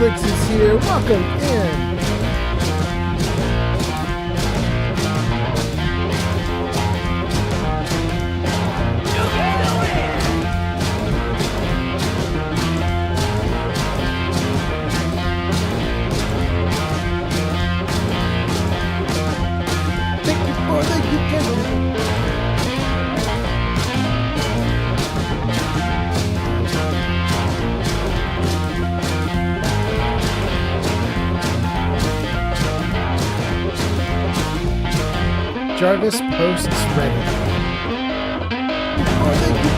Clicks is here. Welcome in. Thank you for the weekend. Jarvis posts Reddit. Oh, thank you.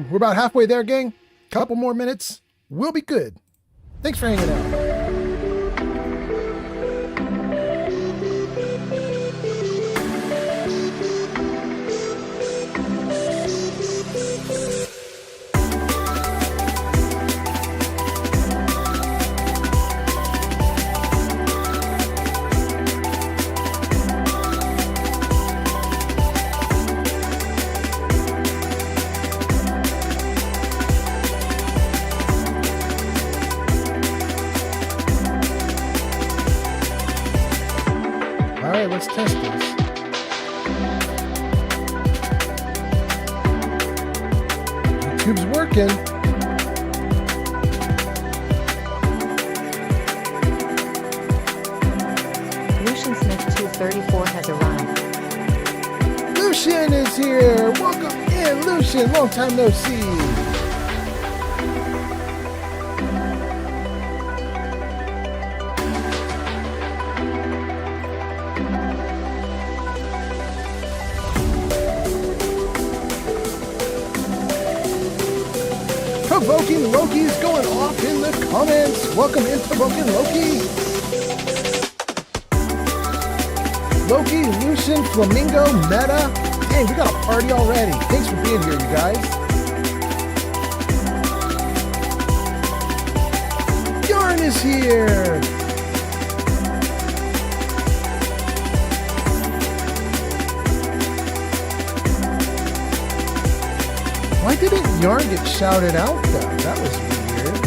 We're about halfway there, gang. Couple more minutes. We'll be good. Thanks for hanging out. Let's test this. YouTube's working. Lucian Smith 234 has arrived. Lucian is here. Welcome in, Lucian. Long time no see. Provoking Loki is going off in the comments. Welcome in, Provoking Loki. Loki, Lucian, Flamingo, Meta. Dang, we got a party already. Thanks for being here, you guys. Yarn is here. Why didn't Yarn get shouted out though? That was weird.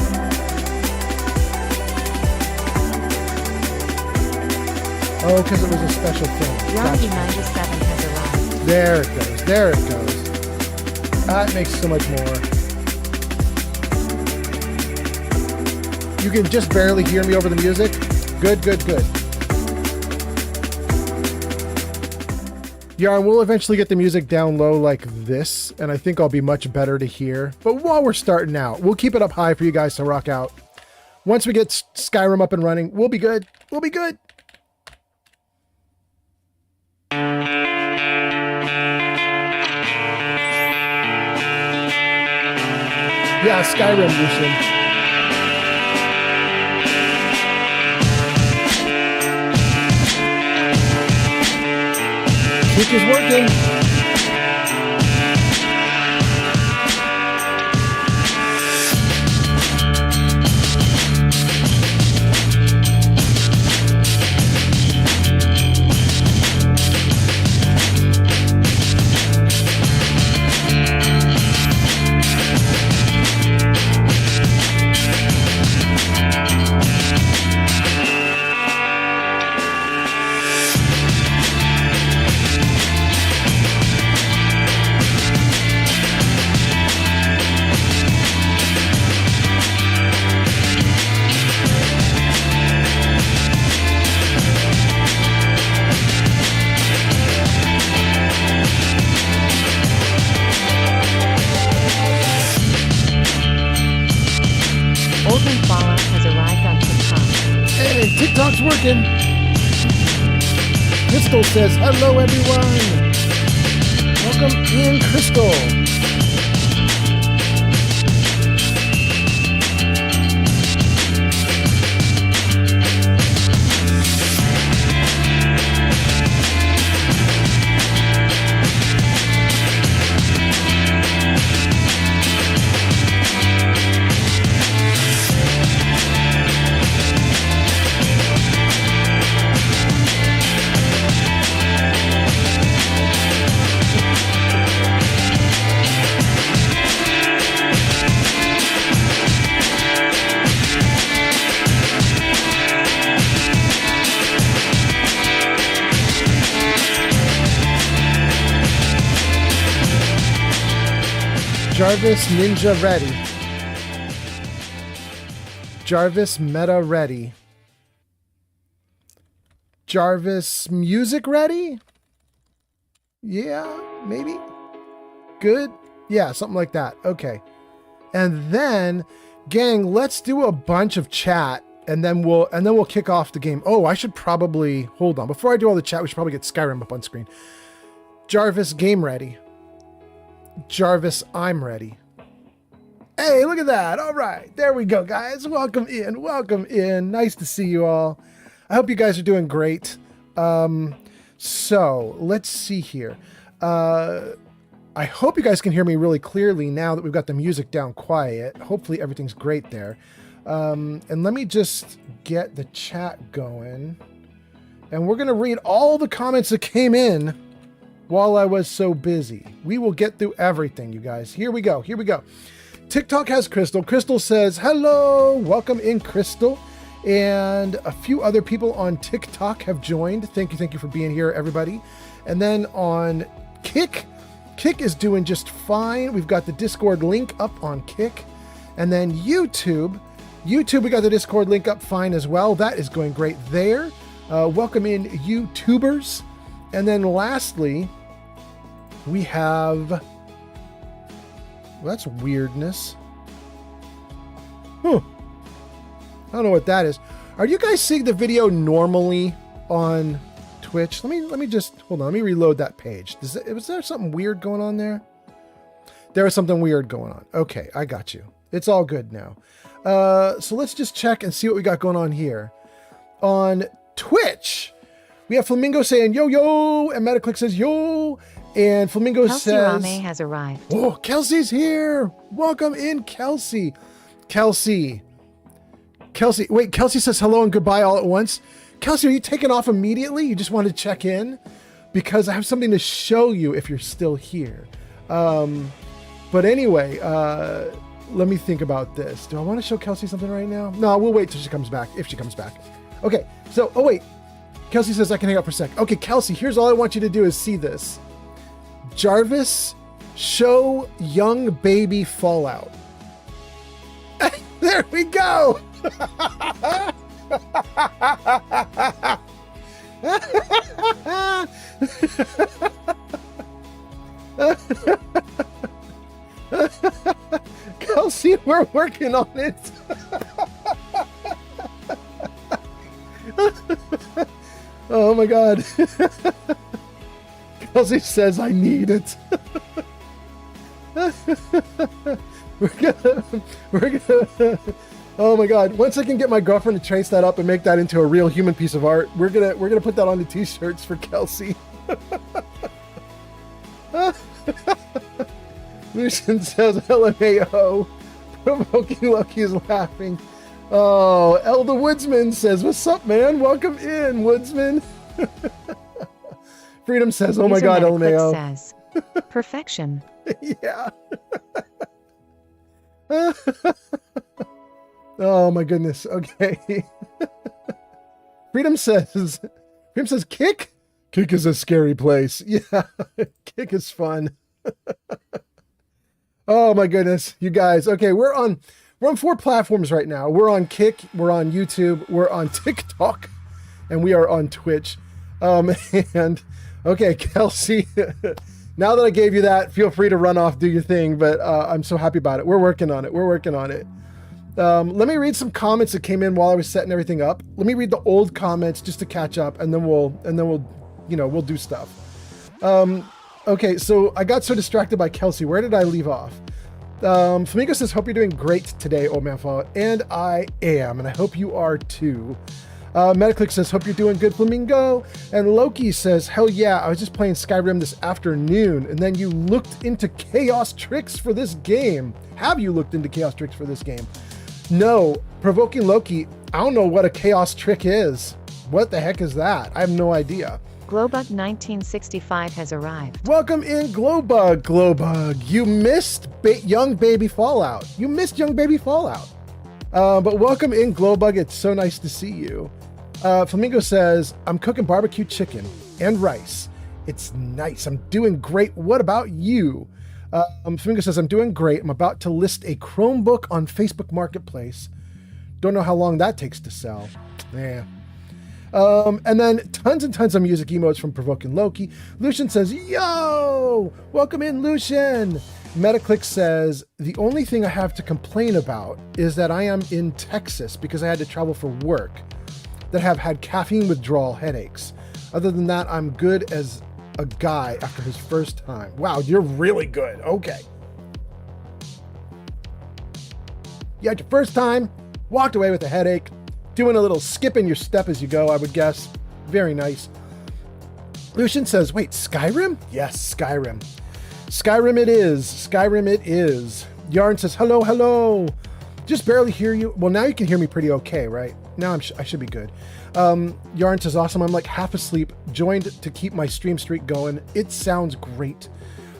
Oh, because it was a special thing. Yarn 97 has arrived. There it goes. There it goes. That makes so much more. You can just barely hear me over the music. Good, good, good. Yarn, we'll eventually get the music down low like this, and I think I'll be much better to hear. But while we're starting out, we'll keep it up high for you guys to rock out. Once we get Skyrim up and running, we'll be good. We'll be good. Yeah, Skyrim, Lucian. Kick is working. Crystal says, hello everyone. Welcome in, Crystal. Jarvis Ninja ready. Jarvis Meta ready. Jarvis Music ready? Yeah, maybe. Good? Yeah, something like that. Okay. And then, gang, let's do a bunch of chat and then we'll kick off the game. Oh, I should probably hold on. Before I do all the chat, we should probably get Skyrim up on screen. Jarvis game ready. Jarvis, I'm ready. Hey, look at that. All right. There we go, guys. Welcome in. Welcome in. Nice to see you all. I hope you guys are doing great. So let's see here. I hope you guys can hear me really clearly now that we've got the music down quiet. Hopefully everything's great there. And let me just get the chat going. And we're going to read all the comments that came in while I was so busy. We will get through everything, you guys. Here we go. Here we go. TikTok has Crystal. Crystal says, hello. Welcome in, Crystal. And a few other people on TikTok have joined. Thank you for being here, everybody. And then on Kick is doing just fine. We've got the Discord link up on Kick. And then YouTube, we got the Discord link up fine as well. That is going great there. Welcome in, YouTubers. And then lastly, we have, well, that's weirdness. I don't know what that is. Are you guys seeing the video normally on Twitch? Let me just, hold on. Let me reload that page. Was there something weird going on there? There was something weird going on. Okay, I got you. It's all good now. So let's just check and see what we got going on here. On Twitch, we have Flamingo saying, yo, yo, and Metaclick says, yo, and Flamingo Kelsey says... Rame has arrived. Oh, Kelsey's here. Welcome in, Kelsey. Kelsey. Wait, Kelsey says hello and goodbye all at once. Kelsey, are you taking off immediately? You just wanted to check in? Because I have something to show you if you're still here. But anyway, let me think about this. Do I want to show Kelsey something right now? No, we'll wait till she comes back, if she comes back. Okay, so, oh wait. Kelsey says I can hang out for a sec. Okay, Kelsey, here's all I want you to do is see this. Jarvis, show young baby Fallout. There we go. Kelsey, we're working on it. Oh my God. Kelsey says I need it. We're gonna oh my God. Once I can get my girlfriend to trace that up and make that into a real human piece of art, we're gonna put that on the t-shirts for Kelsey. Lucian says LMAO. Provoking Lucky is laughing. Oh, Elder Woodsman says, what's up, man? Welcome in, Woodsman. Freedom says, oh my God, LMAO. Says, perfection. Yeah. Oh my goodness. Okay. Freedom says, Kick? Kick is a scary place. Yeah, Kick is fun. Oh my goodness, you guys. Okay, we're on 4 platforms right now. We're on Kick, we're on YouTube, we're on TikTok, and we are on Twitch. And okay, Kelsey, now that I gave you that, feel free to run off, do your thing, but I'm so happy about it. We're working on it. Let me read some comments that came in while I was setting everything up. Let me read the old comments just to catch up, and then we'll we'll do stuff. Okay, so I got so distracted by Kelsey. Where did I leave off? Flamingo says, hope you're doing great today, Old Man Fallout. And I am, and I hope you are too. Metaclick says, hope you're doing good, Flamingo. And Loki says, hell yeah, I was just playing Skyrim this afternoon, and then you looked into chaos tricks for this game. Have you looked into chaos tricks for this game? No. Provoking Loki, I don't know what a chaos trick is. What the heck is that? I have no idea. Glowbug 1965 has arrived. Welcome in, Glowbug. Glowbug, you missed young baby Fallout. You missed young baby Fallout. But welcome in, Glowbug. It's so nice to see you. Flamingo says, I'm cooking barbecue chicken and rice. It's nice. I'm doing great. What about you? Flamingo says, I'm doing great. I'm about to list a Chromebook on Facebook Marketplace. Don't know how long that takes to sell. Yeah. And then tons and tons of music emotes from Provoking Loki. Lucian says, yo, welcome in, Lucian. Metaclick says, the only thing I have to complain about is that I am in Texas because I had to travel for work, that have had caffeine withdrawal headaches. Other than that, I'm good as a guy after his first time. Wow, you're really good. Okay. You had your first time, walked away with a headache, doing a little skip in your step as you go, I would guess. Very nice. Lucian says, wait, Skyrim? Yes, Skyrim. Skyrim it is. Skyrim it is. Yarn says, hello, hello. Just barely hear you. Well, now you can hear me pretty okay, right? Now I should be good. Yarn says, awesome. I'm like half asleep. Joined to keep my stream streak going. It sounds great.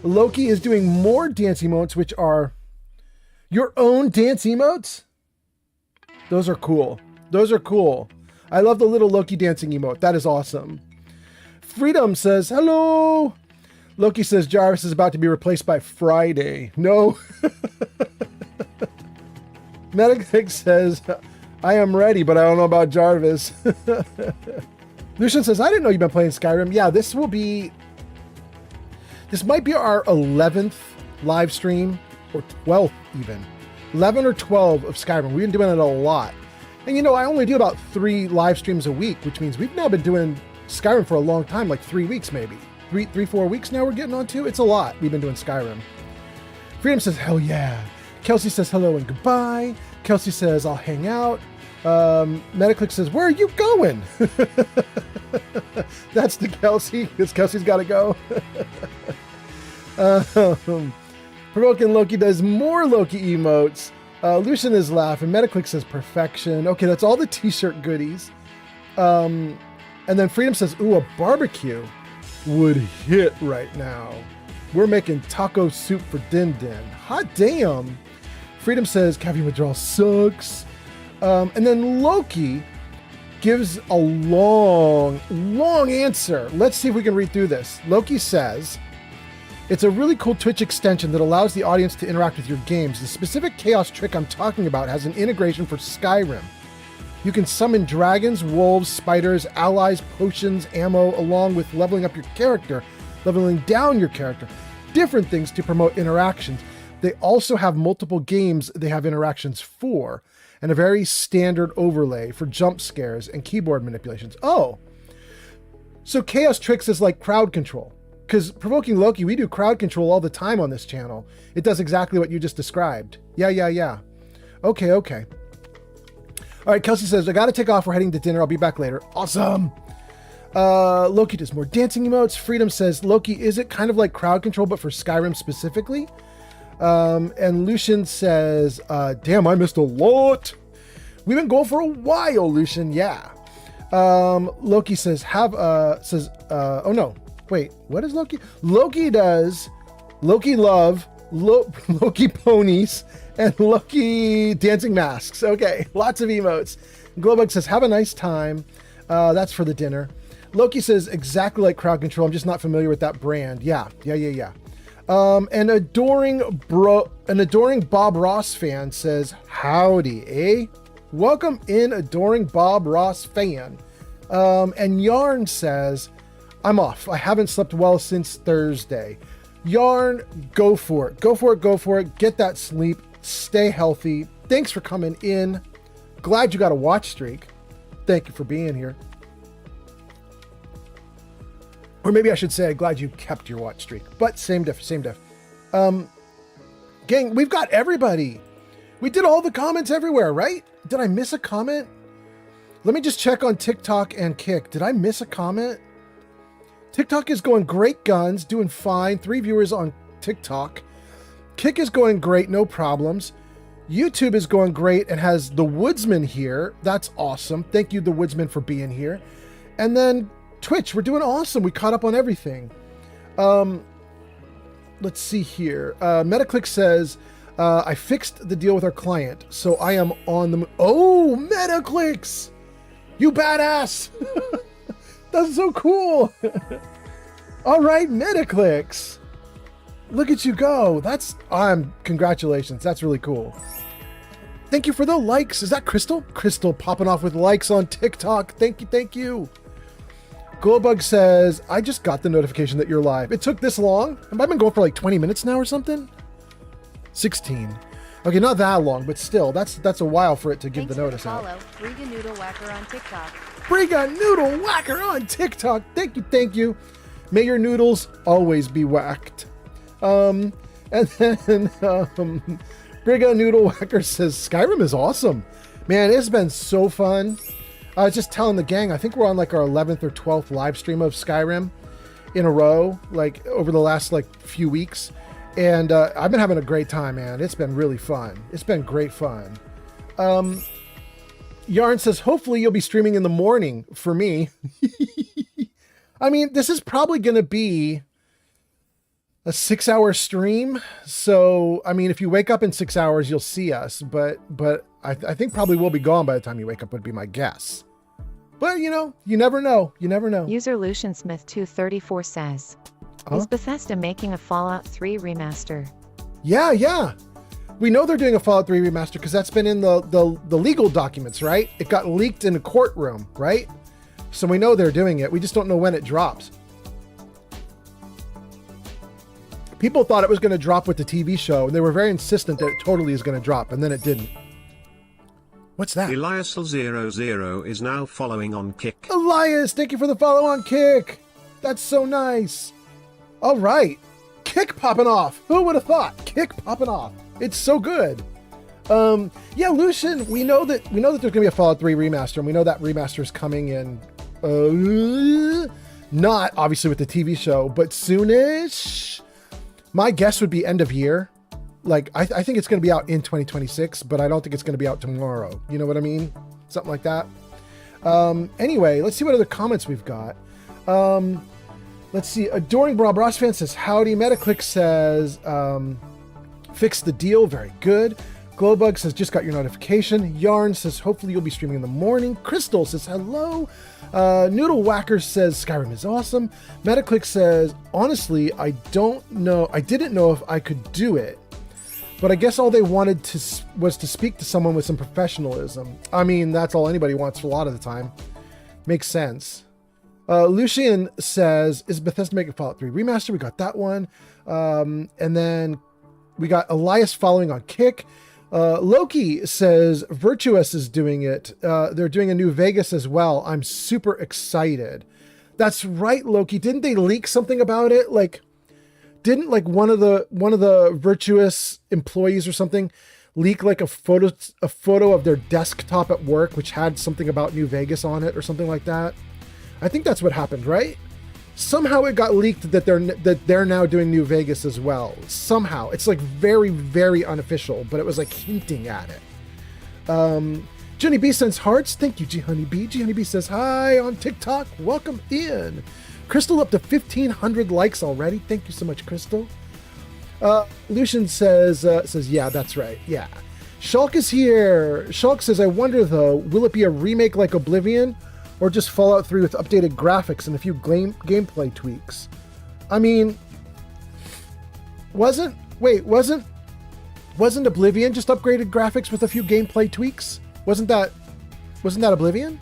Loki is doing more dance emotes, which are your own dance emotes. Those are cool. Those are cool. I love the little Loki dancing emote. That is awesome. Freedom says, hello. Loki says, Jarvis is about to be replaced by Friday. No. Metaclick says, I am ready, but I don't know about Jarvis. Lucian says, I didn't know you've been playing Skyrim. Yeah, this might be our 11th live stream, or 12th even. 11 or 12 of Skyrim. We've been doing it a lot. And I only do about 3 live streams a week, which means we've now been doing Skyrim for a long time, like 3 weeks maybe. 4 weeks now we're getting on to. It's a lot. We've been doing Skyrim. Freedom says, hell yeah. Kelsey says hello and goodbye. Kelsey says, I'll hang out. Metaclick says, where are you going? That's the Kelsey, because Kelsey's got to go. Provoking Loki does more Loki emotes. Lucian is laughing. Metaclick says perfection. Okay, that's all the t-shirt goodies. And then Freedom says, ooh, a barbecue would hit right now. We're making taco soup for Din Din. Hot damn. Freedom says caffeine withdrawal sucks. And then Loki gives a long answer. Let's see if we can read through this. Loki says, it's a really cool Twitch extension that allows the audience to interact with your games. The specific chaos trick I'm talking about has an integration for Skyrim. You can summon dragons, wolves, spiders, allies, potions, ammo, along with leveling up your character, leveling down your character, different things to promote interactions. They also have multiple games they have interactions for, and a very standard overlay for jump scares and keyboard manipulations. Oh, so chaos tricks is like crowd control. Because Provoking Loki, we do crowd control all the time on this channel. It does exactly what you just described. Yeah. Okay. All right, Kelsey says, I got to take off. We're heading to dinner. I'll be back later. Awesome. Loki does more dancing emotes. Freedom says, Loki, is it kind of like crowd control, but for Skyrim specifically? And Lucian says, damn, I missed a lot. We've been going for a while, Lucian. Yeah. Loki says, oh no. Wait, what is Loki? Loki does Loki love, Loki ponies, and Loki dancing masks. Okay, lots of emotes. Glowbug says, have a nice time. That's for the dinner. Loki says, exactly like crowd control. I'm just not familiar with that brand. Yeah. An adoring Bob Ross fan says, howdy, eh? Welcome in, adoring Bob Ross fan. And Yarn says, I'm off. I haven't slept well since Thursday. Yarn, go for it. Get that sleep. Stay healthy. Thanks for coming in. Glad you got a watch streak. Thank you for being here. Or maybe I should say, glad you kept your watch streak. But same diff, same diff. Gang, we've got everybody. We did all the comments everywhere, right? Did I miss a comment? Let me just check on TikTok and Kick. Did I miss a comment? TikTok is going great guns, doing fine. 3 viewers on TikTok. Kick is going great, no problems. YouTube is going great and has the Woodsman here. That's awesome. Thank you, the Woodsman, for being here. And then Twitch, we're doing awesome. We caught up on everything. Let's see here. Metaclick says, I fixed the deal with our client, so I am on the... Oh, Metaclicks! You badass! That's so cool! All right, Metaclicks! Look at you go. Congratulations. That's really cool. Thank you for the likes. Is that Crystal? Crystal popping off with likes on TikTok. Thank you, thank you. Glowbug says, I just got the notification that you're live. It took this long? Have I been going for like 20 minutes now or something? 16. Okay, not that long, but still, that's a while for it to give the notice out. Briga Noodle Whacker on TikTok. Briga Noodle Whacker on TikTok. Thank you, thank you. May your noodles always be whacked. And then Briga Noodle Whacker says, Skyrim is awesome. Man, it's been so fun. I was just telling the gang, I think we're on like our 11th or 12th live stream of Skyrim in a row, like over the last like few weeks. And I've been having a great time, man. It's been really fun. It's been great fun. Yarn says, hopefully you'll be streaming in the morning for me. I mean, this is probably going to be a 6-hour stream. So, I mean, if you wake up in 6 hours, you'll see us. But I think probably we'll be gone by the time you wake up would be my guess. But, you know, you never know. You never know. User Lucian Smith 234 says, is Bethesda making a Fallout 3 remaster? Yeah. We know they're doing a Fallout 3 remaster because that's been in the legal documents, right? It got leaked in a courtroom, right? So we know they're doing it. We just don't know when it drops. People thought it was going to drop with the TV show, and they were very insistent that it totally is going to drop, and then it didn't. What's that? Elias00 is now following on Kick. Elias, thank you for the follow on Kick. That's so nice. All right. Kick popping off. Who would have thought? Kick popping off. It's so good. Yeah, Lucian, we know that there's going to be a Fallout 3 remaster, and we know that remaster is coming in, not obviously with the TV show, but soonish. My guess would be end of year. Like, I think it's going to be out in 2026, but I don't think it's going to be out tomorrow. You know what I mean? Something like that. Anyway, let's see what other comments we've got. Let's see. Adoring Rob Ross fan says, howdy. Metaclick says, fix the deal. Very good. Glowbug says, just got your notification. Yarn says, hopefully you'll be streaming in the morning. Crystal says, hello. Noodle Whacker says, Skyrim is awesome. Metaclick says, honestly, I didn't know if I could do it. But I guess all they wanted was to speak to someone with some professionalism. I mean, that's all anybody wants a lot of the time. Makes sense. Lucian says, is Bethesda making Fallout 3 remaster? We got that one. And then we got Elias following on Kick. Loki says, Virtuous is doing it. They're doing a New Vegas as well. I'm super excited. That's right, Loki. Didn't they leak something about it? Didn't one of the Virtuous employees or something leak like a photo of their desktop at work, which had something about New Vegas on it or something like that? I think that's what happened, right? Somehow it got leaked that they're now doing New Vegas as well. Somehow it's like very, very unofficial, but it was like hinting at it. Jenny B sends hearts. Thank you, G Honeybee. G Honeybee says hi on TikTok. Welcome in. Crystal up to 1,500 likes already. Thank you so much, Crystal. Lucian says, yeah, that's right. Yeah. Shulk is here. Shulk says, I wonder though, will it be a remake like Oblivion or just Fallout 3 with updated graphics and a few gameplay tweaks? I mean, wasn't Oblivion just upgraded graphics with a few gameplay tweaks? Wasn't that Oblivion?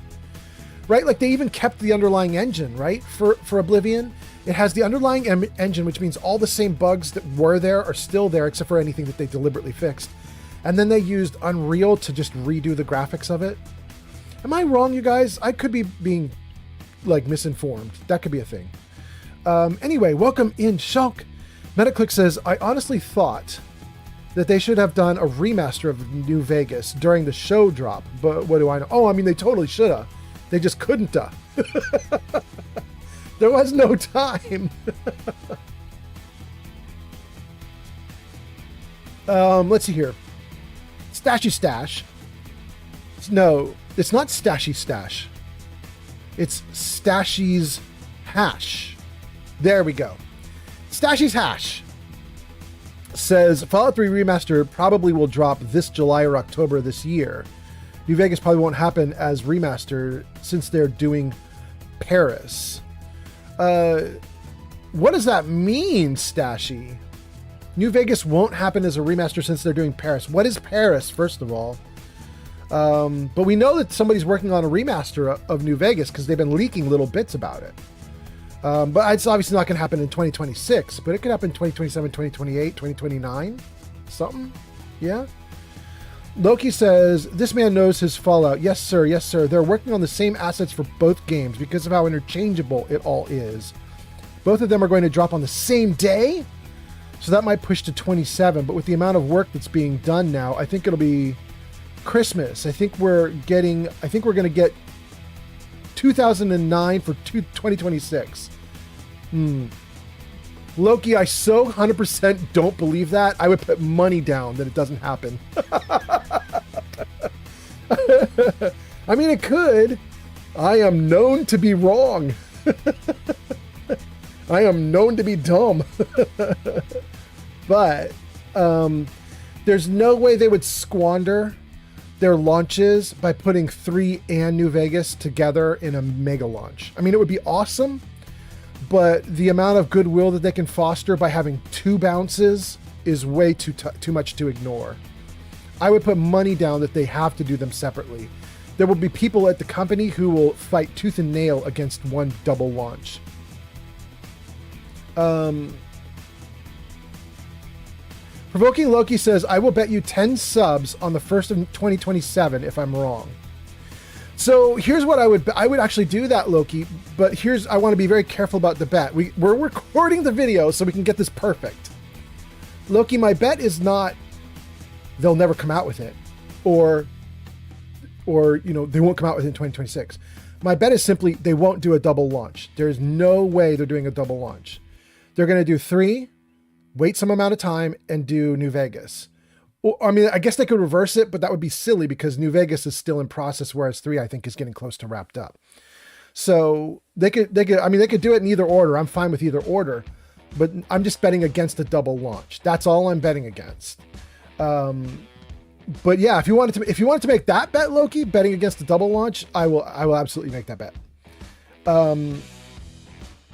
Right? Like they even kept the underlying engine, right? For Oblivion, it has the underlying engine, which means all the same bugs that were there are still there, except for anything that they deliberately fixed. And then they used Unreal to just redo the graphics of it. Am I wrong, you guys? I could be being like misinformed. That could be a thing. Anyway, welcome in, Shulk. Metaclick says, I honestly thought that they should have done a remaster of New Vegas during the show drop, but what do I know? Oh, I mean, they totally should have. They just couldn't. There was no time. Let's see here. Stashy Stash. No, it's not Stashy Stash. It's Stashy's Hash. There we go. Stashy's Hash says Fallout 3 Remaster probably will drop this July or October this year. New Vegas probably won't happen as remaster since they're doing Paris. What does that mean, Stashy? New Vegas won't happen as a remaster since they're doing Paris. What is Paris, first of all? But we know that somebody's working on a remaster of New Vegas because they've been leaking little bits about it. But it's obviously not going to happen in 2026, but it could happen in 2027, 2028, 2029, something. Yeah. Loki says, this man knows his Fallout. Yes, sir. Yes, sir. They're working on the same assets for both games because of how interchangeable it all is. Both of them are going to drop on the same day. So that might push to 27, but with the amount of work that's being done now, I think it'll be Christmas. I think we're going to get 2009 for 2026. Loki, I so 100% don't believe that. I would put money down that it doesn't happen. I mean, it could. I am known to be wrong. I am known to be dumb. But there's no way they would squander their launches by putting 3 and New Vegas together in a mega launch. I mean, it would be awesome, but the amount of goodwill that they can foster by having 2 bounces is way too much to ignore. I would put money down that they have to do them separately. There will be people at the company who will fight tooth and nail against one double launch. Provoking Loki says, I will bet you 10 subs on the 1st of 2027 if I'm wrong. So here's what I would actually do that, Loki, but I want to be very careful about the bet. We're recording the video so we can get this perfect. Loki, my bet is not they'll never come out with it or they won't come out with it in 2026. My bet is simply they won't do a double launch. There's no way they're doing a double launch. They're going to do 3, wait some amount of time, and do New Vegas. I mean, I guess they could reverse it, but that would be silly because New Vegas is still in process, whereas 3, I think, is getting close to wrapped up. So they could do it in either order. I'm fine with either order, but I'm just betting against a double launch. That's all I'm betting against. But yeah, if you wanted to make that bet, Loki, betting against the double launch, I will absolutely make that bet.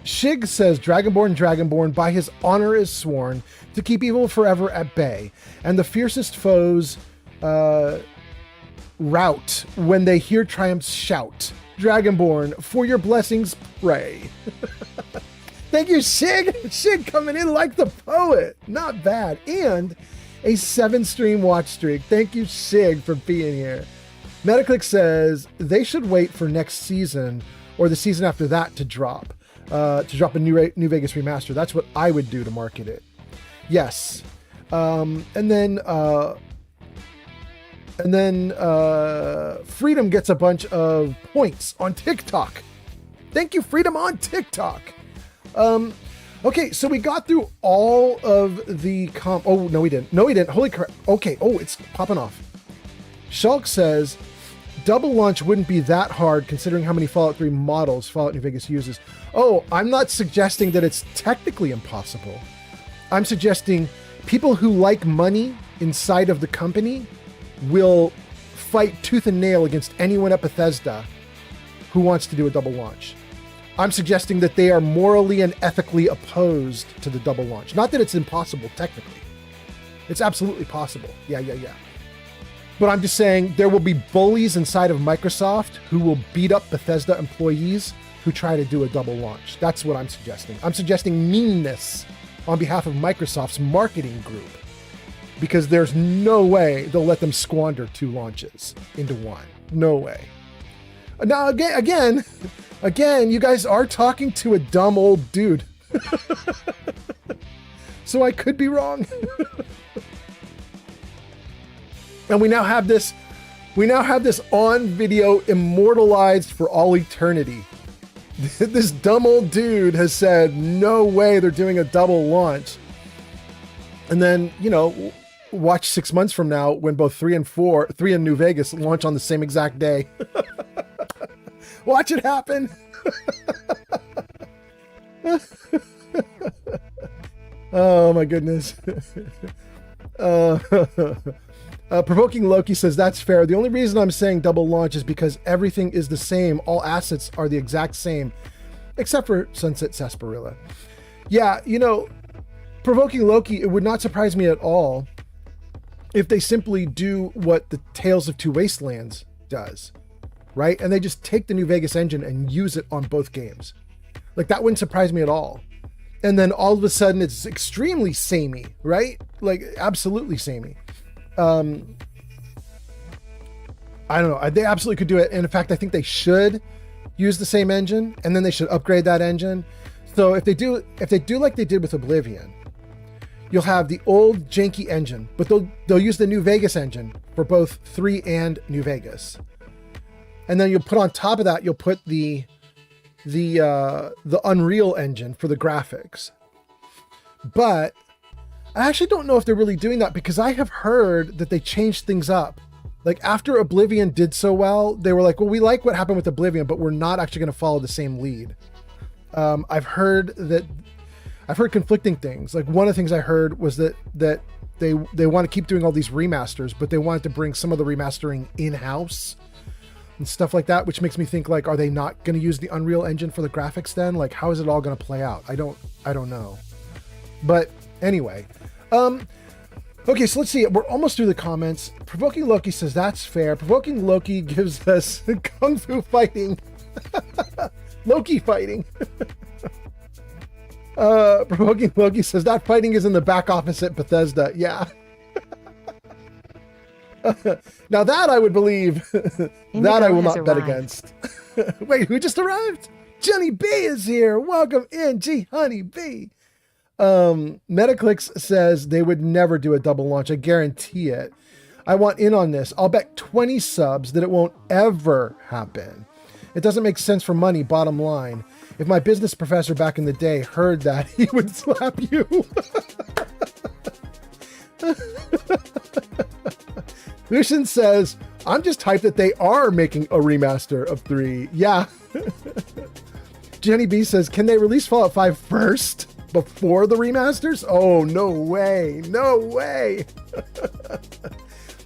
Shig says, Dragonborn, by his honor is sworn to keep evil forever at bay, and the fiercest foes rout when they hear triumph's shout. Dragonborn, for your blessings pray. Thank you, Shig. Shig coming in like the poet. Not bad. And a 7-stream watch streak. Thank you, Shig, for being here. Metaclick says they should wait for next season or the season after that to drop a New Vegas remaster. That's what I would do to market it. Yes. And then Freedom gets a bunch of points on TikTok. Thank you, Freedom, on TikTok. Okay, so we got through all of the oh, no, we didn't. No, we didn't. Holy crap. Okay. Oh, it's popping off. Shulk says, double launch wouldn't be that hard considering how many Fallout 3 models Fallout New Vegas uses. Oh, I'm not suggesting that it's technically impossible. I'm suggesting people who like money inside of the company will fight tooth and nail against anyone at Bethesda who wants to do a double launch. I'm suggesting that they are morally and ethically opposed to the double launch. Not that it's impossible technically. It's absolutely possible. Yeah. But I'm just saying there will be bullies inside of Microsoft who will beat up Bethesda employees who try to do a double launch. That's what I'm suggesting. I'm suggesting meanness on behalf of Microsoft's marketing group, because there's no way they'll let them squander 2 launches into one. No way. Now, again, you guys are talking to a dumb old dude. So I could be wrong. And we now have this on video immortalized for all eternity. This dumb old dude has said, no way they're doing a double launch. And then, you know, watch 6 months from now when both 3 and New Vegas launch on the same exact day. Watch it happen. Oh my goodness. Provoking Loki says, that's fair. The only reason I'm saying double launch is because everything is the same. All assets are the exact same, except for Sunset Sarsaparilla. Yeah, you know, Provoking Loki, it would not surprise me at all if they simply do what the Tales of Two Wastelands does, right? And they just take the New Vegas engine and use it on both games. Like, that wouldn't surprise me at all. And then all of a sudden it's extremely samey, right? Like, absolutely samey. I don't know. They absolutely could do it. And in fact, I think they should use the same engine, and then they should upgrade that engine. So if they do like they did with Oblivion, you'll have the old janky engine, but they'll use the New Vegas engine for both 3 and New Vegas. And then you'll put on top of that, you'll put the Unreal engine for the graphics. But I actually don't know if they're really doing that, because I have heard that they changed things up. Like, after Oblivion did so well, they were like, well, we like what happened with Oblivion, but we're not actually going to follow the same lead. I've heard conflicting things. Like, one of the things I heard was that they want to keep doing all these remasters, but they wanted to bring some of the remastering in-house and stuff like that, which makes me think, like, are they not going to use the Unreal Engine for the graphics then? Like, how is it all going to play out? I don't know. But anyway, okay, so let's see. We're almost through the comments. Provoking Loki says, that's fair. Provoking Loki gives us Kung Fu fighting. Loki fighting. Provoking Loki says, that fighting is in the back office at Bethesda. Yeah. Now that I would believe. That I will not bet against. Wait, who just arrived? Johnny B is here. Welcome in, G Honey B. Metaclicks says they would never do a double launch. I guarantee it. I want in on this. I'll bet 20 subs that it won't ever happen. It doesn't make sense for money, bottom line. If my business professor back in the day heard that, he would slap you. Lucian says, I'm just hyped that they are making a remaster of 3. Yeah. Jenny B says, can they release Fallout 5 first? Before the remasters? Oh, no way. No way.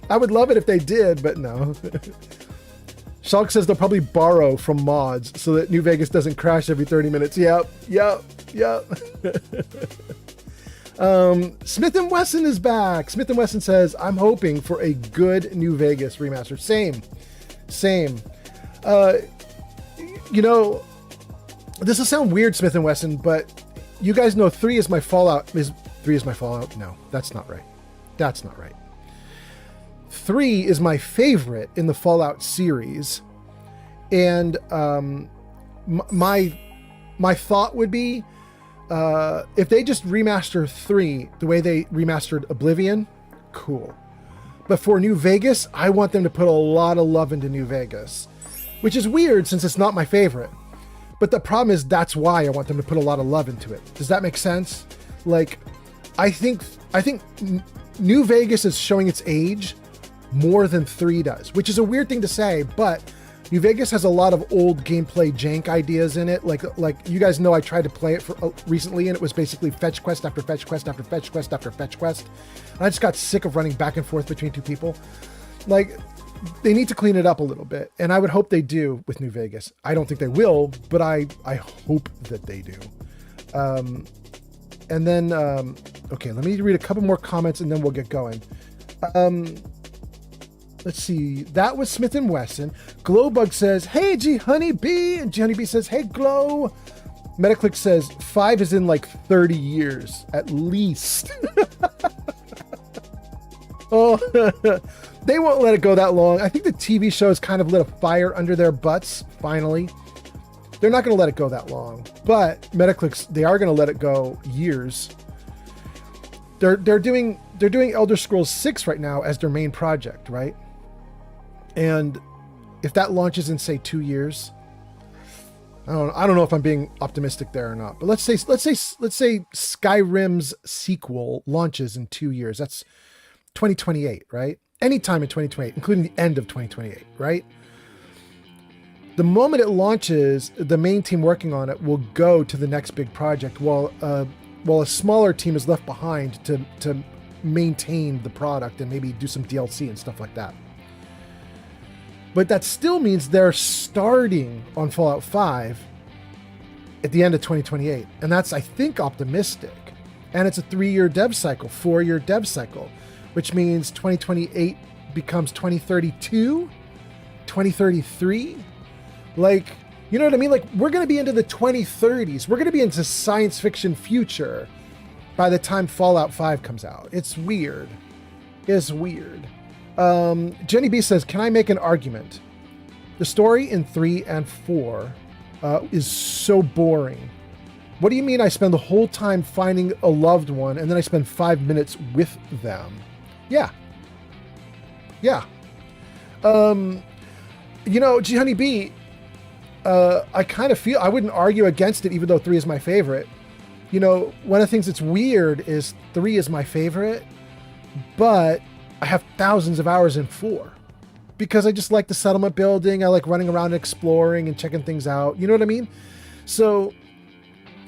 I would love it if they did, but no. Shulk says they'll probably borrow from mods so that New Vegas doesn't crash every 30 minutes. Yep. Smith & Wesson is back. Smith & Wesson says, I'm hoping for a good New Vegas remaster. Same. You know, this will sound weird, Smith & Wesson, but you guys know 3 is my Fallout. 3 is my Fallout? No, that's not right. 3 is my favorite in the Fallout series. And my thought would be, if they just remaster 3 the way they remastered Oblivion, cool. But for New Vegas, I want them to put a lot of love into New Vegas, which is weird since it's not my favorite. But the problem is that's why I want them to put a lot of love into it. Does that make sense? Like, I think New Vegas is showing its age more than 3 does, which is a weird thing to say, but New Vegas has a lot of old gameplay jank ideas in it. Like you guys know, I tried to play it for recently, and it was basically fetch quest after fetch quest after fetch quest after fetch quest. And I just got sick of running back and forth between 2 people. Like, they need to clean it up a little bit, and I would hope they do with New Vegas. I don't think they will, but I hope that they do. And then, okay, let me read a couple more comments and then we'll get going. Let's see. That was Smith & Wesson. Glowbug says, hey, G Honey B. And G Honey B says, hey, Glow. Metaclick says 5 is in like 30 years, at least. Oh, they won't let it go that long. I think the TV show has kind of lit a fire under their butts, finally. They're not going to let it go that long, but Metaclicks, they are going to let it go years. They're doing Elder Scrolls 6 right now as their main project, right? And if that launches in say 2 years, I don't know if I'm being optimistic there or not, but let's say Skyrim's sequel launches in 2 years. That's 2028, right? Anytime in 2028, including the end of 2028, right? The moment it launches, the main team working on it will go to the next big project, while a smaller team is left behind to maintain the product and maybe do some DLC and stuff like that. But that still means they're starting on Fallout 5 at the end of 2028. And that's, I think, optimistic. And it's a 3-year dev cycle, 4-year dev cycle, which means 2028 becomes 2032, 2033. Like, you know what I mean? Like, we're going to be into the 2030s. We're going to be into science fiction future by the time Fallout 5 comes out. It's weird. It's weird. Jenny B says, can I make an argument? The story in 3 and 4 is so boring. What do you mean I spend the whole time finding a loved one and then I spend 5 minutes with them? Yeah. Yeah. You know, G Honey B, I kind of feel, I wouldn't argue against it even though 3 is my favorite. You know, one of the things that's weird is 3 is my favorite, but I have thousands of hours in 4 because I just like the settlement building. I like running around and exploring and checking things out. You know what I mean? So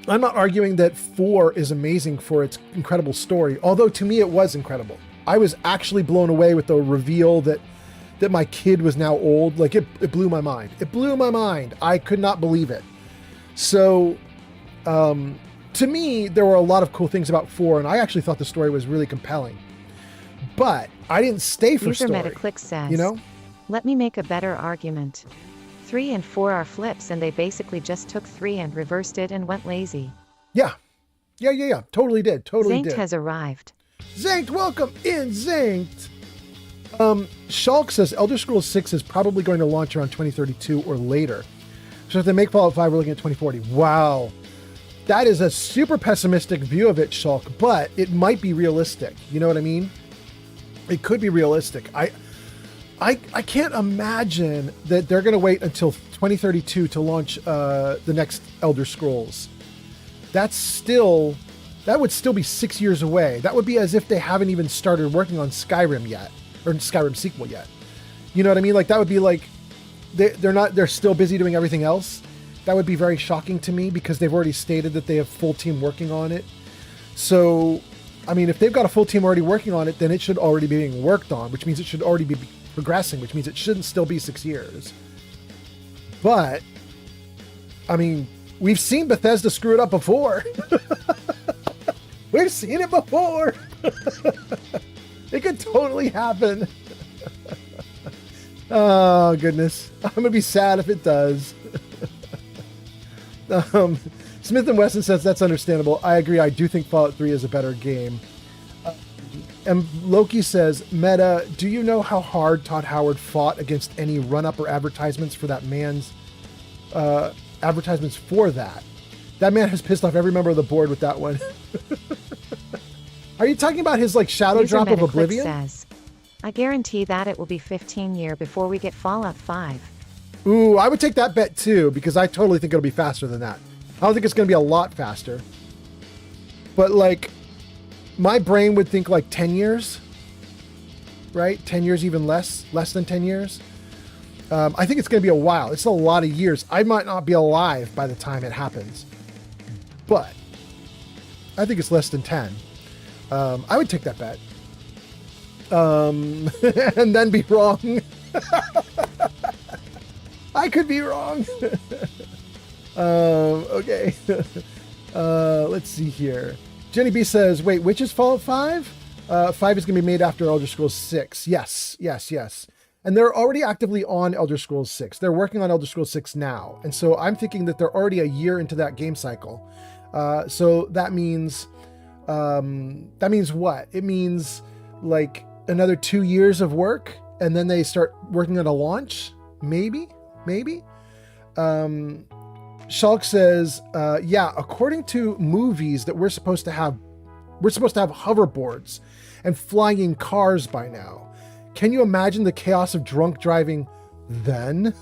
I'm not arguing that 4 is amazing for its incredible story, although to me it was incredible. I was actually blown away with the reveal that my kid was now old. Like it blew my mind. It blew my mind. I could not believe it. So to me, there were a lot of cool things about 4, and I actually thought the story was really compelling. But I didn't stay for User story. Metaclick says, you know? Let me make a better argument. 3 and 4 are flips, and they basically just took 3 and reversed it and went lazy. Yeah. Totally did. Zanked has arrived. Zanked, welcome in, Zanked. Shulk says Elder Scrolls 6 is probably going to launch around 2032 or later. So if they make Fallout 5, we're looking at 2040. Wow. That is a super pessimistic view of it, Shulk, but it might be realistic. You know what I mean? It could be realistic. I can't imagine that they're going to wait until 2032 to launch the next Elder Scrolls. That would still be 6 years away. That would be as if they haven't even started working on Skyrim yet, or Skyrim sequel yet. You know what I mean? Like that would be like they're still busy doing everything else. That would be very shocking to me because they've already stated that they have full team working on it. So, I mean, if they've got a full team already working on it, then it should already be being worked on, which means it should already be progressing, which means it shouldn't still be 6 years. But, I mean, we've seen Bethesda screw it up before. We've seen it before. It could totally happen. Oh, goodness. I'm going to be sad if it does. Smith & Wesson says that's understandable. I agree. I do think Fallout 3 is a better game. And Loki says, Meta, do you know how hard Todd Howard fought against any run-up or advertisements for that man's advertisements for that? That man has pissed off every member of the board with that one. Are you talking about his like shadow User drop of Metaclick Oblivion? says, I guarantee that it will be 15 years before we get Fallout 5. Ooh, I would take that bet too, because I totally think it'll be faster than that. I don't think it's going to be a lot faster. But like, my brain would think like 10 years, right? 10 years, even less than 10 years. I think it's going to be a while. It's a lot of years. I might not be alive by the time it happens, but I think it's less than 10. I would take that bet. And then be wrong. I could be wrong. Okay. Let's see here. Jenny B says, wait, which is Fallout 5? 5 is going to be made after Elder Scrolls 6. Yes. And they're already actively on Elder Scrolls 6. They're working on Elder Scrolls 6 now. And so I'm thinking that they're already a year into that game cycle. So that means what? It means like another 2 years of work, and then they start working on a launch? Maybe. Shulk says, yeah, according to movies that we're supposed to have hoverboards and flying cars by now. Can you imagine the chaos of drunk driving then?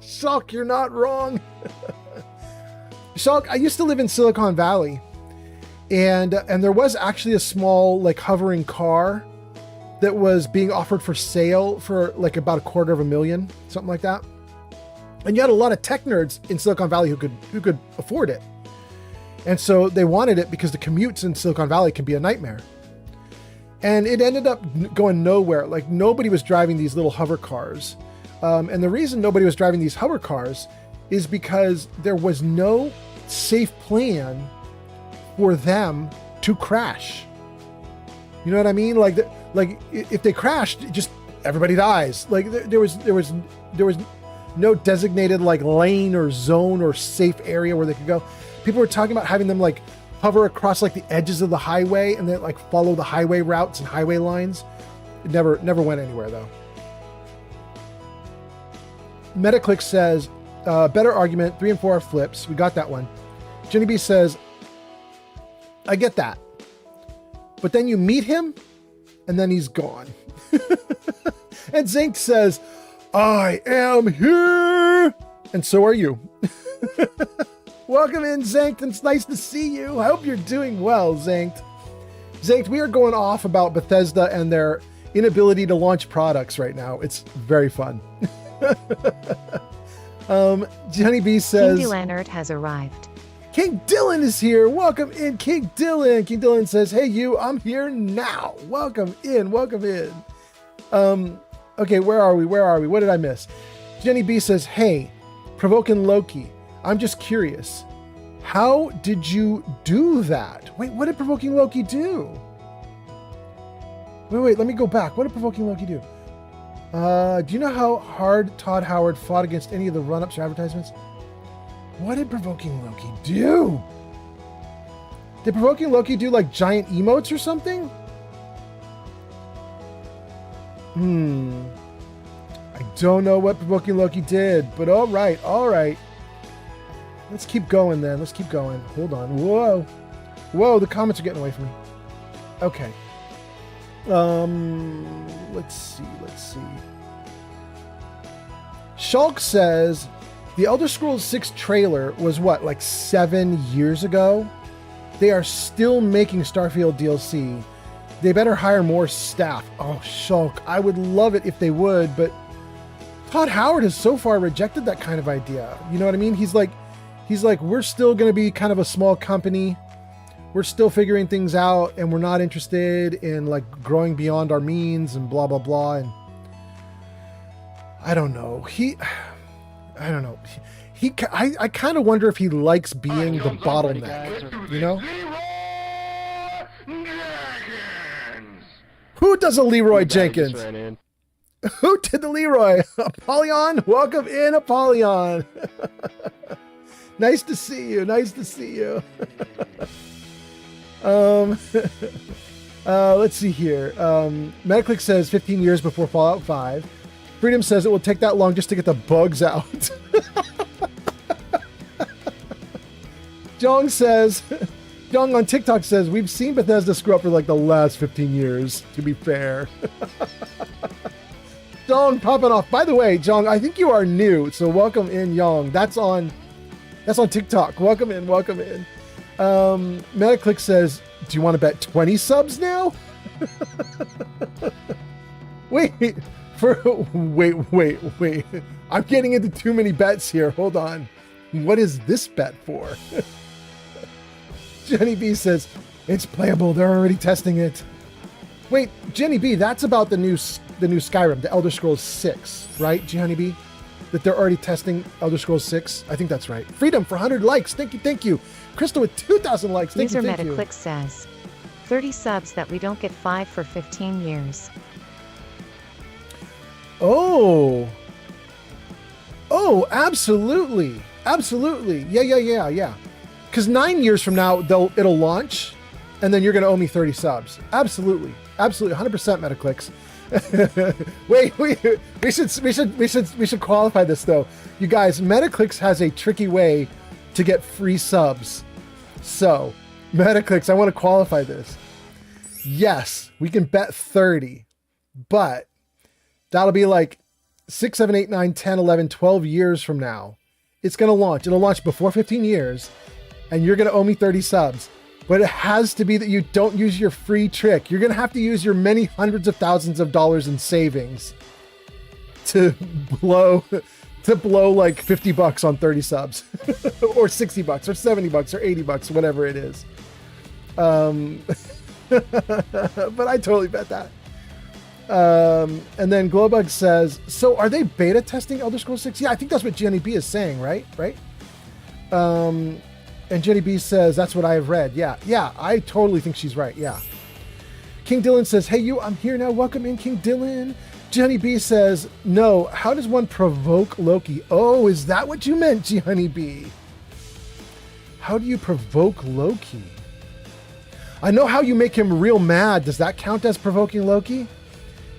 Shulk, you're not wrong. Shulk, I used to live in Silicon Valley, and there was actually a small like hovering car that was being offered for sale for like about $250,000, something like that. And you had a lot of tech nerds in Silicon Valley who could afford it. And so they wanted it because the commutes in Silicon Valley can be a nightmare. And it ended up going nowhere. Like nobody was driving these little hover cars. And the reason nobody was driving these hover cars is because there was no safe plan for them to crash. You know what I mean? Like if they crashed, just everybody dies. Like there was no designated like lane or zone or safe area where they could go. People were talking about having them like hover across like the edges of the highway and then like follow the highway routes and highway lines. It never went anywhere though. Metaclick says, better argument, 3 and 4 are flips. We got that one. Jenny B says, I get that. But then you meet him and then he's gone. And Zink says, I am here. And so are you. Welcome in, Zank. It's nice to see you. I hope you're doing well, Zank. Zank, we are going off about Bethesda and their inability to launch products right now. It's very fun. Jenny B says, King Leonard has arrived. King Dylan is here. Welcome in, King Dylan. King Dylan says, hey, you, I'm here now. Welcome in. Welcome in. Okay, where are we? What did I miss? Jenny B says, hey, provoking Loki. I'm just curious. How did you do that? Wait, what did provoking Loki do? Wait, let me go back. What did provoking Loki do? Do you know how hard Todd Howard fought against any of the run-ups or advertisements? What did provoking Loki do? Did provoking Loki do like giant emotes or something? I don't know what provoking Loki did, but all right. Let's keep going then. Let's keep going. Hold on. Whoa, the comments are getting away from me. Okay. Let's see. Shulk says the Elder Scrolls 6 trailer was what, like 7 years ago? They are still making Starfield DLC. They better hire more staff. Oh, Shulk, I would love it if they would, but Todd Howard has so far rejected that kind of idea. You know what I mean? He's like, we're still going to be kind of a small company. We're still figuring things out, and we're not interested in like growing beyond our means and blah, blah, blah. And I don't know. I kind of wonder if he likes being the bottleneck, you know? Who does a Leroy Jenkins? Who did the Leroy? Apollyon? Welcome in, Apollyon. Nice to see you. Let's see here. Metaclick says 15 years before Fallout 5. Freedom says it will take that long just to get the bugs out. Jong on TikTok says, we've seen Bethesda screw up for like the last 15 years, to be fair. Jong popping off. By the way, Jong, I think you are new, so welcome in, Yong. That's on TikTok. Welcome in. Metaclick says, do you want to bet 20 subs now? Wait. I'm getting into too many bets here. Hold on. What is this bet for? Jenny B says, it's playable. They're already testing it. Wait, Jenny B, that's about the new Skyrim, the Elder Scrolls 6, right, Jenny B? That they're already testing Elder Scrolls 6? I think that's right. Freedom for 100 likes. Thank you. Crystal with 2,000 likes. Thank you. Metaclick says, 30 subs that we don't get 5 for 15 years. Oh, absolutely. Yeah. Because 9 years from now, it'll launch, and then you're going to owe me 30 subs. Absolutely. 100% Metaclicks. Wait, we should qualify this though. You guys, Metaclicks has a tricky way to get free subs. So, Metaclicks, I want to qualify this. Yes, we can bet 30, but that'll be like 6, 7, 8, 9, 10, 11, 12 years from now. It's going to launch. It'll launch before 15 years, and you're going to owe me 30 subs. But it has to be that you don't use your free trick. You're going to have to use your many hundreds of thousands of dollars in savings to blow like $50 on 30 subs or $60 or $70 or $80, whatever it is. But I totally bet that. And then Glowbug says, so are they beta testing Elder Scrolls 6? Yeah, I think that's what Jenny B is saying, right? And Jenny B says, that's what I have read. Yeah, I totally think she's right. Yeah. King Dylan says, hey, I'm here now. Welcome in, King Dylan. Jenny B says, no, how does one provoke Loki? Oh, is that what you meant, Jenny B? How do you provoke Loki? I know how you make him real mad. Does that count as provoking Loki?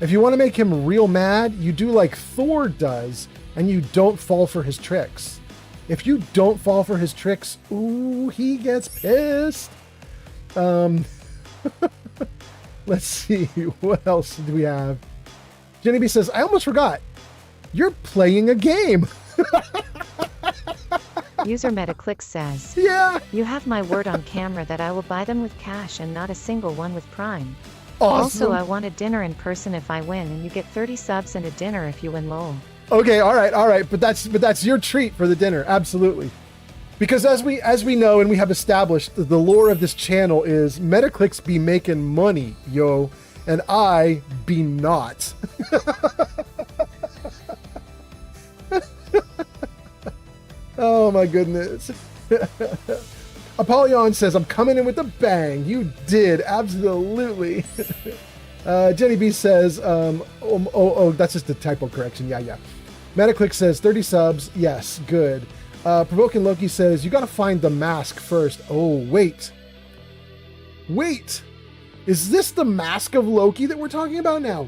If you want to make him real mad, you do like Thor does, and you don't fall for his tricks. If you don't fall for his tricks, ooh, he gets pissed. Let's see, what else do we have? Jenny B says, I almost forgot. You're playing a game. User Metaclick says, Yeah. you have my word on camera that I will buy them with cash and not a single one with Prime. Awesome. Also, I want a dinner in person if I win, and you get 30 subs and a dinner if you win LOL. Okay, all right, but that's your treat for the dinner, absolutely. Because as we know and we have established, the lore of this channel is Metaclicks be making money, yo, and I be not. Oh my goodness. Apollyon says, I'm coming in with a bang. You did, absolutely. Jenny B says, that's just a typo correction. Yeah. Metaclick says 30 subs. Yes, good. Provoking Loki says, you got to find the mask first. Oh, wait. Is this the mask of Loki that we're talking about now?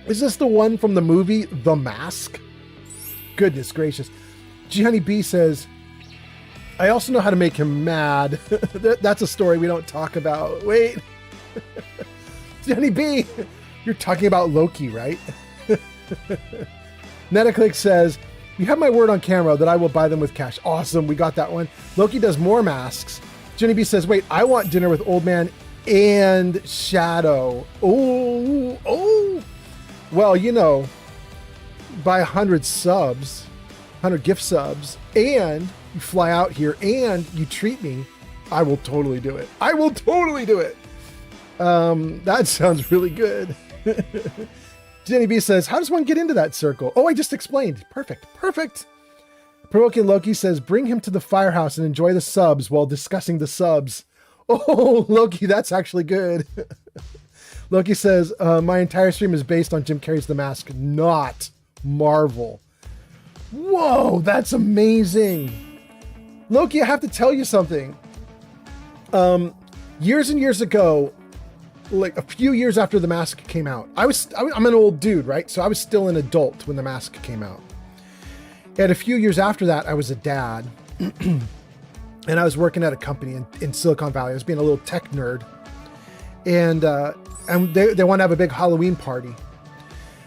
Is this the one from the movie The Mask? Goodness gracious. Gianni B says, I also know how to make him mad. That's a story we don't talk about. Wait. Gianni B, you're talking about Loki, right? Metaclick says, you have my word on camera that I will buy them with cash. Awesome, we got that one. Loki does more masks. Jenny B says, wait, I want dinner with Old Man and Shadow. Oh. Well, you know, buy 100 subs, 100 gift subs, and you fly out here and you treat me, I will totally do it. That sounds really good. Jenny B says, how does one get into that circle? Oh, I just explained. Perfect. Provoking Loki says, bring him to the firehouse and enjoy the subs while discussing the subs. Oh, Loki, that's actually good. Loki says, my entire stream is based on Jim Carrey's The Mask, not Marvel. Whoa, that's amazing. Loki, I have to tell you something. Years and years ago, like a few years after The Mask came out, I'm an old dude, right? So I was still an adult when The Mask came out. And a few years after that, I was a dad. And I was working at a company in Silicon Valley. I was being a little tech nerd. And they want to have a big Halloween party.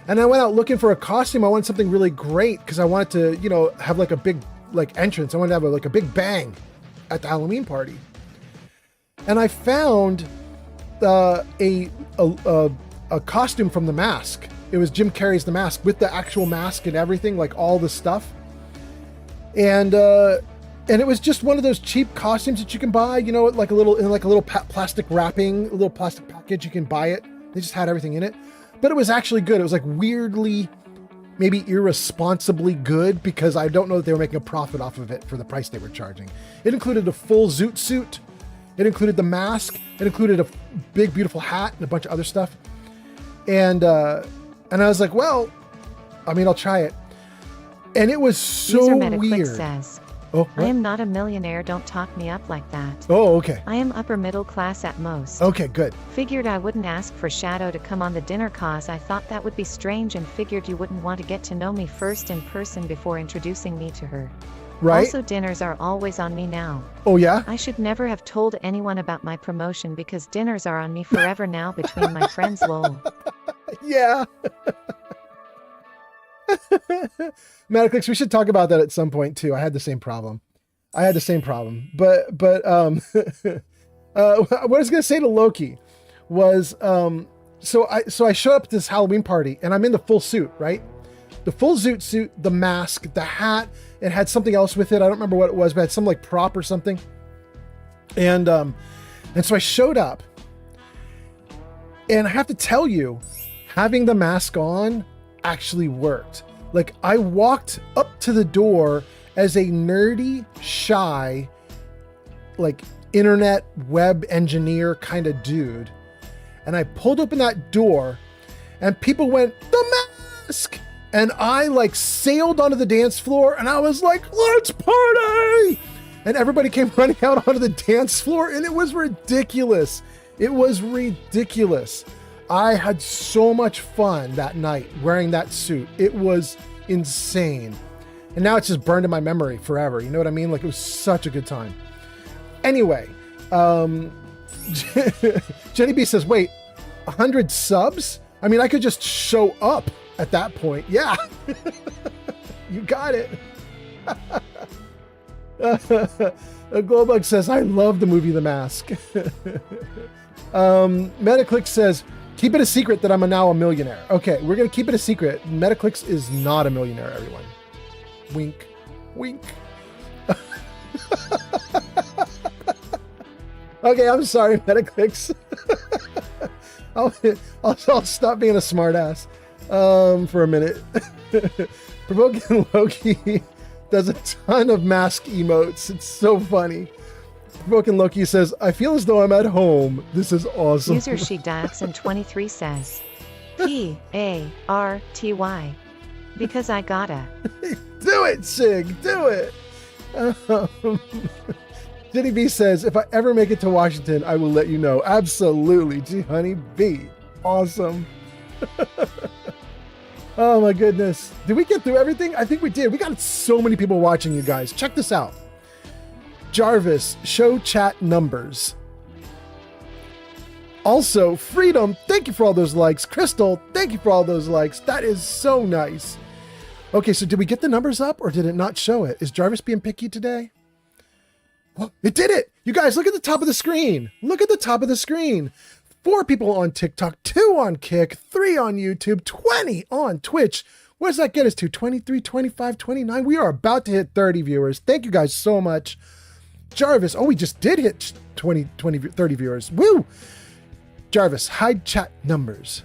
And I went out looking for a costume. I wanted something really great because I wanted to, you know, have like a big entrance. I wanted to have a big bang at the Halloween party. And I found a costume from The Mask. It was Jim Carrey's The Mask with the actual mask and everything, like all the stuff. And it was just one of those cheap costumes that you can buy, you know, like a little plastic wrapping, a little plastic package. You can buy it. They just had everything in it, but it was actually good. It was like weirdly, maybe irresponsibly good because I don't know that they were making a profit off of it for the price they were charging. It included a full zoot suit. It included the mask. It included a big, beautiful hat and a bunch of other stuff. And I was like, well, I mean, I'll try it. And it was so weird. Says, Oh, I what? am not a millionaire, don't talk me up like that. Oh, okay. I am upper middle class at most. Okay, good. Figured I wouldn't ask for Shadow to come on the dinner cause I thought that would be strange and figured you wouldn't want to get to know me first in person before introducing me to her. Right? Also, dinners are always on me now. Oh, yeah? I should never have told anyone about my promotion because dinners are on me forever now between my friends, lol. Yeah. Metaclicks, we should talk about that at some point too. I had the same problem. But what I was gonna say to Loki was so I show up at this Halloween party and I'm in the full suit, right? The full zoot suit, the mask, the hat. It had something else with it. I don't remember what it was, but it had some like prop or something. And so I showed up, and I have to tell you, having the mask on actually worked. Like, I walked up to the door as a nerdy, shy, like internet web engineer kind of dude. And I pulled open that door and people went, "The mask!" And I like sailed onto the dance floor and I was like, "Let's party!" And everybody came running out onto the dance floor and it was ridiculous. It was ridiculous. I had so much fun that night wearing that suit. It was insane. And now it's just burned in my memory forever. You know what I mean? Like, it was such a good time. Anyway, Jenny B says, wait, 100 subs? I mean, I could just show up at that point. Yeah. You got it. Glowbug says, I love the movie The Mask. Metaclick says, keep it a secret that I'm now a millionaire. Okay, we're going to keep it a secret. Metaclicks is not a millionaire, everyone. Wink, wink. Okay, I'm sorry, Metaclicks. I'll stop being a smartass for a minute. Provoking Loki does a ton of mask emotes. It's so funny. Provoking Loki says, I feel as though I'm at home. This is awesome. User SheDaxon23 says, P-A-R-T-Y. Because I gotta. Do it, Sig. Do it. Jenny B says, if I ever make it to Washington, I will let you know. Absolutely. Gee, honey B. Awesome. Oh my goodness. Did we get through everything? I think we did. We got so many people watching, you guys. Check this out. Jarvis, show chat numbers. Also, Freedom, thank you for all those likes. Crystal, thank you for all those likes. That is so nice. Okay, so did we get the numbers up or did it not show it? Is Jarvis being picky today? Oh, it did it. You guys, look at the top of the screen. Look at the top of the screen. 4 people on TikTok, 2 on Kick, 3 on YouTube, 20 on Twitch. What does that get us to? 23, 25, 29. We are about to hit 30 viewers. Thank you guys so much. Jarvis, oh, we just did hit 20, 30 viewers. Woo! Jarvis, hide chat numbers.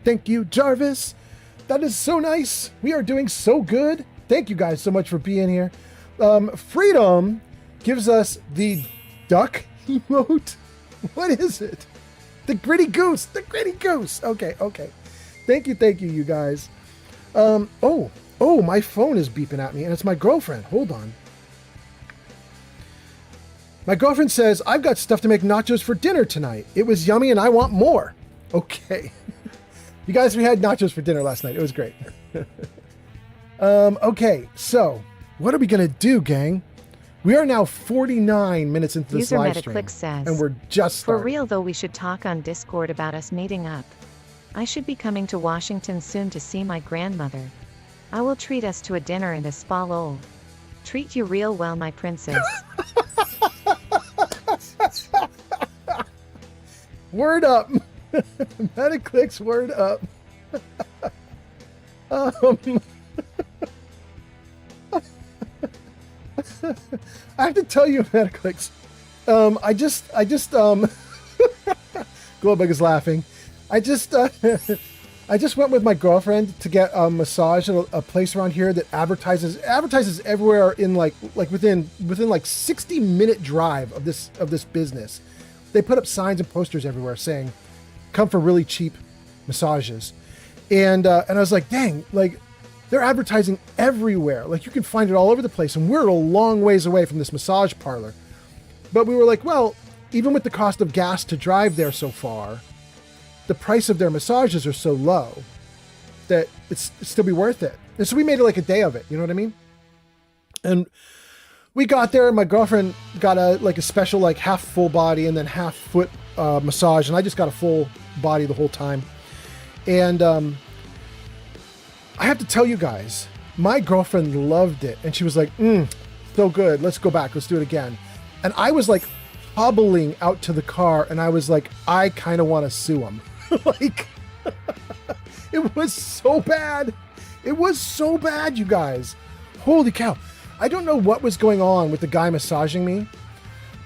Thank you, Jarvis. That is so nice. We are doing so good. Thank you guys so much for being here. Freedom gives us the duck emote. What is it? The gritty goose. The gritty goose. Okay. Thank you, you guys. Oh, my phone is beeping at me, and it's my girlfriend. Hold on. My girlfriend says, I've got stuff to make nachos for dinner tonight. It was yummy, and I want more. Okay. You guys, we had nachos for dinner last night. It was great. Okay, so what are we going to do, gang? We are now 49 minutes into this User live stream, Metaclick says, and we're just starting. For real though, we should talk on Discord about us meeting up. I should be coming to Washington soon to see my grandmother. I will treat us to a dinner and a spa lol. Treat you real well, my princess. Word up. Metaclick's word up. I have to tell you, Metaclicks. I just Glowbug is laughing. I just went with my girlfriend to get a massage at a place around here that advertises everywhere in like within like 60-minute drive of this business. They put up signs and posters everywhere saying, "Come for really cheap massages," and I was like, "Dang! Like, They're advertising everywhere. Like, you can find it all over the place. And we're a long ways away from this massage parlor. But we were like, well, even with the cost of gas to drive there so far, the price of their massages are so low that it's still be worth it. And so we made it like a day of it. You know what I mean? And we got there. My girlfriend got a special, like, half full body and then half foot massage. And I just got a full body the whole time. And I have to tell you guys, my girlfriend loved it. And she was like, so good. Let's go back. Let's do it again. And I was like hobbling out to the car. And I was like, I kind of want to sue him. Like, it was so bad. It was so bad, you guys. Holy cow. I don't know what was going on with the guy massaging me,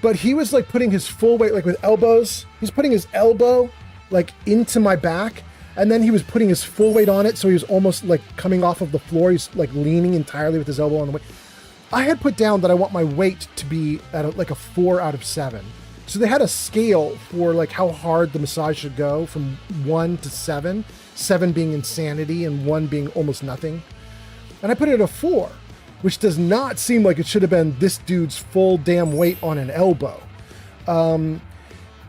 but he was like putting his full weight, like with elbows. He's putting his elbow like into my back. And then he was putting his full weight on it. So he was almost like coming off of the floor. He's like leaning entirely with his elbow on the weight. I had put down that I want my weight to be at like a 4 out of 7. So they had a scale for like how hard the massage should go from 1 to 7, 7 being insanity and 1 being almost nothing. And I put it at a 4, which does not seem like it should have been this dude's full damn weight on an elbow.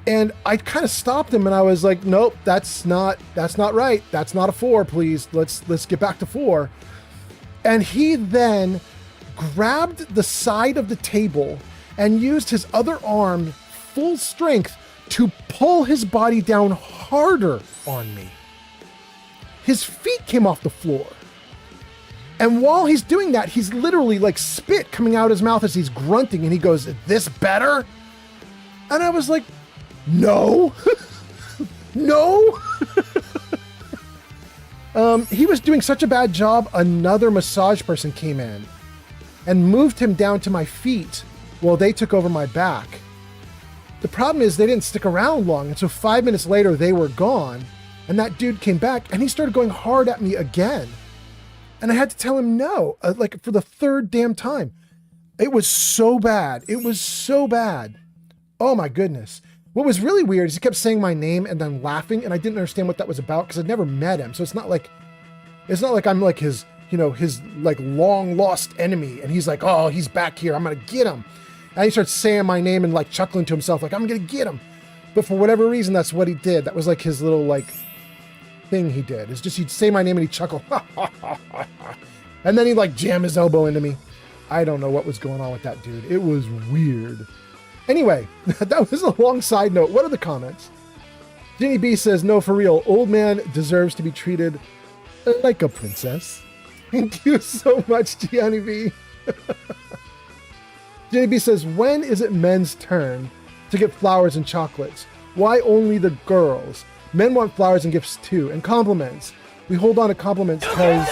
And I kind of stopped him and I was like, nope, that's not right. That's not a 4, please. Let's get back to 4. And he then grabbed the side of the table and used his other arm, full strength, to pull his body down harder on me. His feet came off the floor. And while he's doing that, he's literally like spit coming out his mouth as he's grunting and he goes, "This better?" And I was like, no, no. He was doing such a bad job. Another massage person came in and moved him down to my feet while they took over my back. The problem is they didn't stick around long. And so 5 minutes later, they were gone. And that dude came back and he started going hard at me again. And I had to tell him no, like for the 3rd damn time. It was so bad. It was so bad. Oh my goodness. What was really weird is he kept saying my name and then laughing, and I didn't understand what that was about because I'd never met him. So it's not like I'm like his, his like long lost enemy. And he's like, oh, he's back here. I'm going to get him. And he starts saying my name and like chuckling to himself, like, I'm going to get him. But for whatever reason, that's what he did. That was like his little like thing he did. It's just, he'd say my name and he'd chuckle. And then he'd like jam his elbow into me. I don't know what was going on with that dude. It was weird. Anyway, that was a long side note. What are the comments? Jenny B says, no, for real. Old man deserves to be treated like a princess. Thank you so much, Gianni B. Jenny B says, when is it men's turn to get flowers and chocolates? Why only the girls? Men want flowers and gifts too, and compliments. We hold on to compliments because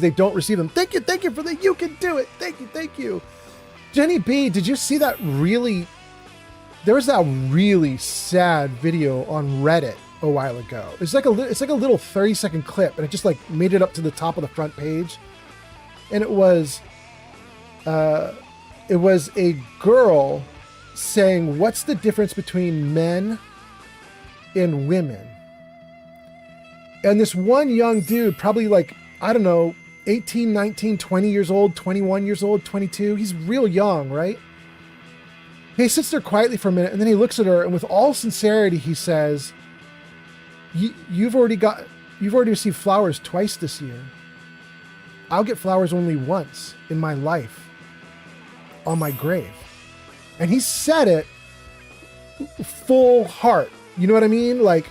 they don't receive them. Thank you for the you can do it. Thank you. Jenny B, did you see that there was that really sad video on Reddit a while ago. It's like a little 30-second clip, and it just like made it up to the top of the front page. And it was a girl saying, what's the difference between men and women? And this one young dude, probably like, I don't know, 18, 19, 20 years old, 21 years old, 22. He's real young, right? He sits there quietly for a minute, and then he looks at her, and with all sincerity, he says, you've already received flowers twice this year. I'll get flowers only once in my life, on my grave. And he said it full heart. You know what I mean? Like,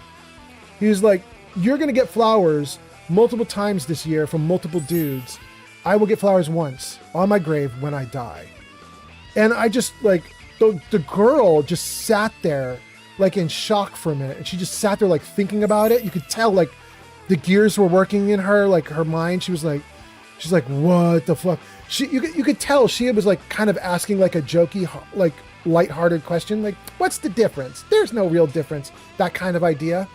he was like, you're going to get flowers multiple times this year from multiple dudes. I will get flowers once on my grave when I die. And I just like, the girl just sat there like in shock for a minute. And she just sat there like thinking about it. You could tell like the gears were working in her, like her mind. She's like, what the fuck? You could tell she was like kind of asking like a jokey, like lighthearted question. Like, what's the difference? There's no real difference. That kind of idea.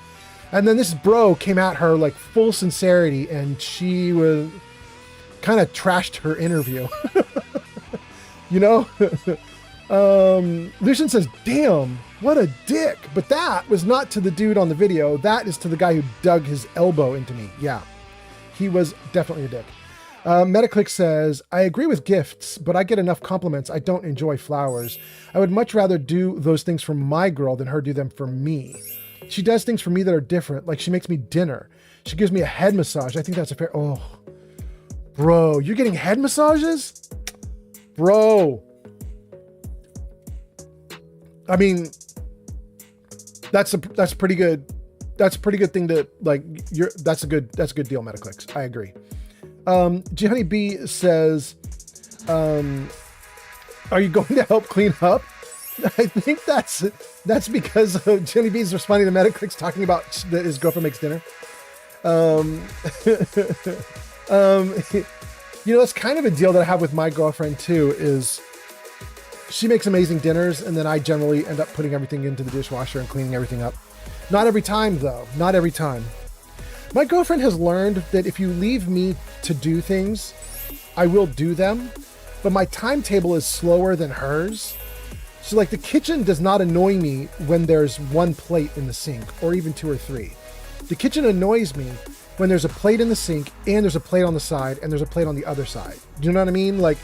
And then this bro came at her like full sincerity, and she was kind of trashed her interview. You know? Lucian says, damn, what a dick. But that was not to the dude on the video. That is to the guy who dug his elbow into me. Yeah. He was definitely a dick. Metaclick says, I agree with gifts, but I get enough compliments. I don't enjoy flowers. I would much rather do those things for my girl than her do them for me. She does things for me that are different, like she makes me dinner. She gives me a head massage. I think that's a fair... Oh, bro, you're getting head massages? Bro. I mean, that's pretty good. That's a pretty good thing to, like, that's a good deal, Metaclicks. I agree. G Honey B says, are you going to help clean up? I think that's because Jenny B is responding to Metaclicks talking about that his girlfriend makes dinner. You know, that's kind of a deal that I have with my girlfriend too, is she makes amazing dinners and then I generally end up putting everything into the dishwasher and cleaning everything up. Not every time though, not every time. My girlfriend has learned that if you leave me to do things, I will do them, but my timetable is slower than hers. So like the kitchen does not annoy me when there's one plate in the sink or even 2 or 3. The kitchen annoys me when there's a plate in the sink and there's a plate on the side and there's a plate on the other side. Do you know what I mean? Like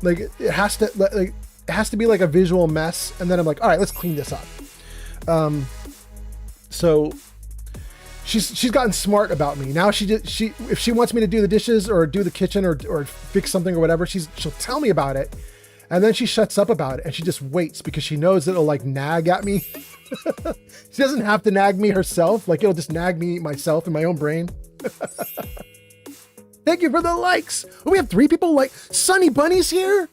it has to be like a visual mess. And then I'm like, all right, let's clean this up. So she's gotten smart about me. Now if she wants me to do the dishes or do the kitchen or fix something or whatever, she'll tell me about it. And then she shuts up about it and she just waits because she knows it'll like nag at me. She doesn't have to nag me herself. Like it'll just nag me myself in my own brain. Thank you for the likes. Oh, we have 3 people like Sunny Bunny's here.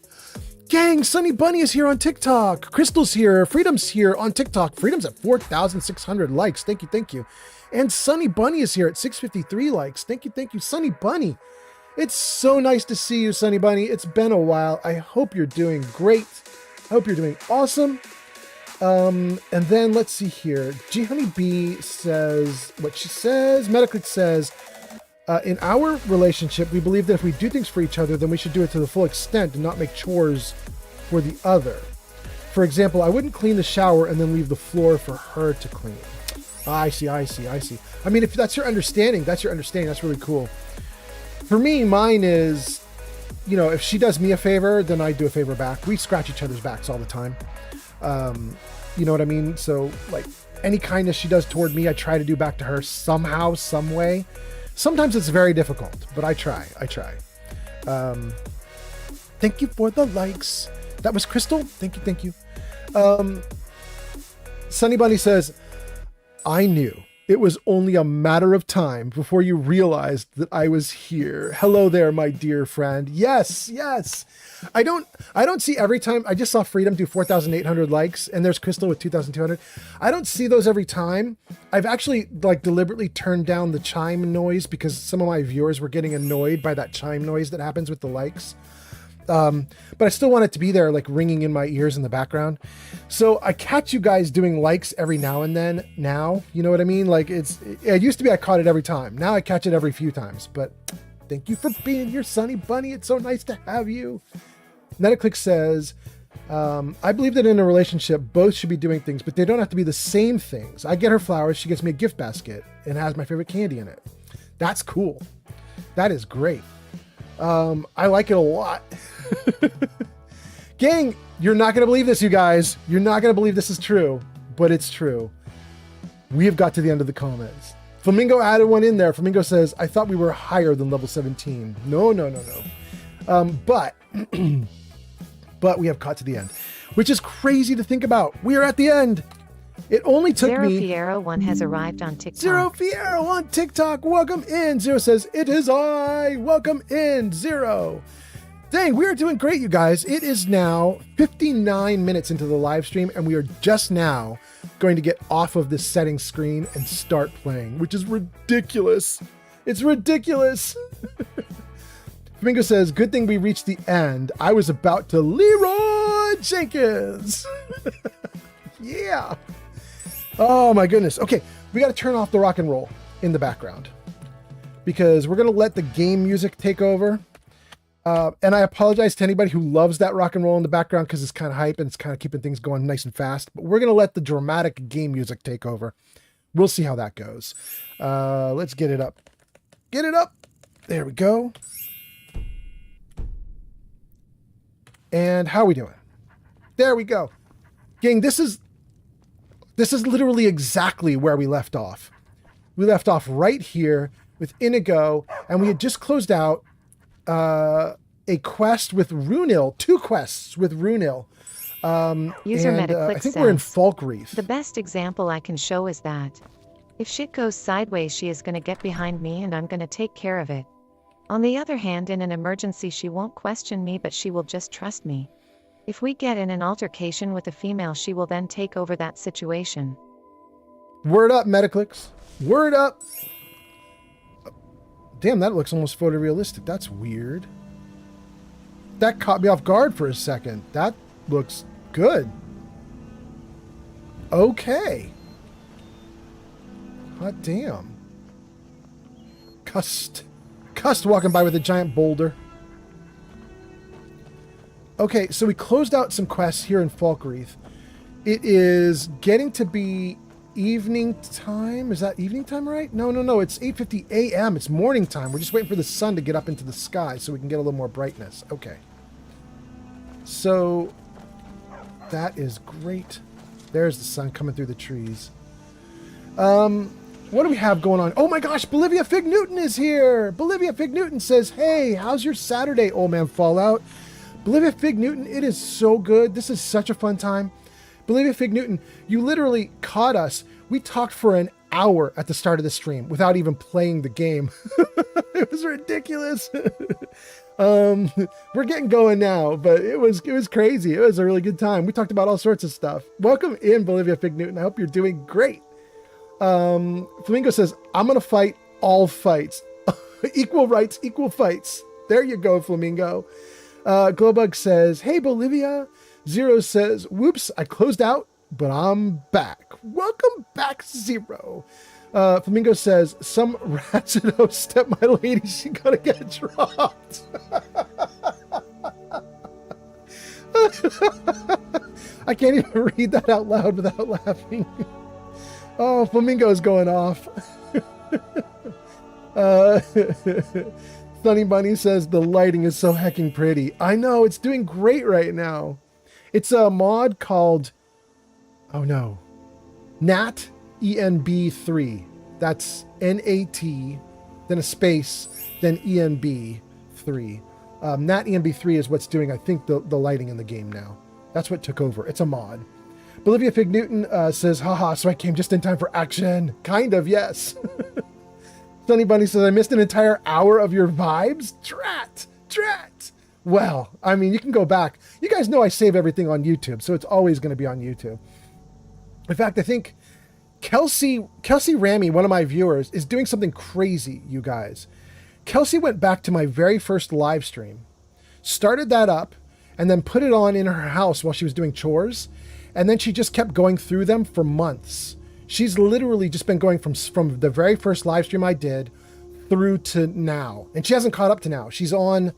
Gang, Sunny Bunny is here on TikTok. Crystal's here. Freedom's here on TikTok. Freedom's at 4,600 likes. Thank you. Thank you. And Sunny Bunny is here at 653 likes. Thank you. Thank you. Sunny Bunny. It's so nice to see you, Sunny Bunny. It's been a while. I hope you're doing great. I hope you're doing awesome. And then let's see here. G Honey B says what she says. Medically says, in our relationship, we believe that if we do things for each other, then we should do it to the full extent and not make chores for the other. For example, I wouldn't clean the shower and then leave the floor for her to clean. I see. I mean, if that's your understanding, that's really cool. For me, mine is, you know, if she does me a favor, then I do a favor back. We scratch each other's backs all the time. You know what I mean? So like any kindness she does toward me, I try to do back to her somehow, some way. Sometimes it's very difficult, but I try. Thank you for the likes. That was Crystal. Thank you. Sunny Bunny says, I knew it was only a matter of time before you realized that I was here. Hello there, my dear friend. Yes. I don't see every time. I just saw Freedom do 4,800 likes and there's Crystal with 2,200. I don't see those every time. I've actually like deliberately turned down the chime noise because some of my viewers were getting annoyed by that chime noise that happens with the likes. But I still want it to be there, like ringing in my ears in the background. So I catch you guys doing likes every now and then now, you know what I mean? Like it used to be I caught it every time. Now I catch it every few times, but thank you for being here, Sunny Bunny. It's so nice to have you. Metaclick says, I believe that in a relationship, both should be doing things, but they don't have to be the same things. I get her flowers. She gets me a gift basket and has my favorite candy in it. That's cool. That is great. I like it a lot. Gang, you're not going to believe this, you guys. You're not going to believe this is true, but it's true. We have got to the end of the comments. Flamingo added one in there. Flamingo says, I thought we were higher than level 17. No. But we have caught to the end, which is crazy to think about. We are at the end. It only took Zero me... Fiero 1 has arrived on TikTok. Zero Fiero on TikTok. Welcome in. Zero says, it is I. Welcome in, Zero. Dang, we are doing great, you guys. It is now 59 minutes into the live stream, and we are just now going to get off of this settings screen and start playing, which is ridiculous. It's ridiculous. Flamingo says, good thing we reached the end. I was about to Leroy Jenkins. Yeah. Oh my goodness. Okay, we got to turn off the rock and roll in the background because we're going to let the game music take over. And I apologize to anybody who loves that rock and roll in the background because it's kind of hype and it's kind of keeping things going nice and fast. But we're going to let the dramatic game music take over. We'll see how that goes. Let's get it up. Get it up. There we go. And how are we doing? There we go. Gang, this is literally exactly where we left off. We left off right here with Inigo, and we had just closed out a quest with Runil, 2 quests with Runil. User Metaclick I think we're in says, Falkreath. the best example I can show is that if shit goes sideways, she is going to get behind me and I'm going to take care of it. On the other hand, in an emergency, she won't question me, but she will just trust me. If we get in an altercation with a female, she will then take over that situation. Word up, Metaclicks. Word up. Damn, that looks almost photorealistic. That's weird. That caught me off guard for a second. That looks good. Okay. Hot damn. Cust walking by with a giant boulder. Okay, so we closed out some quests here in Falkreath. It is getting to be evening time. Is that evening time, right? No. It's 8:50 a.m. It's morning time. We're just waiting for the sun to get up into the sky so we can get a little more brightness. Okay. So that is great. There's the sun coming through the trees. What do we have going on? Oh my gosh, Bolivia Fig Newton is here. Bolivia Fig Newton says, hey, how's your Saturday, old man Fallout? Bolivia Fig Newton, it is so good. This is such a fun time. Bolivia Fig Newton, you literally caught us. We talked for an hour at the start of the stream without even playing the game. It was ridiculous. We're getting going now, but it was crazy. It was a really good time. We talked about all sorts of stuff. Welcome in, Bolivia Fig Newton. I hope you're doing great. Flamingo says, I'm going to fight all fights. Equal rights, equal fights. There you go, Flamingo. Glowbug says, hey, Bolivia. Zero says, whoops, I closed out, but I'm back. Welcome back, Zero. Flamingo says, some ratchet step my lady, she gonna get dropped. I can't even read that out loud without laughing. Oh, Flamingo's going off. Sunny Bunny says, the lighting is so hecking pretty. I know, it's doing great right now. It's a mod called, oh no, Nat ENB3. That's N-A-T, then a space, then ENB3. Nat ENB3 is what's doing, I think, the lighting in the game now. That's what took over. It's a mod. Bolivia Fig Newton says, haha, so I came just in time for action. Kind of, yes. Sunny Bunny says, I missed an entire hour of your vibes? Drat. Well, I mean, you can go back. You guys know I save everything on YouTube, so it's always going to be on YouTube. In fact, I think Kelsey Ramey, one of my viewers, is doing something crazy, you guys. Kelsey went back to my very first live stream, started that up, and then put it on in her house while she was doing chores. And then she just kept going through them for months. She's literally just been going from the very first live stream I did through to now. And she hasn't caught up to now. She's on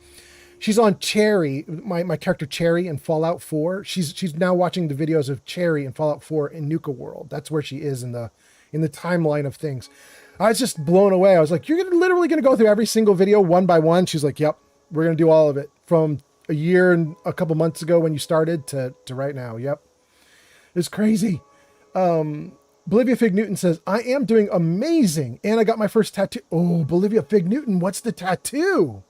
Cherry, my character Cherry in Fallout 4. She's now watching the videos of Cherry in Fallout 4 in Nuka World. That's where she is in the timeline of things. I was just blown away. I was like, you're literally going to go through every single video one by one? She's like, yep, we're going to do all of it. From a year and a couple months ago when you started to right now. Yep. It's crazy. Bolivia Fig Newton says, I am doing amazing. And I got my first tattoo. Oh, Bolivia Fig Newton, what's the tattoo?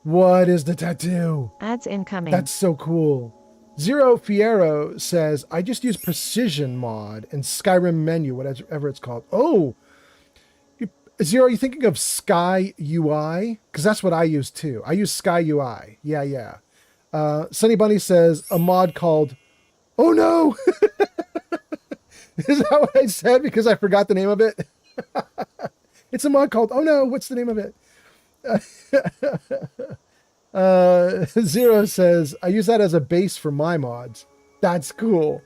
What is the tattoo? Ads incoming. That's so cool. Zero Fiero says, I just use Precision mod and Skyrim menu, whatever it's called. Oh, Zero, are you thinking of Sky UI? Because that's what I use too. I use Sky UI. Yeah. Sunny Bunny says, a mod called, oh no! Is that what I said? Because I forgot the name of it? It's a mod called, oh no, what's the name of it? Zero says, I use that as a base for my mods. That's cool.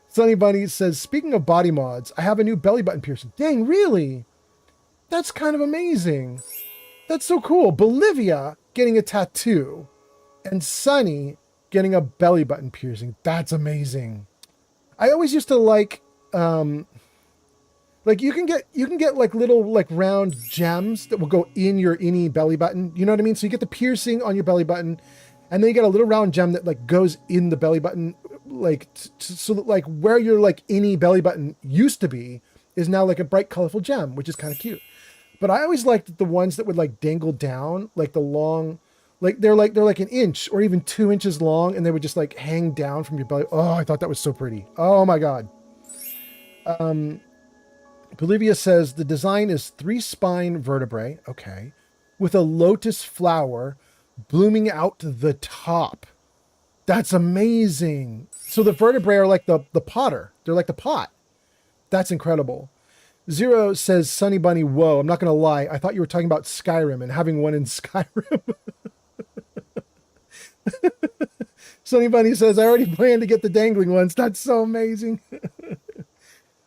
Sunny Bunny says, speaking of body mods, I have a new belly button piercing. Dang, really? That's kind of amazing. That's so cool. Bolivia getting a tattoo and Sunny getting a belly button piercing. That's amazing. I always used to like Like you can get like little like round gems that will go in your innie belly button. You know what I mean? So you get the piercing on your belly button, and then you get a little round gem that like goes in the belly button, like so that like where your like innie belly button used to be is now like a bright colorful gem, which is kind of cute. But I always liked the ones that would like dangle down, like the long, like they're like an inch or even 2 inches long, and they would just like hang down from your belly. Oh, I thought that was so pretty. Oh my god. Bolivia says the design is 3 spine vertebrae, okay, with a lotus flower blooming out the top. That's amazing. So the vertebrae are like the potter. They're like the pot. That's incredible. Zero says, Sunny Bunny, whoa, I'm not going to lie. I thought you were talking about Skyrim and having one in Skyrim. Sunny Bunny says, I already planned to get the dangling ones. That's so amazing.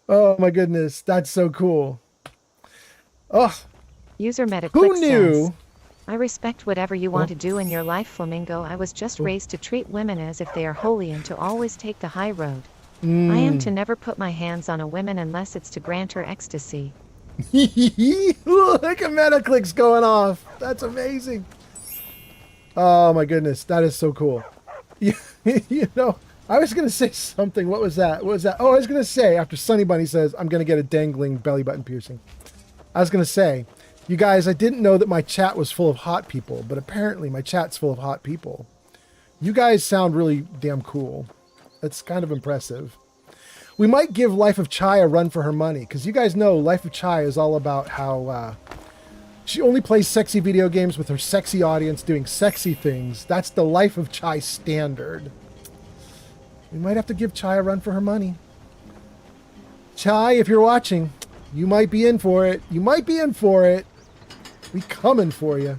Oh my goodness, that's so cool. Oh, User Metaclick who knew? says, I respect whatever you want to do in your life, Flamingo. I was just raised to treat women as if they are holy and to always take the high road. I am to never put my hands on a woman unless it's to grant her ecstasy. Look at Metaclick's going off. That's amazing. Oh my goodness, that is so cool. You know, I was going to say something. What was that? What was that? Oh, I was going to say, after Sunny Bunny says, I'm going to get a dangling belly button piercing. I was going to say, you guys, I didn't know that my chat was full of hot people, but apparently my chat's full of hot people. You guys sound really damn cool. That's kind of impressive. We might give Life of Chai a run for her money, because you guys know Life of Chai is all about how she only plays sexy video games with her sexy audience doing sexy things. That's the Life of Chai standard. We might have to give Chai a run for her money. Chai, if you're watching, you might be in for it. You might be in for it. We coming for you.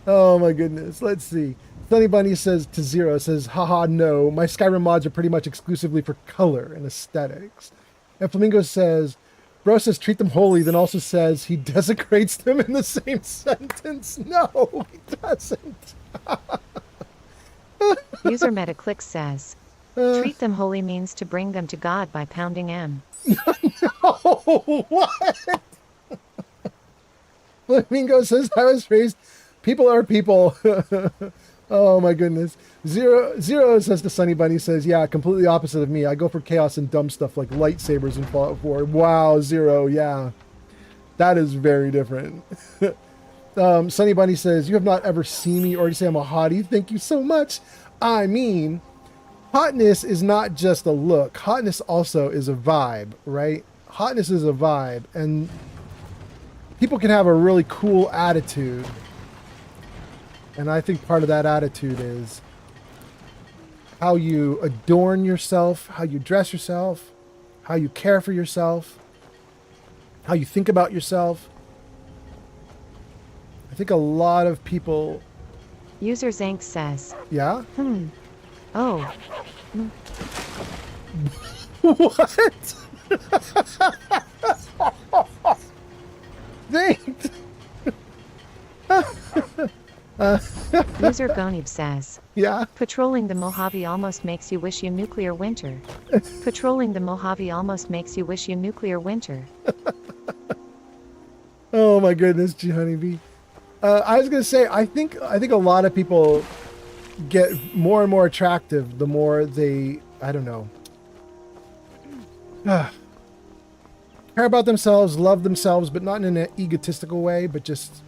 Oh my goodness. Let's see. Sunny Bunny says to Zero, says, haha, no. My Skyrim mods are pretty much exclusively for color and aesthetics. And Flamingo says, bro says treat them holy, then also says he desecrates them in the same sentence. No, he doesn't. User Metaclick says, treat them holy means to bring them to God by pounding M. No, what? Flamingo says I was raised, people are people. Oh my goodness. Zero says to Sunny Bunny, says, yeah, completely opposite of me. I go for chaos and dumb stuff like lightsabers in Fallout 4. Wow, Zero, yeah. That is very different. Sunny Bunny says, you have not ever seen me or say I'm a hottie. Thank you so much. I mean, hotness is not just a look. Hotness also is a vibe, right? Hotness is a vibe. And people can have a really cool attitude. And I think part of that attitude is how you adorn yourself, how you dress yourself, how you care for yourself, how you think about yourself. I think a lot of people... User Zank says, Yeah? Oh. What? Thanks. User Gonib says, Yeah? patrolling the Mojave almost makes you wish you nuclear winter. Patrolling the Mojave almost makes you wish you nuclear winter. Oh my goodness, G Honeybee. I was gonna say, I think a lot of people get more and more attractive the more they, I don't know, care about themselves, love themselves, but not in an egotistical way, but just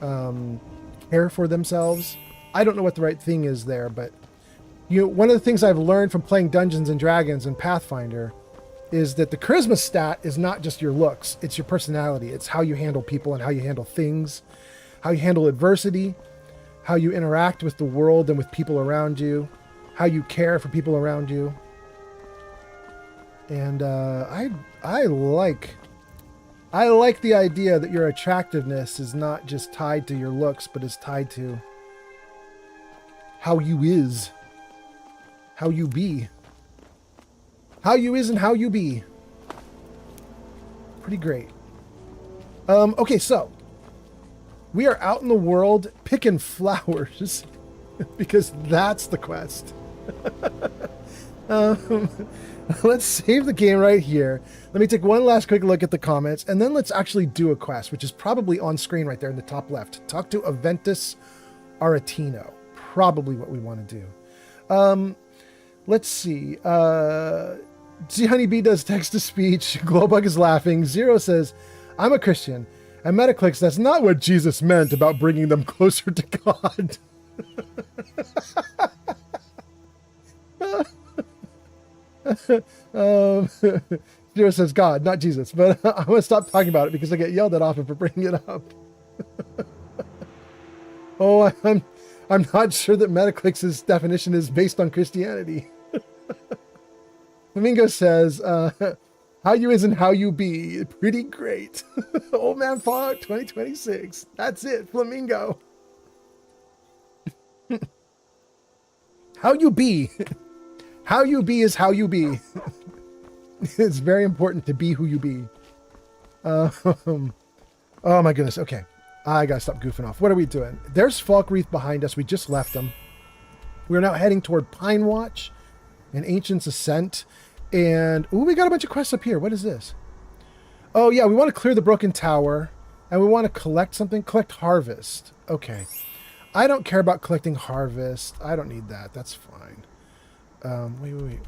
care for themselves. I don't know what the right thing is there, but you know, one of the things I've learned from playing Dungeons and Dragons and Pathfinder is that the charisma stat is not just your looks, it's your personality. It's how you handle people and how you handle things, how you handle adversity, how you interact with the world and with people around you, how you care for people around you. And I like the idea that your attractiveness is not just tied to your looks, but is tied to how you is, how you be. How you is and how you be. Pretty great. Okay, so we are out in the world picking flowers. because that's the quest. um, let's save the game right here. Let me take one last quick look at the comments, and then let's actually do a quest, which is probably on screen right there in the top left. Talk to Aventus Aretino. Probably what we want to do. Let's see. See, Honeybee does text-to-speech. Glowbug is laughing. Zero says, I'm a Christian. And Metaclicks, that's not what Jesus meant about bringing them closer to God. Zero says God, not Jesus. But I'm going to stop talking about it because I get yelled at often for bringing it up. Oh, I'm not sure that Metaclicks' definition is based on Christianity. Flamingo says, how you is and how you be. Pretty great. Old Man Fallout 2026. That's it, Flamingo. How you be. How you be is how you be. It's very important to be who you be. Oh my goodness. Okay. I gotta stop goofing off. What are we doing? There's Falkreath behind us. We just left them. We're now heading toward Pine Watch and Ancient's Ascent. And, ooh, we got a bunch of quests up here. What is this? Oh, yeah, we want to clear the Broken Tower. And we want to collect something. Collect Harvest. Okay. I don't care about collecting Harvest. I don't need that. That's fine. Wait.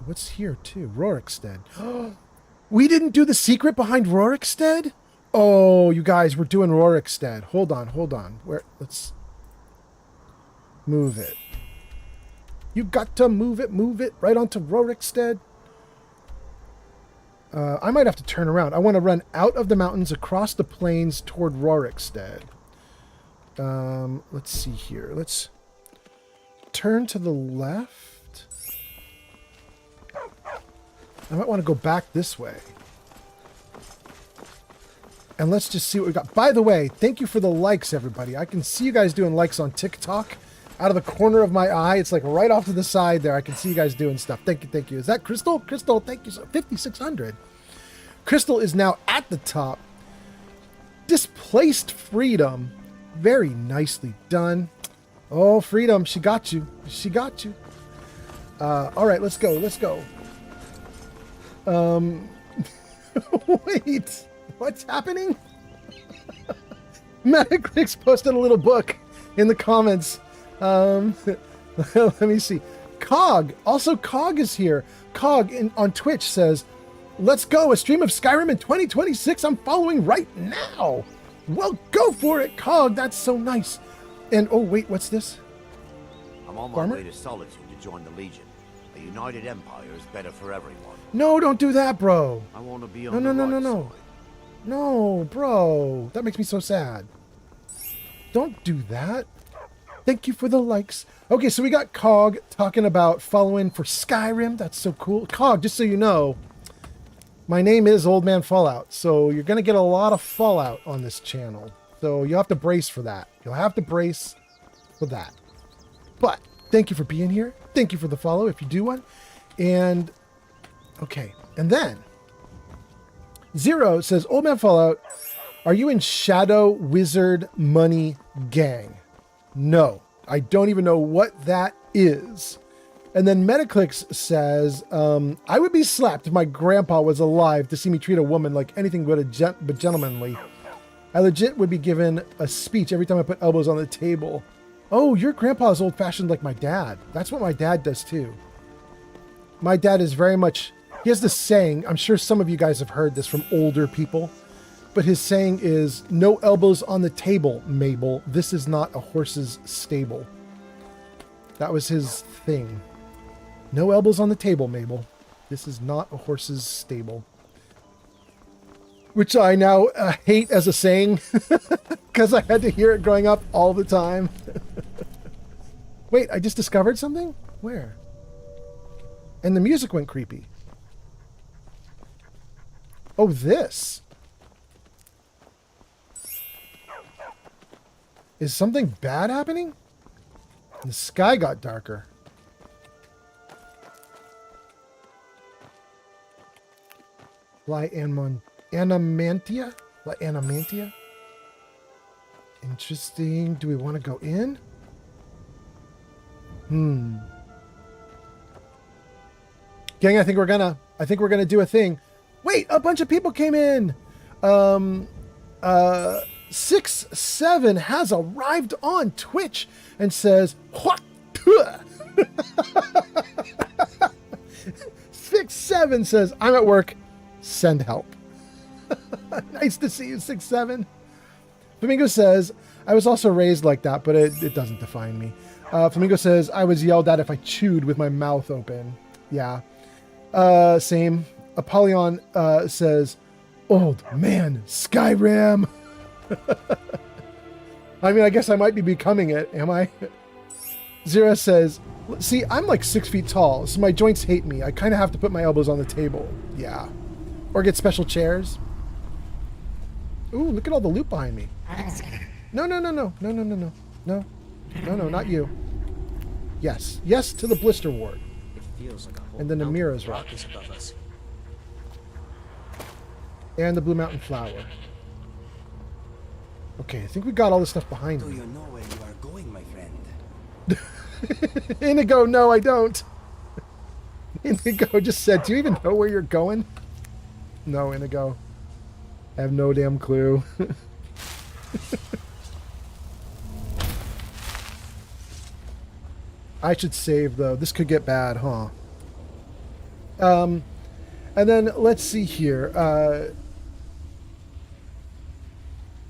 What's here, too? Rorikstead. We didn't do the secret behind Rorikstead? Oh, you guys, we're doing Rorikstead. Hold on. Let's move it. You got to move it right onto Rorikstead. I might have to turn around. I want to run out of the mountains across the plains toward Rorikstead. Let's see here. Let's turn to the left. I might want to go back this way. And let's just see what we got. By the way, thank you for the likes, everybody. I can see you guys doing likes on TikTok. Out of the corner of my eye. It's like right off to the side there. I can see you guys doing stuff. Thank you. Is that Crystal? Crystal, thank you. 5,600. Crystal is now at the top. Displaced Freedom. Very nicely done. Oh, Freedom. She got you. All right, let's go. Wait. What's happening? Metaclicks posted a little book in the comments. Let me see. Cog. Also, Cog is here. Cog on Twitch says, let's go. A stream of Skyrim in 2026. I'm following right now. Well, go for it, Cog. That's so nice. And, oh, wait, what's this? I'm on my way to Solitude to join the Legion. A united empire is better for everyone. No, don't do that, bro. I want to be on the right side. No, bro. That makes me so sad. Don't do that. Thank you for the likes. Okay, so we got Cog talking about following for Skyrim. That's so cool. Cog, just so you know, my name is Old Man Fallout, so you're going to get a lot of Fallout on this channel. So you'll have to brace for that. You'll have to brace for that. But thank you for being here. Thank you for the follow if you do one. And, okay. And then, Zero says, Old Man Fallout, are you in Shadow Wizard Money Gang? No, I don't even know what that is. And then Metaclicks says, I would be slapped if my grandpa was alive to see me treat a woman like anything but gentlemanly. I legit would be given a speech every time I put elbows on the table. Oh, your grandpa is old-fashioned like my dad. That's what my dad does too. My dad is very much, he has this saying, I'm sure some of you guys have heard this from older people, but his saying is, no elbows on the table, Mabel. This is not a horse's stable. That was his thing. No elbows on the table, Mabel. This is not a horse's stable. Which I now hate as a saying, because I had to hear it growing up all the time. Wait, I just discovered something? Where? And the music went creepy. Oh, this. Is something bad happening? The sky got darker. Animantia? Animantia? Interesting. Do we want to go in? Gang, I think we're gonna do a thing. Wait, a bunch of people came in. 6-7 has arrived on Twitch and says, what? 6-7 says, I'm at work. Send help. Nice to see you, 6-7. Flamingo says, I was also raised like that, but it doesn't define me. Flamingo says, I was yelled at if I chewed with my mouth open. Yeah. Same. Apollyon says, old man, Skyrim. I mean, I guess I might be becoming it, am I? Zero says, see, I'm like 6 feet tall, so my joints hate me. I kind of have to put my elbows on the table. Yeah. Or get special chairs. Ooh, look at all the loot behind me. No, not you. Yes. Yes to the blister ward. It feels like a whole And then the mountain mirror's of rock rock. is above us. And the Blue Mountain Flower. Okay, I think we got all this stuff behind Do me. you know where you are going, my friend? Inigo, no, I don't. Inigo just said, do you even know where you're going? No, Inigo. I have no damn clue. I should save, though. This could get bad, huh? And then, let's see here.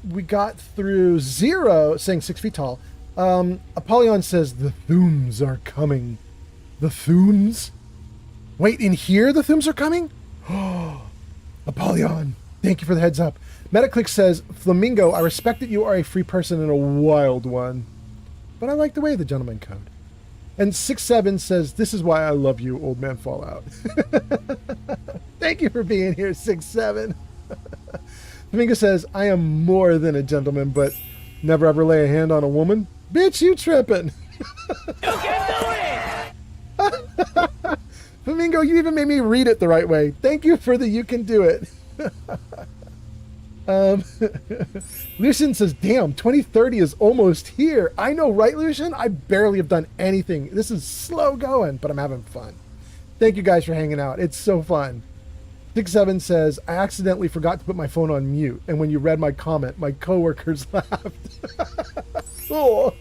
We got through Zero, saying 6 feet tall. Apollyon says, the Thooms are coming. The Thooms? Wait, in here the Thooms are coming? Apollyon, thank you for the heads up. Metaclick says, Flamingo, I respect that you are a free person and a wild one. But I like the way of the gentleman code. And 6-7 says, this is why I love you, old man Fallout. Thank you for being here, 6-7. Flamingo says, I am more than a gentleman, but never ever lay a hand on a woman. Bitch, you tripping. You can do it! Flamingo, you even made me read it the right way. Thank you for the you can do it. Lucian says, damn, 2030 is almost here. I know, right, Lucian? I barely have done anything. This is slow going, but I'm having fun. Thank you guys for hanging out. It's so fun. 6-7 says, I accidentally forgot to put my phone on mute, and when you read my comment, my coworkers laughed. Oh.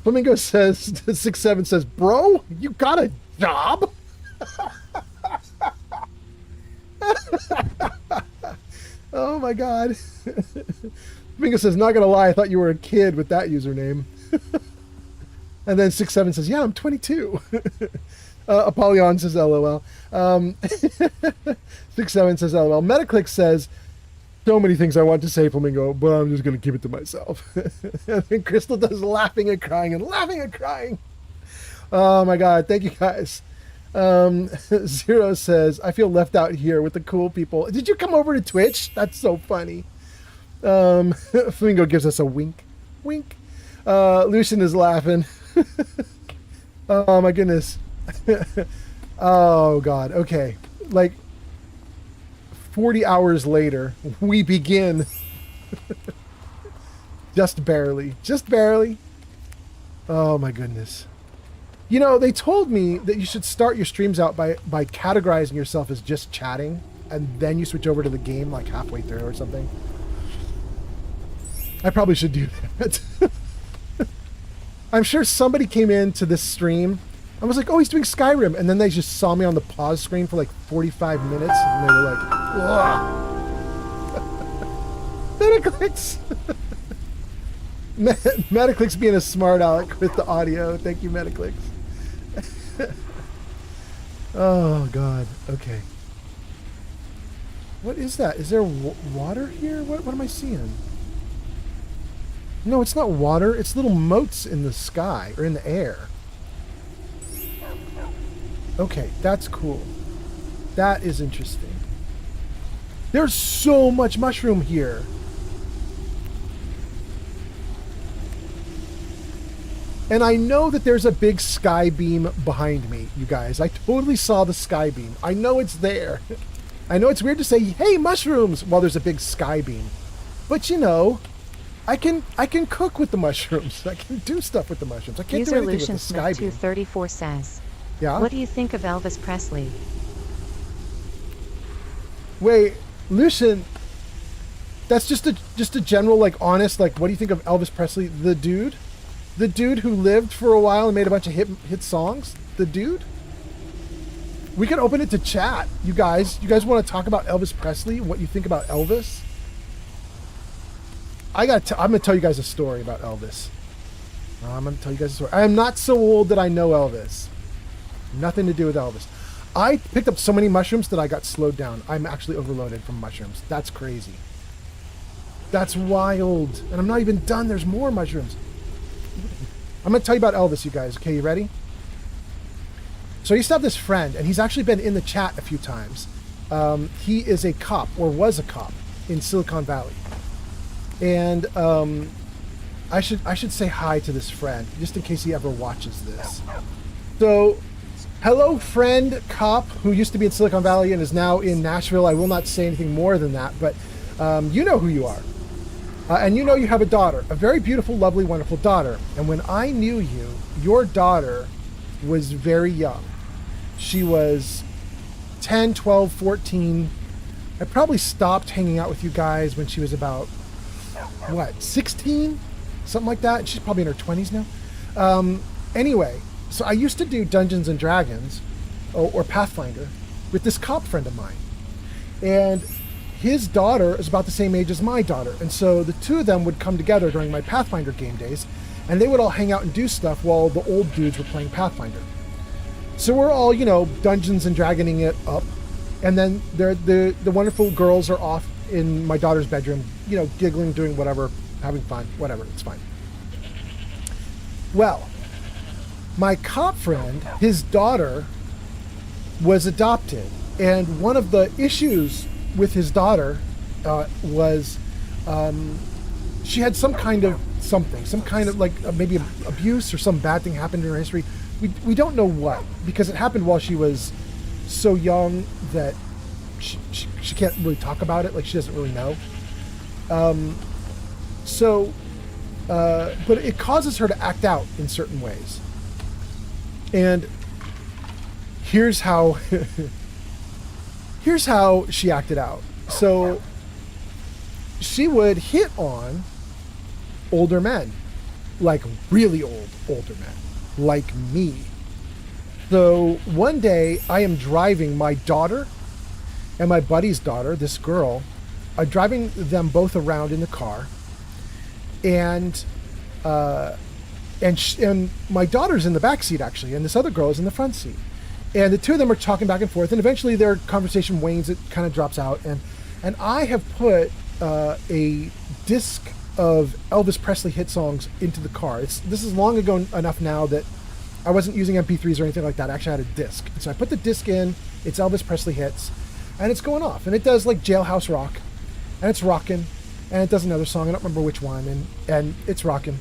Flamingo says, 6-7 says, bro, you got a job? Oh my god. Flamingo says, not gonna lie, I thought you were a kid with that username. And then 6-7 says, yeah, I'm 22. Apollyon says, LOL. 6-7 says, LOL. Metaclick says, so many things I want to say, Flamingo, but I'm just going to keep it to myself. And then Crystal does laughing and crying and laughing and crying. Oh my god, thank you guys. Zero says, I feel left out here with the cool people. Did you come over to Twitch? That's so funny. Flamingo gives us a wink. Wink. Lucian is laughing. Oh my goodness. Oh god. Okay. Like 40 hours later, we begin. Just barely. Just barely. Oh my goodness. You know, they told me that you should start your streams out by categorizing yourself as just chatting, and then you switch over to the game like halfway through or something. I probably should do that. I'm sure somebody came into this stream and was like, oh, he's doing Skyrim. And then they just saw me on the pause screen for like 45 minutes. And they were like, ugh. Metaclicks. Metaclicks being a smart aleck with the audio. Thank you, Metaclicks. Oh, God. Okay. What is that? Is there water here? What am I seeing? No, it's not water. It's little motes in the sky, or in the air. Okay, that's cool. That is interesting. There's so much mushroom here. And I know that there's a big sky beam behind me, you guys. I totally saw the sky beam. I know it's there. I know it's weird to say, hey, mushrooms, while there's a big sky beam. But you know, I can cook with the mushrooms. I can do stuff with the mushrooms. I can't User do anything Lucian with the sky Smith beam. 234 says, Yeah? what do you think of Elvis Presley? Wait, Lucian, that's just a general, like, honest, like, what do you think of Elvis Presley? The dude? The dude who lived for a while and made a bunch of hit songs? The dude? We can open it to chat, you guys. You guys want to talk about Elvis Presley? What you think about Elvis? I'm going to tell you guys a story about Elvis. I'm going to tell you guys a story. I am not so old that I know Elvis. Nothing to do with Elvis. I picked up so many mushrooms that I got slowed down. I'm actually overloaded from mushrooms. That's crazy. That's wild. And I'm not even done. There's more mushrooms. I'm going to tell you about Elvis, you guys. Okay, you ready? So I used to have this friend, and he's actually been in the chat a few times. He is a cop, or was a cop, in Silicon Valley. And I should say hi to this friend, just in case he ever watches this. So, hello, friend cop, who used to be in Silicon Valley and is now in Nashville. I will not say anything more than that, but you know who you are. And you know you have a daughter, a very beautiful, lovely, wonderful daughter. And when I knew you, your daughter was very young. She was 10, 12, 14. I probably stopped hanging out with you guys when she was about, what, 16? Something like that. She's probably in her 20s now. Anyway, so I used to do Dungeons and Dragons, or Pathfinder, with this cop friend of mine. And his daughter is about the same age as my daughter. And so the two of them would come together during my Pathfinder game days, and they would all hang out and do stuff while the old dudes were playing Pathfinder. So we're all, Dungeons and Dragoning it up. And then the wonderful girls are off in my daughter's bedroom, giggling, doing whatever, having fun, whatever, it's fine. Well, my cop friend, his daughter, was adopted. And one of the issues with his daughter was she had some kind of maybe abuse or some bad thing happened in her history. We don't know what, because it happened while she was so young that she can't really talk about it. Like, she doesn't really know. But it causes her to act out in certain ways. And here's how she acted out. So she would hit on older men, like really older men, like me. So one day I am driving my daughter and my buddy's daughter, this girl, I'm driving them both around in the car, and my daughter's in the back seat actually, and this other girl is in the front seat. And the two of them are talking back and forth, and eventually their conversation wanes, it kind of drops out, and I have put a disc of Elvis Presley hit songs into the car. This is long ago enough now that I wasn't using MP3s or anything like that. I actually had a disc. And so I put the disc in, it's Elvis Presley hits, and it's going off. And it does like Jailhouse Rock, and it's rocking, and it does another song, I don't remember which one, and it's rocking.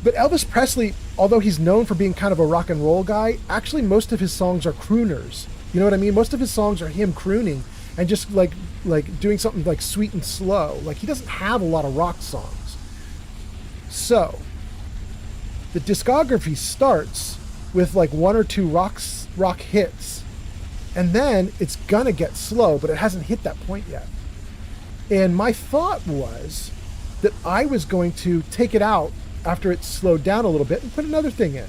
But Elvis Presley, although he's known for being kind of a rock and roll guy, actually most of his songs are crooners. You know what I mean? Most of his songs are him crooning and just like doing something like sweet and slow. Like, he doesn't have a lot of rock songs. So the discography starts with like one or two rock hits, and then it's gonna get slow, but it hasn't hit that point yet. And my thought was that I was going to take it out after it slowed down a little bit and put another thing in,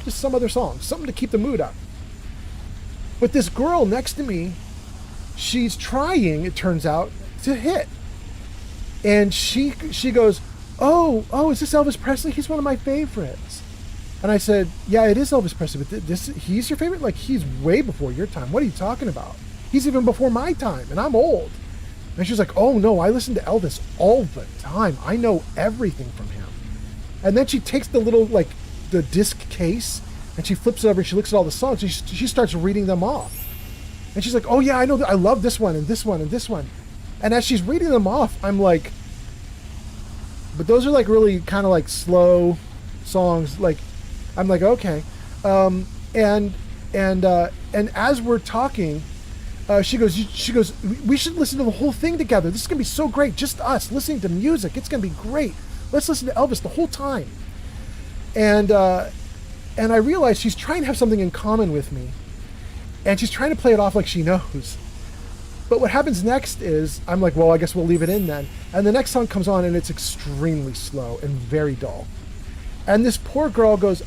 just some other song, something to keep the mood up. But this girl next to me, she's trying, it turns out, to hit. And she goes, oh, is this Elvis Presley? He's one of my favorites. And I said, yeah, it is Elvis Presley, but he's your favorite? Like, he's way before your time. What are you talking about? He's even before my time, and I'm old. And she was like, oh no, I listen to Elvis all the time. I know everything from him. And then she takes the little, the disc case, and she flips it over and she looks at all the songs, and she starts reading them off. And she's like, oh yeah, I know that. I love this one and this one and this one. And as she's reading them off, I'm like, but those are like really kind of like slow songs. Like, I'm like, okay. And as we're talking, she goes, we should listen to the whole thing together. This is going to be so great. Just us listening to music. It's going to be great. Let's listen to Elvis the whole time. And I realized she's trying to have something in common with me. And she's trying to play it off like she knows. But what happens next is, I'm like, well, I guess we'll leave it in then. And the next song comes on and it's extremely slow and very dull. And this poor girl goes,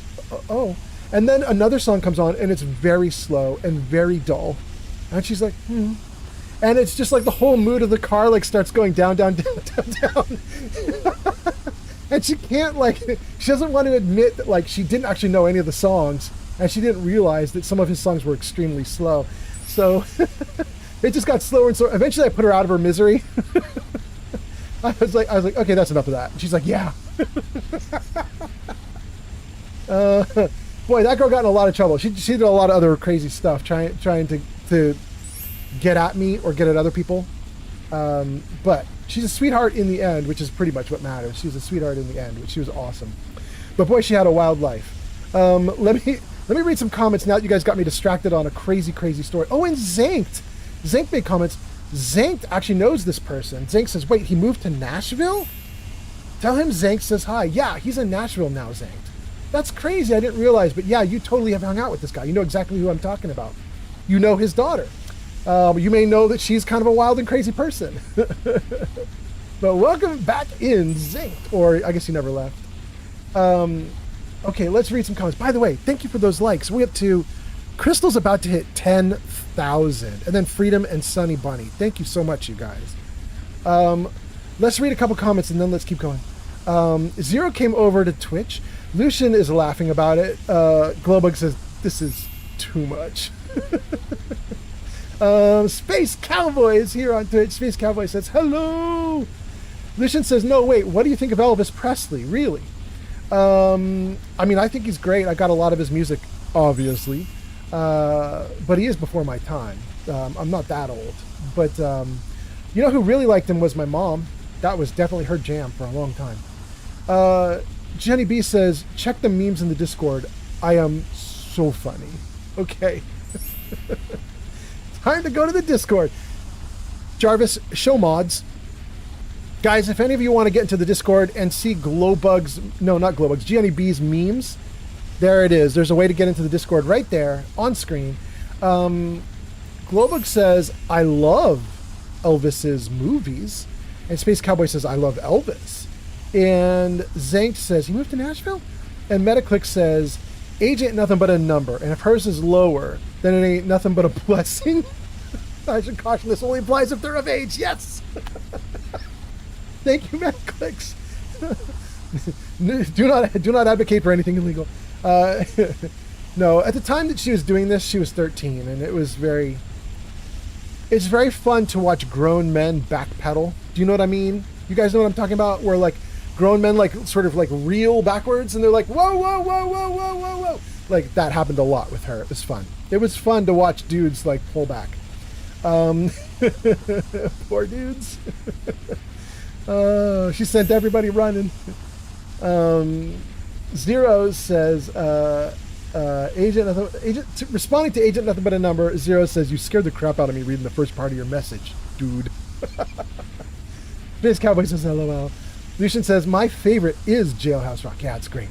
oh. And then another song comes on and it's very slow and very dull. And she's like, And it's just like the whole mood of the car like starts going down, down, down, down, down. And she can't she doesn't want to admit that like she didn't actually know any of the songs. And she didn't realize that some of his songs were extremely slow. So it just got slower and slower. Eventually I put her out of her misery. I was like, okay, that's enough of that. And she's like, yeah. Boy, that girl got in a lot of trouble. She did a lot of other crazy stuff trying to get at me or get at other people. But she's a sweetheart in the end, which is pretty much what matters. She was a sweetheart in the end, which she was awesome. But boy, she had a wild life. Let me read some comments now that you guys got me distracted on a crazy, crazy story. Oh, and Zankt. Zankt made comments. Zankt actually knows this person. Zankt says, wait, he moved to Nashville? Tell him Zankt says hi. Yeah, he's in Nashville now, Zankt. That's crazy. I didn't realize. But yeah, you totally have hung out with this guy. You know exactly who I'm talking about. You know his daughter. You may know that she's kind of a wild and crazy person. But welcome back in, Zankt. Or I guess you never left. Okay, let's read some comments. By the way, thank you for those likes. We're up to... Crystal's about to hit 10,000. And then Freedom and Sunny Bunny. Thank you so much, you guys. Let's read a couple comments and then let's keep going. Zero came over to Twitch. Lucian is laughing about it. Glowbug says, this is too much. Space Cowboy is here on Twitch. Space Cowboy says, hello. Lucian says, no, wait, what do you think of Elvis Presley? Really? I mean, I think he's great. I got a lot of his music, obviously. But he is before my time. I'm not that old. But you know who really liked him was my mom. That was definitely her jam for a long time. Jenny B says, check the memes in the Discord. I am so funny. Okay. Time to go to the Discord. Jarvis, show mods. Guys, if any of you want to get into the Discord and see Jenny B's memes, there it is. There's a way to get into the Discord right there on screen. Glowbug says, I love Elvis's movies. And Space Cowboy says, I love Elvis. And Zankt says, he moved to Nashville? And Metaclick says, age ain't nothing but a number. And if hers is lower, then it ain't nothing but a blessing. I should caution, this only applies if they're of age. Yes! Thank you, Metaclicks. do not advocate for anything illegal. No, at the time that she was doing this, she was 13, and it's very fun to watch grown men backpedal. Do you know what I mean? You guys know what I'm talking about? Where like grown men like sort of like reel backwards, and they're like, whoa, whoa, whoa, whoa, whoa, whoa, whoa. Like that happened a lot with her. It was fun. It was fun to watch dudes like pull back. Poor dudes. She sent everybody running. Zero says, responding to Agent Nothing But a Number, Zero says, you scared the crap out of me reading the first part of your message, dude. Space Cowboy says, LOL. Lucian says, my favorite is Jailhouse Rock. Yeah, it's great.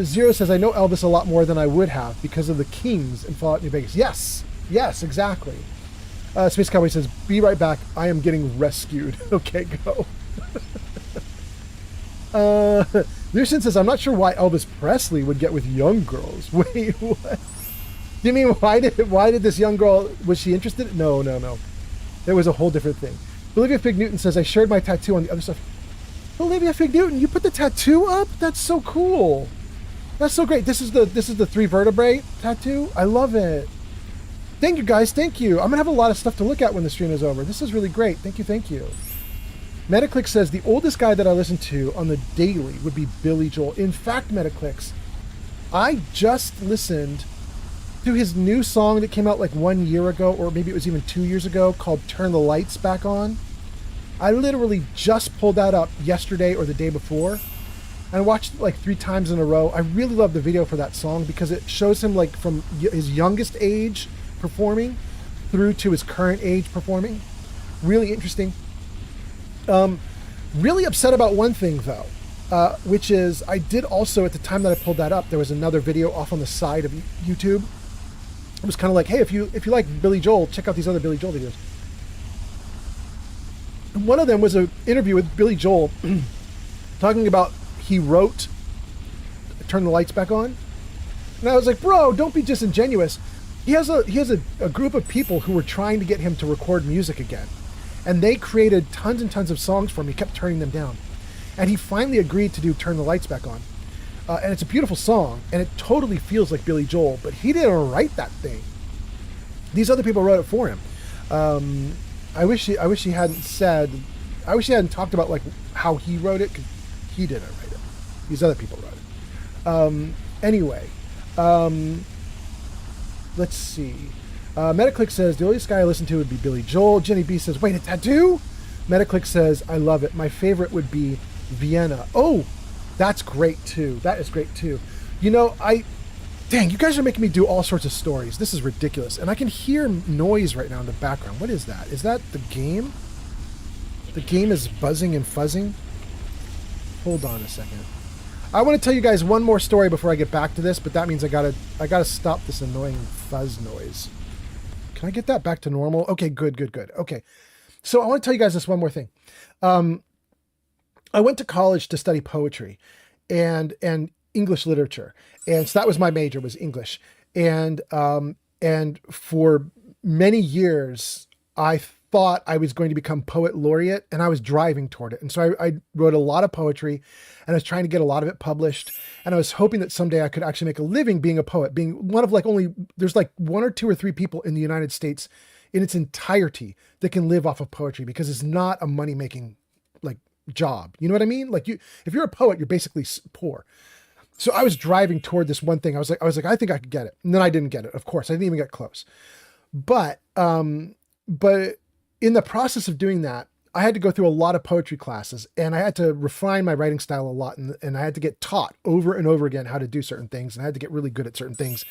Zero says, I know Elvis a lot more than I would have because of the Kings in Fallout New Vegas. Yes, exactly. Space Cowboy says, be right back. I am getting rescued. Okay, go. Lucian says, I'm not sure why Elvis Presley would get with young girls. Wait, what? You mean why did this young girl, was she interested? No. It was a whole different thing. Olivia Fig Newton says, I shared my tattoo on the other stuff. Olivia Fig Newton, you put the tattoo up? That's so cool. That's so great. This is the 3 vertebrae tattoo. I love it. Thank you, guys. Thank you. I'm going to have a lot of stuff to look at when the stream is over. This is really great. Thank you. Metaclick says, the oldest guy that I listen to on the daily would be Billy Joel. In fact, Metaclicks, I just listened to his new song that came out like 1 year ago, or maybe it was even 2 years ago, called Turn the Lights Back On. I literally just pulled that up yesterday or the day before and watched it like 3 times in a row. I really love the video for that song because it shows him like from his youngest age performing through to his current age performing. Really interesting. Really upset about one thing though. which is, I did also, at the time that I pulled that up, there was another video off on the side of YouTube. It was kind of like, hey, if you like Billy Joel, check out these other Billy Joel videos. And one of them was an interview with Billy Joel talking about he wrote Turn the Lights Back On. And I was like, bro, don't be disingenuous. He has a group of people who were trying to get him to record music again. And they created tons and tons of songs for him. He kept turning them down. And he finally agreed to do Turn the Lights Back On. And it's a beautiful song, and it totally feels like Billy Joel, but he didn't write that thing. These other people wrote it for him. I wish he hadn't talked about like how he wrote it, because he didn't write it. These other people wrote it. Anyway, let's see. Metaclick says, the only guy I listen to would be Billy Joel. Jenny B says, wait, a tattoo? Metaclick says, I love it. My favorite would be Vienna. Oh, that's great too. That is great too. You know, dang, you guys are making me do all sorts of stories. This is ridiculous. And I can hear noise right now in the background. What is that? Is that the game? The game is buzzing and fuzzing. Hold on a second. I want to tell you guys one more story before I get back to this, but that means I gotta stop this annoying fuzz noise. Can I get that back to normal? Okay, good. Okay. So I want to tell you guys this one more thing. I went to college to study poetry and English literature. And so that was my major, was English. And for many years, I thought I was going to become poet laureate, and I was driving toward it. And so I wrote a lot of poetry, and I was trying to get a lot of it published. And I was hoping that someday I could actually make a living being a poet, being one of there's like 1 or 2 or 3 people in the United States in its entirety that can live off of poetry, because it's not a money-making like job. You know what I mean? Like if you're a poet, you're basically poor. So I was driving toward this one thing. I was like, I think I could get it. And then I didn't get it. Of course, I didn't even get close. But in the process of doing that, I had to go through a lot of poetry classes, and I had to refine my writing style a lot. And I had to get taught over and over again how to do certain things. And I had to get really good at certain things.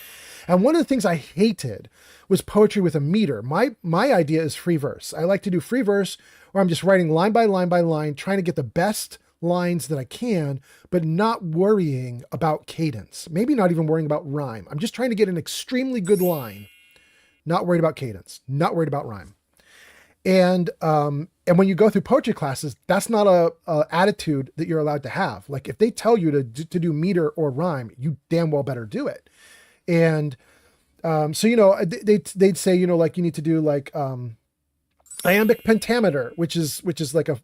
And one of the things I hated was poetry with a meter. My idea is free verse. I like to do free verse, where I'm just writing line by line by line, trying to get the best lines that I can, but not worrying about cadence. Maybe not even worrying about rhyme. I'm just trying to get an extremely good line, not worried about cadence, not worried about rhyme. And when you go through poetry classes, that's not a attitude that you're allowed to have. Like if they tell you to do meter or rhyme, you damn well better do it. And so, you know, they'd say, you know, like you need to do like iambic pentameter, which is like a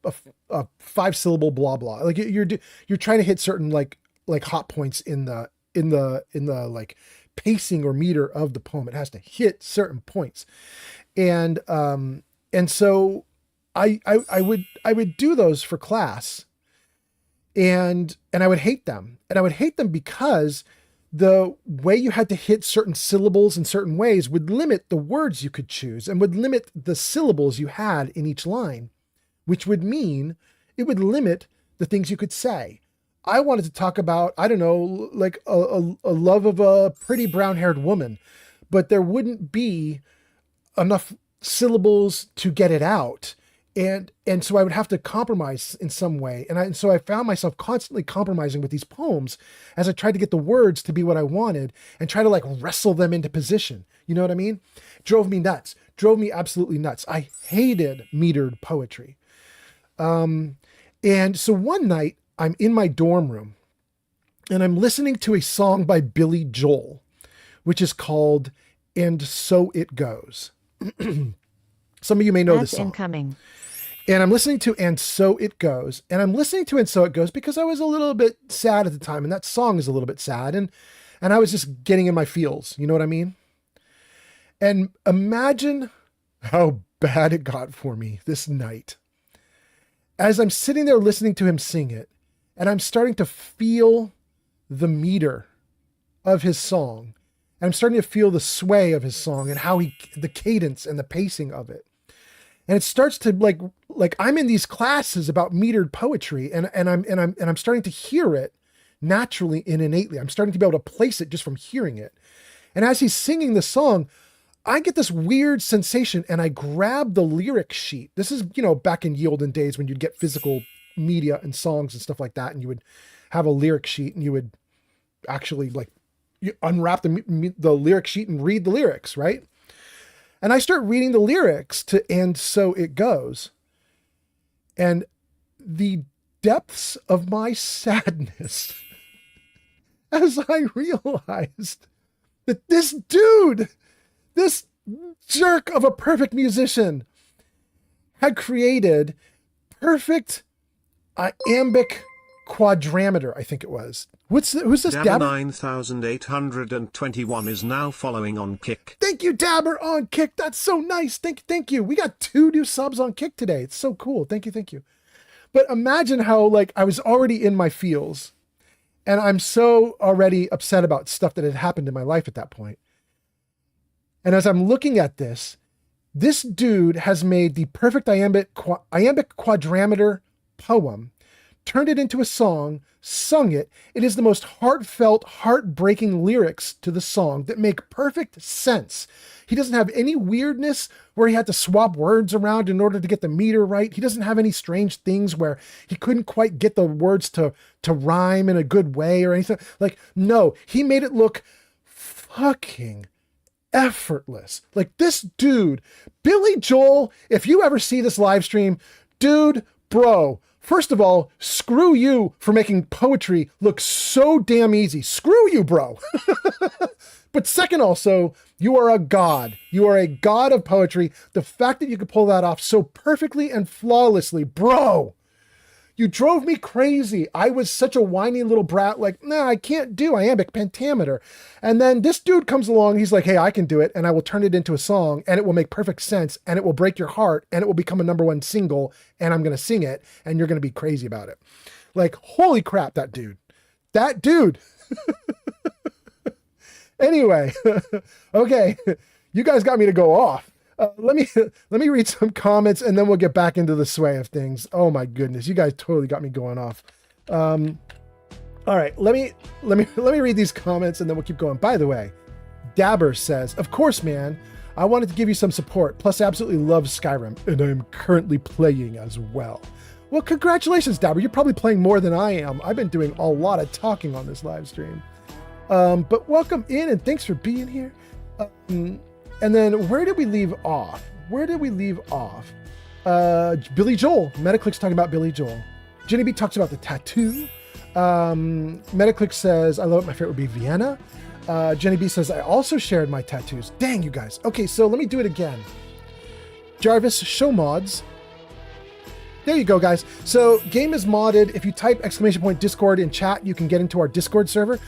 5-syllable blah blah. Like you're trying to hit certain like hot points in the like pacing or meter of the poem. It has to hit certain points, and so I would do those for class, and I would hate them, because the way you had to hit certain syllables in certain ways would limit the words you could choose, and would limit the syllables you had in each line, which would mean it would limit the things you could say. I wanted to talk about, I don't know, like a love of a pretty brown-haired woman, but there wouldn't be enough syllables to get it out. And so I would have to compromise in some way. And so I found myself constantly compromising with these poems as I tried to get the words to be what I wanted and try to like wrestle them into position. You know what I mean? Drove me nuts. Drove me absolutely nuts. I hated metered poetry. And so one night I'm in my dorm room and I'm listening to a song by Billy Joel, which is called And So It Goes. Some of you may know this song. Incoming. And I'm listening to And So It Goes. And I'm listening to And So It Goes because I was a little bit sad at the time. And that song is a little bit sad. And I was just getting in my feels. You know what I mean? And imagine how bad it got for me this night. As I'm sitting there listening to him sing it, and I'm starting to feel the meter of his song. And I'm starting to feel the sway of his song and how the cadence and the pacing of it. And it starts to like I'm in these classes about metered poetry, and I'm starting to hear it naturally and innately. I'm starting to be able to place it just from hearing it. And as he's singing the song, I get this weird sensation, and I grab the lyric sheet. This is, back in ye olden days when you'd get physical media and songs and stuff like that. And you would have a lyric sheet and you would actually like you unwrap the lyric sheet and read the lyrics, right? And I start reading the lyrics to "And So It Goes." And the depths of my sadness as I realized that this dude, this jerk of a perfect musician, had created perfect iambic quadrammeter, I think it was. Who's this? Dabber 9821 is now following on Kick. Thank you, Dabber on Kick. That's so nice. Thank you. We got 2 new subs on Kick today. It's so cool. Thank you. But imagine how like I was already in my feels and I'm so already upset about stuff that had happened in my life at that point. And as I'm looking at this dude has made the perfect iambic quadrammeter poem, turned it into a song, sung it. It is the most heartfelt, heartbreaking lyrics to the song that make perfect sense. He doesn't have any weirdness where he had to swap words around in order to get the meter right. He doesn't have any strange things where he couldn't quite get the words to rhyme in a good way or anything. Like, no, he made it look fucking effortless. Like this dude, Billy Joel, if you ever see this live stream, dude, bro, first of all, screw you for making poetry look so damn easy. Screw you, bro. But second, also, you are a god. You are a god of poetry. The fact that you could pull that off so perfectly and flawlessly, bro, you drove me crazy. I was such a whiny little brat, like, nah, I can't do iambic pentameter. And then this dude comes along, he's like, hey, I can do it, and I will turn it into a song, and it will make perfect sense, and it will break your heart, and it will become a #1 single, and I'm going to sing it, and you're going to be crazy about it. Like, holy crap, that dude. That dude. Anyway, okay, you guys got me to go off. Let me read some comments and then we'll get back into the sway of things. Oh my goodness, you guys totally got me going off. All right, let me read these comments and then we'll keep going. By the way, Dabber says, "Of course, man. I wanted to give you some support. Plus, I absolutely love Skyrim, and I am currently playing as well." Well, congratulations, Dabber. You're probably playing more than I am. I've been doing a lot of talking on this live stream. But welcome in and thanks for being here. And then where did we leave off? Billy Joel. Metaclick's talking about Billy Joel. Jenny B talks about the tattoo. Metaclick says, I love it. My favorite would be Vienna. Jenny B says, I also shared my tattoos. Dang, you guys. Okay, so let me do it again. Jarvis, show mods. There you go, guys. So game is modded. If you type !Discord in chat, you can get into our Discord server.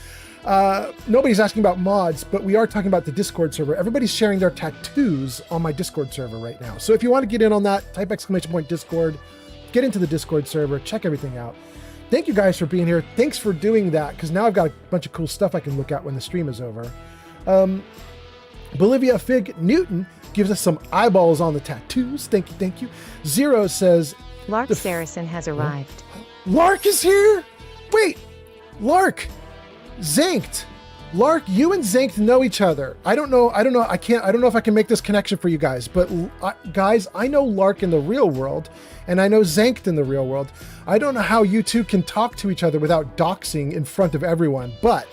Nobody's asking about mods, but we are talking about the Discord server. Everybody's sharing their tattoos on my Discord server right now. So if you want to get in on that, type !Discord, get into the Discord server, check everything out. Thank you guys for being here. Thanks for doing that, because now I've got a bunch of cool stuff I can look at when the stream is over. Bolivia Fig Newton gives us some eyeballs on the tattoos. Thank you. Zero says... Lark Saracen has arrived. Lark is here? Wait, Lark, Zanked. Lark, you and Zanked know each other. I don't know if I can make this connection for you guys, but guys, I know Lark in the real world, and I know Zanked in the real world. I don't know how you two can talk to each other without doxing in front of everyone, but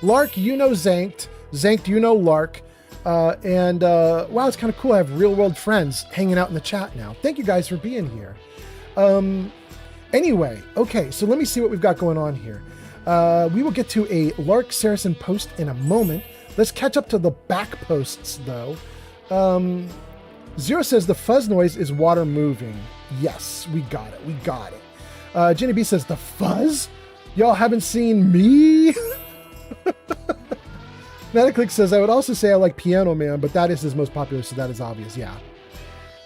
Lark, you know Zanked. Zanked, you know Lark. Wow, it's kind of cool. I have real world friends hanging out in the chat now. Thank you guys for being here. Anyway, okay, so let me see what we've got going on here. We will get to a Lark Saracen post in a moment. Let's catch up to the back posts, though. Zero says the fuzz noise is water moving. Yes, we got it. Jenny B says, the fuzz? Y'all haven't seen me? Metaclick says, I would also say I like Piano Man, but that is his most popular, so that is obvious, yeah.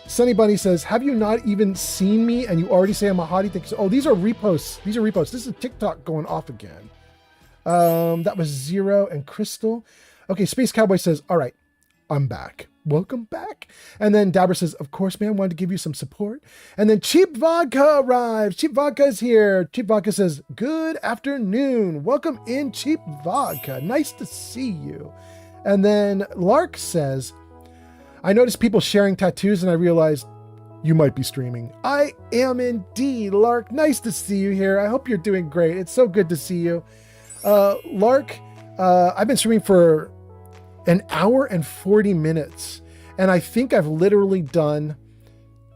Sunny Bunny says, have you not even seen me and you already say I'm a hottie? Thanks. Oh, these are reposts. This is TikTok going off again. That was Zero and Crystal. Okay, Space Cowboy says, all right, I'm back. Welcome back. And then Dabber says, of course, man, wanted to give you some support. And then Cheap Vodka arrives. Cheap Vodka is here. Cheap Vodka says, good afternoon. Welcome in, Cheap Vodka. Nice to see you. And then Lark says, I noticed people sharing tattoos and I realized You might be streaming. I am indeed, Lark. Nice to see you here. I hope you're doing great. It's so good to see you. Lark, I've been streaming for an hour and 40 minutes, and I think I've literally done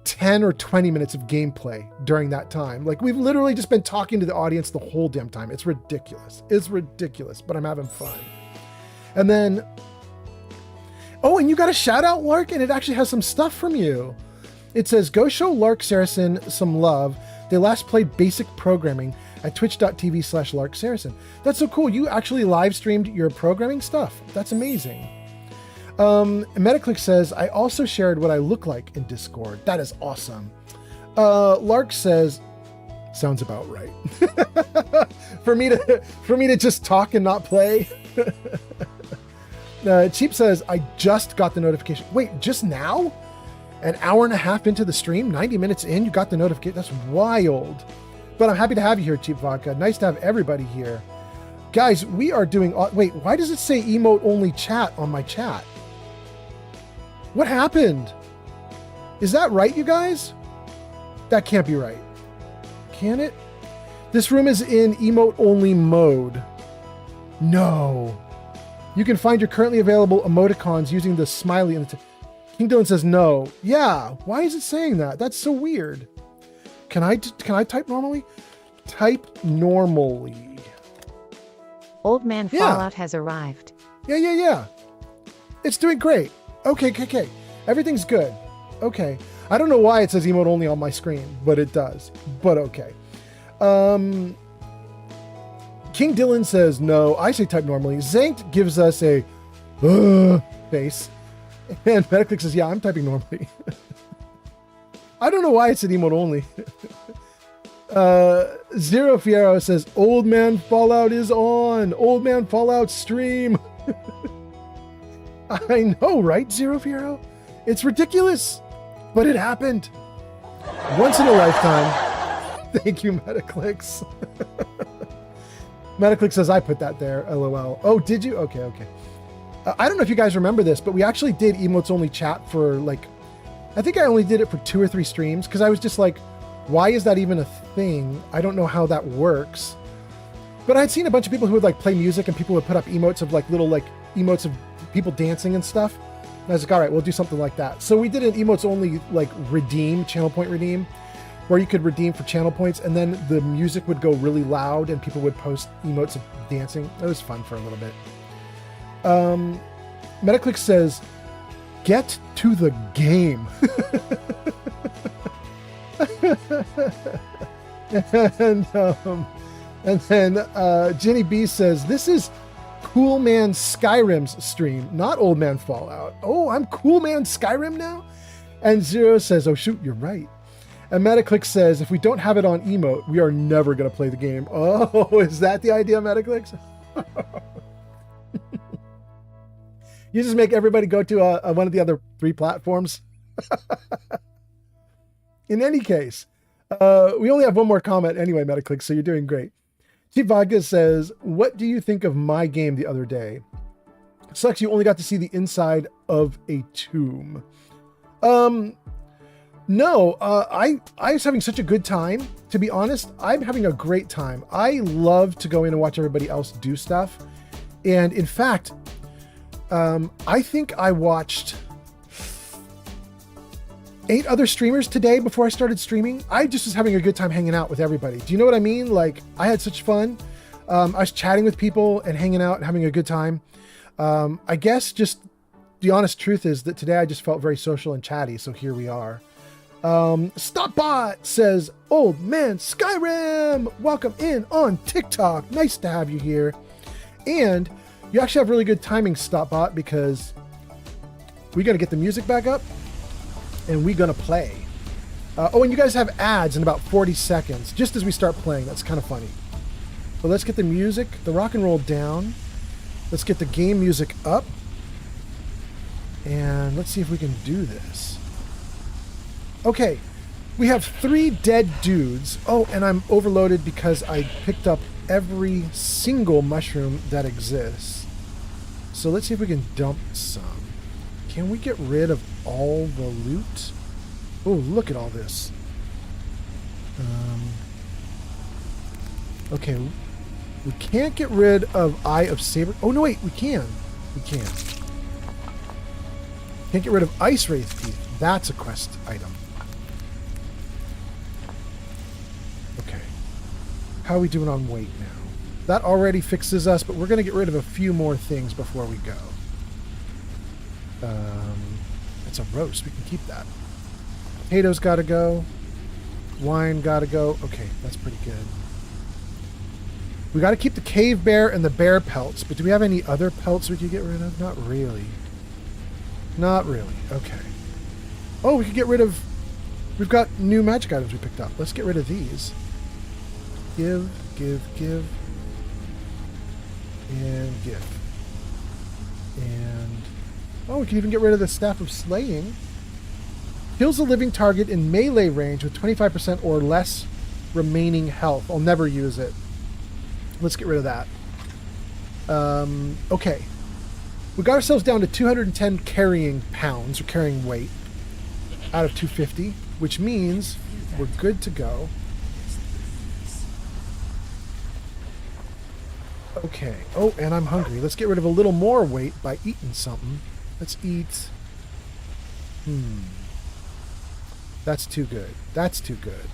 10 or 20 minutes of gameplay during that time. Like, we've literally just been talking to the audience the whole damn time. It's ridiculous. It's ridiculous, but I'm having fun. And then, oh, and you got a shout out, Lark, and it actually has some stuff from you. It says, go show Lark Saracen some love. They last played basic programming at twitch.tv/Lark Saracen. That's so cool. You actually live streamed your programming stuff. That's amazing. Metaclick says, I also shared what I look like in Discord. That is awesome. Lark says, sounds about right. for me to just talk and not play. Cheap says, I just got the notification. Wait, just now? An hour and a half into the stream, 90 minutes in, you got the notification. That's wild. But I'm happy to have you here, Cheap Vodka. Nice to have everybody here. Guys, we are doing... Wait, why does it say emote only chat on my chat? What happened? Is that right, you guys? That can't be right. Can it? This room is in emote only mode. No. You can find your currently available emoticons using the smiley in the... King Dylan says no. Yeah, why is it saying that? That's so weird. Can I type normally? Type normally. Old Man Fallout has arrived. Yeah. It's doing great. Okay. Everything's good. Okay. I don't know why it says emote only on my screen, but it does. But okay. King Dylan says no. I say type normally. Zankt gives us a face. And Metaclick says, yeah, I'm typing normally. I don't know why it's an emote only. Zero Fiero says, Old Man Fallout is on. Old Man Fallout stream. I know, right, Zero Fiero? It's ridiculous, but it happened. Once in a lifetime. Thank you, Metaclicks. Metaclick says, I put that there, LOL. Oh, did you? Okay. I don't know if you guys remember this, but we actually did emotes only chat for like, I think I only did it for 2 or 3 streams because I was just like, why is that even a thing? I don't know how that works. But I'd seen a bunch of people who would like play music and people would put up emotes of like little like emotes of people dancing and stuff. And I was like, all right, we'll do something like that. So we did an emotes only like channel point redeem, where you could redeem for channel points and then the music would go really loud and people would post emotes of dancing. It was fun for a little bit. Metaclick says, get to the game. and then Jenny B says, this is Cool Man Skyrim's stream, not Old Man Fallout. Oh, I'm Cool Man Skyrim now? And Zero says, oh shoot, you're right. And Metaclick says, if we don't have it on emote, we are never going to play the game. Oh, is that the idea, Metaclick? You just make everybody go to one of the other 3 platforms. In any case, we only have one more comment anyway, Metaclick, so you're doing great. Cheap Vodka says, what do you think of my game the other day? Sucks you only got to see the inside of a tomb. No, I was having such a good time. To be honest, I'm having a great time. I love to go in and watch everybody else do stuff. And in fact, I think I watched 8 other streamers today before I started streaming. I just was having a good time hanging out with everybody. Do you know what I mean? Like, I had such fun. I was chatting with people and hanging out and having a good time. I guess just the honest truth is that today I just felt very social and chatty. So here we are. Stopbot says, Old Man Skyrim, welcome in on TikTok. Nice to have you here. And you actually have really good timing, Stopbot, because we're going to get the music back up and we're going to play. And you guys have ads in about 40 seconds, just as we start playing. That's kind of funny. But let's get the music, the rock and roll down. Let's get the game music up. And let's see if we can do this. Okay, we have 3 dead dudes. Oh, and I'm overloaded because I picked up every single mushroom that exists. So let's see if we can dump some. Can we get rid of all the loot? Oh, look at all this. Okay, we can't get rid of Eye of Saber. Oh, no, wait, we can. We can. Can't get rid of Ice Wraith Teeth. That's a quest item. Okay. How are we doing on weight now? That already fixes us, but we're going to get rid of a few more things before we go. It's a roast. We can keep that. Potatoes got to go. Wine got to go. Okay, that's pretty good. We got to keep the cave bear and the bear pelts, but do we have any other pelts we could get rid of? Not really. Not really. Okay. Oh, we could get rid of... We've got new magic items we picked up. Let's get rid of these. Give, give, give. And give. And... Oh, we can even get rid of the Staff of Slaying. Kills a living target in melee range with 25% or less remaining health. I'll never use it. Let's get rid of that. Okay. We got ourselves down to 210 carrying pounds, or carrying weight, out of 250, which means we're good to go. Okay. Oh, and I'm hungry. Let's get rid of a little more weight by eating something. Let's eat... That's too good. That's too good.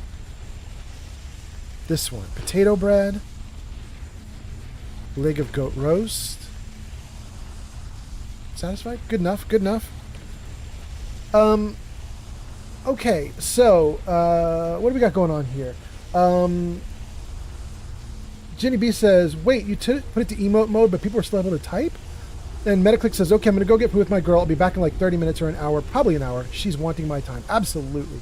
This one. Potato bread. Leg of goat roast. Satisfied? Good enough. Good enough. Okay, so, what do we got going on here? Jenny B says, wait, you put it to emote mode, but people are still able to type? And Metaclick says, okay, I'm going to go get food with my girl. I'll be back in like 30 minutes or an hour, probably an hour. She's wanting my time. Absolutely.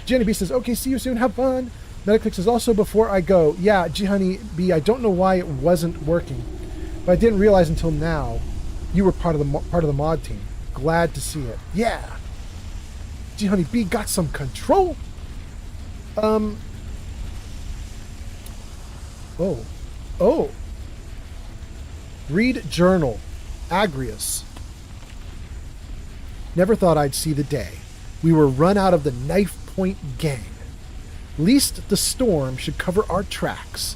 Jenny B says, okay, see you soon. Have fun. Metaclick says, also before I go, yeah, G-Honey B, I don't know why it wasn't working, but I didn't realize until now you were part of the mod team. Glad to see it. Yeah. G-Honey B got some control. Oh. Read journal. Agrius. Never thought I'd see the day. We were run out of the Knife Point gang. Least the storm should cover our tracks.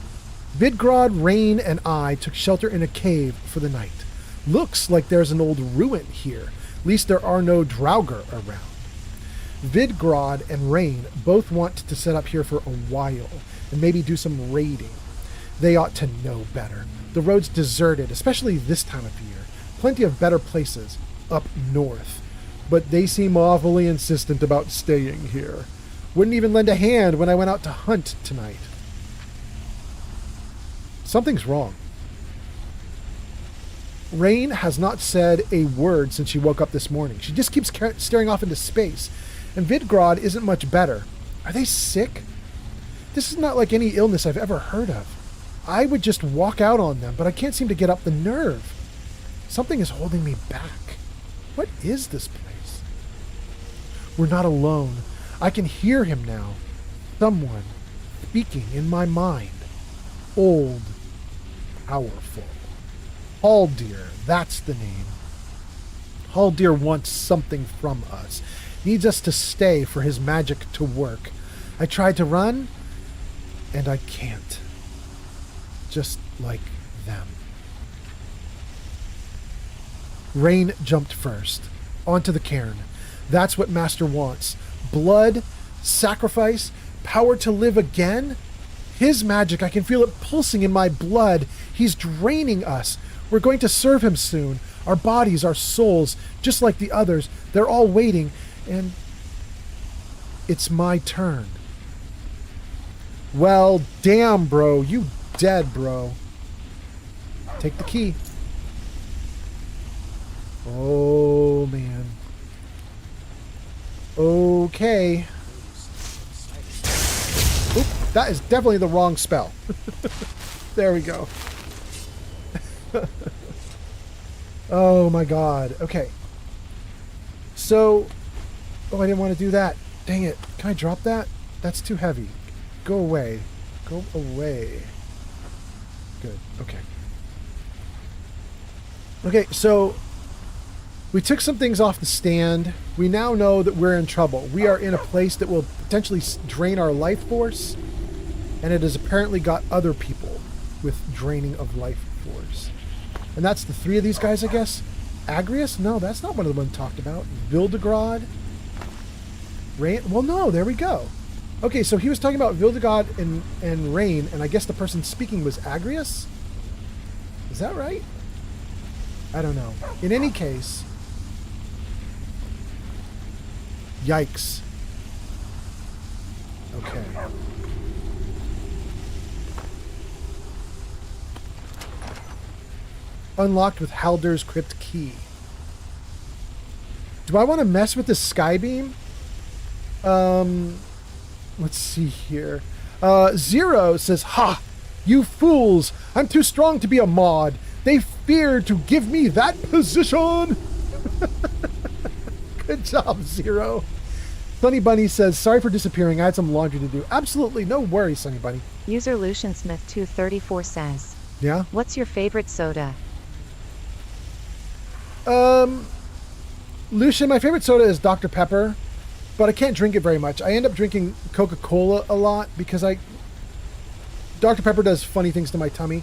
Vidgrod, Rain, and I took shelter in a cave for the night. Looks like there's an old ruin here. Least there are no Draugr around. Vidgrod and Rain both want to set up here for a while and maybe do some raiding. They ought to know better. The road's deserted, especially this time of year. Plenty of better places up north. But they seem awfully insistent about staying here. Wouldn't even lend a hand when I went out to hunt tonight. Something's wrong. Rain has not said a word since she woke up this morning. She just keeps staring off into space. And Vidgrod isn't much better. Are they sick? This is not like any illness I've ever heard of. I would just walk out on them, but I can't seem to get up the nerve. Something is holding me back. What is this place? We're not alone. I can hear him now. Someone speaking in my mind. Old, powerful. Haldir, that's the name. Haldir wants something from us. Needs us to stay for his magic to work. I tried to run, and I can't. Just like them. Rain jumped first. Onto the cairn. That's what Master wants. Blood, sacrifice, power to live again. His magic, I can feel it pulsing in my blood. He's draining us. We're going to serve him soon. Our bodies, our souls, just like the others. They're all waiting, and it's my turn. Well, damn, bro. You dead, bro. Take the key. Oh, man. Okay. Oop, that is definitely the wrong spell. There we go. Oh my god. Okay. So... Oh, I didn't want to do that. Dang it. Can I drop that? That's too heavy. Go away. Go away. Good. Okay. Okay, so... We took some things off the stand. We now know that we're in trouble. We are in a place that will potentially drain our life force, and it has apparently got other people with draining of life force. And that's the 3 of these guys, I guess. Agrius? No, that's not one of the ones talked about. Vildegrod? Rain? Well, no, there we go. Okay, so he was talking about Vildegrod and Rain, and I guess the person speaking was Agrius? Is that right? I don't know. In any case, yikes. Okay. Unlocked with Halder's Crypt Key. Do I want to mess with this Skybeam? Let's see here. Zero says, "Ha! You fools! I'm too strong to be a mod. They fear to give me that position." Good job, Zero. Sunny Bunny says, "Sorry for disappearing. I had some laundry to do." Absolutely, no worries, Sunny Bunny. User Lucian Smith 234 says, Yeah? "What's your favorite soda?" Lucian, my favorite soda is Dr. Pepper, but I can't drink it very much. I end up drinking Coca-Cola a lot because Dr. Pepper does funny things to my tummy.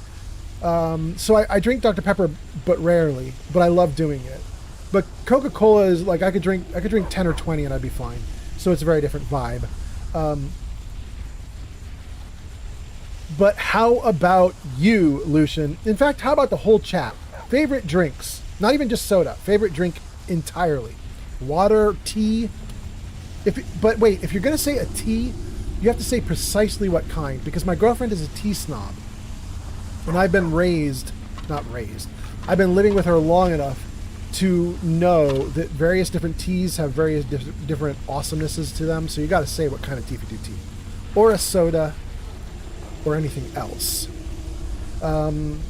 So I drink Dr. Pepper, but rarely, but I love doing it. But Coca-Cola is like, I could drink 10 or 20 and I'd be fine. So it's a very different vibe. But how about you, Lucian? In fact, how about the whole chat? Favorite drinks, not even just soda, favorite drink entirely. Water, tea. But wait, if you're going to say a tea, you have to say precisely what kind, because my girlfriend is a tea snob. And I've been I've been living with her long enough to know that various different teas have various different awesomenesses to them. So you got to say what kind of tea if you do tea. Or a soda, or anything else. And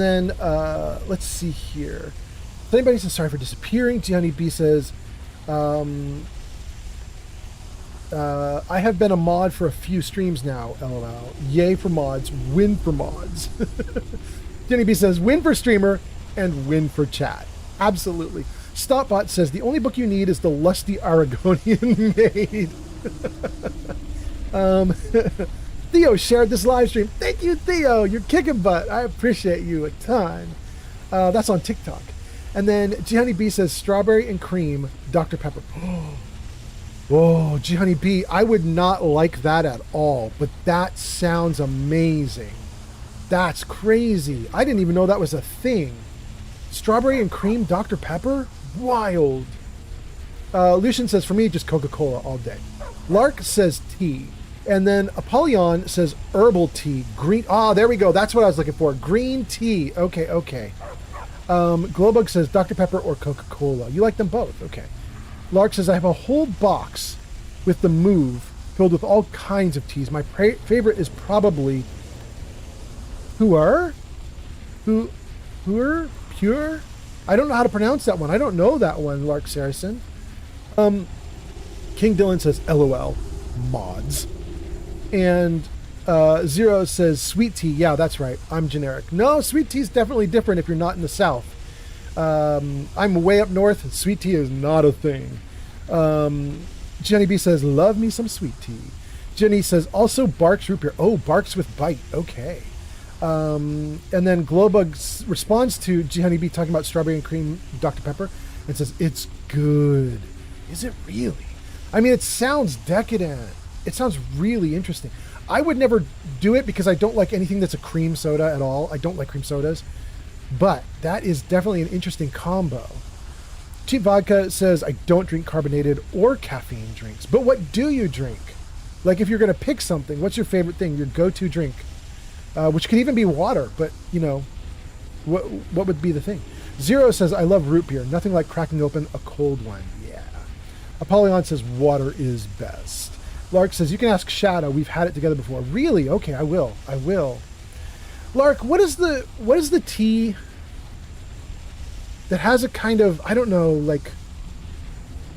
then, let's see here. If anybody says sorry for disappearing, G Honey B says, I have been a mod for a few streams now, LOL. Yay for mods, win for mods. Jenny B says, win for streamer and win for chat. Absolutely. Stopbot says, the only book you need is the Lusty Aragonian Maid. Theo shared this live stream. Thank you, Theo. You're kicking butt. I appreciate you a ton. That's on TikTok. And then G Honey B says, strawberry and cream, Dr. Pepper. Whoa, G Honey B, I would not like that at all, but that sounds amazing. That's crazy. I didn't even know that was a thing. Strawberry and cream Dr. Pepper? Wild. Lucian says, for me, just Coca-Cola all day. Lark says tea. And then Apollyon says herbal tea. Green. Ah, there we go. That's what I was looking for. Green tea. Okay. Glowbug says Dr. Pepper or Coca-Cola. You like them both. Okay. Lark says, I have a whole box with the Move filled with all kinds of teas. My favorite is probably Pure? I don't know how to pronounce that one. I don't know that one, Lark Saracen. King Dylan says, LOL, mods. And Zero says, sweet tea. Yeah, that's right. I'm generic. No, sweet tea is definitely different if you're not in the South. I'm way up north, and sweet tea is not a thing. Jenny B says, love me some sweet tea. Jenny says, also Barks root beer. Oh, Barks with bite. Okay. And then Glowbug responds to G Honey B talking about strawberry and cream Dr. Pepper and says, it's good. Is it really? I mean, it sounds decadent. It sounds really interesting. I would never do it because I don't like anything that's a cream soda at all. I don't like cream sodas. But that is definitely an interesting combo. Cheap Vodka says, I don't drink carbonated or caffeine drinks. But what do you drink? Like, if you're going to pick something, what's your favorite thing, your go-to drink? Which could even be water, but, you know, what would be the thing? Zero says, I love root beer. Nothing like cracking open a cold one. Yeah. Apollyon says, water is best. Lark says, you can ask Shadow. We've had it together before. Really? Okay, I will. Lark, what is the tea that has a kind of, I don't know, like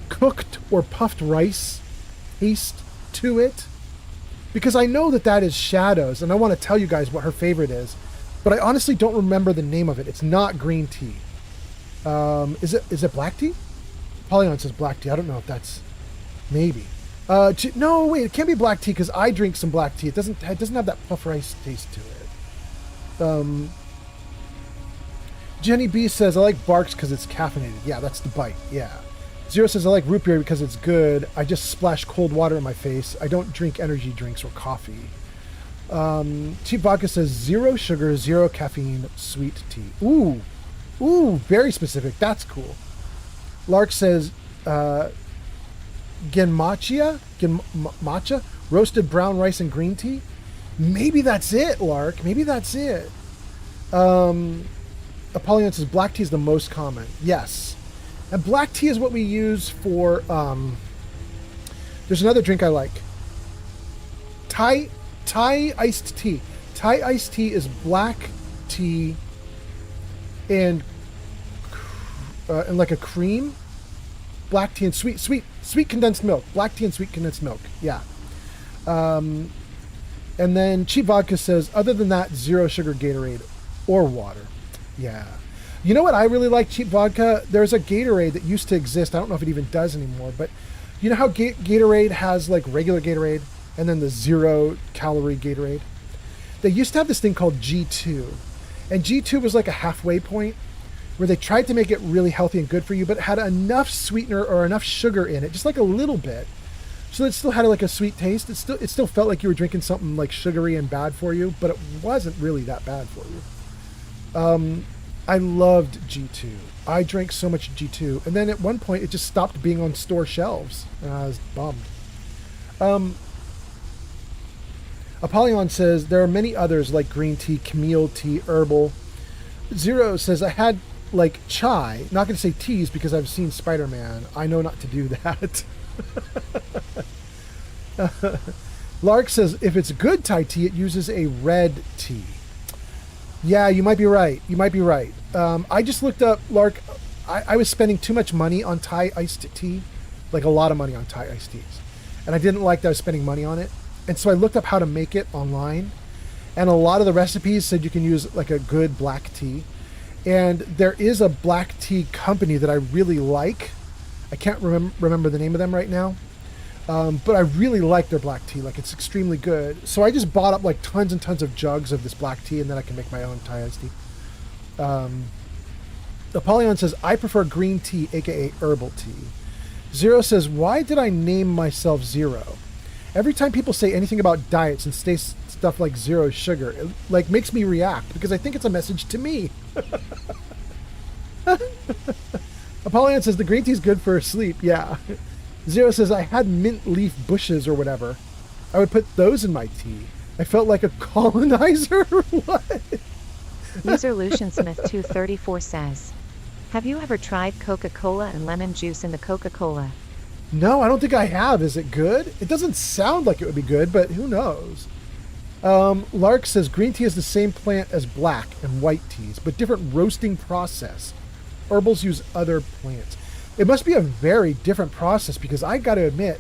cooked or puffed rice taste to it? Because I know that is Shadow's, and I want to tell you guys what her favorite is, but I honestly don't remember the name of it. It's not green tea. Is it black tea? Polyon says black tea. I don't know if that's maybe. No, wait, it can't be black tea because I drink some black tea. It doesn't have that puff rice taste to it. Jenny B says I like Barks because it's caffeinated. Yeah, that's the bite. Yeah. Zero says I like root beer because it's good. I just splash cold water in my face. I don't drink energy drinks or coffee. Cheap Vodka says 0 sugar, 0 caffeine, sweet tea. Ooh, very specific. That's cool. Lark says Genmatcha, roasted brown rice and green tea. Maybe that's it, Lark. Maybe that's it. Apollyon says black tea is the most common. Yes. And black tea is what we use for, there's another drink I like. Thai iced tea. Thai iced tea is black tea and like a cream. Black tea and sweet condensed milk. Black tea and sweet condensed milk. Yeah. And then Cheap Vodka says, other than that, 0 sugar Gatorade or water. Yeah. You know what I really like, Cheap Vodka? There's a Gatorade that used to exist. I don't know if it even does anymore, but you know how Gatorade has like regular Gatorade and then the 0 calorie Gatorade? They used to have this thing called G2. And G2 was like a halfway point where they tried to make it really healthy and good for you, but it had enough sweetener or enough sugar in it, just like a little bit. So it still had like a sweet taste. It still felt like you were drinking something like sugary and bad for you, but it wasn't really that bad for you. I loved G2. I drank so much G2. And then at one point, it just stopped being on store shelves. And I was bummed. Apollyon says, there are many others like green tea, camille tea, herbal. Zero says, I had like chai. Not going to say teas because I've seen Spider-Man. I know not to do that. Lark says, if it's good Thai tea, it uses a red tea. Yeah, you might be right. I just looked up, Lark, I was spending too much money on Thai iced tea, like a lot of money on Thai iced teas. And I didn't like that I was spending money on it. And so I looked up how to make it online. And a lot of the recipes said you can use like a good black tea. And there is a black tea company that I really like. I can't remember the name of them right now. But I really like their black tea. Like, it's extremely good. So I just bought up like tons and tons of jugs of this black tea, and then I can make my own Thai iced tea. Apollyon says, I prefer green tea, aka herbal tea. Zero says, why did I name myself Zero? Every time people say anything about diets and say stuff like 0 sugar, it like makes me react because I think it's a message to me. Apollyon says, the green tea is good for sleep. Yeah. Zero says, I had mint leaf bushes or whatever. I would put those in my tea. I felt like a colonizer. What? User Lucian Smith 234 says, have you ever tried Coca-Cola and lemon juice in the Coca-Cola? No, I don't think I have. Is it good? It doesn't sound like it would be good, but who knows? Lark says, green tea is the same plant as black and white teas, but different roasting process. Herbals use other plants. It must be a very different process because I got to admit,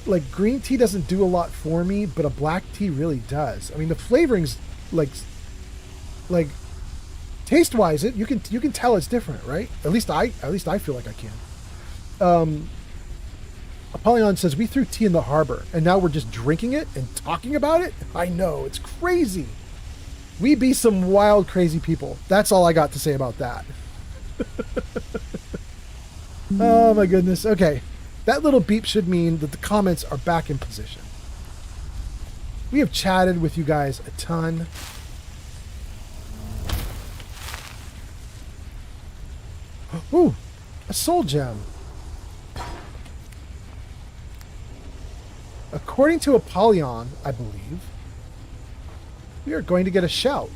like, green tea doesn't do a lot for me, but a black tea really does. I mean, the flavorings, like taste-wise, you can tell it's different, right? At least I feel like I can. Apollyon says, we threw tea in the harbor, and now we're just drinking it and talking about it? I know, it's crazy. We be some wild, crazy people. That's all I got to say about that. Oh my goodness. Okay. That little beep should mean that the comments are back in position. We have chatted with you guys a ton. Ooh, a soul gem. According to Apollyon, I believe, we are going to get a shout.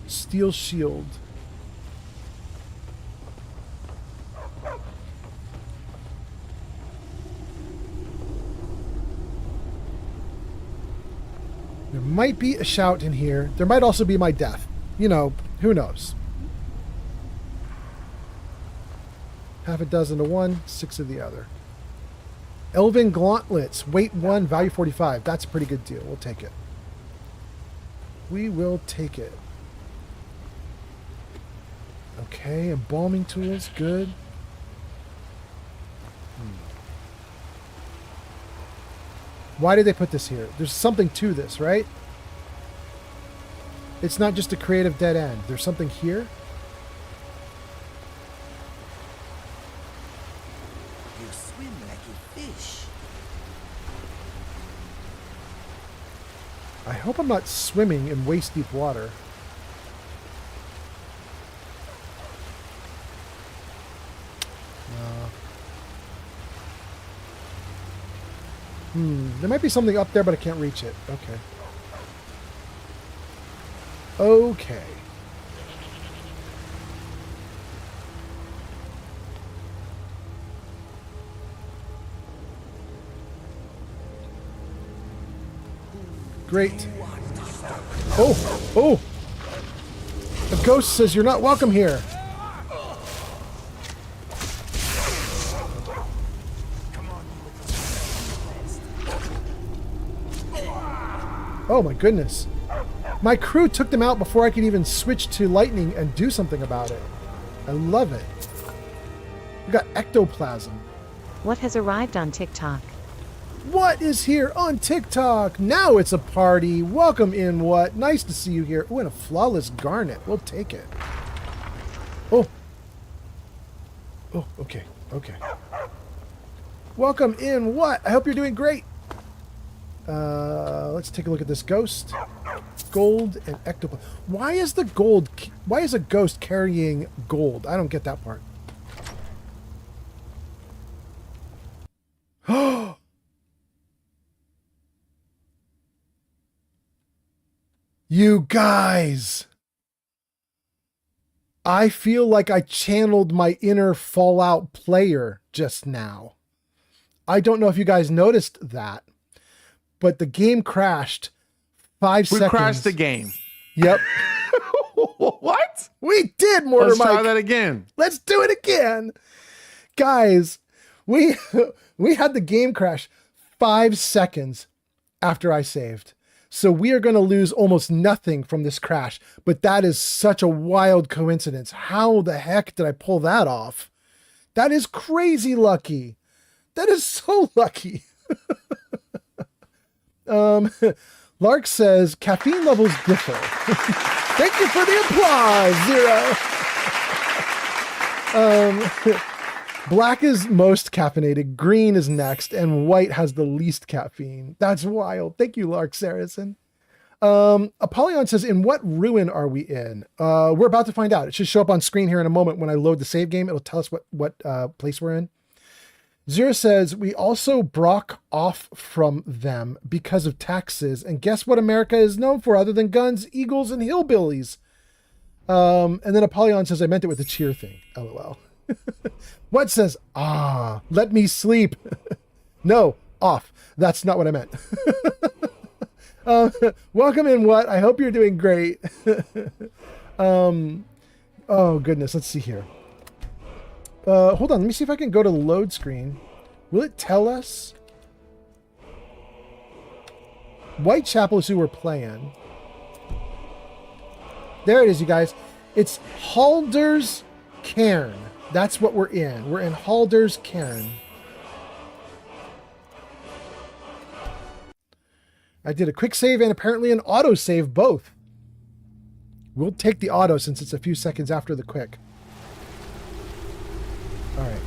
Steel shield. There might be a shout in here. There might also be my death. You know, who knows? Half a dozen to one, 6 of the other. Elven gauntlets, weight 1, value 45. That's a pretty good deal. We'll take it. We will take it. Okay, embalming tools, good. Why did they put this here? There's something to this, right? It's not just a creative dead end. There's something here. You swim like a fish. I hope I'm not swimming in waist-deep water. There might be something up there, but I can't reach it. Okay. Okay. Great. Oh! A ghost says you're not welcome here. Oh my goodness. My crew took them out before I could even switch to lightning and do something about it. I love it. We got ectoplasm. What has arrived on TikTok? What is here on TikTok? Now it's a party. Welcome in, what? Nice to see you here. Oh, and a flawless garnet. We'll take it. Oh. Oh, okay. Okay. Welcome in, what? I hope you're doing great. Let's take a look at this ghost. Gold and ectoplasm. Why is the gold... Why is a ghost carrying gold? I don't get that part. Oh! You guys! I feel like I channeled my inner Fallout player just now. I don't know if you guys noticed that, but the game crashed 5 seconds. We crashed the game. Yep. What? We did, Mortar Let's Mike. try that again. Let's do it again. Guys, we had the game crash 5 seconds after I saved. So we are going to lose almost nothing from this crash, but that is such a wild coincidence. How the heck did I pull that off? That is crazy lucky. That is so lucky. Lark says, caffeine levels differ. Thank you for the applause, Zero. Black is most caffeinated, green is next, and white has the least caffeine. That's wild. Thank you, Lark Saracen. Apollyon says, in what ruin are we in? We're about to find out. It should show up on screen here in a moment when I load the save game. It'll tell us what place we're in. Zero says, we also broke off from them because of taxes. And guess what America is known for other than guns, eagles, and hillbillies? And then Apollyon says, I meant it with the cheer thing. LOL. What says, let me sleep. No, off. That's not what I meant. Welcome in, what? I hope you're doing great. Oh, goodness. Let's see here. Hold on. Let me see if I can go to the load screen. Will it tell us? Whitechapel is who we're playing. There it is, you guys. It's Halder's Cairn. That's what we're in. We're in Halder's Cairn. I did a quick save and apparently an auto save both. We'll take the auto since it's a few seconds after the quick. All right.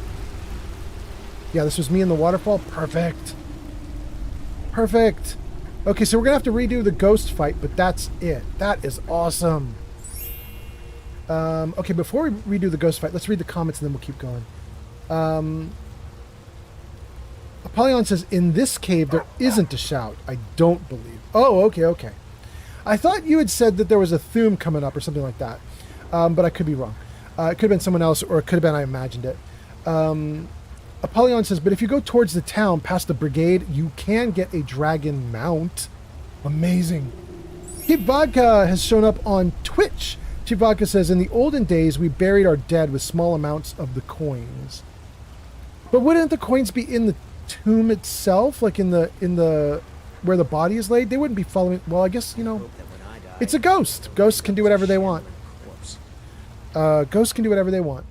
Yeah, this was me in the waterfall. Perfect. Perfect. Okay, so we're going to have to redo the ghost fight, but that's it. That is awesome. Okay, before we redo the ghost fight, let's read the comments and then we'll keep going. Apollyon says, in this cave, there isn't a shout. I don't believe. Oh, okay. I thought you had said that there was a Thume coming up or something like that, but I could be wrong. It could have been someone else, or it could have been I imagined it. Apollyon says, but if you go towards the town past the brigade, you can get a dragon mount. Amazing. Cheap Vodka has shown up on Twitch. Cheap Vodka says, in the olden days, we buried our dead with small amounts of the coins. But wouldn't the coins be in the tomb itself, like in the where the body is laid? They wouldn't be following. Well, I guess, you know, it's a ghost. Ghosts can do whatever they want. Ghosts can do whatever they want.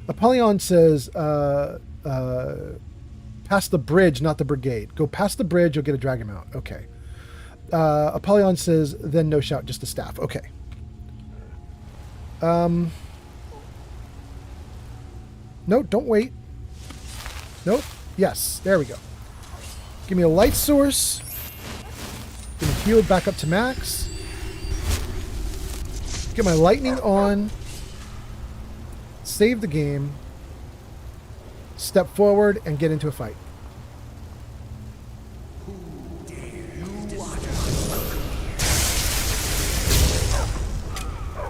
Apollyon says, past the bridge, not the brigade. Go past the bridge, you'll get a dragon mount. Okay. Apollyon says, then no shout, just a staff. Okay. No, don't wait. Nope. Yes, there we go. Give me a light source. Gonna heal back up to max. Get my lightning on. Save the game. Step forward and get into a fight.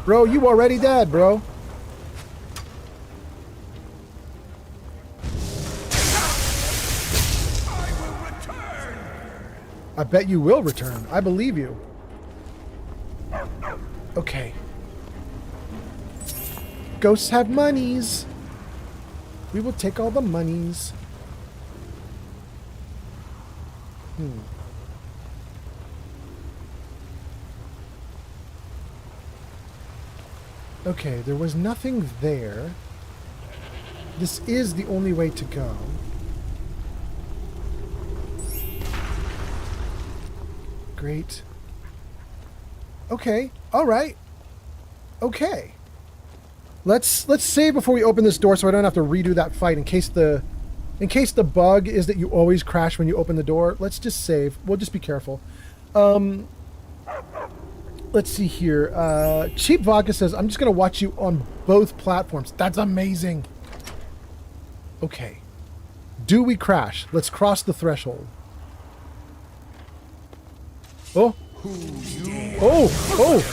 Bro, you already dead, bro. I bet you will return. I believe you. Okay. Ghosts have monies. We will take all the monies. Okay, there was nothing there. This is the only way to go. Great. Okay. All right. Okay. Let's save before we open this door so I don't have to redo that fight in case the bug is that you always crash when you open the door. Let's just save. We'll just be careful. Let's see here. Cheap Vodka says, I'm just going to watch you on both platforms. That's amazing. Okay. Do we crash? Let's cross the threshold. Oh. Oh. Oh.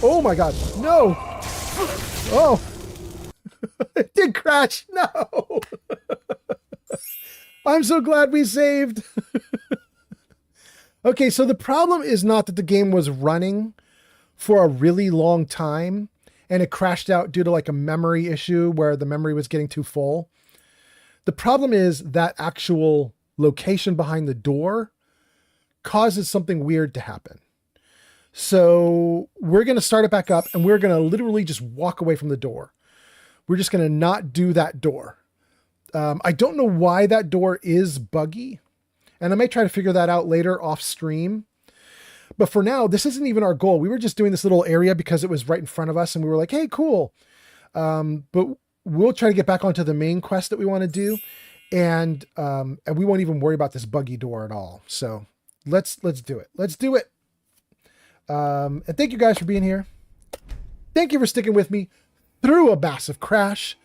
Oh my God. No. Oh. It did crash. No. I'm so glad we saved. Okay, so the problem is not that the game was running for a really long time and it crashed out due to like a memory issue where the memory was getting too full. The problem is that actual location behind the door causes something weird to happen. So we're going to start it back up and we're going to literally just walk away from the door. We're just going to not do that door. I don't know why that door is buggy. And I may try to figure that out later off stream. But for now, this isn't even our goal. We were just doing this little area because it was right in front of us and we were like, hey, cool. But we'll try to get back onto the main quest that we want to do. And we won't even worry about this buggy door at all. So let's do it. Let's do it. And thank you guys for being here. Thank you for sticking with me through a massive crash.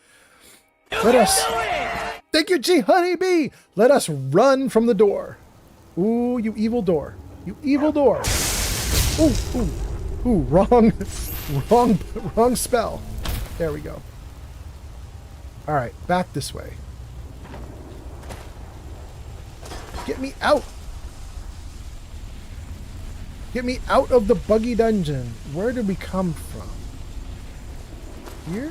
Thank you, G Honeybee. Let us run from the door. Ooh, you evil door. You evil door. Ooh, ooh, ooh, wrong spell. There we go. All right, back this way. Get me out. Get me out of the buggy dungeon. Where did we come from? Here?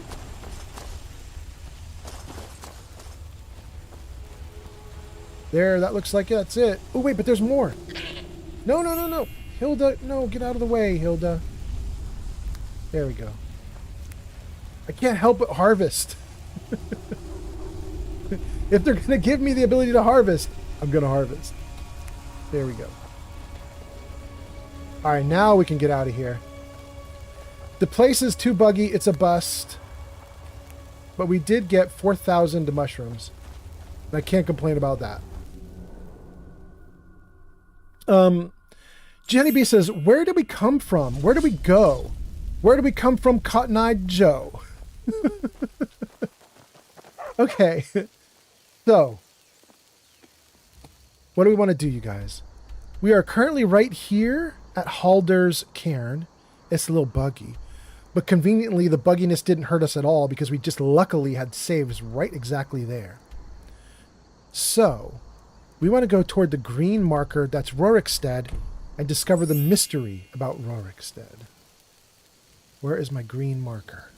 There, that looks like that's it. Oh, wait, but there's more. No, no, no, no. Hilda, no, get out of the way, Hilda. There we go. I can't help but harvest. If they're going to give me the ability to harvest, I'm going to harvest. There we go. All right, now we can get out of here. The place is too buggy. It's a bust. But we did get 4,000 mushrooms. And I can't complain about that. Jenny B says, where did we come from? Where did we go? Where did we come from, Cotton-Eyed Joe? Okay. So, what do we want to do, you guys? We are currently right here at Halder's Cairn. It's a little buggy. But conveniently, the bugginess didn't hurt us at all because we just luckily had saves right exactly there. So, we want to go toward the green marker that's Rorikstead and discover the mystery about Rorikstead. Where is my green marker?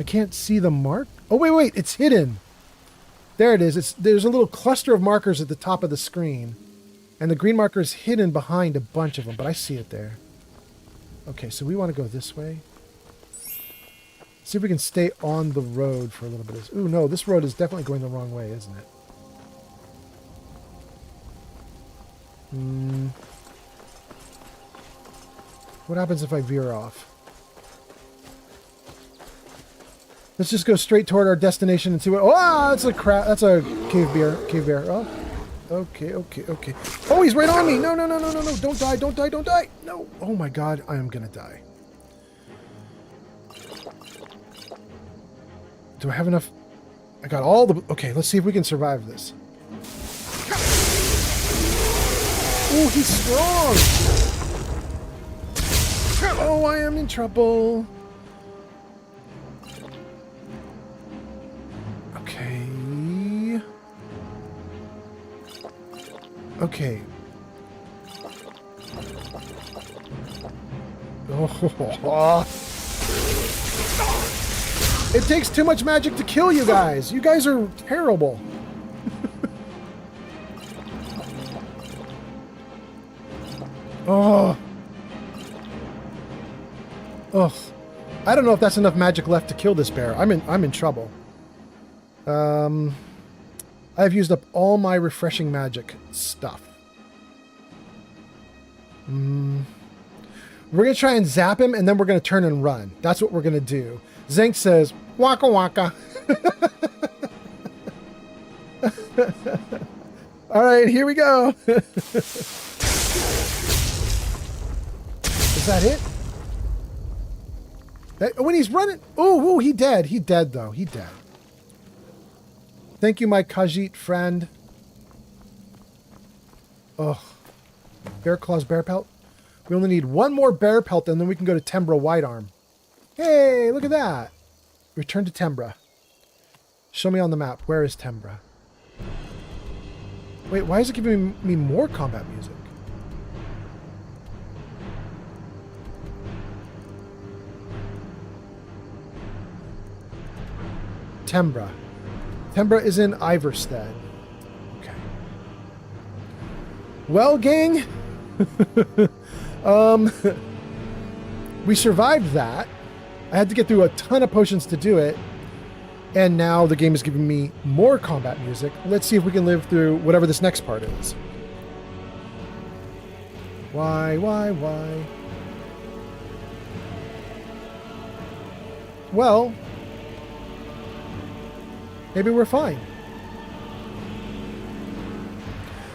I can't see the mark. Oh, wait, it's hidden. There it is. There's a little cluster of markers at the top of the screen. And the green marker is hidden behind a bunch of them, but I see it there. Okay, so we want to go this way. See if we can stay on the road for a little bit. Ooh, no, this road is definitely going the wrong way, isn't it? What happens if I veer off? Let's just go straight toward our destination and see what... Oh, that's a crap. That's a cave bear. Cave bear. Oh, okay. Oh, he's right on me. No. Don't die. No. Oh my God. I am going to die. Do I have enough? I got all the... Okay, let's see if we can survive this. Oh, he's strong. Oh, I am in trouble. Okay. Oh. It takes too much magic to kill you guys. You guys are terrible. Oh. Ugh. I don't know if that's enough magic left to kill this bear. I'm in trouble. I've used up all my refreshing magic stuff. We're going to try and zap him, and then we're going to turn and run. That's what we're going to do. Zank says, waka waka. All right, here we go. Is that it? When he's running... Oh, he dead. He dead, though. He dead. Thank you, my Khajiit friend. Ugh. Bear claws, bear pelt. We only need one more bear pelt, and then we can go to Tembra Whitearm. Hey, look at that. Return to Tembra. Show me on the map. Where is Tembra? Wait, why is it giving me more combat music? Tembra. Tembra is in Iverstead. Okay. Well, gang. We survived that. I had to get through a ton of potions to do it. And now the game is giving me more combat music. Let's see if we can live through whatever this next part is. Why? Well... maybe we're fine.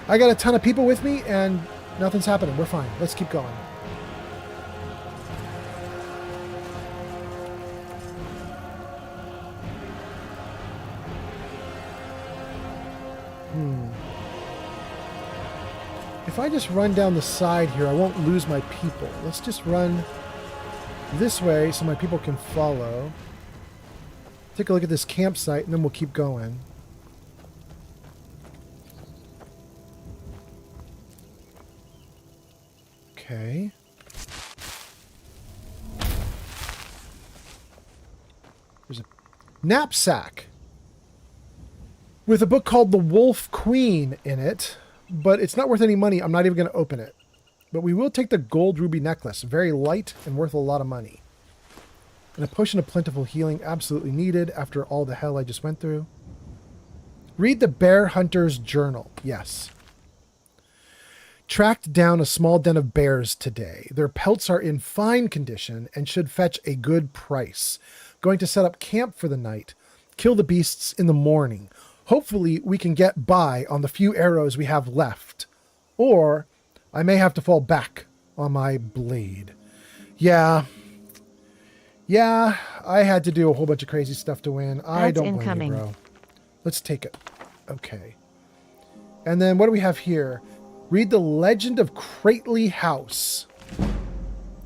I got a ton of people with me and nothing's happening. We're fine. Let's keep going. If I just run down the side here, I won't lose my people. Let's just run this way so my people can follow. Take a look at this campsite, and then we'll keep going. Okay. There's a knapsack with a book called The Wolf Queen in it, but it's not worth any money. I'm not even going to open it. But we will take the gold ruby necklace. Very light and worth a lot of money. And a potion of plentiful healing, absolutely needed after all the hell I just went through. Read the Bear Hunter's Journal. Yes. Tracked down a small den of bears today. Their pelts are in fine condition and should fetch a good price. Going to set up camp for the night. Kill the beasts in the morning. Hopefully we can get by on the few arrows we have left. Or I may have to fall back on my blade. Yeah, I had to do a whole bunch of crazy stuff to win. I don't blame you, bro. Let's take it. Okay. And then what do we have here? Read the Legend of Crately House.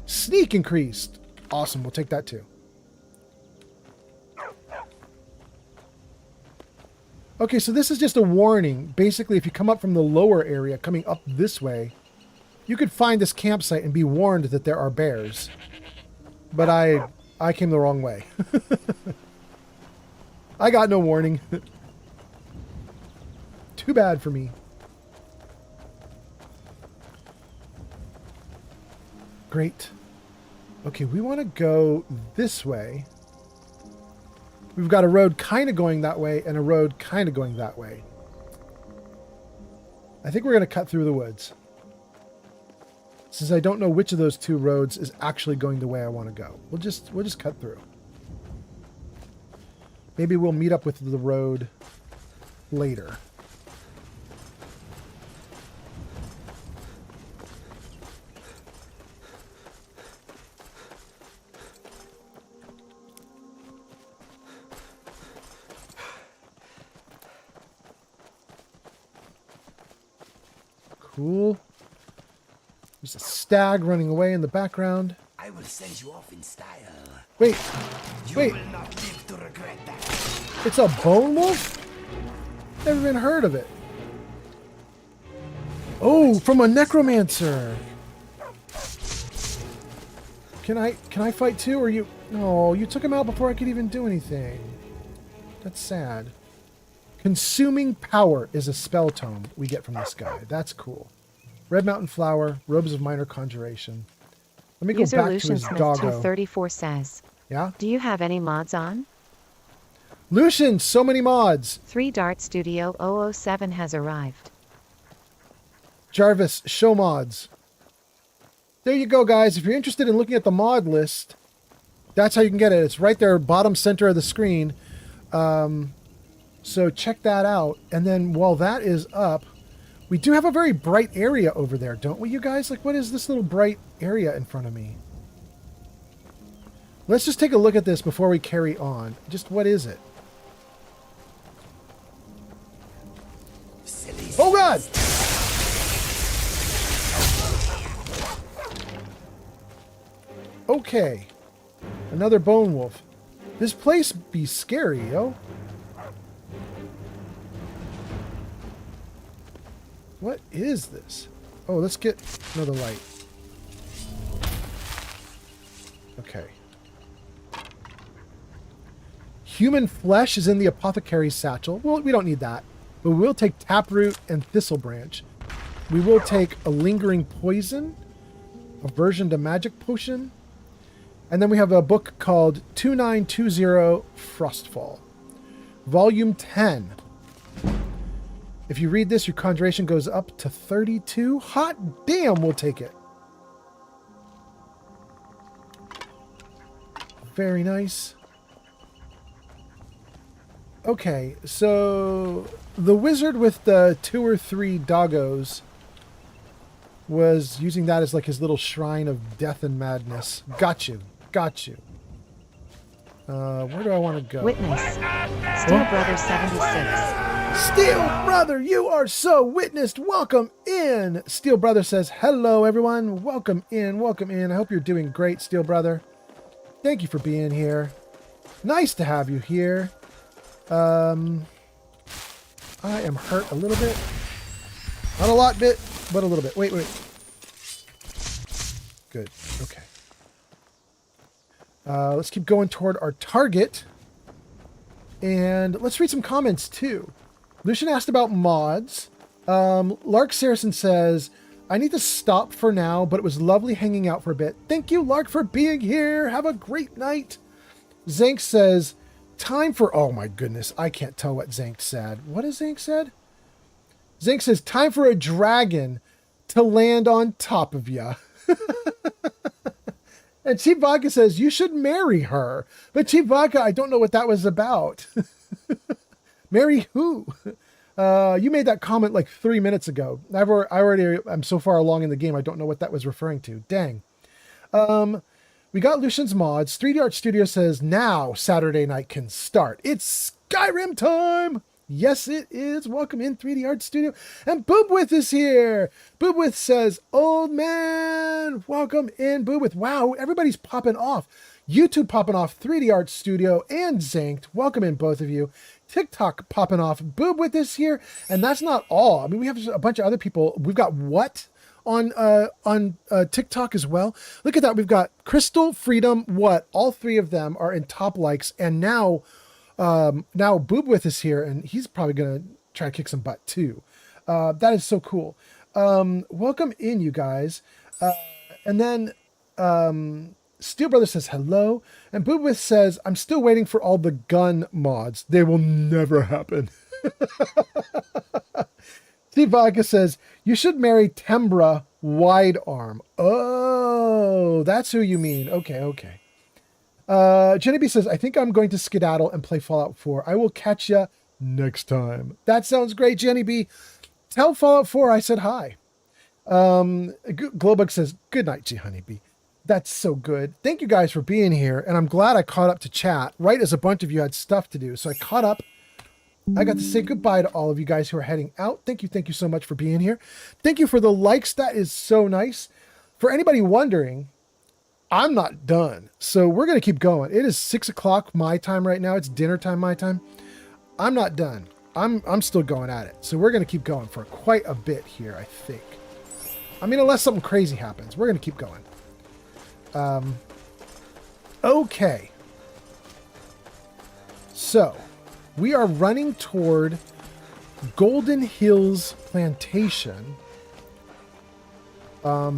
Sneak increased. Awesome. We'll take that too. Okay, so this is just a warning. Basically, if you come up from the lower area, coming up this way, you could find this campsite and be warned that there are bears. But I came the wrong way. I got no warning. Too bad for me. Great. Okay, we want to go this way. We've got a road kind of going that way and a road kind of going that way. I think we're going to cut through the woods. Since I don't know which of those two roads is actually going the way I want to go. We'll just cut through. Maybe we'll meet up with the road later. Cool. There's a stag running away in the background. I will send you off in style. Wait, You wait. will not live to regret that. It's a bone wolf? Never even heard of it. Oh, from a necromancer. Can I fight too, or you? No, you took him out before I could even do anything. That's sad. Consuming Power is a spell tome we get from this guy. That's cool. Red Mountain Flower, Robes of Minor Conjuration. Let me go User back to Lucian his Smith doggo. 234 says, Yeah? do you have any mods on? Lucian, so many mods. 3 Dart Studio 007 has arrived. Jarvis, show mods. There you go, guys. If you're interested in looking at the mod list, that's how you can get it. It's right there, bottom center of the screen. So check that out. And then while that is up, we do have a very bright area over there, don't we, you guys? Like, what is this little bright area in front of me? Let's just take a look at this before we carry on. Just what is it? Silly. Oh, God! Okay. Another bone wolf. This place be scary, yo. What is this? Oh, let's get another light. Okay. Human flesh is in the apothecary's satchel. Well, we don't need that. But we will take taproot and thistle branch. We will take a lingering poison, aversion to magic potion, and then we have a book called 2920 Frostfall, Volume 10. If you read this, your conjuration goes up to 32. Hot damn, we'll take it. Very nice. Okay, so the wizard with the 2 or 3 doggos was using that as like his little shrine of death and madness. Got you. Got you. Where do I want to go? Witness. Steel Brother 76. Steel Brother, you are so witnessed. Welcome in. Steel Brother says, hello, everyone. Welcome in. Welcome in. I hope you're doing great, Steel Brother. Thank you for being here. Nice to have you here. I am hurt a little bit. Not a lot bit, but a little bit. Wait. Good. Okay. Let's keep going toward our target. And let's read some comments, too. Lucian asked about mods. Lark Saracen says, I need to stop for now, but it was lovely hanging out for a bit. Thank you, Lark, for being here. Have a great night. Zank says, time for... Oh, my goodness. I can't tell what Zank said. What has Zank said? Zank says, time for a dragon to land on top of ya. And Cheap Vodka says, you should marry her. But Cheap Vodka, I don't know what that was about. Marry who? You made that comment like 3 minutes ago. I'm so far along in the game, I don't know what that was referring to. Dang. We got Lucian's mods. 3D Art Studio says, now Saturday night can start. It's Skyrim time. Yes, it is. Welcome in, 3D Art Studio. And Boobwith is here. Boobwith says, old man, welcome in, Boobwith. Wow, everybody's popping off. YouTube popping off, 3D Art Studio, and Zanked. Welcome in, both of you. TikTok popping off. Boobwith is here. And that's not all. I mean, we have a bunch of other people. We've got What on TikTok as well. Look at that. We've got Crystal, Freedom, What. All 3 of them are in top likes. And now Boobwith is here, and he's probably going to try to kick some butt too. That is so cool. Welcome in, you guys. And then Steel Brother says hello. And Boobwith says, I'm still waiting for all the gun mods. They will never happen. Steve Vodka says, you should marry Tembra Wide Arm. Oh, that's who you mean. Okay. Jenny B says, I think I'm going to skedaddle and play Fallout 4. I will catch ya next time. That sounds great, Jenny B. Tell Fallout 4 I said hi. Glowbug says, good night, G Honeybee. That's so good. Thank you guys for being here. And I'm glad I caught up to chat right as a bunch of you had stuff to do. So I caught up. I got to say goodbye to all of you guys who are heading out. Thank you so much for being here. Thank you for the likes. That is so nice. For anybody wondering, I'm not done. So we're going to keep going. It is 6 o'clock my time right now. It's dinner time my time. I'm not done. I'm still going at it. So we're going to keep going for quite a bit here, I think. I mean, unless something crazy happens, we're going to keep going. Okay. So we are running toward Golden Hills Plantation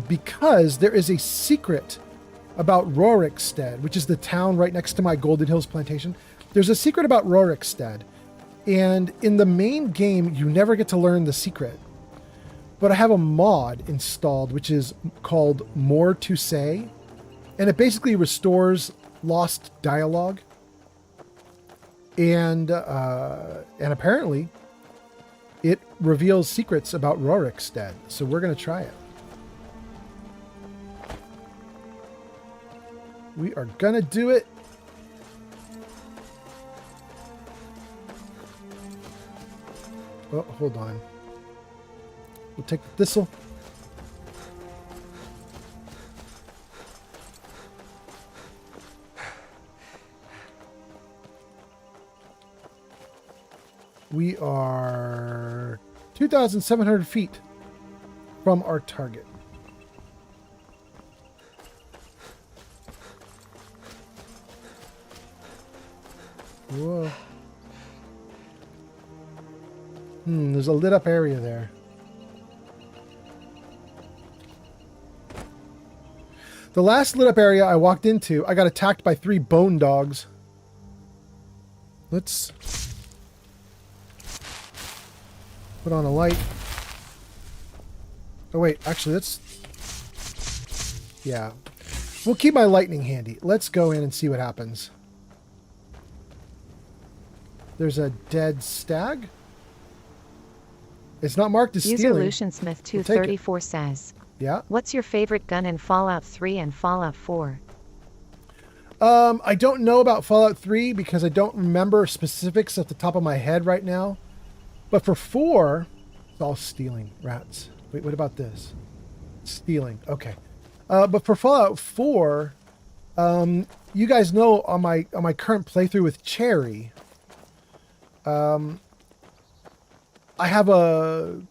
because there is a secret about Rorikstead, which is the town right next to my Golden Hills Plantation. There's a secret about Rorikstead, and in the main game, you never get to learn the secret. But I have a mod installed, which is called More to Say, and it basically restores lost dialogue. And apparently, it reveals secrets about Rorikstead. So we're going to try it. We are going to do it. Oh, hold on. We'll take the thistle. We are 2,700 feet from our target. Whoa. There's a lit up area there. The last lit up area I walked into, I got attacked by 3 bone dogs. Let's put on a light. Oh wait, actually yeah. We'll keep my lightning handy. Let's go in and see what happens. There's a dead stag. It's not marked as User stealing. LucianSmith234 says, yeah. what's your favorite gun in Fallout 3 and Fallout 4? I don't know about Fallout 3 because I don't remember specifics at the top of my head right now. But for 4, it's all stealing. Rats. Wait, what about this? Stealing. Okay. But for Fallout 4, you guys know on my current playthrough with Cherry, I have a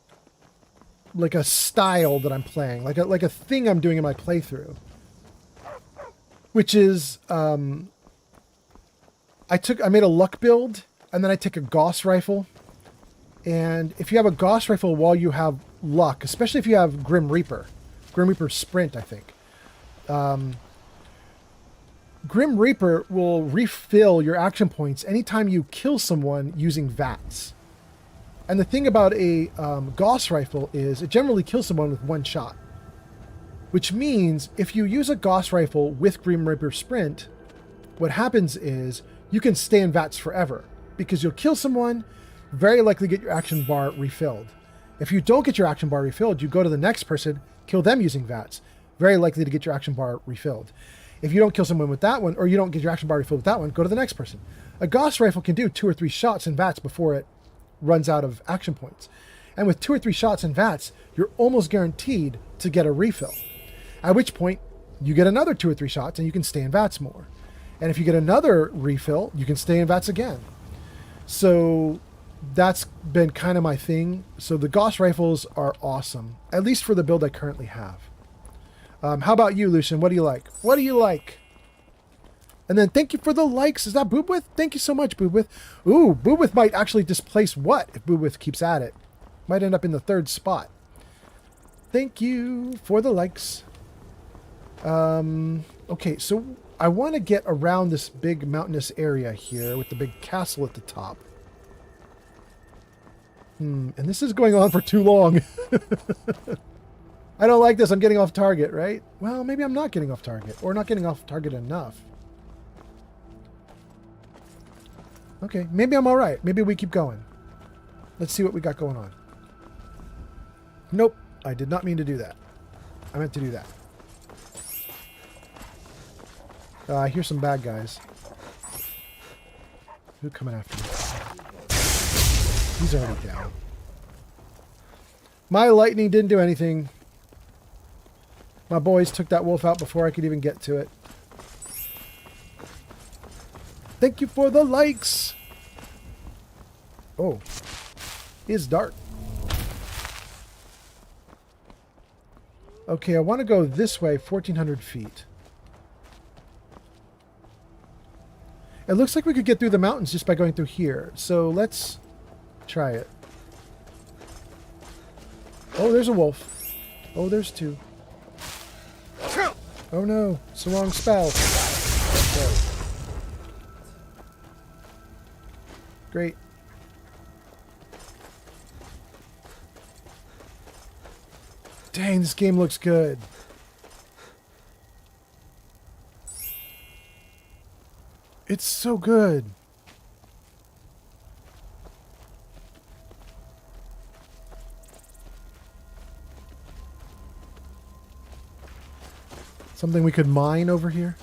style that I'm playing, like a thing I'm doing in my playthrough, which is I made a luck build, and then I take a Gauss rifle, and if you have a Gauss rifle while you have luck, especially if you have Grim Reaper Sprint, I think, Grim Reaper will refill your action points anytime you kill someone using VATS. And the thing about a Gauss rifle is it generally kills someone with 1 shot. Which means if you use a Gauss rifle with Grim Reaper Sprint, what happens is you can stay in VATS forever. Because you'll kill someone, very likely get your action bar refilled. If you don't get your action bar refilled, you go to the next person, kill them using VATS. Very likely to get your action bar refilled. If you don't kill someone with that one, or you don't get your action bar refilled with that one, go to the next person. A Gauss rifle can do 2 or 3 shots in VATS before it runs out of action points. And with 2 or 3 shots in VATS, you're almost guaranteed to get a refill. At which point, you get another 2 or 3 shots and you can stay in VATS more. And if you get another refill, you can stay in VATS again. So that's been kind of my thing. So the Gauss rifles are awesome, at least for the build I currently have. How about you, Lucian? What do you like? What do you like? And then thank you for the likes. Is that Boobwith? Thank you so much, Boobwith. Ooh, Boobwith might actually displace what if Boobwith keeps at it. Might end up in the 3rd spot. Thank you for the likes. Okay, so I want to get around this big mountainous area here with the big castle at the top. And this is going on for too long. I don't like this. I'm getting off target, right? Well, maybe I'm not getting off target, or not getting off target enough. Okay, maybe I'm all right. Maybe we keep going. Let's see what we got going on. Nope, I did not mean to do that. I meant to do that. I hear some bad guys. Who's coming after me? He's already down. My lightning didn't do anything. My boys took that wolf out before I could even get to it. Thank you for the likes. Oh, it's dark. Okay, I want to go this way, 1,400 feet. It looks like we could get through the mountains just by going through here. So let's try it. Oh, there's a wolf. Oh, there's two. Oh no, it's the wrong spell. Okay. Great. Dang, this game looks good. It's so good. Something we could mine over here.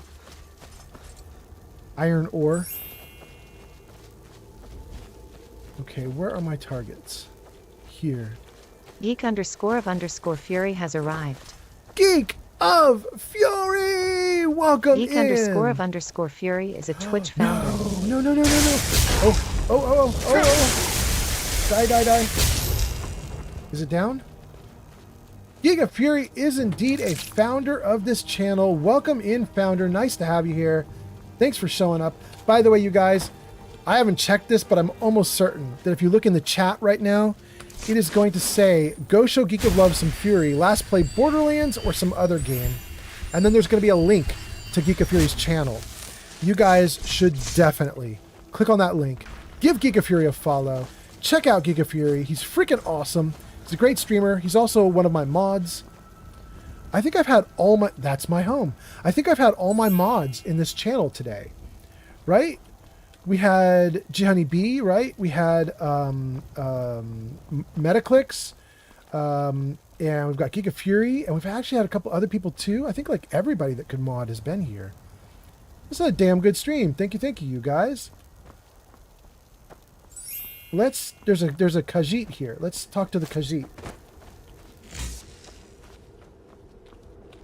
Iron ore. Okay, where are my targets? Here. Geek _of_ Fury has arrived. Geek of Fury! Welcome Geek in! _of_ Fury is a Twitch founder. No. Oh. Die. Is it down? Geek of Fury is indeed a founder of this channel. Welcome in, founder. Nice to have you here. Thanks for showing up. By the way, you guys, I haven't checked this, but I'm almost certain that if you look in the chat right now, it is going to say, go show Geek of Love some Fury. Last play Borderlands or some other game. And then there's going to be a link to Geek of Fury's channel. You guys should definitely click on that link. Give Geek of Fury a follow. Check out Geek of Fury. He's freaking awesome. He's a great streamer. He's also one of my mods. I think I've had all my... That's my home. I think I've had all my mods in this channel today. Right? We had G-Honey-B, right? We had Metaclicks. And we've got Geek of Fury. And we've actually had a couple other people too. I think like everybody that could mod has been here. This is a damn good stream. Thank you, you guys. There's a Khajiit here. Let's talk to the Khajiit.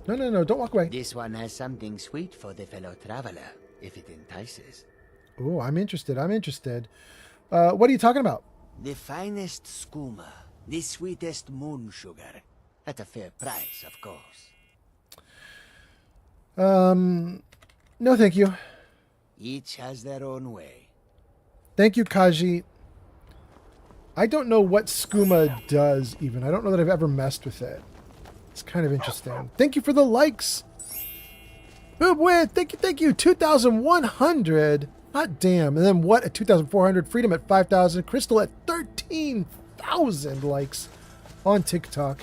No, don't walk away. This one has something sweet for the fellow traveler, if it entices. Oh, I'm interested. What are you talking about? The finest skooma, the sweetest moon sugar, at a fair price, of course. No, thank you. Each has their own way. Thank you, Khajiit. I don't know what skooma does, even. I don't know that I've ever messed with it. It's kind of interesting. Thank you for the likes. Boobwit, thank you. 2,100. Hot damn. And then what at 2,400? Freedom at 5,000. Crystal at 13,000 likes on TikTok.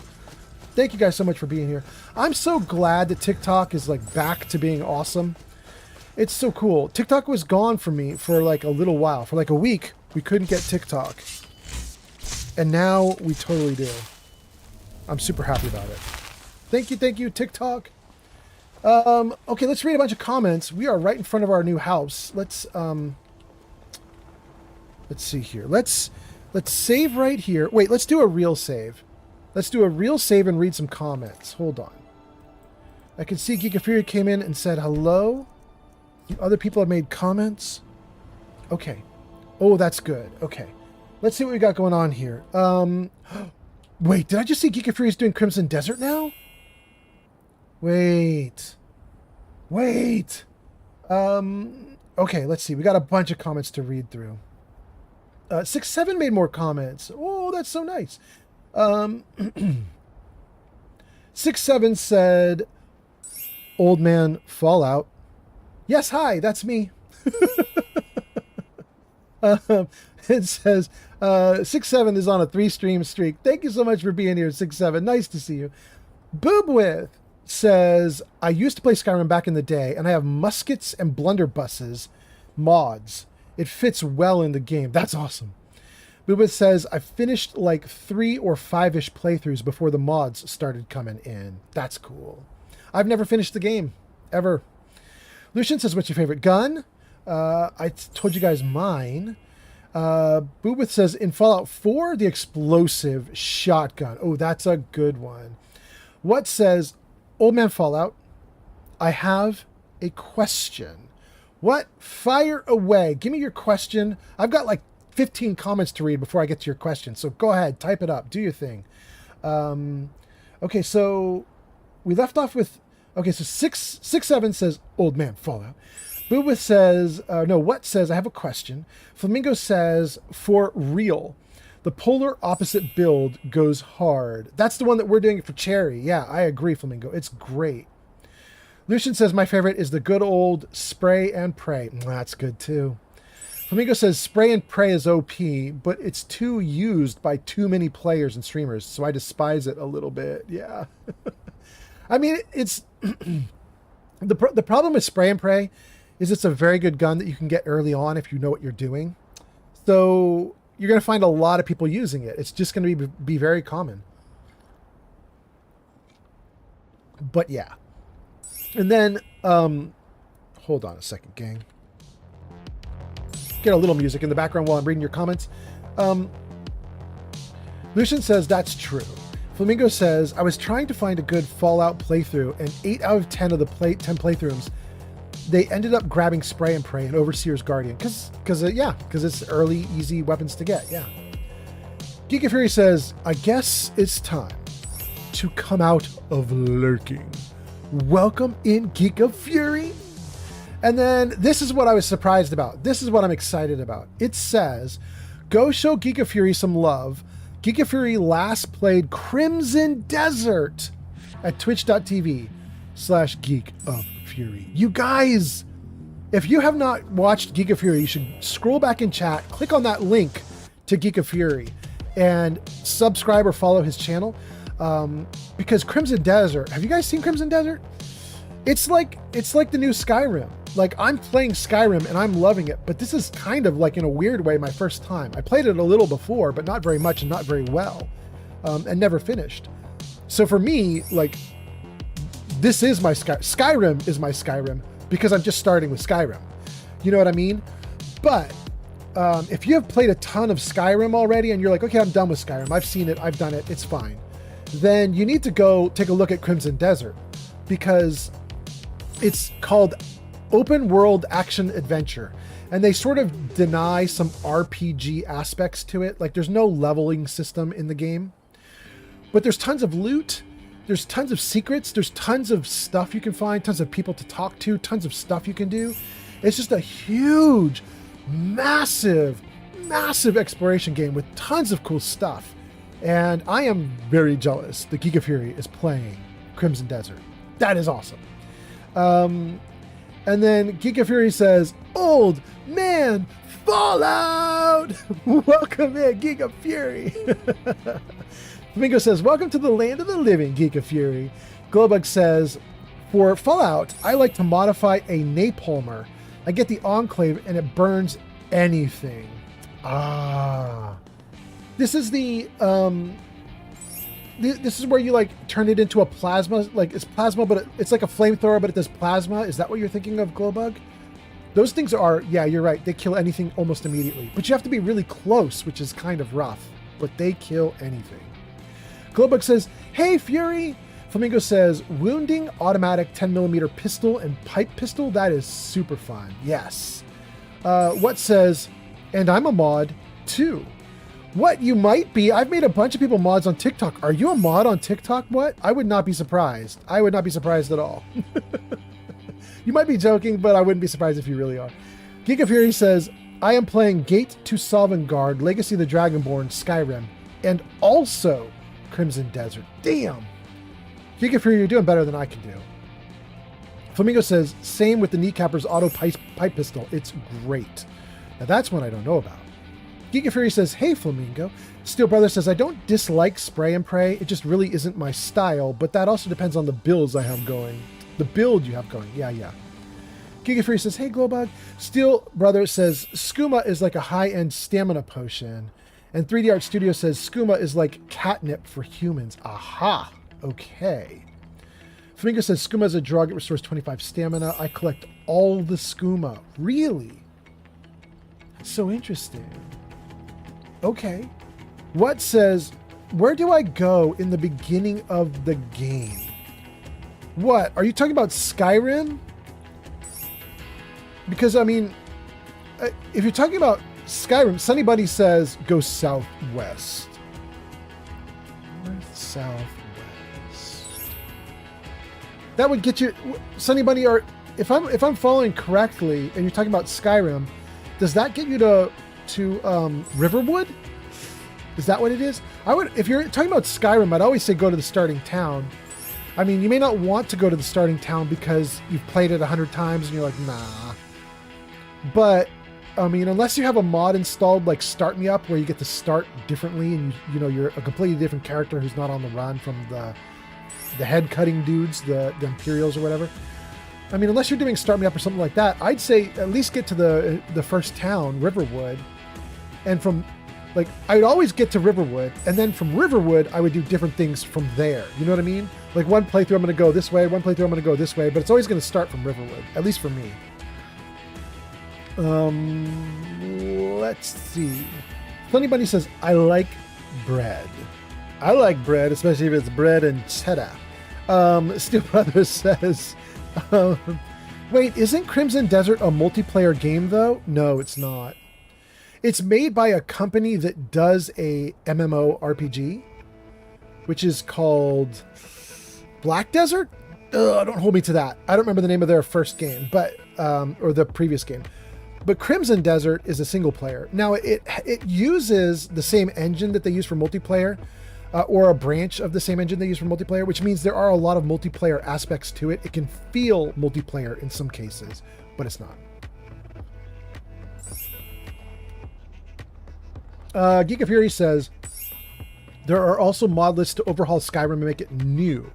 Thank you guys so much for being here. I'm so glad that TikTok is like back to being awesome. It's so cool. TikTok was gone from me for like a little while. For like a week, we couldn't get TikTok. And now we totally do. I'm super happy about it. Thank you, TikTok. Okay, let's read a bunch of comments. We are right in front of our new house. Let's see here. Let's save right here. Wait, let's do a real save. Let's do a real save and read some comments. Hold on. I can see Geek of Fury came in and said hello. Other people have made comments. Okay. Oh, that's good. Okay. Let's see what we got going on here. Wait, did I just see Geek of Fury is doing Crimson Desert now? Wait. Okay, let's see. We got a bunch of comments to read through. 6-7 made more comments. Oh, that's so nice. 6-7 said, Old Man Fallout. Yes, hi, that's me. It says 6-7 is on a 3-stream streak. Thank you so much for being here, 6-7. Nice to see you. Boobwith says, I used to play Skyrim back in the day, and I have muskets and blunderbusses mods. It fits well in the game. That's awesome. Boobwith says, I finished like 3 or 5-ish playthroughs before the mods started coming in. That's cool. I've never finished the game, ever. Lucian says, what's your favorite gun? I told you guys mine. Boobwith says, in Fallout 4, the explosive shotgun. Oh, that's a good one. What says, Old Man Fallout, I have a question. What? Fire away. Give me your question. I've got like 15 comments to read before I get to your question. So go ahead, type it up. Do your thing. Okay, so we left off with... Okay, so 6-7 says, Old Man Fallout. Boobwith says, what says, I have a question. Flamingo says, for real, the polar opposite build goes hard. That's the one that we're doing for Cherry. Yeah, I agree, Flamingo. It's great. Lucian says, my favorite is the good old spray and pray. That's good too. Flamingo says, spray and pray is OP, but it's too used by too many players and streamers, so I despise it a little bit. Yeah. I mean, it's... the problem with spray and pray is it's a very good gun that you can get early on if you know what you're doing. So you're going to find a lot of people using it. It's just going to be very common. But yeah. And then, hold on a second, gang. Get a little music in the background while I'm reading your comments. Lucian says, that's true. Flamingo says, I was trying to find a good Fallout playthrough, and 8 out of 10 of the 10 playthroughs, they ended up grabbing Spray and Pray and Overseer's Guardian. Because it's early, easy weapons to get, yeah. Geek of Fury says, I guess it's time to come out of lurking. Welcome in, Geek of Fury. And then this is what I was surprised about. This is what I'm excited about. It says, go show Geek of Fury some love. Geek of Fury last played Crimson Desert at twitch.tv/Geek of Fury. You guys, if you have not watched Geek of Fury, you should scroll back in chat, click on that link to Geek of Fury, and subscribe or follow his channel. Because Crimson Desert, have you guys seen Crimson Desert? It's like the new Skyrim. Like, I'm playing Skyrim and I'm loving it, but this is kind of like, in a weird way, my first time. I played it a little before, but not very much and not very well, and never finished. So for me, like, this is my Skyrim is my Skyrim because I'm just starting with Skyrim. You know what I mean? But if you have played a ton of Skyrim already and you're like, okay, I'm done with Skyrim. I've seen it. I've done it. It's fine. Then you need to go take a look at Crimson Desert because it's called Open World Action Adventure. And they sort of deny some RPG aspects to it. Like, there's no leveling system in the game. But there's tons of loot. There's tons of secrets. There's tons of stuff you can find. Tons of people to talk to. Tons of stuff you can do. It's just a huge, massive exploration game with tons of cool stuff. And I am very jealous that Geek of Fury is playing Crimson Desert. That is awesome. And then Geek of Fury says, Old Man Fallout! Welcome in, Geek of Fury! Flamingo says, welcome to the land of the living, Geek of Fury. Glowbug says, for Fallout, I like to modify a napalmer. I get the Enclave and it burns anything. Ah. This is the, this is where you like turn it into a plasma, like it's plasma, but it's like a flamethrower, but it does plasma. Is that what you're thinking of, Glowbug? Those things are, yeah, you're right. They kill anything almost immediately, but you have to be really close, which is kind of rough, but they kill anything. Glowbug says, hey, Fury. Flamingo says, wounding automatic 10mm pistol and pipe pistol. That is super fun. Yes. What says, and I'm a mod too. What, you might be? I've made a bunch of people mods on TikTok. Are you a mod on TikTok? What? I would not be surprised. I would not be surprised at all. You might be joking, but I wouldn't be surprised if you really are. Geek of Fury says, I am playing Gate to Sovngarde, Legacy of the Dragonborn, Skyrim, and also Crimson Desert. Damn. Geek of Fury, you're doing better than I can do. Flamingo says, same with the Kneecapper's auto pipe pistol. It's great. Now that's one I don't know about. Geek of Fury says, hey, Flamingo. Steel Brother says, I don't dislike spray and pray. It just really isn't my style, but that also depends on the builds I have going. The build you have going. Yeah. Geek of Fury says, hey, Glowbug. Steel Brother says, skooma is like a high-end stamina potion. And 3D Art Studio says, skooma is like catnip for humans. Aha. Okay. Flamingo says, skooma is a drug. It restores 25 stamina. I collect all the skooma. Really? That's so interesting. Okay. What says, where do I go in the beginning of the game? What? Are you talking about Skyrim? Because, I mean, if you're talking about Skyrim, Sunny Bunny says, go southwest. North, southwest. That would get you, Sunny Bunny, or if I'm following correctly, and you're talking about Skyrim, does that get you to Riverwood? Is that what it is? If you're talking about Skyrim, I'd always say go to the starting town. I mean, you may not want to go to the starting town because you've played it 100 times and you're like, nah. But, I mean, unless you have a mod installed like Start Me Up where you get to start differently and you're a completely different character who's not on the run from the head-cutting dudes, the Imperials or whatever. I mean, unless you're doing Start Me Up or something like that, I'd say at least get to the first town, Riverwood, and from... Like, I would always get to Riverwood, and then from Riverwood, I would do different things from there. You know what I mean? Like, one playthrough, I'm going to go this way, one playthrough, I'm going to go this way, but it's always going to start from Riverwood, at least for me. Let's see. Funny Bunny says, I like bread. I like bread, especially if it's bread and cheddar. Steel Brothers says, wait, isn't Crimson Desert a multiplayer game, though? No, it's not. It's made by a company that does a MMO RPG, which is called Black Desert. Don't hold me to that. I don't remember the name of their first game, but or the previous game. But Crimson Desert is a single player. Now it uses the same engine that they use for multiplayer, or a branch of the same engine they use for multiplayer, which means there are a lot of multiplayer aspects to it. It can feel multiplayer in some cases, but it's not. Geek of Fury says, there are also mod lists to overhaul Skyrim and make it new.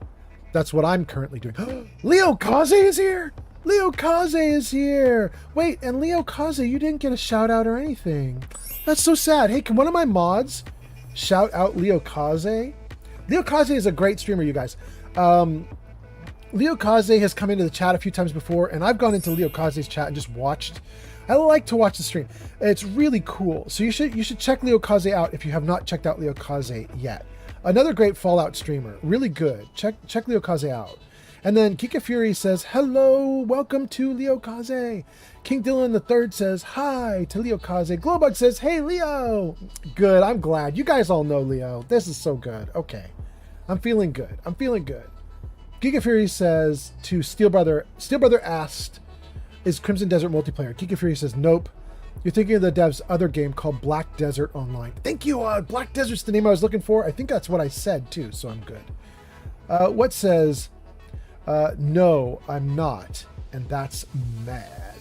That's what I'm currently doing. Leo Kaze is here! Leo Kaze is here! Wait, and Leo Kaze, you didn't get a shout out or anything. That's so sad. Hey, can one of my mods shout out Leo Kaze? Leo Kaze is a great streamer, you guys. Leo Kaze has come into the chat a few times before, and I've gone into Leo Kaze's chat and just watched. I like to watch the stream. It's really cool. So you should check Leo Kaze out if you have not checked out Leo Kaze yet. Another great Fallout streamer. Really good. Check Leo Kaze out. And then Kika Fury says, hello, welcome to Leo Kaze. King Dylan III says, hi to Leo Kaze. Glowbug says, hey, Leo. Good, I'm glad. You guys all know Leo. This is so good. Okay. I'm feeling good. Giga Fury says to Steel Brother asked, is Crimson Desert multiplayer? Giga Fury says, nope. You're thinking of the dev's other game called Black Desert Online. Thank you. Black Desert's the name I was looking for. I think that's what I said too, so I'm good. What says, no, I'm not. And that's mad.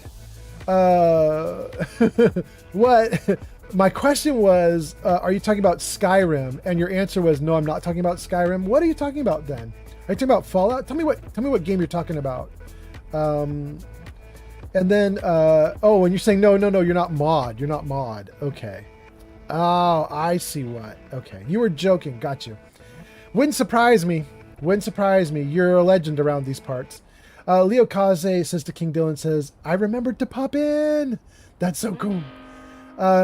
What? My question was, are you talking about Skyrim? And your answer was, no, I'm not talking about Skyrim. What are you talking about then? Are you talking about Fallout? Tell me what game you're talking about. And then, and you're saying, no, you're not mod. You're not mod. Okay. Oh, I see what. Okay. You were joking. Got you. Wouldn't surprise me. You're a legend around these parts. Leo Kaze says to King Dylan, says, I remembered to pop in. That's so cool.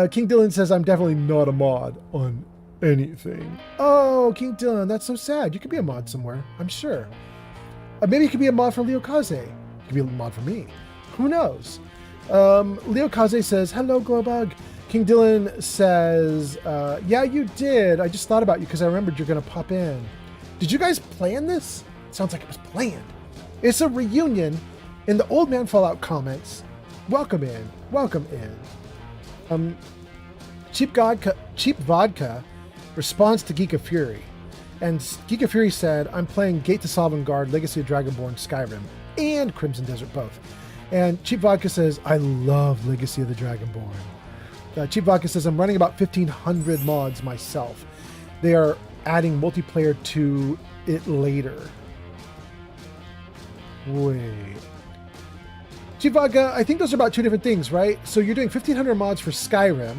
King Dylan says, I'm definitely not a mod on anything. Oh, King Dylan, that's so sad. You could be a mod somewhere, I'm sure. Maybe you could be a mod for Leo Kaze. You could be a mod for me. Who knows? Leo Kaze says, hello, Glowbug. King Dylan says, yeah, you did. I just thought about you because I remembered you're going to pop in. Did you guys plan this? Sounds like it was planned. It's a reunion in the Old Man Fallout comments. Welcome in. Cheap Vodka responds to Geek of Fury. And Geek of Fury said, I'm playing Gate to Sovngarde, Legacy of Dragonborn, Skyrim. and Crimson Desert both. And Cheap Vodka says, I love Legacy of the Dragonborn. Cheap Vodka says, I'm running about 1,500 mods myself. They are adding multiplayer to it later. Wait. Cheap Vodka, I think those are about two different things, right? So you're doing 1,500 mods for Skyrim,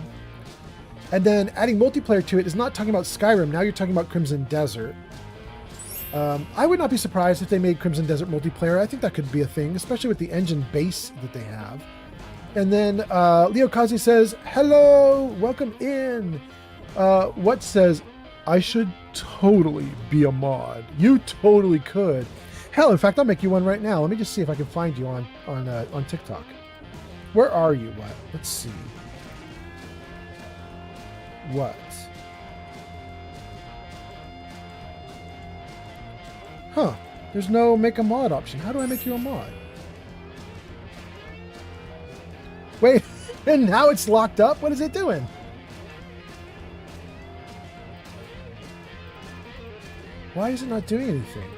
and then adding multiplayer to it is not talking about Skyrim. Now you're talking about Crimson Desert. I would not be surprised if they made Crimson Desert multiplayer. I think that could be a thing, especially with the engine base that they have. And then Leo Kazi says, hello, welcome in. What says, I should totally be a mod. You totally could. Hell, in fact, I'll make you one right now. Let me just see if I can find you on TikTok. Where are you? What? Let's see. What? Huh. There's no make a mod option. How do I make you a mod? Wait, and now it's locked up? What is it doing? Why is it not doing anything?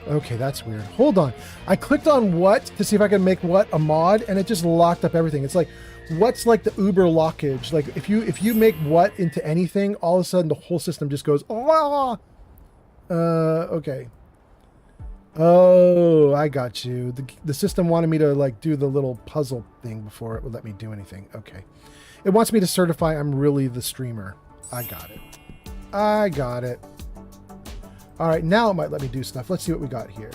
Okay, that's weird. Hold on. I clicked on what to see if I can make what a mod, and it just locked up everything. It's like, what's like the Uber lockage? Like if you make what into anything, all of a sudden the whole system just goes, oh, okay. Oh, I got you. The system wanted me to like do the little puzzle thing before it would let me do anything. Okay. It wants me to certify I'm really the streamer. I got it. I got it. All right, now it might let me do stuff. Let's see what we got here.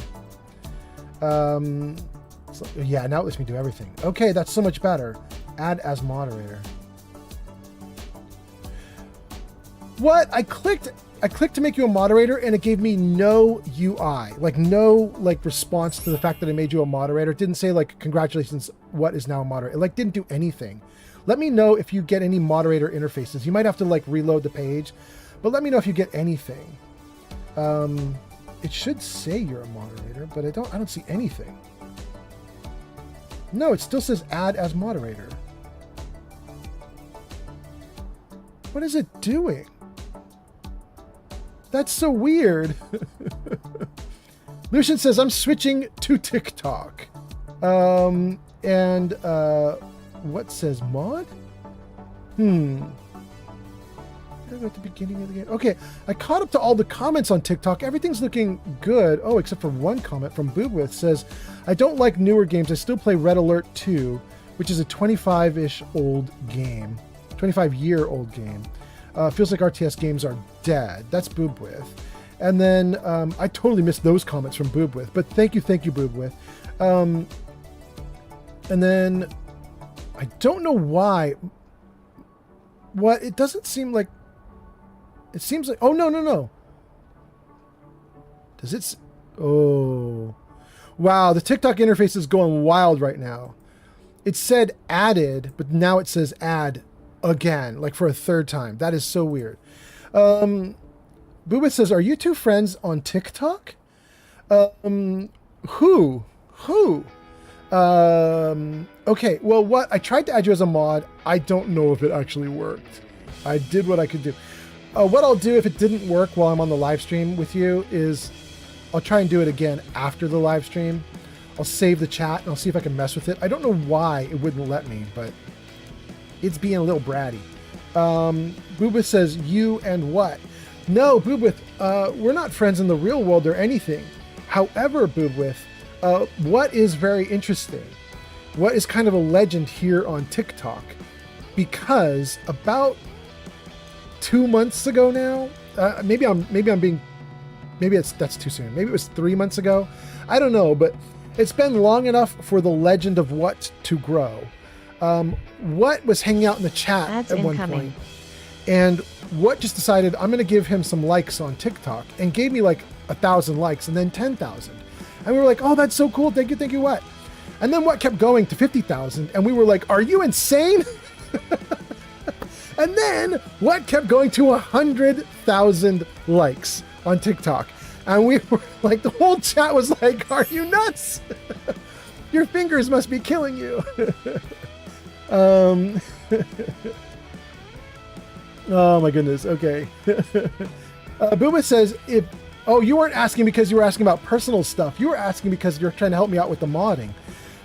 So, yeah, now it lets me do everything. Okay, that's so much better. Add as moderator. What? I clicked to make you a moderator, and it gave me no UI, like no like response to the fact that I made you a moderator. It didn't say like congratulations, what is now a moderator. It like didn't do anything. Let me know if you get any moderator interfaces. You might have to like reload the page, but let me know if you get anything. It should say you're a moderator, but I don't see anything. No, it still says add as moderator. What is it doing? That's so weird. Lucian says, I'm switching to TikTok. What says mod? At the beginning of the game. Okay, I caught up to all the comments on TikTok. Everything's looking good. Oh, except for one comment from Boobwith says, I don't like newer games. I still play Red Alert 2, which is a 25-ish old game. 25-year-old game. Feels like RTS games are dead. That's Boobwith. And then I totally missed those comments from Boobwith, but thank you, Boobwith. And then I don't know why. What? It doesn't seem like. It seems like. Oh, no. Does it? Oh. Wow, the TikTok interface is going wild right now. It said added, but now it says add again, like for a third time. That is so weird. Boobit says, are you two friends on TikTok? Who? Okay, well, what? I tried to add you as a mod. I don't know if it actually worked. I did what I could do. What I'll do if it didn't work while I'm on the live stream with you is I'll try and do it again after the live stream. I'll save the chat and I'll see if I can mess with it. I don't know why it wouldn't let me, but it's being a little bratty. Boobith says, you and what? No, Boobith, we're not friends in the real world or anything. However, Boobith, what is very interesting, what is kind of a legend here on TikTok, because about 2 months ago now, maybe that's too soon. Maybe it was 3 months ago. I don't know, but it's been long enough for the legend of what to grow. What was hanging out in the chat Ads at incoming. one point, and what just decided I'm going to give him some likes on TikTok, and gave me like 1,000 likes and then 10,000. And we were like, oh, that's so cool. Thank you, what? And then what kept going to 50,000, and we were like, are you insane? And then what kept going to 100,000 likes on TikTok. And we were like, the whole chat was like, are you nuts? Your fingers must be killing you. Oh my goodness. Okay. Booma says, Oh, you weren't asking because you were asking about personal stuff. You were asking because you're trying to help me out with the modding.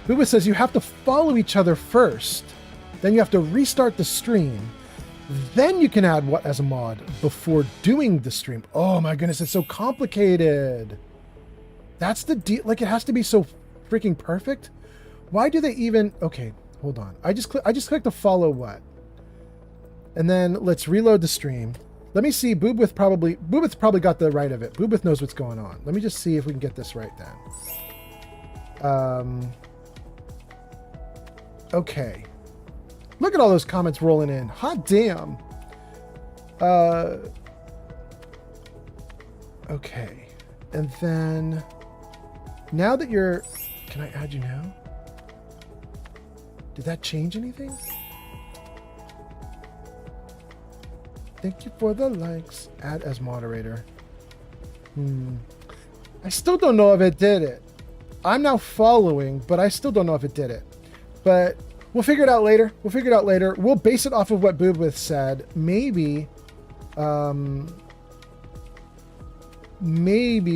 Booba says you have to follow each other first. Then you have to restart the stream. Then you can add what as a mod before doing the stream. Oh my goodness, it's so complicated. That's the deal. Like, it has to be so freaking perfect. Why do they even... Okay, hold on. I just clicked to follow what? And then let's reload the stream. Let me see. Boobwith probably got the right of it. Boobwith knows what's going on. Let me just see if we can get this right then. Okay. Look at all those comments rolling in. Hot damn. Okay. And then now that you're... Can I add you now? Did that change anything? Thank you for the likes. Add as moderator. I still don't know if it did it. I'm now following, but I still don't know if it did it. But we'll figure it out later. We'll base it off of what Boobwith said. Maybe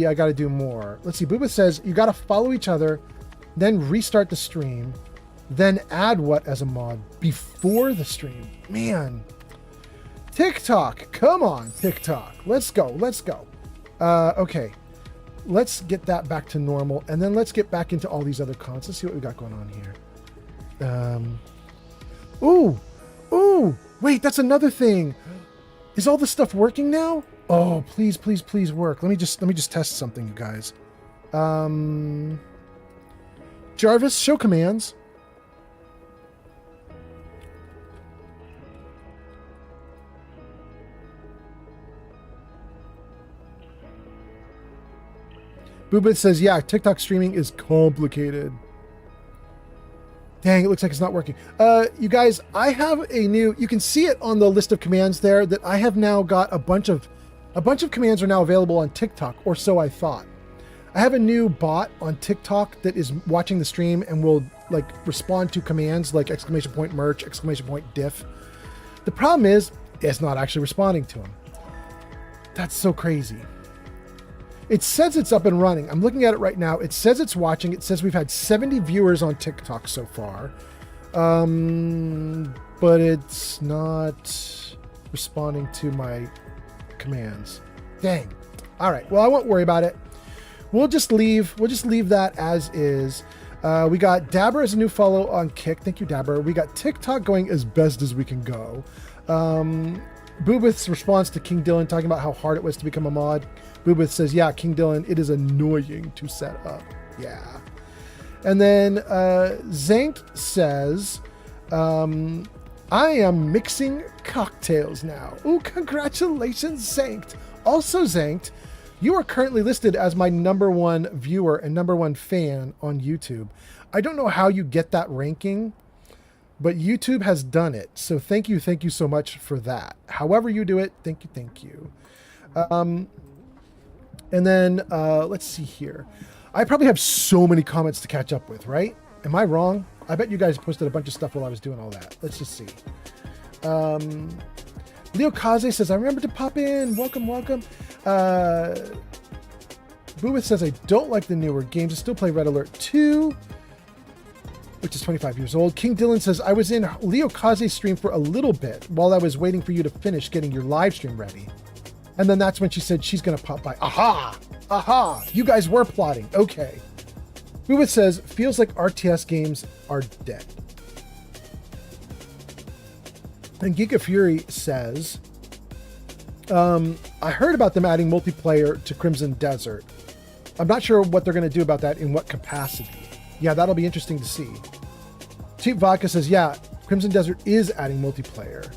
I got to do more. Let's see. Boobwith says you got to follow each other, then restart the stream, then add what as a mod before the stream. Man. TikTok, come on, TikTok. Let's go. Okay. Let's get that back to normal, and then let's get back into all these other cons. Let's see what we got going on here. Ooh, wait, that's another thing. Is all this stuff working now? Oh, please work. Let me just test something, you guys. Jarvis, show commands. Boobit says, yeah, TikTok streaming is complicated. Dang, it looks like it's not working. You guys, I have a new, you can see it on the list of commands there that I have now got a bunch of commands are now available on TikTok, or so I thought. I have a new bot on TikTok that is watching the stream and will like respond to commands like ! merch, ! diff. The problem is, it's not actually responding to them. That's so crazy. It says it's up and running. I'm looking at it right now. It says it's watching. It says we've had 70 viewers on TikTok so far. But it's not responding to my commands. Dang. All right. Well, I won't worry about it. We'll just leave that as is. We got Dabber as a new follow on Kick. Thank you, Dabber. We got TikTok going as best as we can go. Boobith's response to King Dylan talking about how hard it was to become a mod. Boobith says, yeah, King Dylan, it is annoying to set up. Yeah. And then Zankt says, I am mixing cocktails now. Ooh, congratulations, Zankt. Also, Zankt, you are currently listed as my #1 viewer and #1 fan on YouTube. I don't know how you get that ranking, but YouTube has done it. So thank you so much for that. However you do it, thank you. And then let's see here. I probably have so many comments to catch up with, right? Am I wrong? I bet you guys posted a bunch of stuff while I was doing all that. Let's just see. Leo Kaze says, I remember to pop in. Welcome. Booith says, I don't like the newer games. I still play Red Alert 2, which is 25 years old. King Dylan says, I was in Leo Kaze's stream for a little bit while I was waiting for you to finish getting your live stream ready. And then that's when she said she's going to pop by. Aha! You guys were plotting. Okay. Booith says, feels like RTS games are dead. And Geek of Fury says, I heard about them adding multiplayer to Crimson Desert. I'm not sure what they're going to do about that, in what capacity. Yeah, that'll be interesting to see. Cheap Vodka says, yeah, Crimson Desert is adding multiplayer.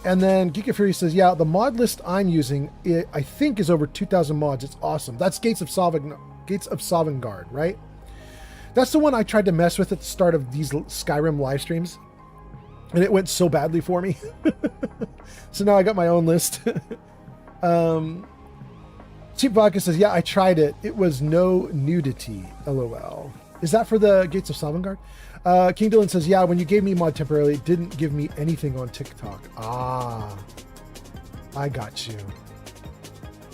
And then Geek of Fury says, yeah, the mod list I'm using, I think, is over 2,000 mods. It's awesome. That's Gates of Sovngarde, right? That's the one I tried to mess with at the start of these Skyrim live streams. And it went so badly for me. So now I got my own list. Cheap Vodka says, yeah, I tried it. It was no nudity. LOL. Is that for the Gates of Sovngarde? King Dylan says, yeah, when you gave me mod temporarily, it didn't give me anything on TikTok. Ah, I got you.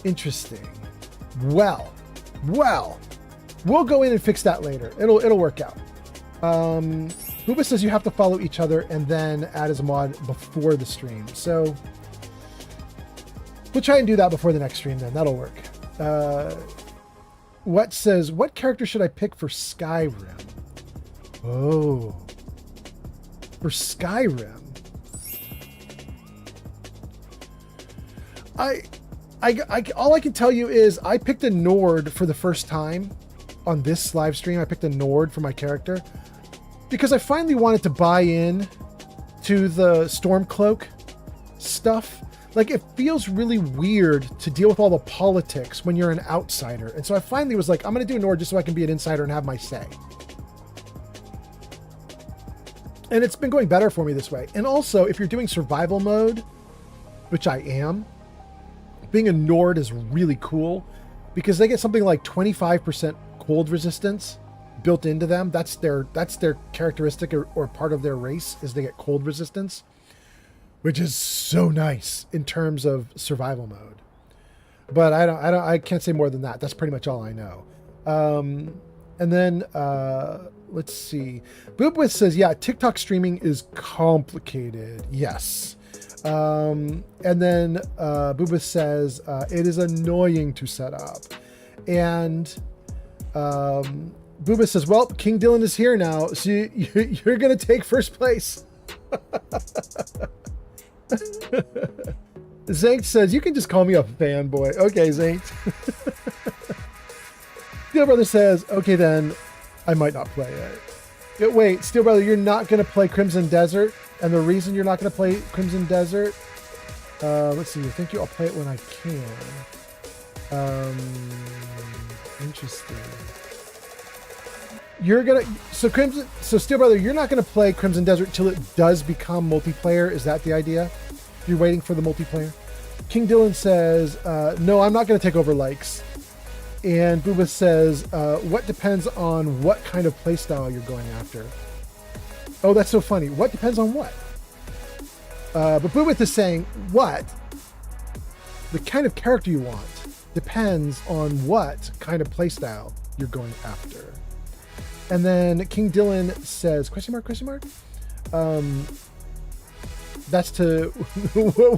Interesting. Well, we'll go in and fix that later. It'll work out. Booba says you have to follow each other and then add as a mod before the stream. So we'll try and do that before the next stream then. That'll work. What says, what character should I pick for Skyrim? Oh. For Skyrim. All I can tell you is I picked a Nord for the first time on this live stream. I picked a Nord for my character because I finally wanted to buy in to the Stormcloak stuff. Like, it feels really weird to deal with all the politics when you're an outsider. And so I finally was like, I'm going to do a Nord just so I can be an insider and have my say. And it's been going better for me this way. And also, if you're doing survival mode, which I am, being a Nord is really cool because they get something like 25% cold resistance built into them. That's their characteristic or part of their race is they get cold resistance, which is so nice in terms of survival mode. But I can't say more than that. That's pretty much all I know. And then let's see. Boopwith says, yeah, TikTok streaming is complicated. Yes. And then Boopwith says, it is annoying to set up. And Boopwith says, well, King Dylan is here now, so you're going to take first place. Zank says, you can just call me a fanboy. Okay, Zank. Steel Brother says, okay, then I might not play it. Wait, Steel Brother, you're not going to play Crimson Desert? And the reason you're not going to play Crimson Desert, let's see, I think I'll play it when I can. Interesting. You're going to, so Steel Brother, you're not going to play Crimson Desert till it does become multiplayer. Is that the idea? You're waiting for the multiplayer? King Dylan says, no, I'm not going to take over likes. And Booba says, what depends on what kind of playstyle you're going after? Oh, that's so funny. What depends on what? But Boobith is saying, what? The kind of character you want depends on what kind of playstyle you're going after. And then King Dylan says, question mark? That's to,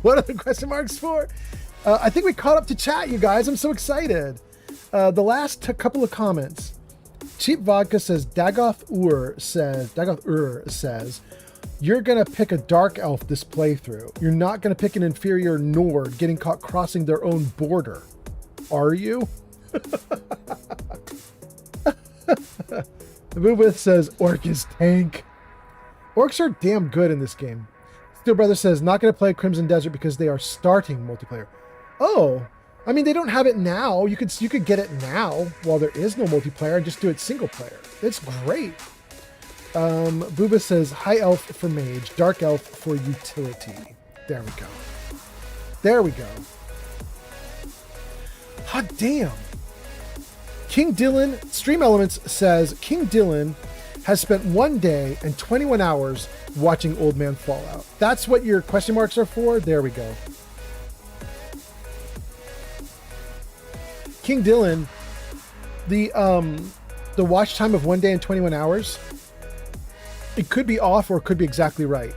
what are the question marks for? I think we caught up to chat, you guys. I'm so excited. The last couple of comments. Cheap Vodka says, Dagoth Ur says, you're going to pick a Dark Elf this playthrough. You're not going to pick an inferior Nord getting caught crossing their own border. Are you? The Boobith says, Orc is tank. Orcs are damn good in this game. Steel Brother says, not going to play Crimson Desert because they are starting multiplayer. Oh, I mean, they don't have it now. You could get it now while there is no multiplayer and just do it single player. It's great. Booba says, High Elf for Mage, Dark Elf for Utility. There we go. Hot damn. King Dylan, Stream Elements says, King Dylan has spent 1 day and 21 hours watching Old Man Fallout. That's what your question marks are for? There we go. King Dylan, the watch time of 1 day and 21 hours, it could be off or it could be exactly right.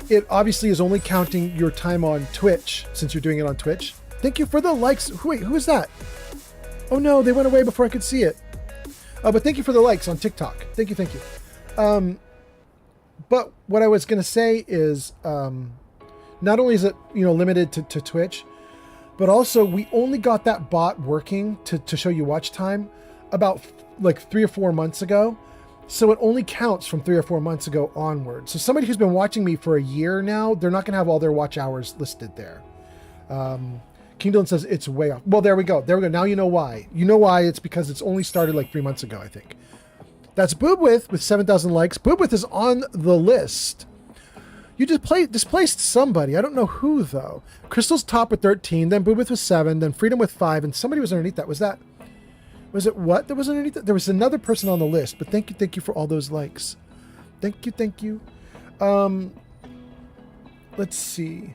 It obviously is only counting your time on Twitch, since you're doing it on Twitch. Thank you for the likes. Wait, who is that? Oh no, they went away before I could see it. But thank you for the likes on TikTok. Thank you. But what I was going to say is, not only is it, limited to Twitch, but also we only got that bot working to show you watch time about like 3 or 4 months ago. So it only counts from 3 or 4 months ago onward. So somebody who's been watching me for a year now, they're not going to have all their watch hours listed there. King Dylan says it's way off. Well, there we go. Now you know why. You know why. It's because it's only started like 3 months ago, I think. That's Boobwith with 7,000 likes. Boobwith is on the list. You displaced somebody. I don't know who, though. Crystal's top with 13, then Boobwith with 7, then Freedom with 5, and somebody was underneath that. Was it what that was underneath it? There was another person on the list, but thank you for all those likes. Thank you. Let's see.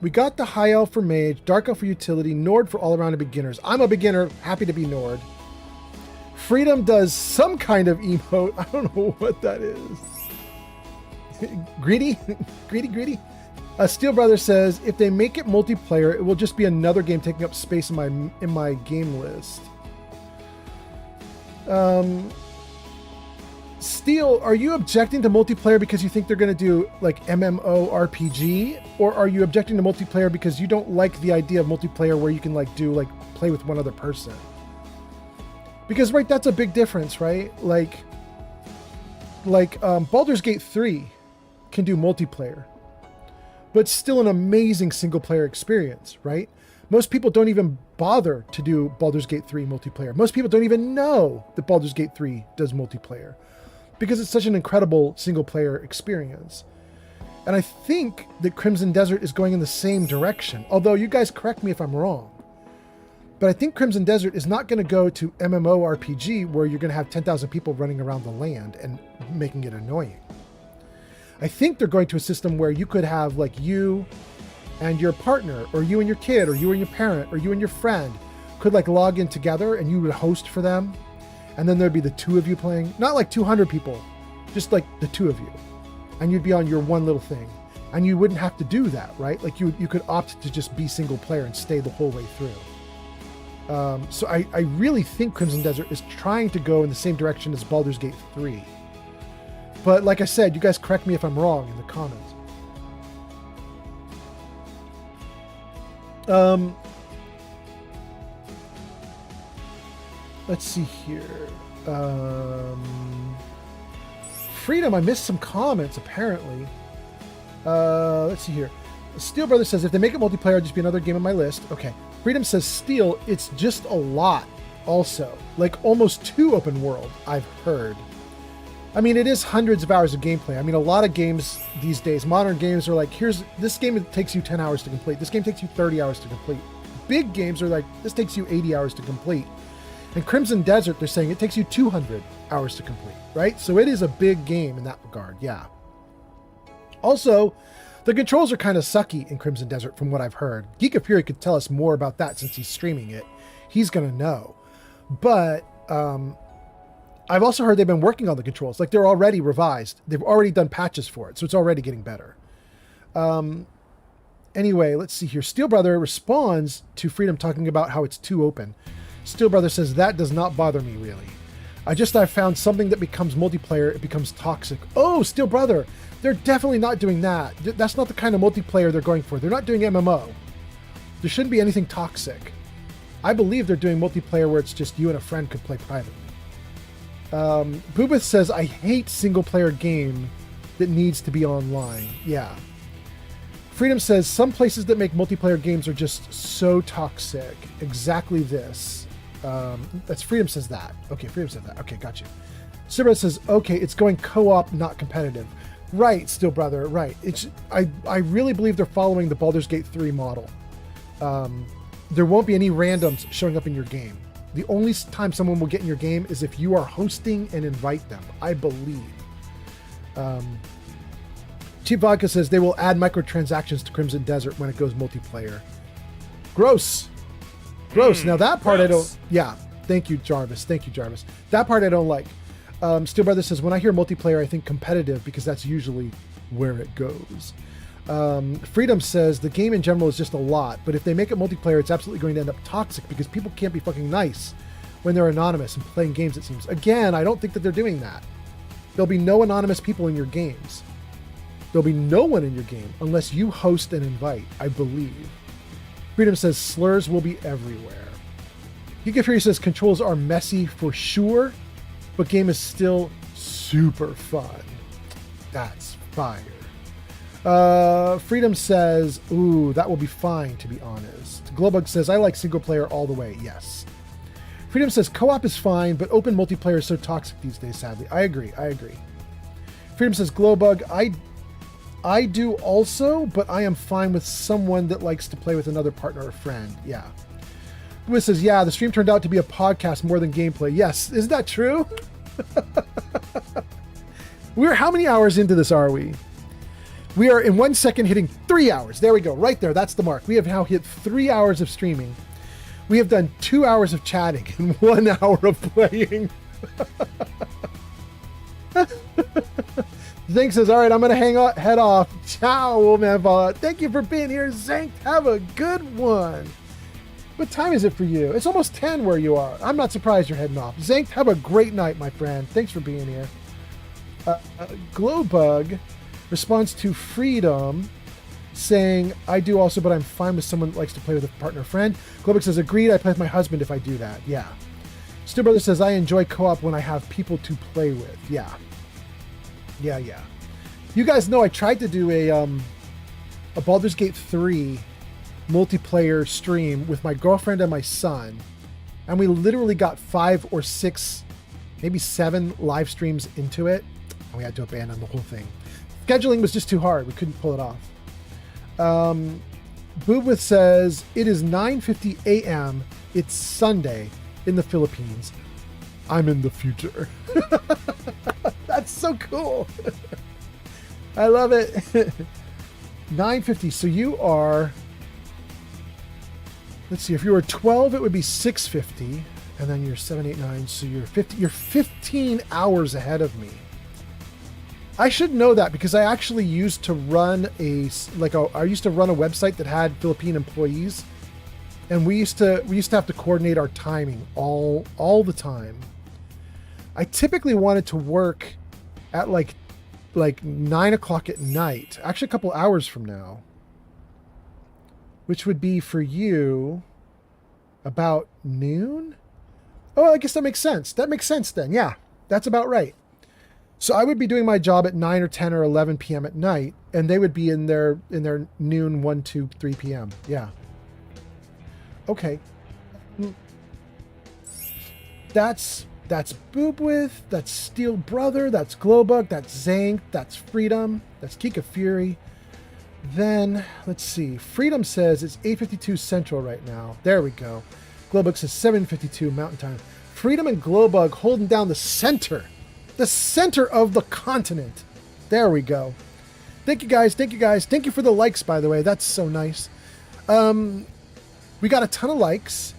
We got the High Elf for Mage, Dark Elf for Utility, Nord for all-around and beginners. I'm a beginner, happy to be Nord. Freedom does some kind of emote. I don't know what that is. Greedy? Greedy? Steel Brother says, if they make it multiplayer, it will just be another game taking up space in my game list. Steel, are you objecting to multiplayer because you think they're going to do like MMORPG, or are you objecting to multiplayer because you don't like the idea of multiplayer where you can play with one other person? Because right, that's a big difference, right? Like Baldur's Gate 3 can do multiplayer, but still an amazing single player experience, right? Most people don't even bother to do Baldur's Gate 3 multiplayer. Most people don't even know that Baldur's Gate 3 does multiplayer because it's such an incredible single player experience. And I think that Crimson Desert is going in the same direction. Although you guys correct me if I'm wrong. But I think Crimson Desert is not going to go to MMORPG where you're going to have 10,000 people running around the land and making it annoying. I think they're going to a system where you could have like you and your partner, or you and your kid, or you and your parent, or you and your friend could like log in together and you would host for them. And then there'd be the two of you playing, not like 200 people, just like the two of you. And you'd be on your one little thing. And you wouldn't have to do that, right? Like you could opt to just be single player and stay the whole way through. So I really think Crimson Desert is trying to go in the same direction as Baldur's Gate 3. But like I said, you guys correct me if I'm wrong in the comments. Let's see here. Freedom, I missed some comments apparently. Let's see here. Steel Brother says, if they make it multiplayer, it'll just be another game on my list. Okay. Freedom says, Steel, it's just a lot also. Like almost 2 open world, I've heard. I mean, it is hundreds of hours of gameplay. I mean, a lot of games these days, modern games are like, here's this game, it takes you 10 hours to complete. This game takes you 30 hours to complete. Big games are like, this takes you 80 hours to complete. And Crimson Desert, they're saying it takes you 200 hours to complete, right? So it is a big game in that regard, yeah. Also, the controls are kind of sucky in Crimson Desert from what I've heard. Geek of Fury could tell us more about that since he's streaming it. He's going to know. But I've also heard they've been working on the controls. Like they're already revised. They've already done patches for it. So it's already getting better. Anyway, let's see here. Steel Brother responds to Freedom talking about how it's too open. Steel Brother says, that does not bother me really. I've found something that becomes multiplayer, it becomes toxic. Oh, Steel Brother, they're definitely not doing that. That's not the kind of multiplayer they're going for. They're not doing MMO. There shouldn't be anything toxic. I believe they're doing multiplayer where it's just you and a friend could play privately. Boobith says, I hate single player game that needs to be online. Yeah. Freedom says, some places that make multiplayer games are just so toxic. Exactly this. That's Freedom says that. Okay, Freedom said that. Okay, got you. Sibra says, okay, it's going co-op, not competitive. Right, Steel Brother, right. I really believe they're following the Baldur's Gate 3 model. There won't be any randoms showing up in your game. The only time someone will get in your game is if you are hosting and invite them, I believe. Cheap Vodka says they will add microtransactions to Crimson Desert when it goes multiplayer. Gross. Now that part I don't... Yeah, thank you, Jarvis. That part I don't like. Steel Brother says, when I hear multiplayer, I think competitive because that's usually where it goes. Freedom says, the game in general is just a lot, but if they make it multiplayer, it's absolutely going to end up toxic because people can't be fucking nice when they're anonymous and playing games, it seems. Again, I don't think that they're doing that. There'll be no anonymous people in your games. There'll be no one in your game unless you host and invite, I believe. Freedom says slurs will be everywhere. Geek Fury says controls are messy for sure, but game is still super fun. That's fire. Freedom says, ooh, that will be fine, to be honest. Glowbug says, I like single player all the way. Yes. Freedom says co-op is fine, but open multiplayer is so toxic these days, sadly. I agree. Freedom says, Glowbug, I do also, but I am fine with someone that likes to play with another partner or friend. Yeah. Lewis says, yeah, the stream turned out to be a podcast more than gameplay. Yes. Isn't that true? How many hours into this are we? We are in 1 second hitting 3 hours. There we go. Right there. That's the mark. We have now hit 3 hours of streaming. We have done 2 hours of chatting and 1 hour of playing. Zink says, all right, I'm going to head off. Ciao, old man Fallout. Thank you for being here, Zink. Have a good one. What time is it for you? It's almost 10 where you are. I'm not surprised you're heading off. Zink, have a great night, my friend. Thanks for being here. Glowbug responds to Freedom, saying, I do also, but I'm fine with someone that likes to play with a partner or friend. Glowbug says, agreed, I play with my husband if I do that. Yeah. Stu Brother says, I enjoy co-op when I have people to play with. Yeah. Yeah. You guys know I tried to do a Baldur's Gate 3 multiplayer stream with my girlfriend and my son, and we literally got 5 or 6, maybe 7 live streams into it, and we had to abandon the whole thing. Scheduling was just too hard. We couldn't pull it off. Boobwith says, it is 9:50 a.m. It's Sunday in the Philippines. I'm in the future. That's so cool. I love it. 9:50. So you are, let's see, if you were 12, it would be 6:50, and then you're 7, 8, 9. So you're 15 hours ahead of me. I should know that because I actually used to run I used to run a website that had Philippine employees, and we used to have to coordinate our timing all the time. I typically wanted to work at like 9 o'clock at night, actually a couple hours from now, which would be for you about noon. Oh, I guess that makes sense. That makes sense then. Yeah, that's about right. So I would be doing my job at 9 or 10 or 11 p.m. at night, and they would be in their noon, 1, 2, 3 p.m. Yeah. Okay. That's Boobwith, that's Steel Brother, that's Glowbug, that's Zank, that's Freedom, that's Kika Fury. Then, let's see. Freedom says it's 8:52 Central right now. There we go. Glowbug says 7:52 Mountain Time. Freedom and Glowbug holding down the center of the continent. There we go. Thank you guys. Thank you for the likes, by the way. That's so nice. We got a ton of likes.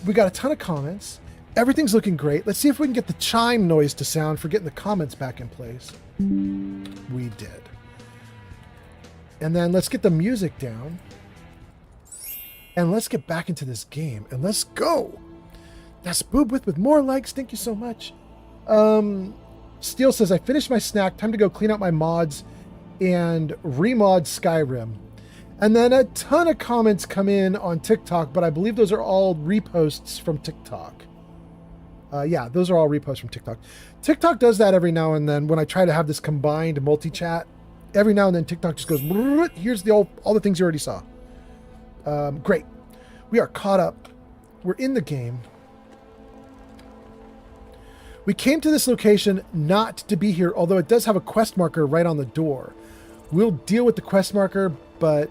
We got a ton of comments. Everything's looking great. Let's see if we can get the chime noise to sound for getting the comments back in place. We did. And then let's get the music down. And let's get back into this game. And let's go. That's Boobwith with more likes. Thank you so much. Steel says, I finished my snack. Time to go clean out my mods and remod Skyrim. And then a ton of comments come in on TikTok, but I believe those are all reposts from TikTok. Yeah, those are all reposts from TikTok. TikTok does that every now and then when I try to have this combined multi-chat. Every now and then TikTok just goes, here's all the things you already saw. Great. We are caught up. We're in the game. We came to this location not to be here, although it does have a quest marker right on the door. We'll deal with the quest marker, but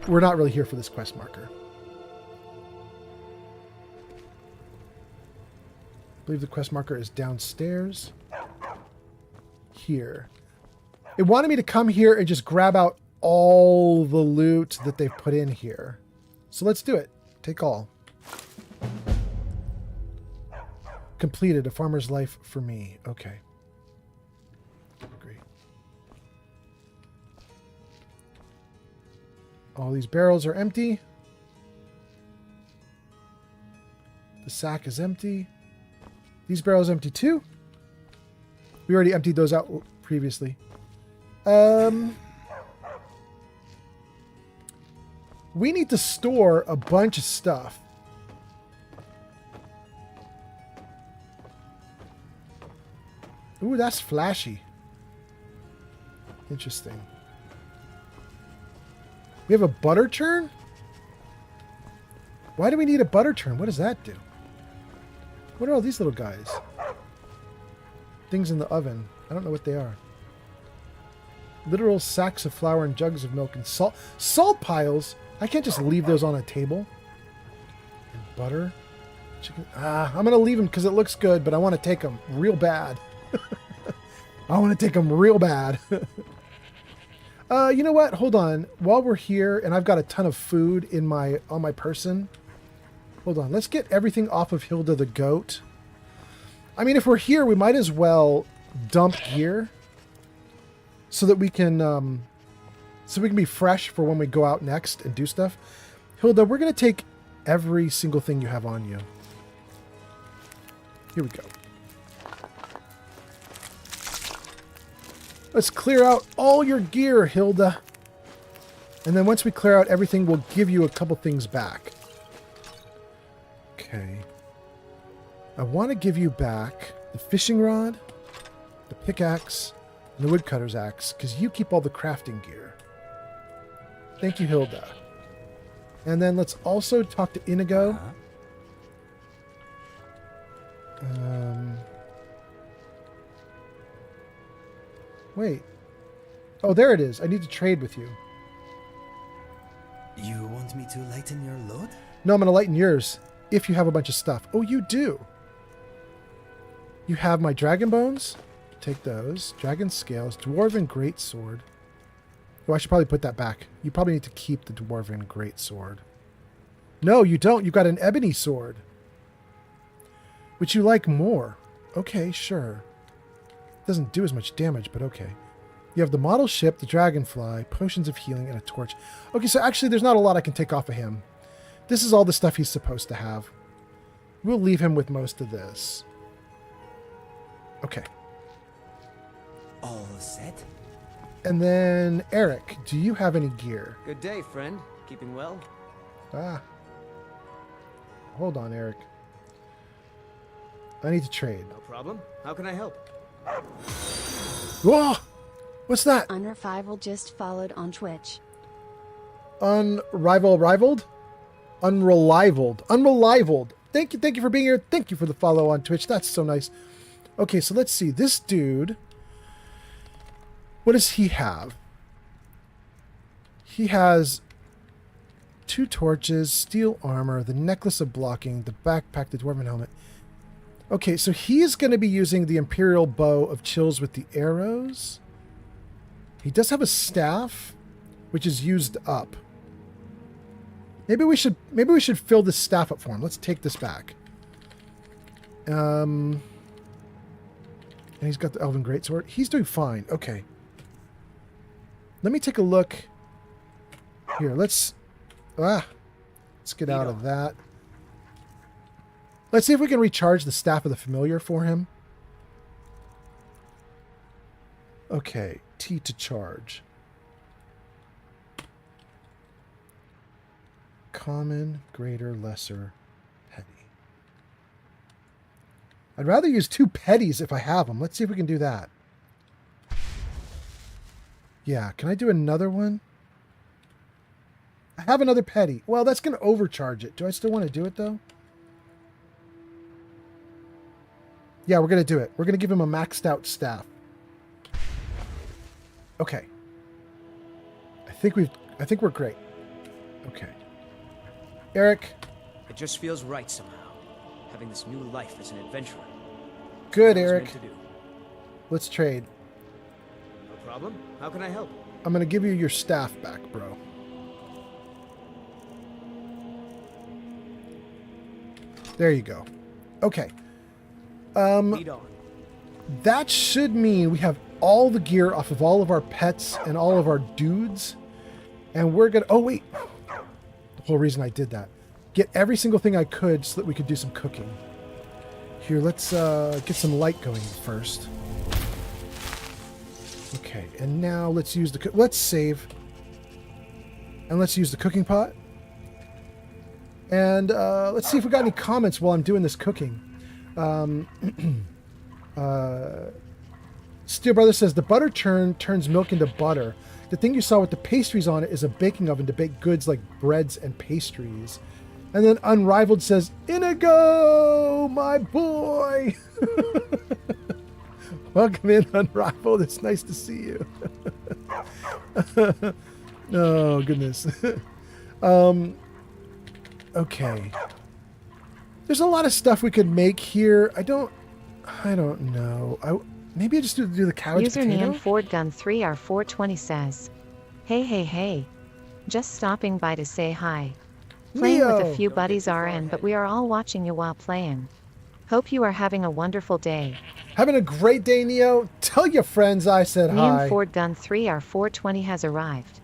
we're not really here for this quest marker. I believe the quest marker is downstairs. Here. It wanted me to come here and just grab out all the loot that they've put in here. So let's do it. Take all. Completed. A farmer's life for me. Okay. Great. All these barrels are empty. The sack is empty. These barrels empty too. We already emptied those out previously. We need to store a bunch of stuff. Ooh, that's flashy. Interesting. We have a butter churn? Why do we need a butter churn? What does that do? What are all these little guys? Things in the oven. I don't know what they are. Literal sacks of flour and jugs of milk and salt. Salt piles? I can't just leave those on a table. And butter. Chicken. I'm going to leave them because it looks good, but I want to take them real bad. I want to take them real bad. You know what? Hold on. While we're here, and I've got a ton of food in on my person. Hold on. Let's get everything off of Hilda the goat. I mean, if we're here, we might as well dump gear so that we can be fresh for when we go out next and do stuff. Hilda, we're gonna take every single thing you have on you. Here we go. Let's clear out all your gear, Hilda. And then once we clear out everything, we'll give you a couple things back. Okay. I want to give you back the fishing rod, the pickaxe, and the woodcutter's axe, because you keep all the crafting gear. Thank you, Hilda. And then let's also talk to Inigo. Wait. Oh, there it is. I need to trade with you. You want me to lighten your load? No, I'm going to lighten yours if you have a bunch of stuff. Oh, you do. You have my dragon bones. Take those. Dragon scales. Dwarven greatsword. Oh, I should probably put that back. You probably need to keep the dwarven greatsword. No, you don't. You got an ebony sword. Which you like more. Okay, sure. Doesn't do as much damage, but okay. You have the model ship, the dragonfly, potions of healing, and a torch. Okay, so actually there's not a lot I can take off of him. This is all the stuff he's supposed to have. We'll leave him with most of this. Okay. All set? And then, Eric, do you have any gear? Good day, friend. Keeping well? Ah. Hold on, Eric. I need to trade. No problem. How can I help? Whoa! What's that? Unrevival just followed on Twitch. Unrivaled? Unreliable. Thank you for being here. Thank you for the follow on Twitch. That's so nice. Okay, so let's see. This dude, what does he have? He has 2 torches, steel armor, the necklace of blocking, the backpack, the dwarven helmet. Okay, so he's going to be using the Imperial Bow of Chills with the arrows. He does have a staff, which is used up. Maybe we should fill this staff up for him. Let's take this back. And he's got the Elven Greatsword. He's doing fine. Okay. Let me take a look. Here, let's get out of that. Let's see if we can recharge the Staff of the Familiar for him. Okay, T to charge. Common, greater, lesser, petty. I'd rather use 2 petties if I have them. Let's see if we can do that. Yeah, can I do another one? I have another petty. Well, that's going to overcharge it. Do I still want to do it, though? Yeah, we're going to do it. We're going to give him a maxed out staff. Okay. I think we're great. Okay. Eric. It just feels right somehow. Having this new life as an adventurer. Good, What I was Eric. meant to do. Let's trade. No problem. How can I help? I'm going to give you your staff back, bro. There you go. Okay. Lead on. That should mean we have all the gear off of all of our pets and all of our dudes. And we're going to... Oh, wait. The whole reason I did that. Get every single thing I could so that we could do some cooking. Here, let's get some light going first. Okay, and now let's use the... Let's save. And let's use the cooking pot. And let's see if we got any comments while I'm doing this cooking. Steel Brother says, the butter churn turns milk into butter. The thing you saw with the pastries on it is a baking oven to bake goods like breads and pastries. And then Unrivaled says, Inigo, my boy. Welcome in, Unrivaled. It's nice to see you. Oh, goodness. Okay. There's a lot of stuff we could make here. I don't know. Maybe I just do the cabbage User potato? Neon Ford Gun 3R420 says, Hey, hey, hey. Just stopping by to say hi. Playing with Neo! a few buddies RN, but we are all watching you while playing. Hope you are having a wonderful day. Having a great day, Neo. Tell your friends I said Me and hi. Ford Gun 3, our 420 has arrived.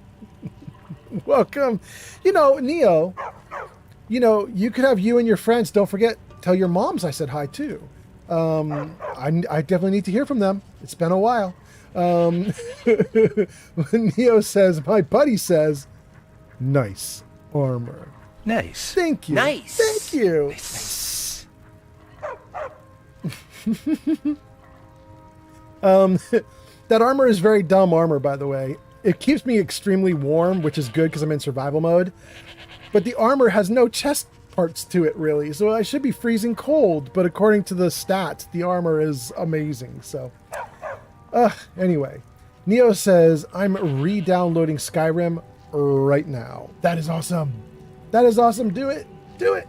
Welcome. You know, Neo, you could have you and your friends. Don't forget, tell your moms I said hi too. I definitely need to hear from them. It's been a while. Neo says, my buddy says, nice armor. Nice. Thank you. Nice. Thank you. Nice. That armor is very dumb armor, by the way. It keeps me extremely warm, which is good because I'm in survival mode. But the armor has no chest parts to it, really. So I should be freezing cold. But according to the stats, the armor is amazing. So, anyway. Neo says, I'm re-downloading Skyrim right now. That is awesome. That is awesome. Do it. Do it.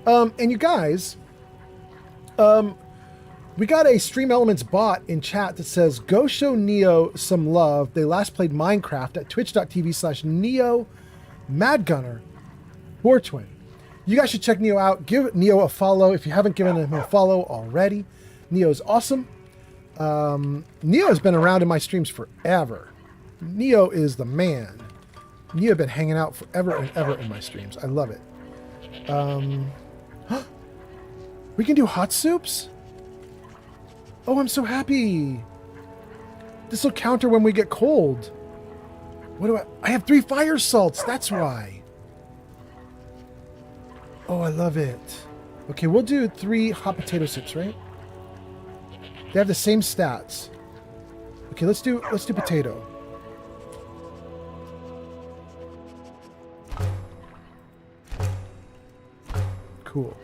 And you guys, we got a Stream Elements bot in chat that says, go show Neo some love. They last played Minecraft at twitch.tv/Neo Madgunner 420. You guys should check Neo out. Give Neo a follow if you haven't given him a follow already. Neo's awesome. Neo has been around in my streams forever. Neo is the man. Neo has been hanging out forever and ever in my streams. I love it. We can do hot soups? Oh, I'm so happy. This will counter when we get cold. What do I have 3 fire salts. That's why. Oh, I love it. Okay, we'll do 3 hot potato soups, right? They have the same stats. Okay, let's do potato. Cool.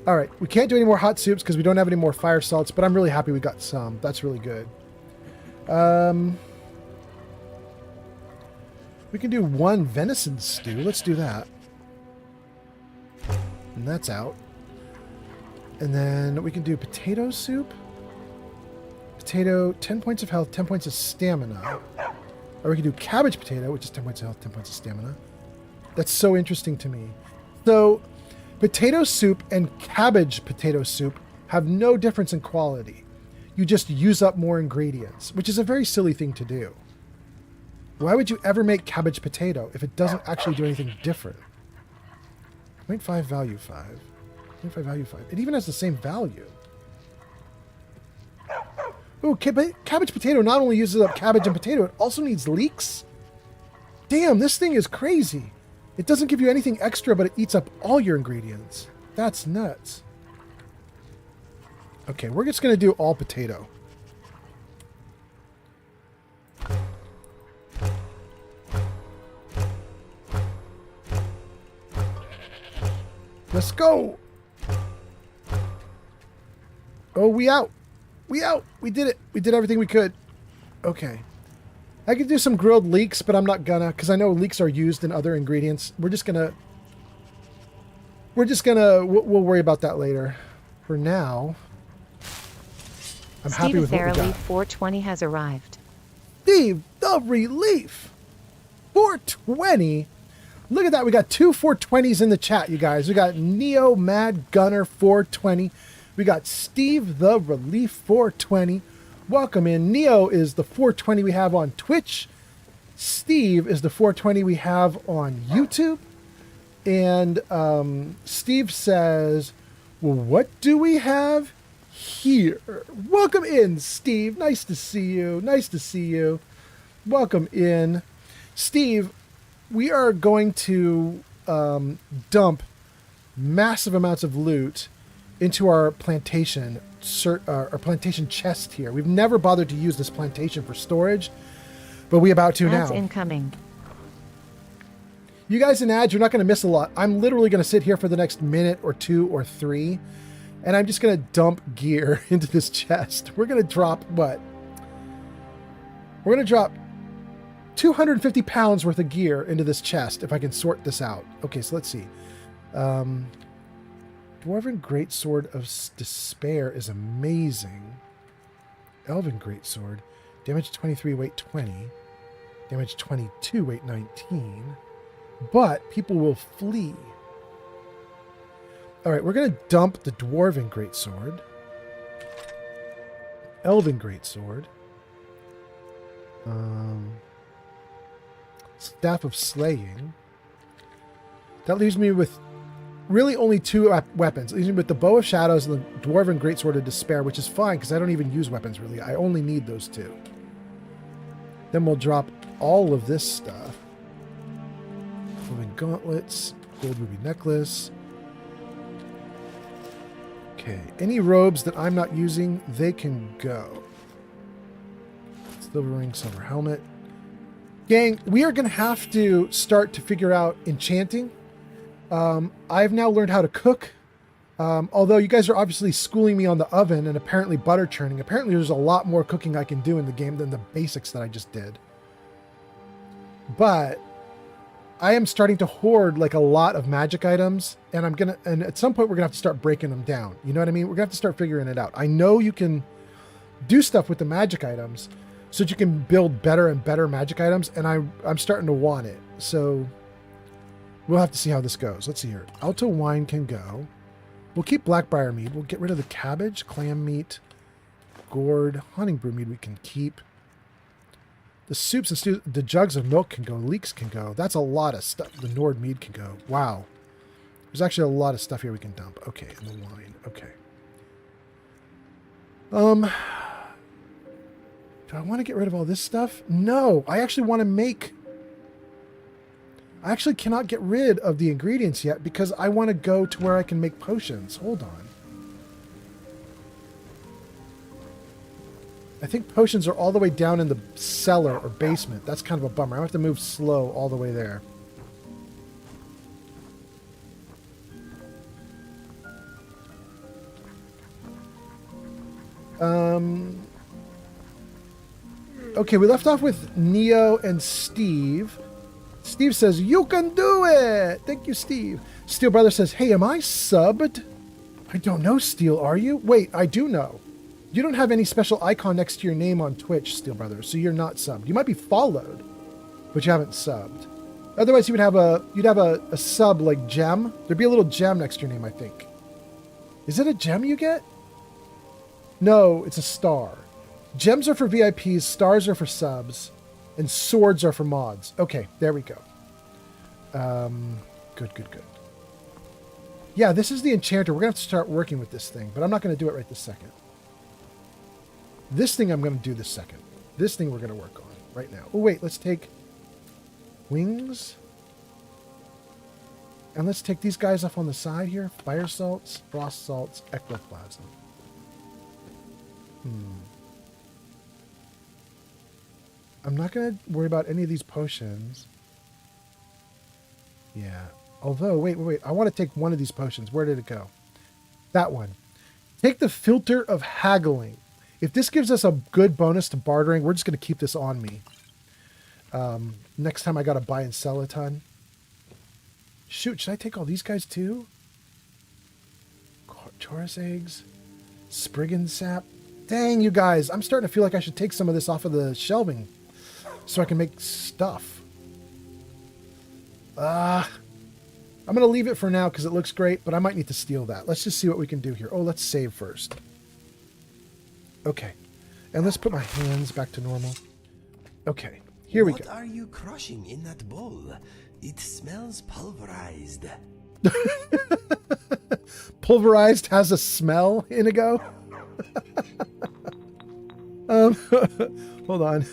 All right, we can't do any more hot soups because we don't have any more fire salts, but I'm really happy we got some. That's really good. We can do 1 venison stew. Let's do that. And that's out. And then we can do potato soup. Potato, 10 points of health, 10 points of stamina. Or we can do cabbage potato, which is 10 points of health, 10 points of stamina. That's so interesting to me. So, potato soup and cabbage potato soup have no difference in quality. You just use up more ingredients, which is a very silly thing to do. Why would you ever make cabbage potato if it doesn't actually do anything different? 0.5 value 5. 0.5 value 5. It even has the same value. Ooh, cabbage potato not only uses up cabbage and potato, it also needs leeks? Damn, this thing is crazy. It doesn't give you anything extra, but it eats up all your ingredients. That's nuts. Okay, we're just going to do all potato. Let's go. Oh, we out. We out. We did it. We did everything we could. Okay. I could do some grilled leeks, but I'm not gonna, because I know leeks are used in other ingredients. We'll worry about that later. For now, I'm happy with what we got. Relief 420 has arrived. Steve the Relief 420. Look at that. We got 2 420s in the chat, you guys. We got Neo Mad Gunner 420. We got Steve the Relief 420. Welcome in. Neo is the 420 we have on Twitch. Steve is the 420 we have on YouTube. And Steve says, well, what do we have here? Welcome in, Steve. Nice to see you. Nice to see you. Welcome in. Steve, we are going to dump massive amounts of loot into our plantation chest here. We've never bothered to use this plantation for storage, but we about to now. That's incoming. You guys in ads, you're not going to miss a lot. I'm literally going to sit here for the next minute or 2 or 3, and I'm just going to dump gear into this chest. We're going to drop what? We're going to drop 250 pounds worth of gear into this chest if I can sort this out. Okay, so let's see. Dwarven Greatsword of Despair is amazing. Elven Greatsword. Damage 23, weight 20. Damage 22, weight 19. But people will flee. All right, we're going to dump the Dwarven Greatsword. Elven Greatsword. Staff of Slaying. That leaves me with really only 2 weapons. It leaves me with the Bow of Shadows and the Dwarven Greatsword of Despair, which is fine because I don't even use weapons really. I only need those 2. Then we'll drop all of this stuff. Golden Gauntlets, Gold Ruby Necklace. Okay, any robes that I'm not using, they can go. Silver Ring, Silver Helmet. Gang, we are going to have to start to figure out enchanting. I've now learned how to cook. Although you guys are obviously schooling me on the oven and apparently butter churning. Apparently there's a lot more cooking I can do in the game than the basics that I just did. But I am starting to hoard like a lot of magic items, and and at some point we're gonna have to start breaking them down. You know what I mean? We're gonna have to start figuring it out. I know you can do stuff with the magic items so that you can build better and better magic items, and I'm starting to want it. So we'll have to see how this goes. Let's see here. Alto wine can go. We'll keep Blackbriar mead. We'll get rid of the cabbage, clam meat, gourd, hunting brew mead we can keep. The soups and stews, the jugs of milk can go. Leeks can go. That's a lot of stuff. The Nord mead can go. Wow. There's actually a lot of stuff here we can dump. Okay, and the wine. Okay. Do I want to get rid of all this stuff? No. I actually want to make... I actually cannot get rid of the ingredients yet because I want to go to where I can make potions. Hold on. I think potions are all the way down in the cellar or basement. That's kind of a bummer. I have to move slow all the way there. Okay, we left off with Neo and Steve. Steve says, "You can do it!" Thank you, Steve. Steel Brother says, "Hey, am I subbed?" I don't know, Steel, are you? Wait, I do know. You don't have any special icon next to your name on Twitch, Steel Brother, so you're not subbed. You might be followed, but you haven't subbed. Otherwise, you'd have a sub like gem. There'd be a little gem next to your name, I think. Is it a gem you get? No, it's a star. Gems are for VIPs, stars are for subs, and swords are for mods. Okay, there we go. Good. Yeah, this is the enchanter. We're going to have to start working with this thing, but I'm not going to do it right this second. This thing I'm going to do this second. This thing we're going to work on right now. Oh, wait, let's take wings. And let's take these guys off on the side here. Fire salts, frost salts, ectoplasm. I'm not going to worry about any of these potions. Yeah. Although, wait. I want to take one of these potions. Where did it go? That one. Take the filter of haggling. If this gives us a good bonus to bartering, we're just going to keep this on me. Next time I got to buy and sell a ton. Shoot, should I take all these guys too? Chorus eggs. Spriggan sap. Dang, you guys. I'm starting to feel like I should take some of this off of the shelving so I can make stuff. I'm going to leave it for now because it looks great, but I might need to steal that. Let's just see what we can do here. Oh, let's save first. Okay. And let's put my hands back to normal. Okay. Here we go. What are you crushing in that bowl? It smells pulverized. Pulverized has a smell, Inigo? Hold on.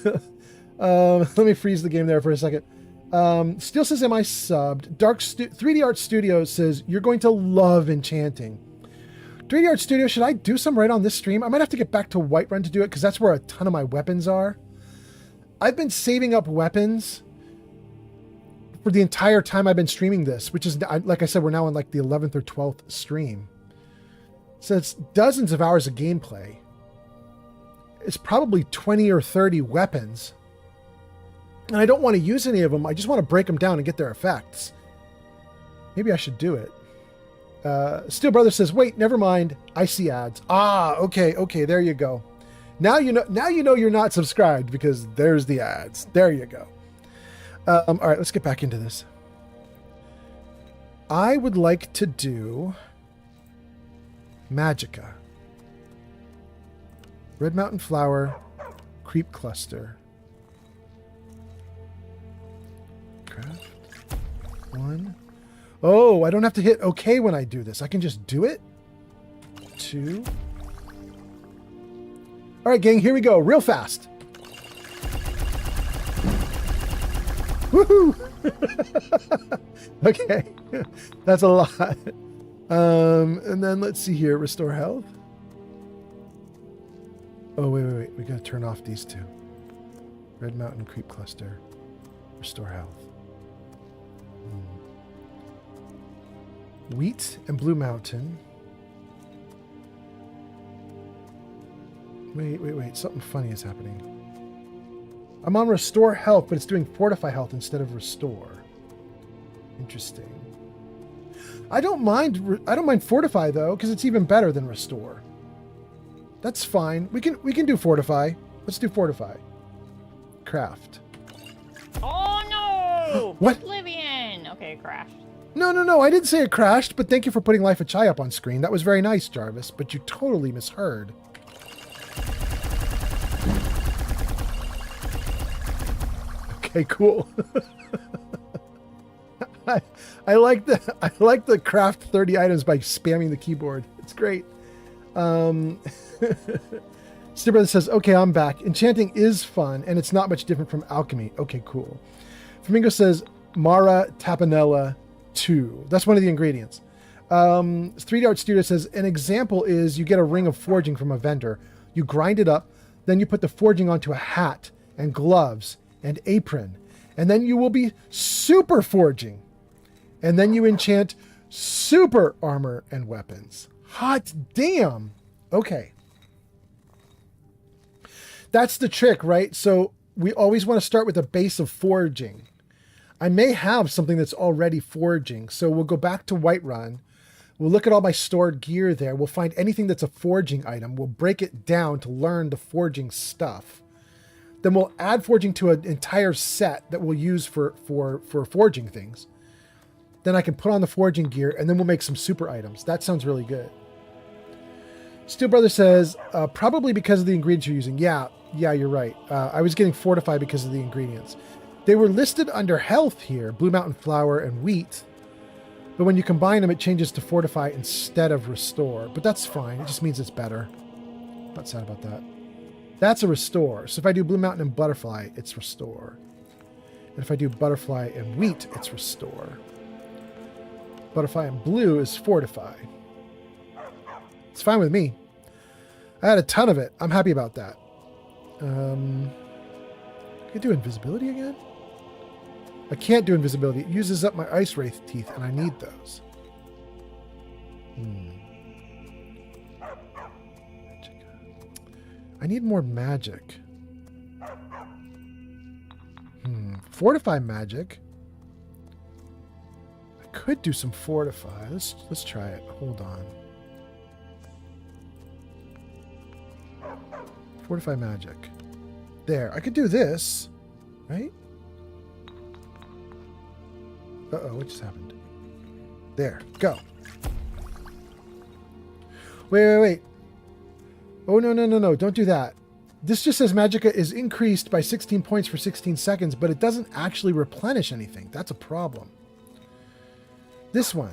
Let me freeze the game there for a second. Steel says, am I subbed? 3D Art Studio says, you're going to love enchanting. 3D Art Studio, should I do some right on this stream? I might have to get back to Whiterun to do it because that's where a ton of my weapons are. I've been saving up weapons for the entire time I've been streaming this, which is, like I said, we're now on like the 11th or 12th stream. So it's dozens of hours of gameplay. It's probably 20 or 30 weapons. And I don't want to use any of them. I just want to break them down and get their effects. Maybe I should do it. Steel Brother says, wait, never mind. I see ads. Okay, there you go. Now you know you're not subscribed because there's the ads. There you go. All right, let's get back into this. I would like to do Magicka. Red Mountain Flower, Creep Cluster. Craft. 1. Oh, I don't have to hit OK when I do this. I can just do it. 2. All right, gang, here we go. Real fast. Woohoo! Okay. That's a lot. And then let's see here. Restore health. Oh, wait. We got to turn off these two. Red Mountain Creep Cluster. Restore health. Wheat and Blue Mountain. Wait. Something funny is happening. I'm on Restore Health, but it's doing Fortify Health instead of Restore. Interesting. I don't mind Fortify though, because it's even better than Restore. That's fine. We can do Fortify. Let's do Fortify. Craft. Oh no! What? Oblivion! Okay, it crashed. No. I didn't say it crashed, but thank you for putting Life of Chai up on screen. That was very nice, Jarvis, but you totally misheard. Okay, cool. I like the craft 30 items by spamming the keyboard. It's great. Steve Brother says, okay, I'm back. Enchanting is fun, and it's not much different from alchemy. Okay, cool. Flamingo says, Mara Tapanella 2. That's one of the ingredients. 3D Art Studio says, an example is you get a ring of forging from a vendor. You grind it up, then you put the forging onto a hat and gloves and apron, and then you will be super forging. And then you enchant super armor and weapons. Hot damn. Okay. That's the trick, right? So we always want to start with a base of forging. I may have something that's already forging. So we'll go back to Whiterun. We'll look at all my stored gear there. We'll find anything that's a forging item. We'll break it down to learn the forging stuff. Then we'll add forging to an entire set that we'll use for forging things. Then I can put on the forging gear, and then we'll make some super items. That sounds really good. Steel Brother says, probably because of the ingredients you're using. Yeah, you're right. I was getting Fortify because of the ingredients. They were listed under health here, Blue Mountain Flower and Wheat. But when you combine them, it changes to Fortify instead of Restore. But that's fine. It just means it's better. Not sad about that. That's a Restore. So if I do Blue Mountain and Butterfly, it's Restore. And if I do Butterfly and Wheat, it's Restore. Butterfly and Blue is Fortify. It's fine with me. I had a ton of it. I'm happy about that. I could do Invisibility again? I can't do Invisibility. It uses up my Ice Wraith teeth, and I need those. I need more magic. Fortify magic. I could do some Fortify. Let's try it. Hold on. Fortify magic. There. I could do this, right? Uh-oh, what just happened? There. Go. Wait. Oh, no. Don't do that. This just says Magicka is increased by 16 points for 16 seconds, but it doesn't actually replenish anything. That's a problem. This one.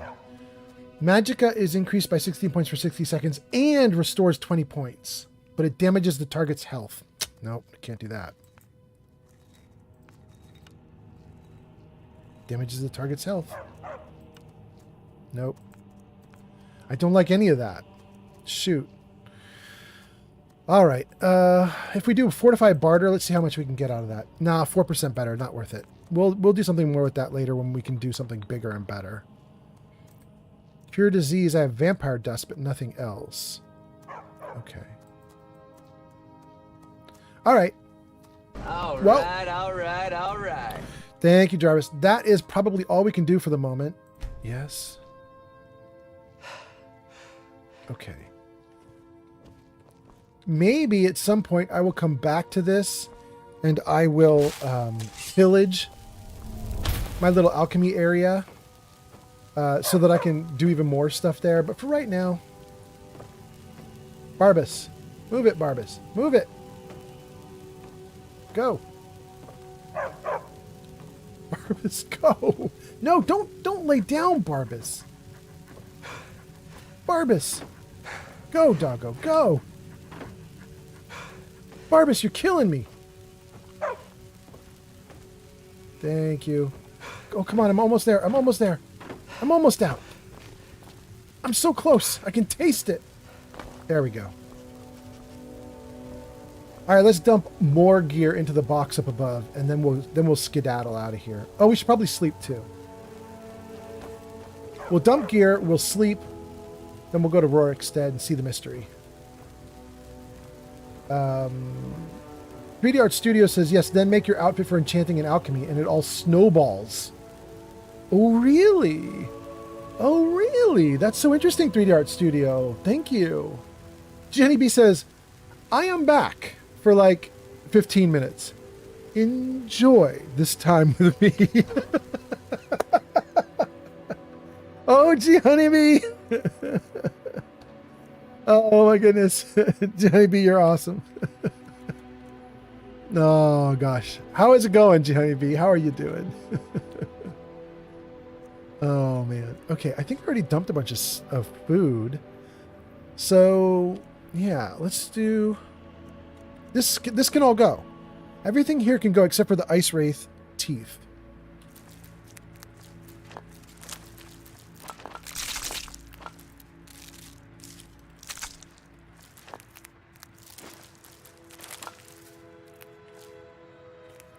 Magicka is increased by 16 points for 60 seconds and restores 20 points, but it damages the target's health. Nope, I can't do that. Damages the target's health. Nope. I don't like any of that. Shoot. All right. If we do Fortify Barter, let's see how much we can get out of that. Nah, 4% better. Not worth it. We'll do something more with that later when we can do something bigger and better. Cure Disease, I have Vampire Dust, but nothing else. Okay. All right. All right. Thank you, Jarvis. That is probably all we can do for the moment. Yes. Okay. Maybe at some point I will come back to this and I will pillage my little alchemy area so that I can do even more stuff there. But for right now, Barbas. Move it, Barbas. Move it. Go. Barbas, go. No, don't lay down, Barbas. Barbas. Go, doggo, go. Barbas, you're killing me. Thank you. Oh, come on, I'm almost there. I'm almost there. I'm almost out. I'm so close. I can taste it. There we go. All right, let's dump more gear into the box up above, and then we'll skedaddle out of here. Oh, we should probably sleep too. We'll dump gear, we'll sleep, then we'll go to Rorikstead and see the mystery. 3D Art Studio says, yes, then make your outfit for enchanting and alchemy, and it all snowballs. Oh, really? Oh, really? That's so interesting, 3D Art Studio. Thank you. Jenny B says, I am back for like 15 minutes. Enjoy this time with me. Oh, gee, honeybee. Oh, my goodness. Jenny B, you're awesome. Oh, gosh. How is it going, G Honeybee? How are you doing? Oh, man. Okay, I think we already dumped a bunch of food. So, yeah, let's do... This can all go. Everything here can go except for the Ice Wraith teeth.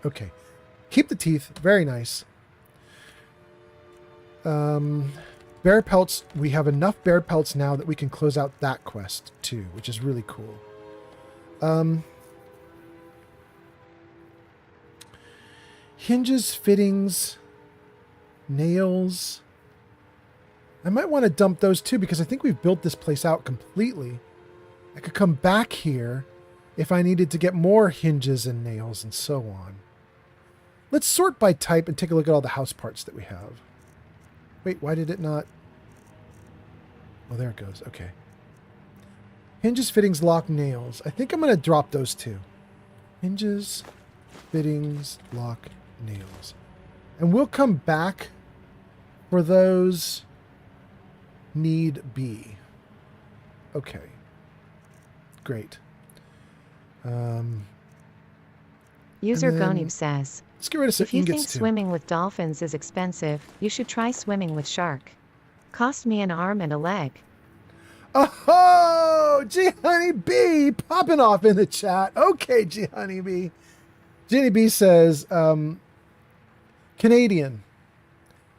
Okay. Keep the teeth. Very nice. Bear pelts. We have enough bear pelts now that we can close out that quest too, which is really cool. Hinges, fittings, nails. I might want to dump those too because I think we've built this place out completely. I could come back here if I needed to get more hinges and nails and so on. Let's sort by type and take a look at all the house parts that we have. Wait, why did it not? Oh, there it goes. Okay. Hinges, fittings, lock, nails. I think I'm going to drop those two. Hinges, fittings, lock, nails. And we'll come back for those need be. Okay. Great. User Gonib says, let's get rid of some if you think ingots too. swimming with dolphins is expensive, you should try swimming with shark. Cost me an arm and a leg. Oh, G Honeybee popping off in the chat. Okay, G Honeybee. Jenny B says, Canadian.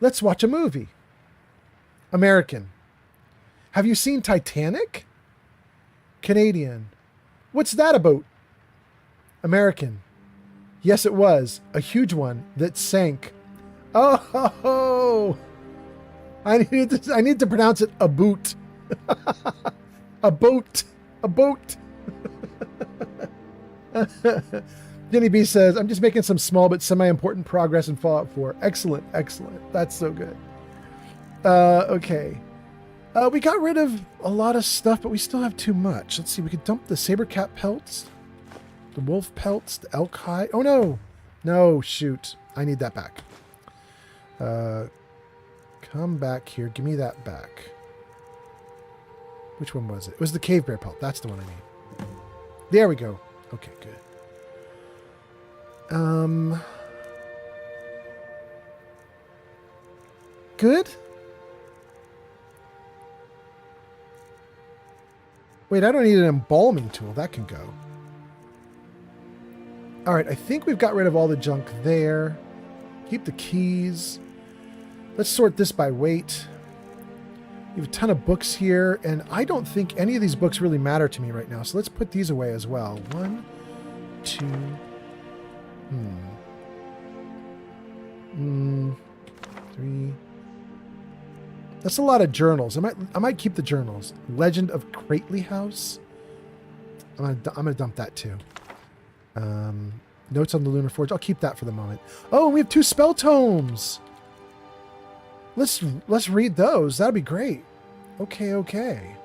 Let's watch a movie. American. Have you seen Titanic? Canadian. What's that about? American. Yes, it was. A huge one that sank. Oh, ho, ho. I need to pronounce it a boot. A boat. A boat. Jenny B says, I'm just making some small but semi-important progress in Fallout 4. Excellent, excellent. That's so good. Okay. We got rid of a lot of stuff, but we still have too much. Let's see. We could dump the saber cat pelts, the wolf pelts, the elk hide. Oh, no. No, shoot. I need that back. Come back here. Give me that back. Which one was it? It was the cave bear pelt. That's the one I need. There we go. Okay, good. Good? Wait, I don't need an embalming tool. That can go. All right, I think we've got rid of all the junk there. Keep the keys. Let's sort this by weight. We have a ton of books here, and I don't think any of these books really matter to me right now, so let's put these away as well. 1, 2... 3. That's a lot of journals. I might keep the journals. Legend of Crately House. I'm gonna dump that too. Notes on the Lunar Forge. I'll keep that for the moment. Oh, we have 2 spell tomes. Let's read those. That'd be great. Okay.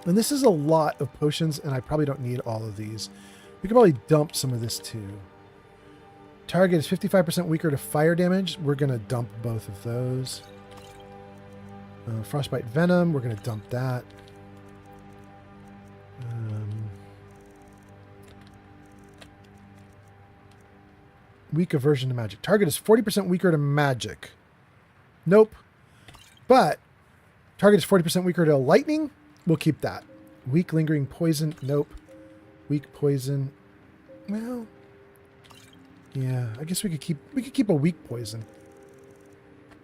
And this is a lot of potions, and I probably don't need all of these. We could probably dump some of this too. Target is 55% weaker to fire damage. We're going to dump both of those. Frostbite Venom, we're going to dump that. Weak aversion to magic. Target is 40% weaker to magic. Nope. But target is 40% weaker to lightning. We'll keep that. Weak lingering poison. Nope. Weak poison. Well, yeah, I guess we could keep a weak poison.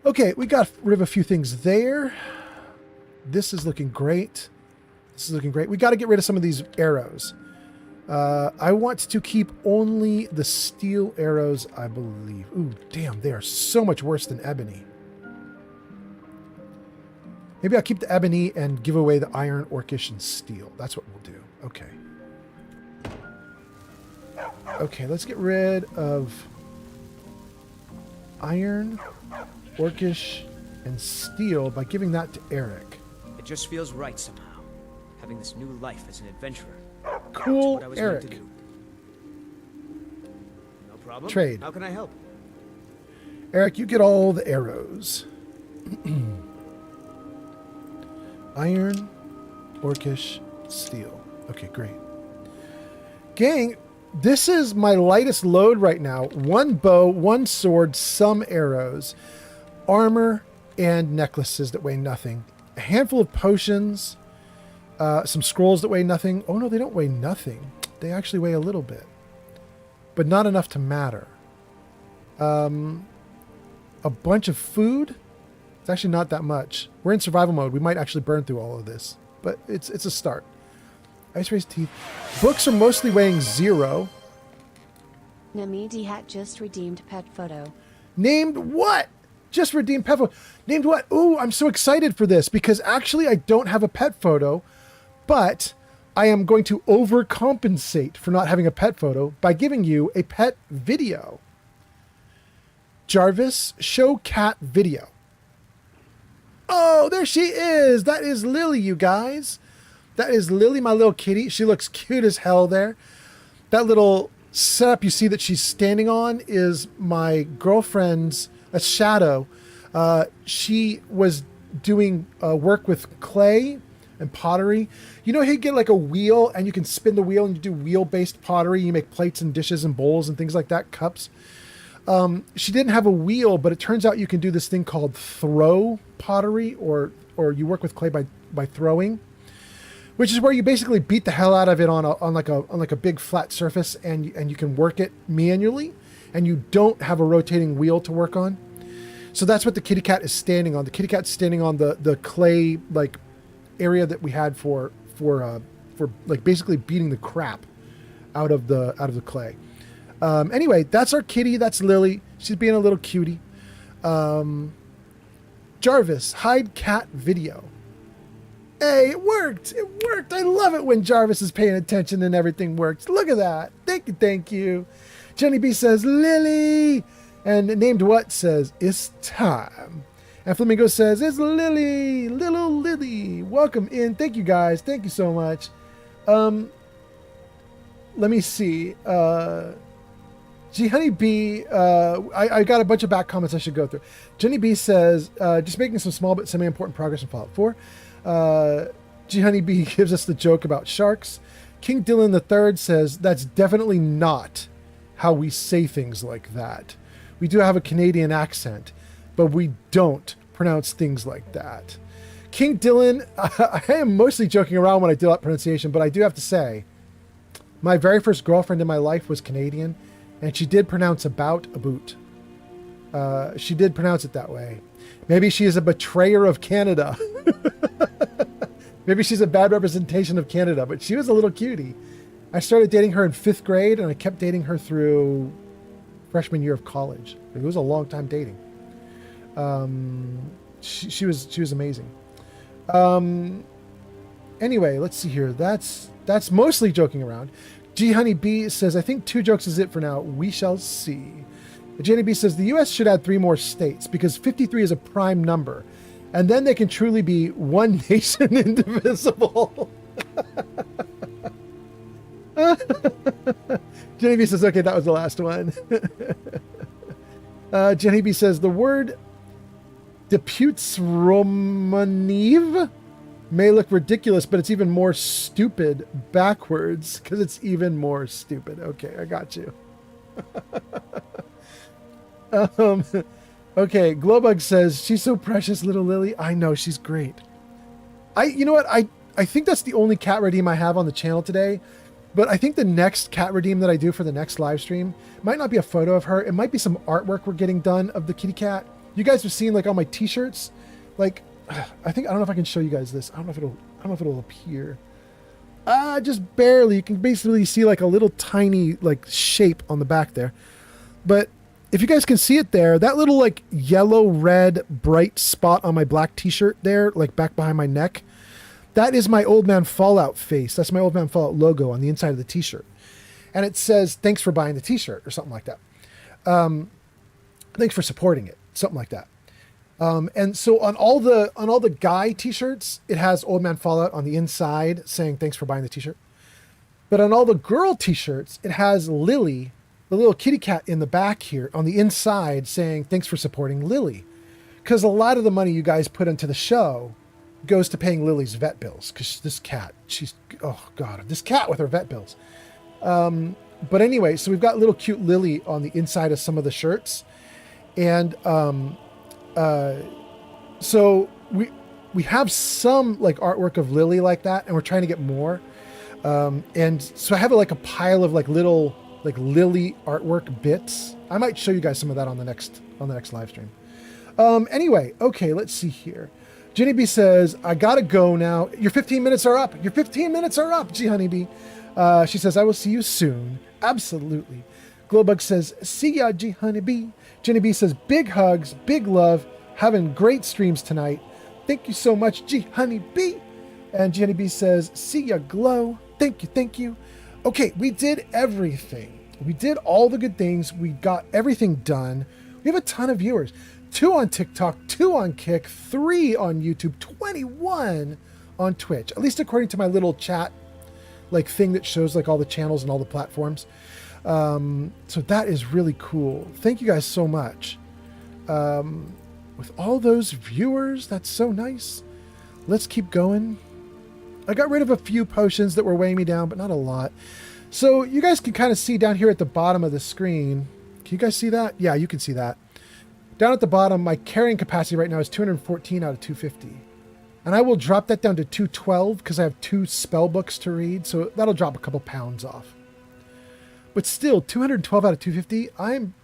Okay, we got rid of a few things there. This is looking great. We got to get rid of some of these arrows. I want to keep only the steel arrows, I believe. Ooh, damn, they are so much worse than ebony. Maybe I'll keep the ebony and give away the iron, orcish, and steel. That's what we'll do. Okay. Okay, let's get rid of iron, orcish, and steel by giving that to Eric. It just feels right somehow. Having this new life as an adventurer. Cool, What I was Eric. meant to do. No problem. Trade. How can I help? Eric, you get all the arrows. Iron, orcish, steel. Okay, great. Gang, this is my lightest load right now. 1 bow, 1 sword, some arrows, armor, and necklaces that weigh nothing. A handful of potions, some scrolls that weigh nothing. Oh no, they don't weigh nothing. They actually weigh a little bit, but not enough to matter. A bunch of food. It's actually not that much. We're in survival mode. We might actually burn through all of this, but it's a start. Ice Race teeth. Books are mostly weighing 0. Namidi Hat just redeemed pet photo. Named what? Just redeemed pet photo. Named what? Ooh, I'm so excited for this because actually I don't have a pet photo, but I am going to overcompensate for not having a pet photo by giving you a pet video. Jarvis, show cat video. Oh, there she is. That is Lily, you guys. That is Lily, my little kitty. She looks cute as hell there. That little setup you see that she's standing on is my girlfriend's, a shadow. She was doing work with clay and pottery. You know, you get like a wheel and you can spin the wheel and you do wheel-based pottery. You make plates and dishes and bowls and things like that, cups. She didn't have a wheel, but it turns out you can do this thing called throw pottery, or you work with clay by throwing, which is where you basically beat the hell out of it on like a big flat surface, and you can work it manually, and you don't have a rotating wheel to work on. So that's what the kitty cat is standing on. The kitty cat's standing on the clay like area that we had for like basically beating the crap out of the clay. Anyway, that's our kitty. That's Lily. She's being a little cutie. Jarvis, hide cat video. Hey, it worked. It worked. I love it when Jarvis is paying attention and everything works. Look at that. Thank you. Jenny B says, Lily. And Named What says, it's time. And Flamingo says, it's Lily. Little Lily. Welcome in. Thank you, guys. Thank you so much. Let me see. G Honey B, I got a bunch of back comments I should go through. Jenny B says, just making some small but semi-important progress in Fallout 4. G Honey B gives us the joke about sharks. King Dylan III says, that's definitely not how we say things like that. We do have a Canadian accent, but we don't pronounce things like that. King Dylan, I am mostly joking around when I do that pronunciation, but I do have to say, my very first girlfriend in my life was Canadian, and she did pronounce about a boot. She did pronounce it that way. Maybe she is a betrayer of Canada. Maybe she's a bad representation of Canada, but she was a little cutie. I started dating her in 5th grade, and I kept dating her through freshman year of college. It was a long time dating. She was amazing. Anyway, let's see here. That's mostly joking around. G Honey B says, I think 2 jokes is it for now. We shall see. Jenny B says the U.S. should add 3 more states because 53 is a prime number. And then they can truly be one nation indivisible. Jenny B says, okay, that was the last one. Jenny B says the word deputes Romaniv may look ridiculous, but it's even more stupid backwards because it's even more stupid. Okay, I got you. Okay, Glowbug says, she's so precious, little Lily. I know, she's great. You know what? I think that's the only cat redeem I have on the channel today, but I think the next cat redeem that I do for the next live stream might not be a photo of her. It might be some artwork we're getting done of the kitty cat. You guys have seen like all my t-shirts. Like, I don't know if I can show you guys this. I don't know if it'll appear. Just barely. You can basically see like a little tiny like shape on the back there. But if you guys can see it there, that little like yellow, red, bright spot on my black t-shirt there, like back behind my neck, that is my Old Man Fallout face. That's my Old Man Fallout logo on the inside of the t-shirt. And it says, thanks for buying the t-shirt or something like that. Thanks for supporting it. Something like that. And so on all the guy t-shirts, it has Old Man Fallout on the inside saying, thanks for buying the t-shirt. But on all the girl t-shirts, it has Lily, the little kitty cat in the back here on the inside saying, thanks for supporting Lily. Because a lot of the money you guys put into the show goes to paying Lily's vet bills. Because this cat, oh God, this cat with her vet bills. But anyway, so we've got little cute Lily on the inside of some of the shirts. And so we have some like artwork of Lily like that, and we're trying to get more. And so I have like a pile of like little like Lily artwork bits. I might show you guys some of that on the next live stream. Anyway, okay, let's see here. Jenny B says, I gotta go now. Your 15 minutes are up. Your 15 minutes are up, G Honeybee. She says, I will see you soon. Absolutely. Glowbug says, see ya, G Honeybee. Jenny B says, big hugs, big love. Having great streams tonight. Thank you so much, G Honeybee. And Jenny B says, see ya, Glow. Thank you, thank you. Okay, we did everything. We did all the good things. We got everything done. We have a ton of viewers. 2 on TikTok, 2 on Kick, 3 on YouTube, 21 on Twitch. At least according to my little chat like thing that shows like all the channels and all the platforms. So that is really cool. Thank you guys so much. With all those viewers, that's so nice. Let's keep going. I got rid of a few potions that were weighing me down, but not a lot. So you guys can kind of see down here at the bottom of the screen. Can you guys see that? Yeah, you can see that. Down at the bottom, my carrying capacity right now is 214 out of 250. And I will drop that down to 212 because I have 2 spell books to read. So that'll drop a couple pounds off. But still, 212 out of 250,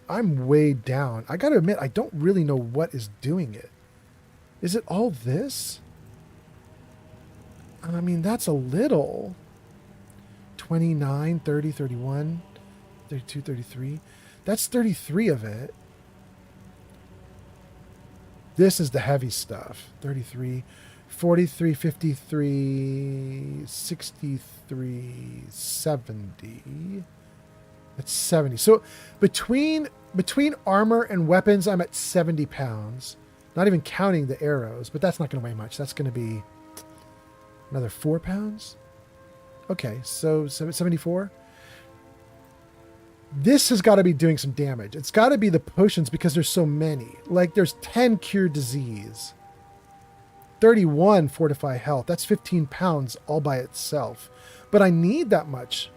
I'm way down. I got to admit, I don't really know what is doing it. Is it all this? I mean, that's a little. 29, 30, 31, 32, 33. That's 33 of it. This is the heavy stuff. 33, 43, 53, 63, 70. That's 70. So between armor and weapons, I'm at 70 pounds. Not even counting the arrows, but that's not going to weigh much. That's going to be another 4 pounds. Okay, so 74. This has got to be doing some damage. It's got to be the potions because there's so many. Like there's 10 cure disease, 31 fortify health. That's 15 pounds all by itself. But I need that much.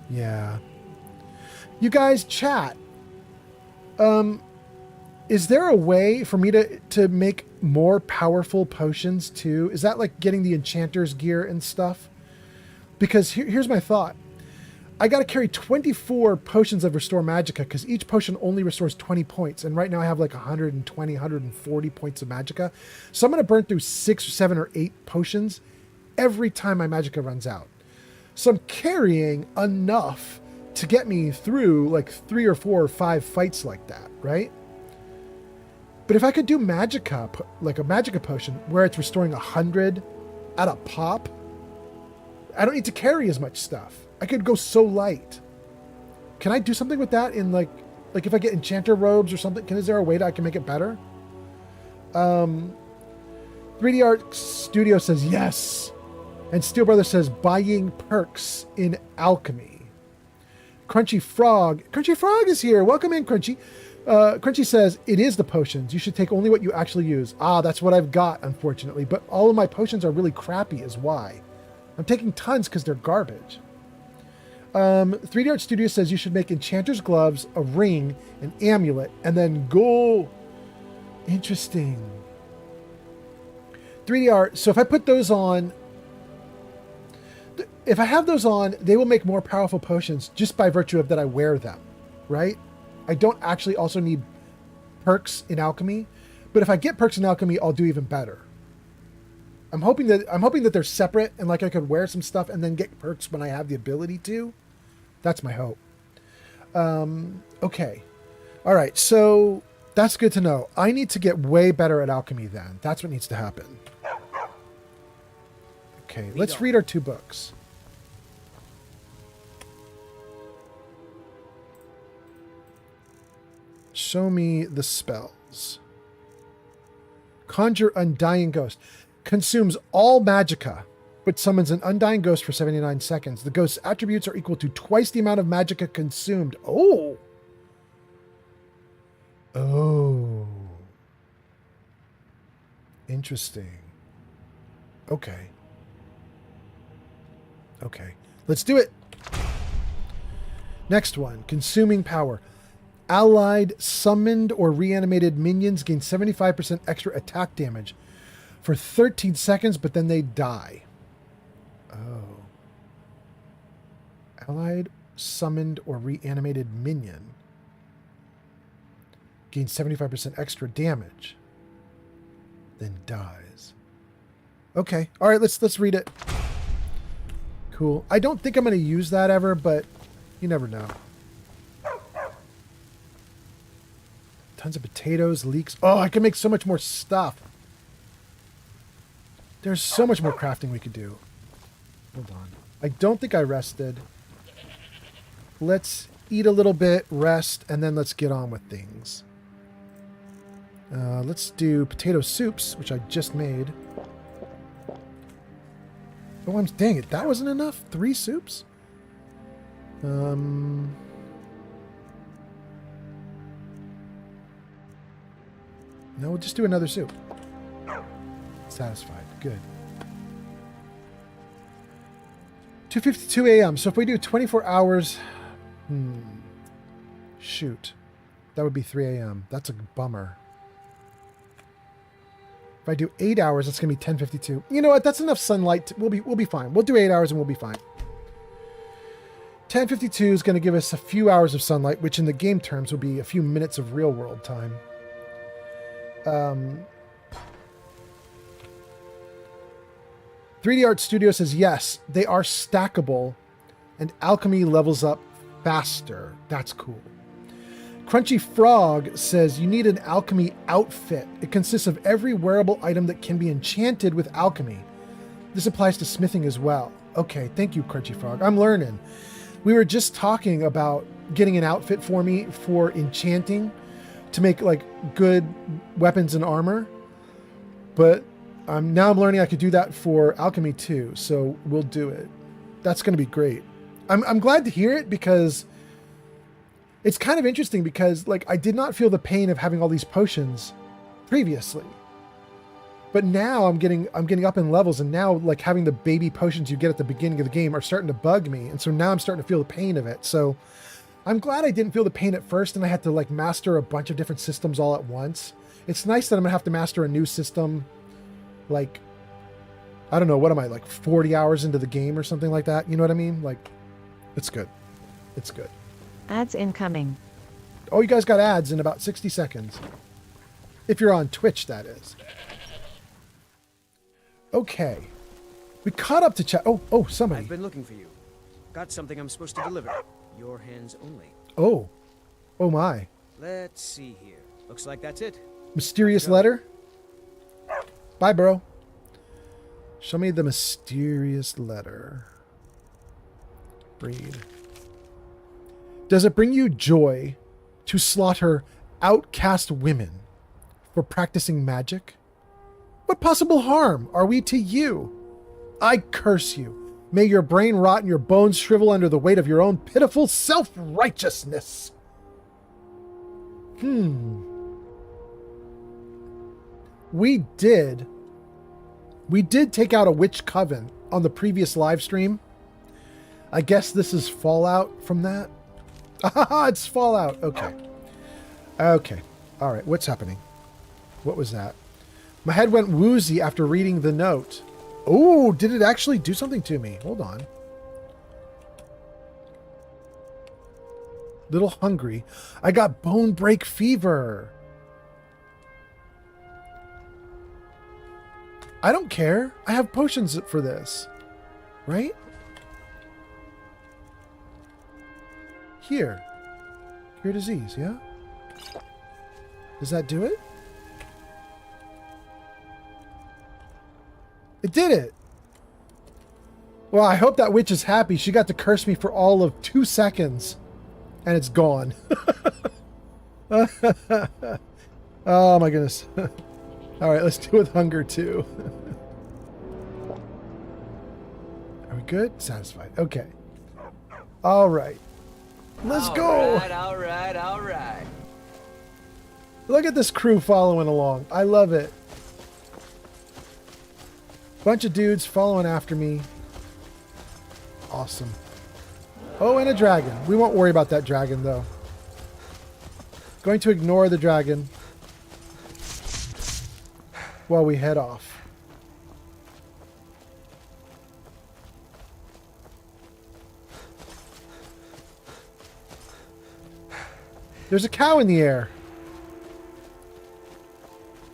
Yeah. You guys chat. Is there a way for me to make more powerful potions too? Is that like getting the enchanter's gear and stuff? Because here's my thought. I got to carry 24 potions of Restore Magicka because each potion only restores 20 points. And right now I have like 120, 140 points of Magicka. So I'm going to burn through 6 or 7 or 8 potions every time my Magicka runs out. So I'm carrying enough to get me through like 3 or 4 or 5 fights like that, right? But if I could do Magicka, like a Magicka potion where it's restoring 100 at a pop, I don't need to carry as much stuff. I could go so light. Can I do something with that in like if I get enchanter robes or something? Is there a way that I can make it better? 3D Art Studio says yes. And Steel Brother says buying perks in alchemy. Crunchy Frog is here. Welcome in, Crunchy. Crunchy says it is the potions. You should take only what you actually use. That's what I've got, unfortunately. But all of my potions are really crappy is why. I'm taking tons because they're garbage. 3D Art Studio says you should make enchanter's gloves, a ring, an amulet, and then go. Interesting. 3D Art. So if I put those on, if I have those on, they will make more powerful potions just by virtue of that I wear them, right? I don't actually also need perks in alchemy, but if I get perks in alchemy, I'll do even better. I'm hoping that they're separate and like I could wear some stuff and then get perks when I have the ability to. That's my hope. Okay. All right. So that's good to know. I need to get way better at alchemy then. That's what needs to happen. Okay. Let's read our 2 books. Show me the spells. Conjure Undying Ghost. Consumes all magicka, but summons an Undying Ghost for 79 seconds. The ghost's attributes are equal to twice the amount of magicka consumed. Oh. Oh. Interesting. Okay. Okay. Let's do it. Next one. Consuming Power. Allied, summoned, or reanimated minions gain 75% extra attack damage for 13 seconds, but then they die. Oh. Allied, summoned, or reanimated minion gains 75% extra damage, then dies. Okay. All right, let's read it. Cool. I don't think I'm going to use that ever, but you never know. Tons of potatoes, leeks. Oh, I can make so much more stuff. There's so much more crafting we could do. Hold on. I don't think I rested. Let's eat a little bit, rest, and then let's get on with things. Let's do potato soups, which I just made. Oh, dang it. That wasn't enough? 3 soups? No, we'll just do another soup. Satisfied. Good. 2:52 a.m. So if we do 24 hours... Shoot. That would be 3 a.m. That's a bummer. If I do 8 hours, it's going to be 10:52. You know what? That's enough sunlight. We'll be fine. We'll do 8 hours and we'll be fine. 10:52 is going to give us a few hours of sunlight, which in the game terms will be a few minutes of real world time. 3D Art Studio says yes, they are stackable and alchemy levels up faster. That's cool. Crunchy Frog says you need an alchemy outfit. It consists of every wearable item that can be enchanted with alchemy. This applies to smithing as well. Okay, thank you, Crunchy Frog. I'm learning. We were just talking about getting an outfit for me for enchanting to make like good weapons and armor, but now I'm learning I could do that for alchemy too, so we'll do it. That's going to be great. I'm glad to hear it because it's kind of interesting because like I did not feel the pain of having all these potions previously, but now I'm getting up in levels, and now like having the baby potions you get at the beginning of the game are starting to bug me, and so now I'm starting to feel the pain of it. So I'm glad I didn't feel the pain at first and I had to like master a bunch of different systems all at once. It's nice that I'm gonna have to master a new system, like, I don't know, what am I, like 40 hours into the game or something like that? You know what I mean? Like, it's good. It's good. Ads incoming. Oh, you guys got ads in about 60 seconds. If you're on Twitch, that is. Okay. We caught up to chat. Oh, somebody. I've been looking for you. Got something I'm supposed to deliver. Your hands only. Oh my. Let's see here. Looks like that's it. Mysterious letter? Bye, bro. Show me the mysterious letter. Breed. Does it bring you joy to slaughter outcast women for practicing magic? What possible harm are we to you? I curse you. May your brain rot and your bones shrivel under the weight of your own pitiful self-righteousness. We did take out a witch coven on the previous live stream. I guess this is fallout from that. Ah, it's fallout. Okay. Okay. All right. What's happening? What was that? My head went woozy after reading the note. Oh, did it actually do something to me? Hold on. Little hungry. I got bone break fever. I don't care. I have potions for this. Right? Here. Cure disease, yeah? Does that do it? It did it! Well, I hope that witch is happy. She got to curse me for all of 2 seconds. And it's gone. Oh my goodness. Alright, let's do with hunger too. Are we good? Satisfied. Okay. Alright. Let's go! Alright. Look at this crew following along. I love it. Bunch of dudes following after me. Awesome. Oh, and a dragon. We won't worry about that dragon, though. Going to ignore the dragon while we head off. There's a cow in the air.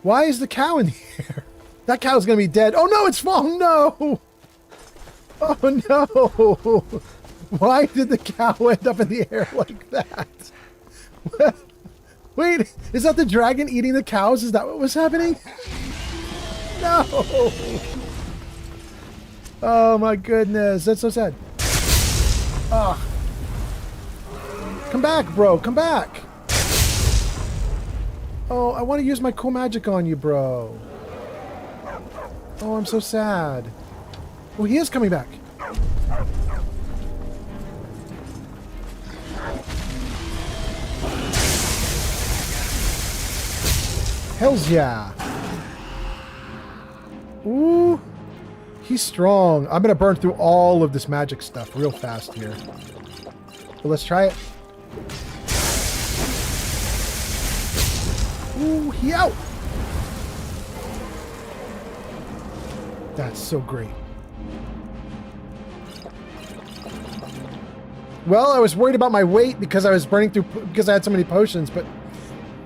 Why is the cow in the air? That cow's gonna be dead. Oh no, it's falling. No! Oh no! Why did the cow end up in the air like that? Wait, is that the dragon eating the cows? Is that what was happening? No! Oh my goodness, that's so sad. Ugh. Come back, bro, come back! Oh, I want to use my cool magic on you, bro. Oh, I'm so sad. Oh, he is coming back. Hells yeah. Ooh. He's strong. I'm going to burn through all of this magic stuff real fast here. But let's try it. Ooh, he out. That's so great. Well, I was worried about my weight because I was burning through because I had so many potions, but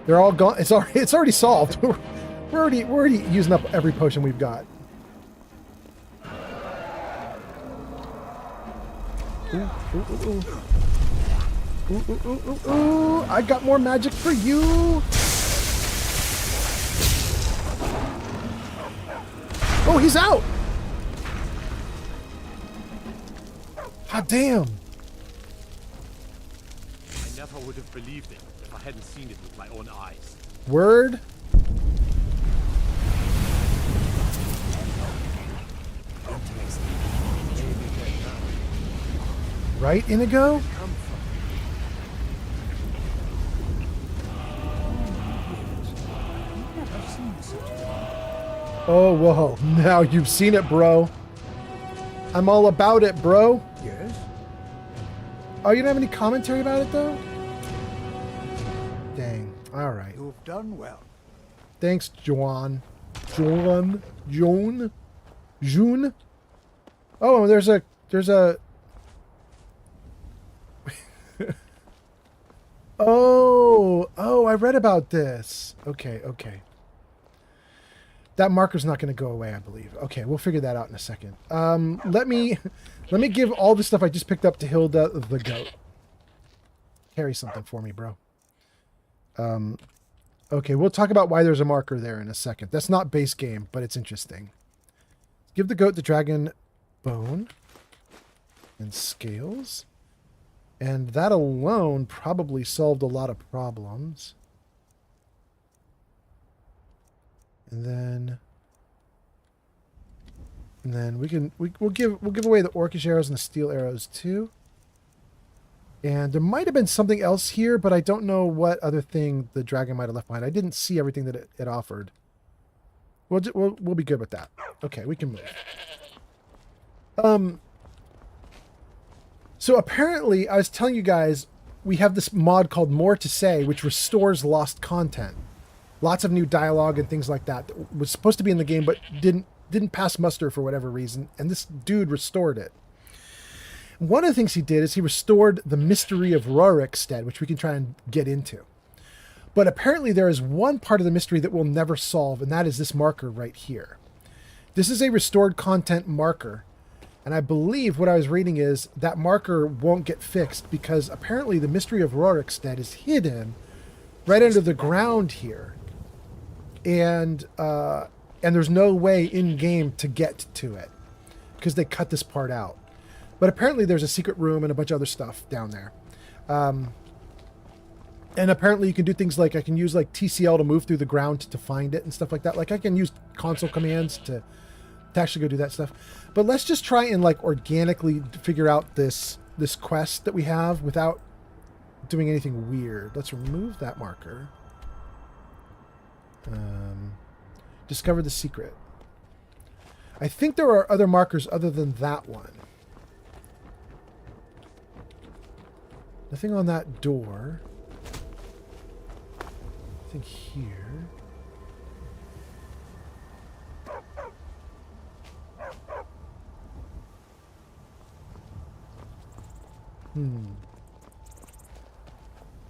they're all gone. It's already solved. we're already using up every potion we've got. Ooh, ooh, ooh, ooh. Ooh, ooh, ooh, ooh, ooh. I got more magic for you. Oh, he's out! God damn! I never would have believed it if I hadn't seen it with my own eyes. Word? Right, Inigo? Oh, whoa. Now you've seen it, bro. I'm all about it, bro. Yes? Oh, you don't have any commentary about it, though? Dang. All right. You've done well. Thanks, Joan. June? Oh, there's a... Oh, I read about this. Okay. That marker's not going to go away, I believe. Okay, we'll figure that out in a second. Let me give all the stuff I just picked up to Hilda the goat. Carry something for me, bro. Okay, we'll talk about why there's a marker there in a second. That's not base game, but it's interesting. Give the goat the dragon bone and scales. And that alone probably solved a lot of problems. And then we'll give away the orcish arrows and the steel arrows too. And there might have been something else here, but I don't know what other thing the dragon might have left behind. I didn't see everything that it offered. We'll be good with that. Okay, we can move. So apparently, I was telling you guys, we have this mod called More to Say, which restores lost content. Lots of new dialogue and things like that was supposed to be in the game, but didn't pass muster for whatever reason, and this dude restored it. One of the things he did is he restored the mystery of Rorikstead, which we can try and get into. But apparently there is one part of the mystery that we'll never solve, and that is this marker right here. This is a restored content marker, and I believe what I was reading is that marker won't get fixed because apparently the mystery of Rorikstead is hidden right under the ground here. And there's no way in-game to get to it because they cut this part out. But apparently there's a secret room and a bunch of other stuff down there. And apparently you can do things like I can use like TCL to move through the ground to find it and stuff like that. Like I can use console commands to actually go do that stuff. But let's just try and like organically figure out this quest that we have without doing anything weird. Let's remove that marker. Discover the secret. I think there are other markers other than that one. Nothing on that door. Nothing here.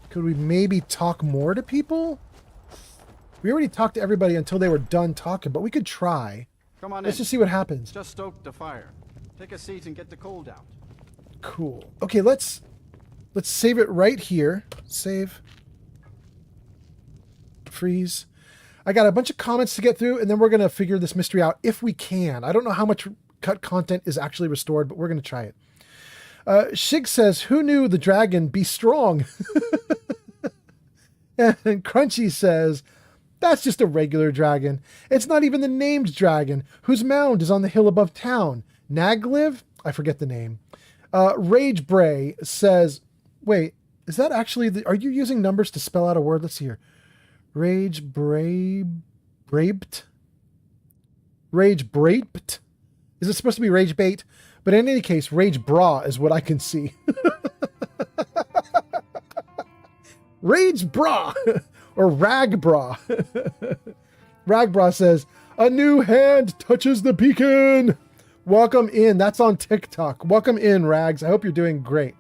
Could we maybe talk more to people? We already talked to everybody until they were done talking, but we could try. Come on, let's just see what happens. Just stoked the fire. Take a seat and get the cold out. Cool. Okay, let's save it right here. Save. Freeze. I got a bunch of comments to get through, and then we're going to figure this mystery out if we can. I don't know how much cut content is actually restored, but we're going to try it. Shig says, who knew the dragon be strong? And Crunchy says, that's just a regular dragon. It's not even the named dragon, whose mound is on the hill above town. Nagliv? I forget the name. Rage Bray says, wait, is that actually are you using numbers to spell out a word? Let's see here. Rage Brabed? Rage Brabed? Is it supposed to be Rage Bait? But in any case, Rage Bra is what I can see. Rage Bra! Or Rag Bra. Rag Bra says, a new hand touches the beacon. Welcome in. That's on TikTok. Welcome in, Rags. I hope you're doing great.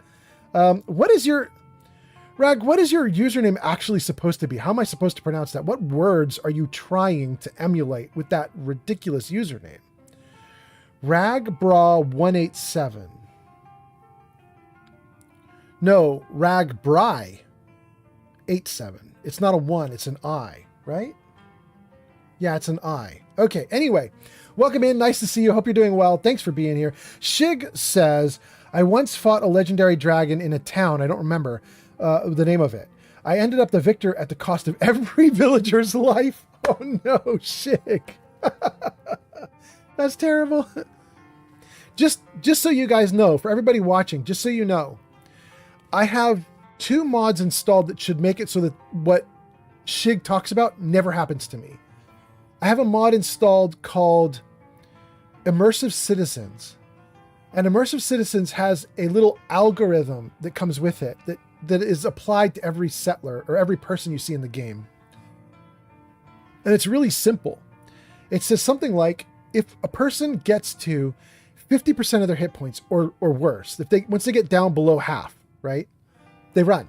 What is your username actually supposed to be? How am I supposed to pronounce that? What words are you trying to emulate with that ridiculous username? Ragbra187. No, Ragbry87. It's not a 1, it's an I, right? Yeah, it's an I. Okay, anyway, welcome in. Nice to see you. Hope you're doing well. Thanks for being here. Shig says, I once fought a legendary dragon in a town. I don't remember the name of it. I ended up the victor at the cost of every villager's life. Oh no, Shig. That's terrible. Just so you guys know, for everybody watching, just so you know, I have 2 mods installed that should make it so that what Shig talks about never happens to me. I have a mod installed called Immersive Citizens. And Immersive Citizens has a little algorithm that comes with it that is applied to every settler or every person you see in the game. And it's really simple. It says something like, if a person gets to 50% of their hit points or worse, once they get down below half, right? They run.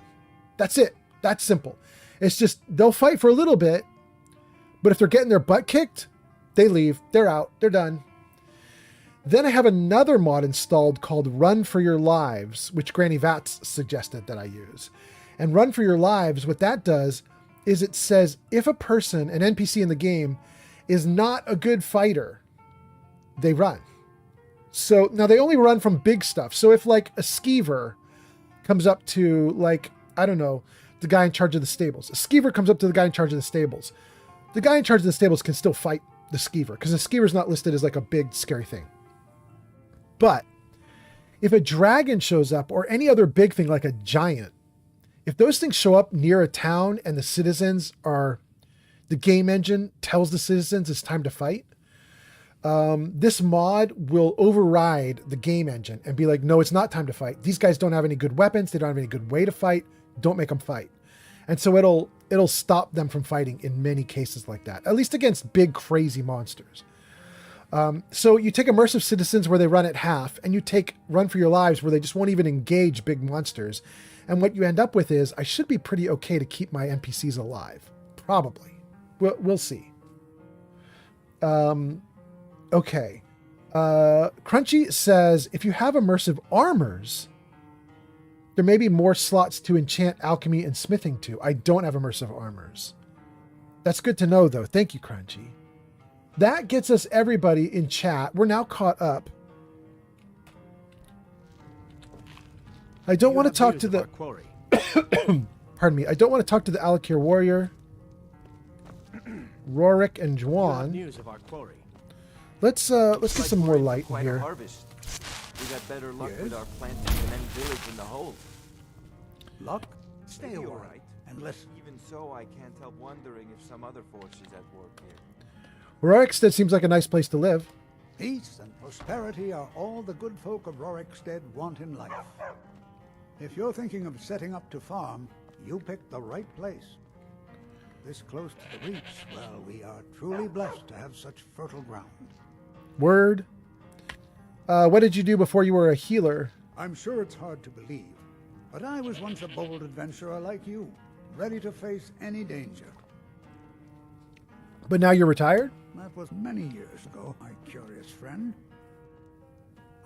That's it. That's simple. It's just, they'll fight for a little bit, but if they're getting their butt kicked, they leave. They're out. They're done. Then I have another mod installed called Run for Your Lives, which Granny Vats suggested that I use. And Run for Your Lives, what that does is it says if a person, an NPC in the game, is not a good fighter, they run. So now they only run from big stuff. So if like a skeever comes up to, like, I don't know, the guy in charge of the stables. A skeever comes up to the guy in charge of the stables. The guy in charge of the stables can still fight the skeever because the skeever's not listed as like a big scary thing. But if a dragon shows up or any other big thing like a giant, if those things show up near a town and the citizens are, the game engine tells the citizens it's time to fight, this mod will override the game engine and be like, no, it's not time to fight. These guys don't have any good weapons. They don't have any good way to fight. Don't make them fight. And so it'll stop them from fighting in many cases like that, at least against big, crazy monsters. So you take immersive citizens where they run at half, and you take run for your lives where they just won't even engage big monsters. And what you end up with is, I should be pretty okay to keep my NPCs alive. Probably. We'll see. Okay. Crunchy says, if you have immersive armors, there may be more slots to enchant alchemy and smithing to. I don't have immersive armors. That's good to know, though. Thank you, Crunchy. That gets us everybody in chat. We're now caught up. I don't want to talk to the... Pardon me. I don't want to talk to the Alakir warrior. Rorik and Juan. News of our quarry. Let's get some more light in here. We got better luck with our planting than any village in the whole. Luck? Stay all right. And listen. Even so, I can't help wondering if some other force is at work here. Rorikstead seems like a nice place to live. Peace and prosperity are all the good folk of Rorikstead want in life. If you're thinking of setting up to farm, you picked the right place. This close to the reach, well, we are truly blessed to have such fertile ground. Word. What did you do before you were a healer? I'm sure it's hard to believe, but I was once a bold adventurer like you, ready to face any danger. But now you're retired? That was many years ago, my curious friend.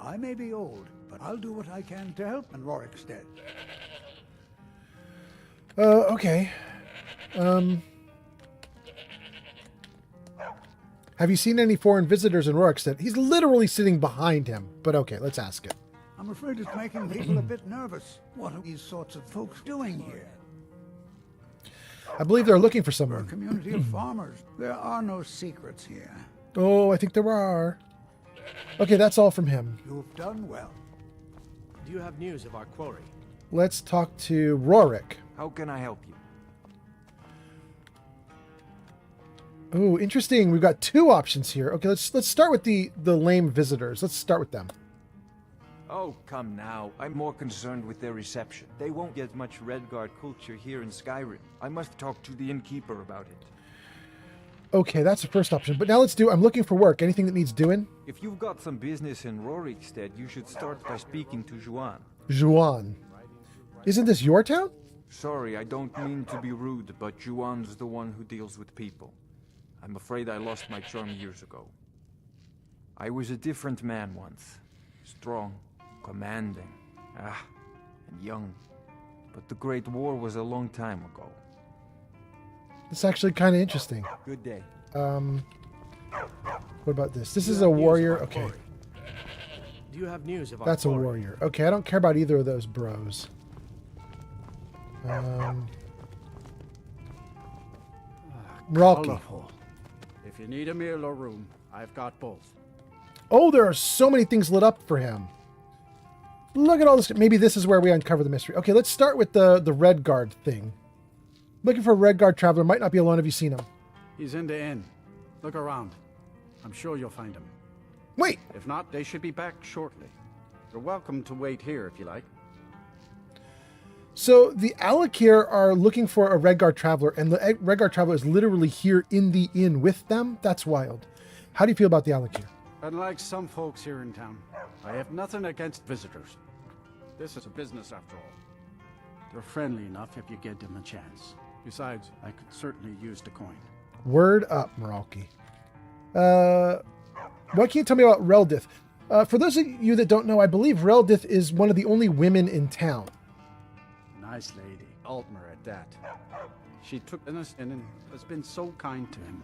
I may be old, but I'll do what I can to help in Rorikstead. Okay. Have you seen any foreign visitors in Rorikstead? He's literally sitting behind him, but okay, let's ask it. I'm afraid it's making people a bit nervous. What are these sorts of folks doing here? I believe they're looking for We're a someone. community of farmers. There are no secrets here. Oh, I think there are. Okay, that's all from him. You've done well. Do you have news of our quarry? Let's talk to Rorik. How can I help you? Oh, interesting. We've got two options here. Okay, let's start with the lame visitors. Let's start with them. Oh, come now. I'm more concerned with their reception. They won't get much Redguard culture here in Skyrim. I must talk to the innkeeper about it. Okay, that's the first option. But now let's do, I'm looking for work. Anything that needs doing? If you've got some business in Rorikstead, you should start by speaking to Juan. Juan. Isn't this your town? Sorry, I don't mean to be rude, but Juan's the one who deals with people. I'm afraid I lost my charm years ago. I was a different man once. Strong, commanding, and young. But the Great War was a long time ago. It's actually kind of interesting. Good day. What about this? This is a warrior. Okay. Do you have news of our That's a quarry? warrior. Okay, I don't care about either of those bros. Rocky. Colorful. If you need a meal or room, I've got both. Oh, there are so many things lit up for him. Look at all this. Maybe this is where we uncover the mystery. Okay, let's start with the Redguard thing. Looking for a Redguard traveler. Might not be alone. Have you seen him? He's in the inn. Look around. I'm sure you'll find him. Wait. If not, they should be back shortly. You're welcome to wait here if you like. So the Alakir are looking for a Redguard traveler, and the Redguard traveler is literally here in the inn with them? That's wild. How do you feel about the Alakir? Unlike some folks here in town, I have nothing against visitors. This is a business after all. They're friendly enough if you give them a chance. Besides, I could certainly use the coin. Word up, Meralki. What can you tell me about Reldith? For those of you that don't know, I believe Reldith is one of the only women in town. Nice lady. Altmer at that. She took us and has been so kind to him.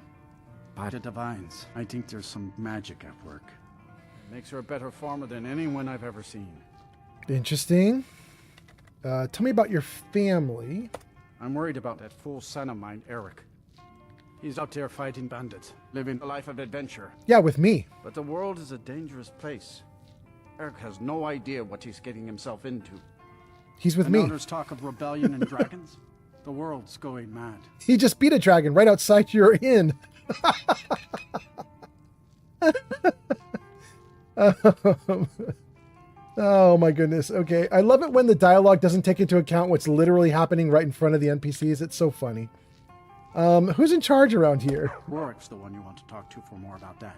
By the divines, I think there's some magic at work. Makes her a better farmer than anyone I've ever seen. Interesting. Tell me about your family. I'm worried about that fool son of mine, Eric. He's out there fighting bandits, living a life of adventure. Yeah, with me. But the world is a dangerous place. Eric has no idea what he's getting himself into. He's with and me. Now there's talk of rebellion and dragons. The world's going mad. He just beat a dragon right outside your inn. Oh my goodness. Okay. I love it when the dialogue doesn't take into account what's literally happening right in front of the NPCs. It's so funny. Who's in charge around here? Rorik's the one you want to talk to for more about that.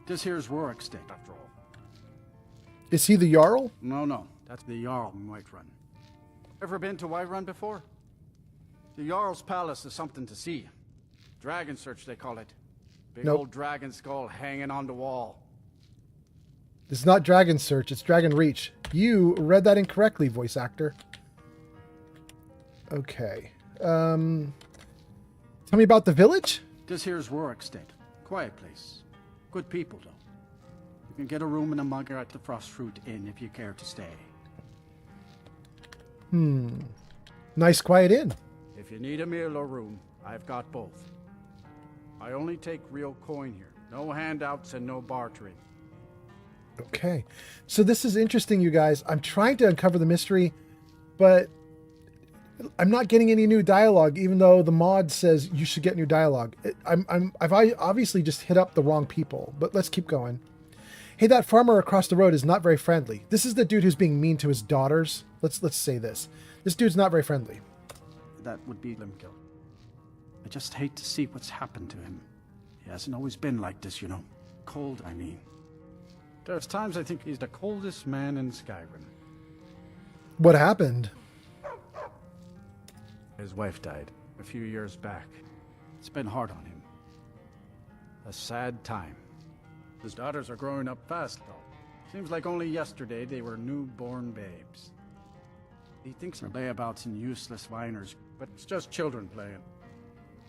This here's Rorik's state, after all. Is he the Jarl? No. That's the Jarl in Whiterun. Ever been to Whiterun before? The Jarl's palace is something to see. Dragon Search, they call it. Big Nope. old dragon skull hanging on the wall. It's not Dragon Search, it's Dragon Reach. You read that incorrectly, voice actor. Okay. Tell me about the village? This here's Rorik's state. Quiet place. Good people, though. You can get a room and a mugger at the Frostfruit Inn if you care to stay. Nice quiet inn. If you need a meal or room, I've got both. I only take real coin here. No handouts and no bartering. Okay. So this is interesting, you guys. I'm trying to uncover the mystery, but I'm not getting any new dialogue, even though the mod says you should get new dialogue. I've obviously just hit up the wrong people, but let's keep going. Hey, that farmer across the road is not very friendly. This is the dude who's being mean to his daughters. Let's say this. This dude's not very friendly. That would be Limkill. I just hate to see what's happened to him. He hasn't always been like this, you know. Cold, I mean. There's times I think he's the coldest man in Skyrim. What happened? His wife died a few years back. It's been hard on him. A sad time. His daughters are growing up fast, though. Seems like only yesterday they were newborn babes. He thinks they're layabouts and useless whiners, but it's just children playing.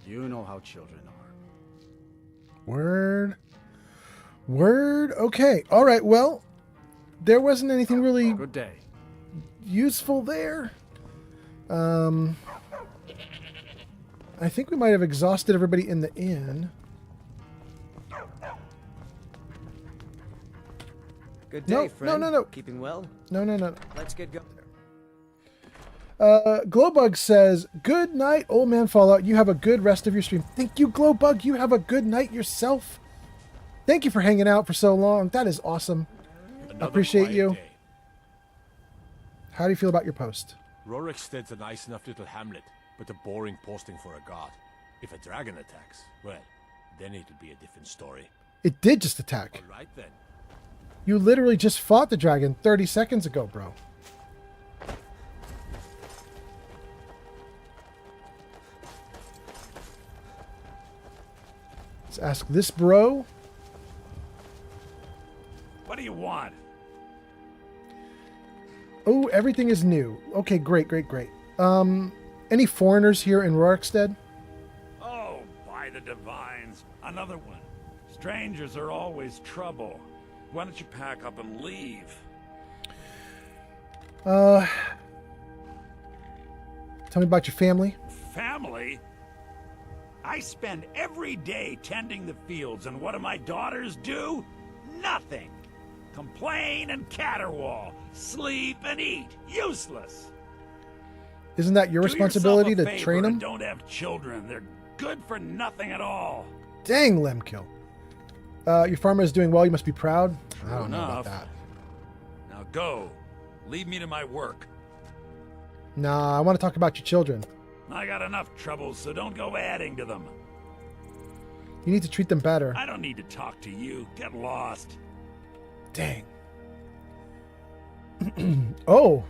You know how children are. Word. Okay. All right. Well, there wasn't anything really Good day. useful there. I think we might have exhausted everybody in the inn. Good day, friend. No. Keeping well? No. Let's get going. Glowbug says, "Good night, old man Fallout. You have a good rest of your stream." Thank you, Glowbug. You have a good night yourself. Thank you for hanging out for so long. That is awesome. Appreciate you. Day. How do you feel about your post? Rorikstead's a nice enough little hamlet, but a boring posting for a god. If a dragon attacks, well, then it'll be a different story. It did just attack. All right then. You literally just fought the dragon 30 seconds ago, bro. Let's ask this bro. What do you want? Oh, everything is new. Okay, great. Any foreigners here in Rorikstead? Oh, by the divines. Another one. Strangers are always trouble. Why don't you pack up and leave? Tell me about your family. Family? I spend every day tending the fields, and what do my daughters do? Nothing. Complain and caterwaul. Sleep and eat. Useless. Isn't that your Do responsibility yourself a to favor train and them? Don't have children. They're good for nothing at all. Dang, Lemkill. Your farmer is doing well. You must be proud. I don't know about enough. that. Now go. Leave me to my work. Nah, I want to talk about your children. I got enough troubles, so don't go adding to them. You need to treat them better. I don't need to talk to you. Get lost. Dang. Oh.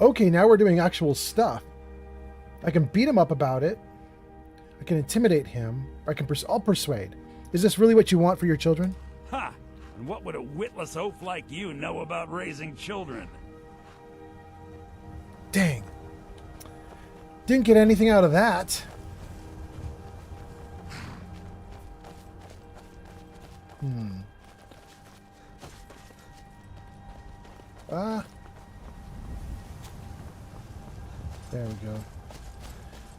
Okay, now we're doing actual stuff. I can beat him up about it. I can intimidate him. I'll persuade. Is this really what you want for your children? Ha! And what would a witless oaf like you know about raising children? Dang. Didn't get anything out of that. There we go.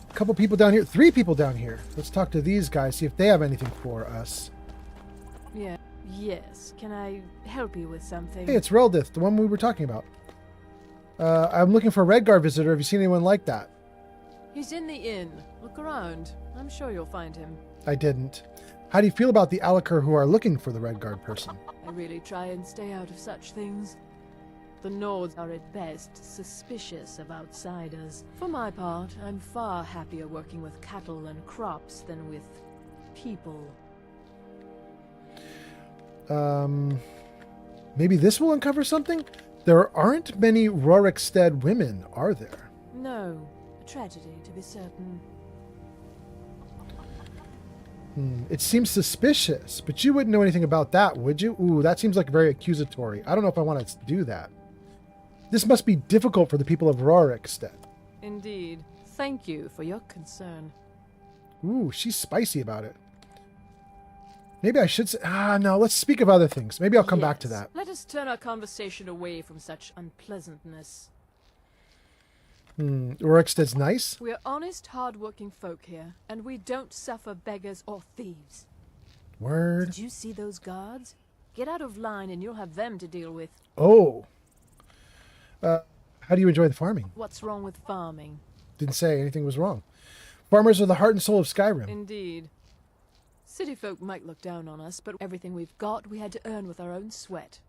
A couple people down here. 3 people down here. Let's talk to these guys, see if they have anything for us. Yeah. Yes. Can I help you with something? Hey, it's Reldith, the one we were talking about. I'm looking for a Redguard visitor. Have you seen anyone like that? He's in the inn. Look around. I'm sure you'll find him. I didn't. How do you feel about the Alik'r who are looking for the Redguard person? I really try and stay out of such things. The Nords are at best suspicious of outsiders. For my part, I'm far happier working with cattle and crops than with people. Maybe this will uncover something? There aren't many Rorikstead women, are there? No. A tragedy, to be certain. It seems suspicious, but you wouldn't know anything about that, would you? Ooh, that seems like very accusatory. I don't know if I want to do that. This must be difficult for the people of Rorikstead. Indeed. Thank you for your concern. Ooh, she's spicy about it. Maybe I should say... no, let's speak of other things. Maybe I'll come back to that. Let us turn our conversation away from such unpleasantness. Rorikstead's nice? We're honest, hard-working folk here, and we don't suffer beggars or thieves. Word. Did you see those guards? Get out of line and you'll have them to deal with. Oh. How do you enjoy the farming? What's wrong with farming? Didn't say anything was wrong. Farmers are the heart and soul of Skyrim. Indeed. City folk might look down on us, but everything we've got we had to earn with our own sweat.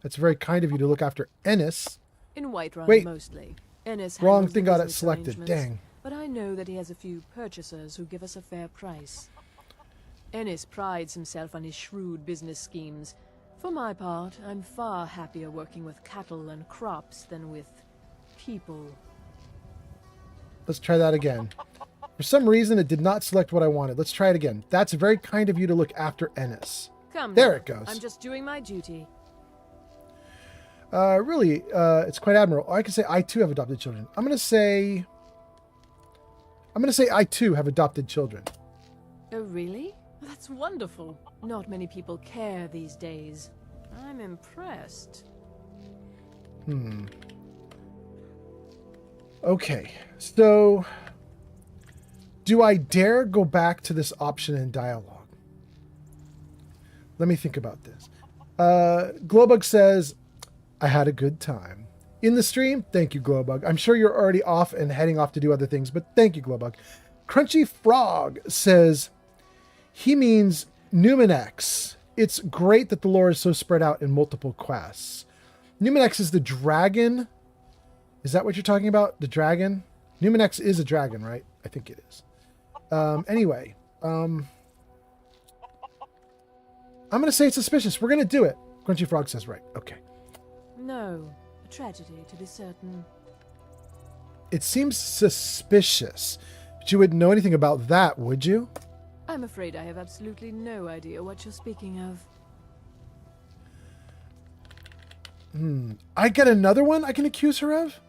That's very kind of you to look after Ennis. In Whiterun, Wait. mostly. Ennis Wrong handles thing the got it business selected. arrangements, Dang. But I know that he has a few purchasers who give us a fair price. Ennis prides himself on his shrewd business schemes. For my part, I'm far happier working with cattle and crops than with people. Let's try that again. For some reason, it did not select what I wanted. Let's try it again. That's very kind of you to look after Ennis. Come there now. It goes. I'm just doing my duty. Really, it's quite admirable. I can say I too have adopted children. I'm gonna say I too have adopted children. Oh, really? That's wonderful. Not many people care these days. I'm impressed. Okay, so do I dare go back to this option in dialogue? Let me think about this. Glowbug says, I had a good time. In the stream, thank you, Glowbug. I'm sure you're already off and heading off to do other things, but thank you, Glowbug. Crunchy Frog says, he means Numenex. It's great that the lore is so spread out in multiple quests. Numenex is the dragon. Is that what you're talking about? The dragon? Numenex is a dragon, right? I think it is. Anyway, I'm going to say it's suspicious. We're going to do it. Crunchy Frog says right. Okay. No, a tragedy to be certain. It seems suspicious. But you wouldn't know anything about that, would you? I'm afraid I have absolutely no idea what you're speaking of. I get another one I can accuse her of?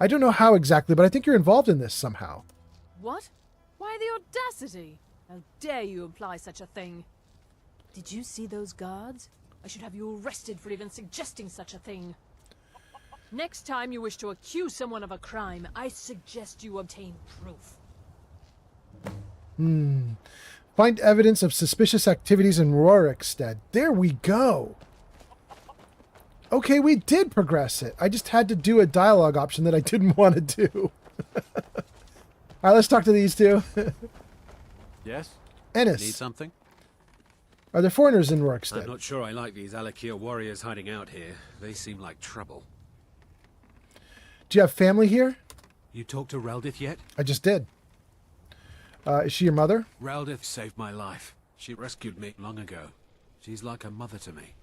I don't know how exactly, but I think you're involved in this somehow. What? Why the audacity? How dare you imply such a thing? Did you see those guards? I should have you arrested for even suggesting such a thing. Next time you wish to accuse someone of a crime, I suggest you obtain proof. Find evidence of suspicious activities in Rorikstead. There we go. Okay, we did progress it. I just had to do a dialogue option that I didn't want to do. All right, let's talk to these two. Yes? Ennis. Need something? Are there foreigners in Rorikstead? I'm not sure I like these Alik'r warriors hiding out here. They seem like trouble. Do you have family here? You talked to Reldith yet? I just did. Is she your mother? Reldith saved my life. She rescued me long ago. She's like a mother to me.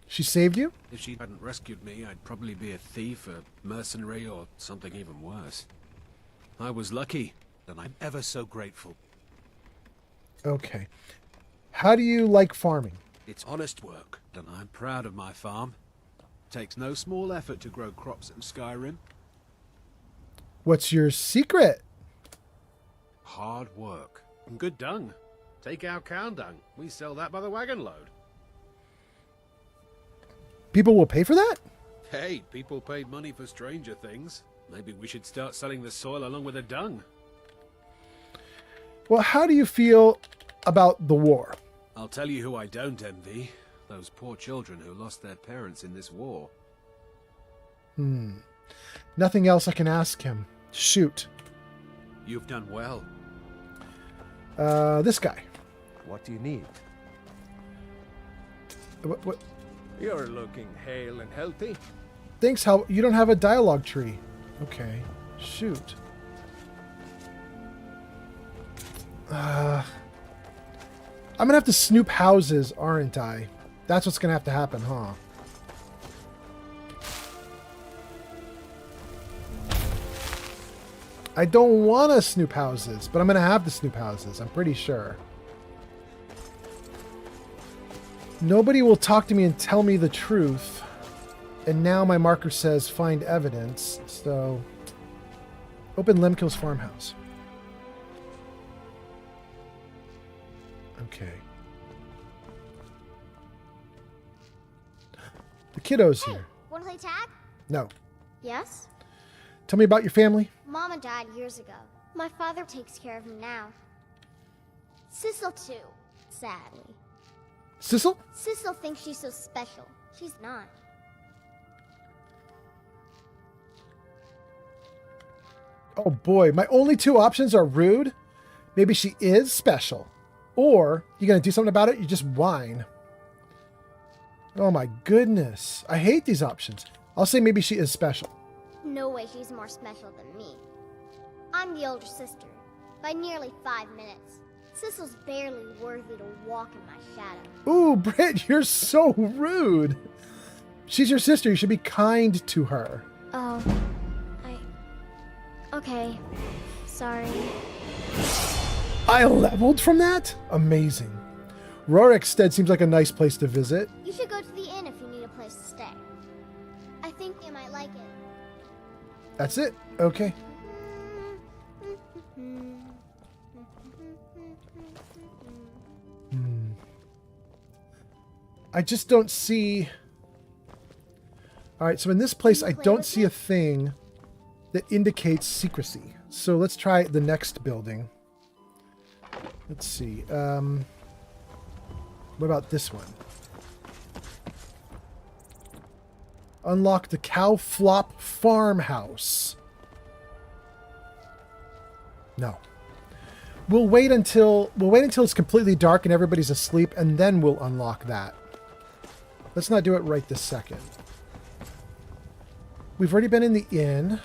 She saved you? If she hadn't rescued me, I'd probably be a thief, a mercenary, or something even worse. I was lucky, and I'm ever so grateful. Okay. How do you like farming? It's honest work, and I'm proud of my farm. Takes no small effort to grow crops in Skyrim. What's your secret? Hard work. And good dung. Take our cow dung. We sell that by the wagon load. People will pay for that? Hey, people paid money for stranger things. Maybe we should start selling the soil along with the dung. Well, how do you feel about the war? I'll tell you who I don't envy. Those poor children who lost their parents in this war. Nothing else I can ask him. Shoot. You've done well. This guy. What do you need? What? You're looking hale and healthy. Thanks, how you don't have a dialogue tree. Okay. Shoot. I'm gonna have to snoop houses, aren't I? That's what's gonna have to happen, huh? I don't want to snoop houses, but I'm gonna have to snoop houses, I'm pretty sure. Nobody will talk to me and tell me the truth. And now my marker says find evidence, so... Open Lemkill's farmhouse. Okay. The kiddo's here. Want to play tag? No. Yes? Tell me about your family. Mama died years ago. My father takes care of me now. Sissel too, sadly. Sissel? Sissel thinks she's so special. She's not. Oh boy, my only two options are rude. Maybe she is special. Or, you gonna do something about it? You just whine. Oh my goodness. I hate these options. I'll say maybe she is special. No way she's more special than me. I'm the older sister, by nearly 5 minutes. Sissel's barely worthy to walk in my shadow. Ooh, Britt, you're so rude. She's your sister. You should be kind to her. Oh, Okay, sorry. I leveled from that? Amazing. Rorikstead seems like a nice place to visit. You should go to the inn if you need a place to stay. I think you might like it. That's it? Okay. I just don't see... Alright, so in this place, I don't see a thing that indicates secrecy. So let's try the next building. Let's see. What about this one? Unlock the Cow Flop Farmhouse. No. We'll wait until it's completely dark and everybody's asleep, and then we'll unlock that. Let's not do it right this second. We've already been in the inn.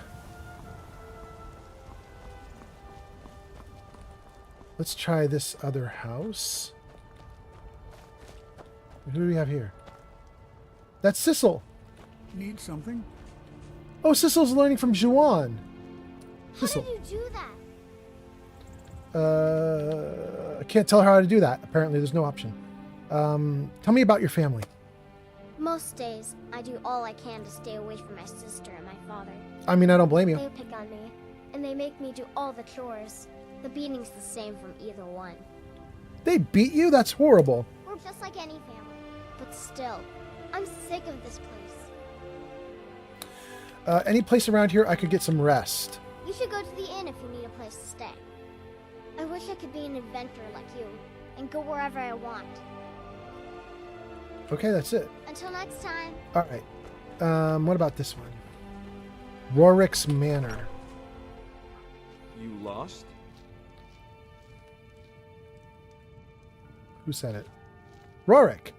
Let's try this other house. Who do we have here? That's Sissel. Need something? Oh, Sissel's learning from Juan. How did you do that? I can't tell her how to do that. Apparently, there's no option. Tell me about your family. Most days, I do all I can to stay away from my sister and my father. I mean, I don't blame you. They pick on me, and they make me do all the chores. The beating's the same from either one. They beat you? That's horrible. We're just like any family. But still, I'm sick of this place. Any place around here I could get some rest. You should go to the inn if you need a place to stay. I wish I could be an inventor like you, and go wherever I want. Okay, that's it. Until next time. All right. What about this one? Rorik's Manor. You lost? Who said it? Rorik.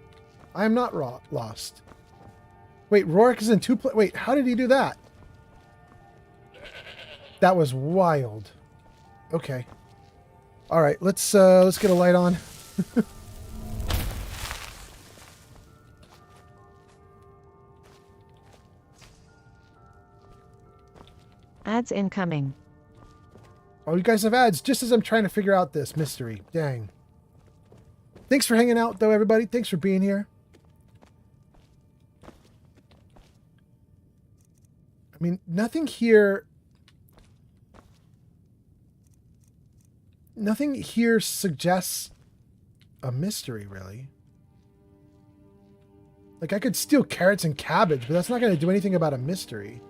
I am not lost. Wait, Rorik is in two places. Wait, how did he do that? That was wild. Okay. All right, let's get a light on. Ads incoming. Oh, you guys have ads just as I'm trying to figure out this mystery. Dang. Thanks for hanging out, though, everybody. Thanks for being here. I mean, nothing here... Nothing here suggests a mystery, really. Like, I could steal carrots and cabbage, but that's not going to do anything about a mystery.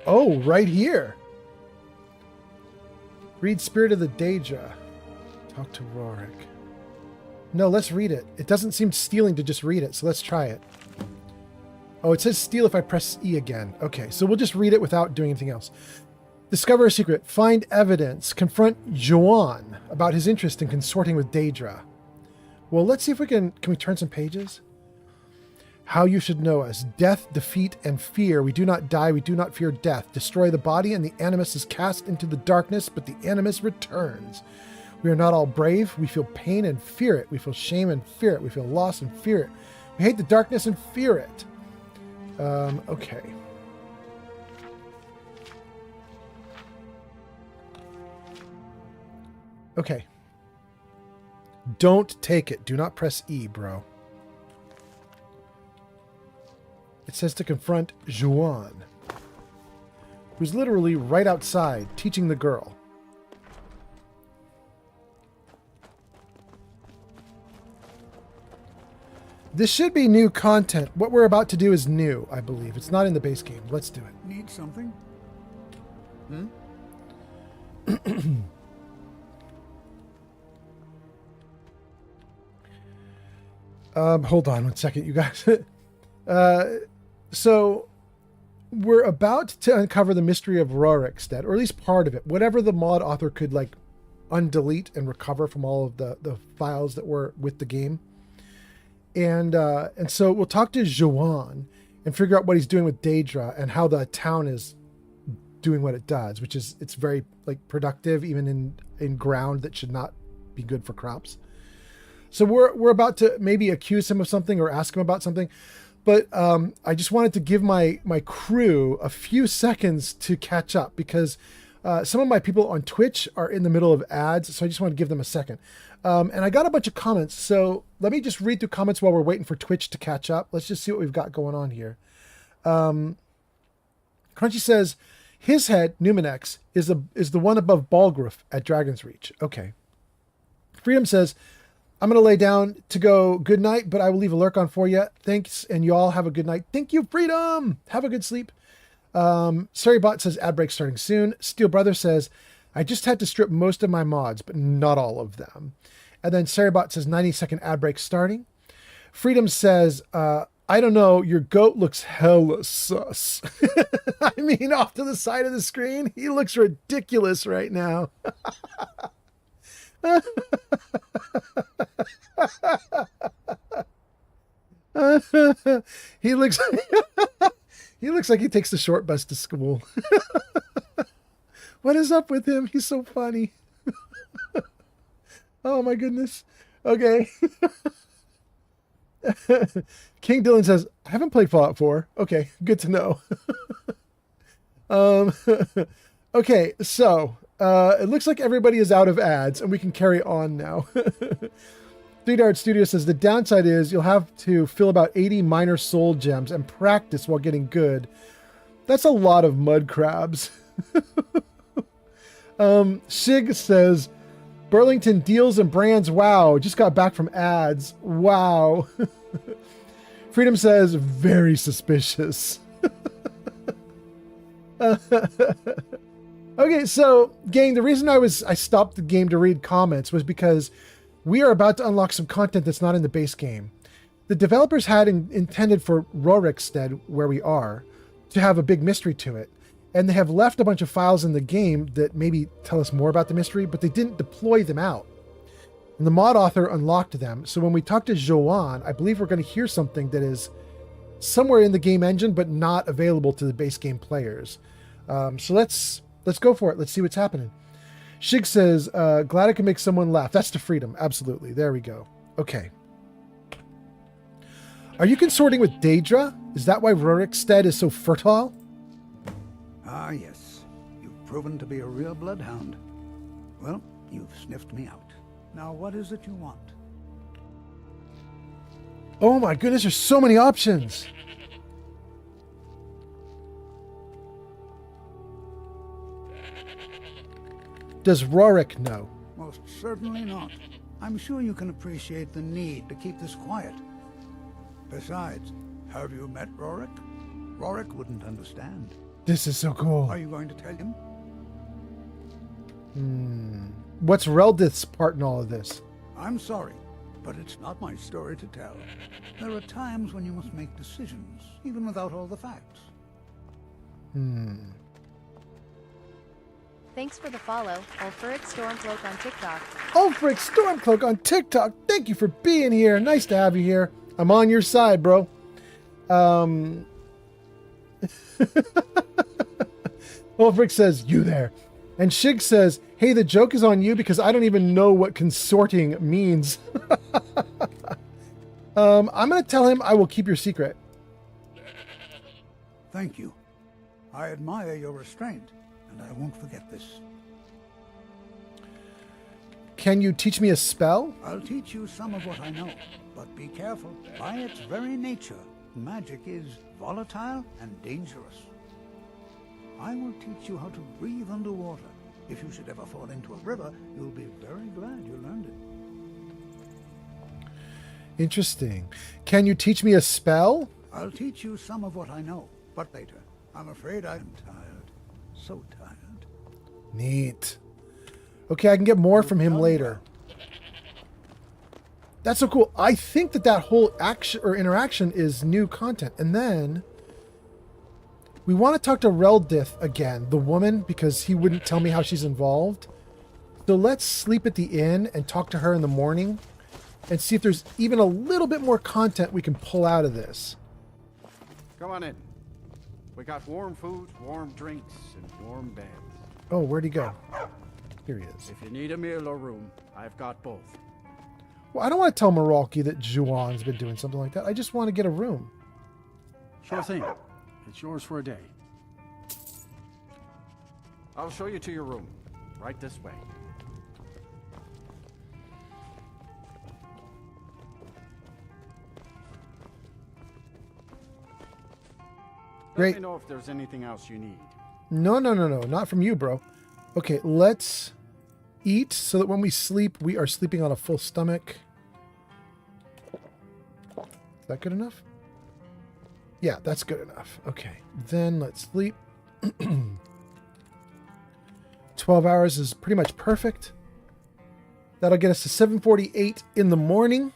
Oh, right here. Read Spirit of the Daedra. Talk to Rorik. No, let's read it. It doesn't seem stealing to just read it, so let's try it. Oh, it says steal if I press E again. Okay, so we'll just read it without doing anything else. Discover a secret. Find evidence. Confront Joan about his interest in consorting with Daedra. Well, let's see if we can we turn some pages? How you should know us. Death, defeat, and fear. We do not die. We do not fear death. Destroy the body, and the animus is cast into the darkness, but the animus returns. We are not all brave. We feel pain and fear it. We feel shame and fear it. We feel loss and fear it. We hate the darkness and fear it. Okay. Okay. Don't take it. Do not press E, bro. It says to confront Joan, who's literally right outside teaching the girl. This should be new content. What we're about to do is new, I believe. It's not in the base game. Let's do it. Need something? Hold on one second, you guys. So we're about to uncover the mystery of Rorikstead, or at least part of it. Whatever the mod author could like undelete and recover from all of the files that were with the game. And so we'll talk to Joan and figure out what he's doing with Daedra and how the town is doing what it does, which is it's very like productive even in ground that should not be good for crops. So we're about to maybe accuse him of something or ask him about something. But I just wanted to give my crew a few seconds to catch up because some of my people on Twitch are in the middle of ads. So I just want to give them a second. And I got a bunch of comments. So let me just read through comments while we're waiting for Twitch to catch up. Let's just see what we've got going on here. Crunchy says, his head, Numenex, is the one above Balgruuf at Dragon's Reach. Okay. Freedom says, I'm going to lay down to go good night, but I will leave a lurk on for you. Thanks, and you all have a good night. Thank you, Freedom. Have a good sleep. Surrybot says ad break starting soon. Steel Brother says, I just had to strip most of my mods, but not all of them. And then Surrybot says 90-second ad break starting. Freedom says, I don't know, your goat looks hella sus. I mean, off to the side of the screen, he looks ridiculous right now. He looks like he takes the short bus to school. What is up with him? He's so funny. Oh my goodness. Okay. King Dylan says, I haven't played Fallout 4. Okay, good to know. Okay, so it looks like everybody is out of ads and we can carry on now. 3Dart Studio says the downside is you'll have to fill about 80 minor soul gems and practice while getting good. That's a lot of mud crabs. Shig says Burlington deals and brands. Wow, just got back from ads. Wow. Freedom says very suspicious. Okay, so gang, the reason I stopped the game to read comments was because we are about to unlock some content that's not in the base game. The developers had intended for Rorikstead, where we are, to have a big mystery to it. And they have left a bunch of files in the game that maybe tell us more about the mystery, but they didn't deploy them out. And the mod author unlocked them. So when we talk to Joan, I believe we're going to hear something that is somewhere in the game engine, but not available to the base game players. So let's go for it. Let's see what's happening. Shig says, glad I can make someone laugh. That's to Freedom. Absolutely. There we go. Okay. Are you consorting with Daedra? Is that why Rorikstead is so fertile? Ah, yes. You've proven to be a real bloodhound. Well, you've sniffed me out. Now, what is it you want? Oh my goodness, there's so many options. Does Rorik know? Most certainly not. I'm sure you can appreciate the need to keep this quiet. Besides, have you met Rorik? Rorik wouldn't understand. This is so cool. Are you going to tell him? What's Reldith's part in all of this? I'm sorry, but it's not my story to tell. There are times when you must make decisions, even without all the facts. Thanks for the follow, Ulfric Stormcloak on TikTok. Ulfric Stormcloak on TikTok. Thank you for being here. Nice to have you here. I'm on your side, bro. Ulfric says, you there. And Shig says, hey, the joke is on you because I don't even know what consorting means. I'm going to tell him I will keep your secret. Thank you. I admire your restraint, and I won't forget this. Can you teach me a spell? I'll teach you some of what I know, but be careful. By its very nature, magic is volatile and dangerous. I will teach you how to breathe underwater. If you should ever fall into a river, you'll be very glad you learned it. Interesting. Can you teach me a spell? I'll teach you some of what I know, but later. I'm afraid I'm tired. So tired. Neat. Okay, I can get more from him later. That's so cool. I think that whole action or interaction is new content. And then we want to talk to Reldith again, the woman, because he wouldn't tell me how she's involved. So let's sleep at the inn and talk to her in the morning and see if there's even a little bit more content we can pull out of this. Come on in. We got warm food, warm drinks, and warm beds. Oh, where'd he go? Here he is. If you need a meal or room, I've got both. Well, I don't want to tell Meralki that Juwan's been doing something like that. I just want to get a room. Sure thing. It's yours for a day. I'll show you to your room. Right this way. Great. Let me know if there's anything else you need. No. Not from you, bro. Okay, let's eat so that when we sleep, we are sleeping on a full stomach. Is that good enough? Yeah, that's good enough. Okay, then let's sleep. 12 hours is pretty much perfect. That'll get us to 7:48 in the morning,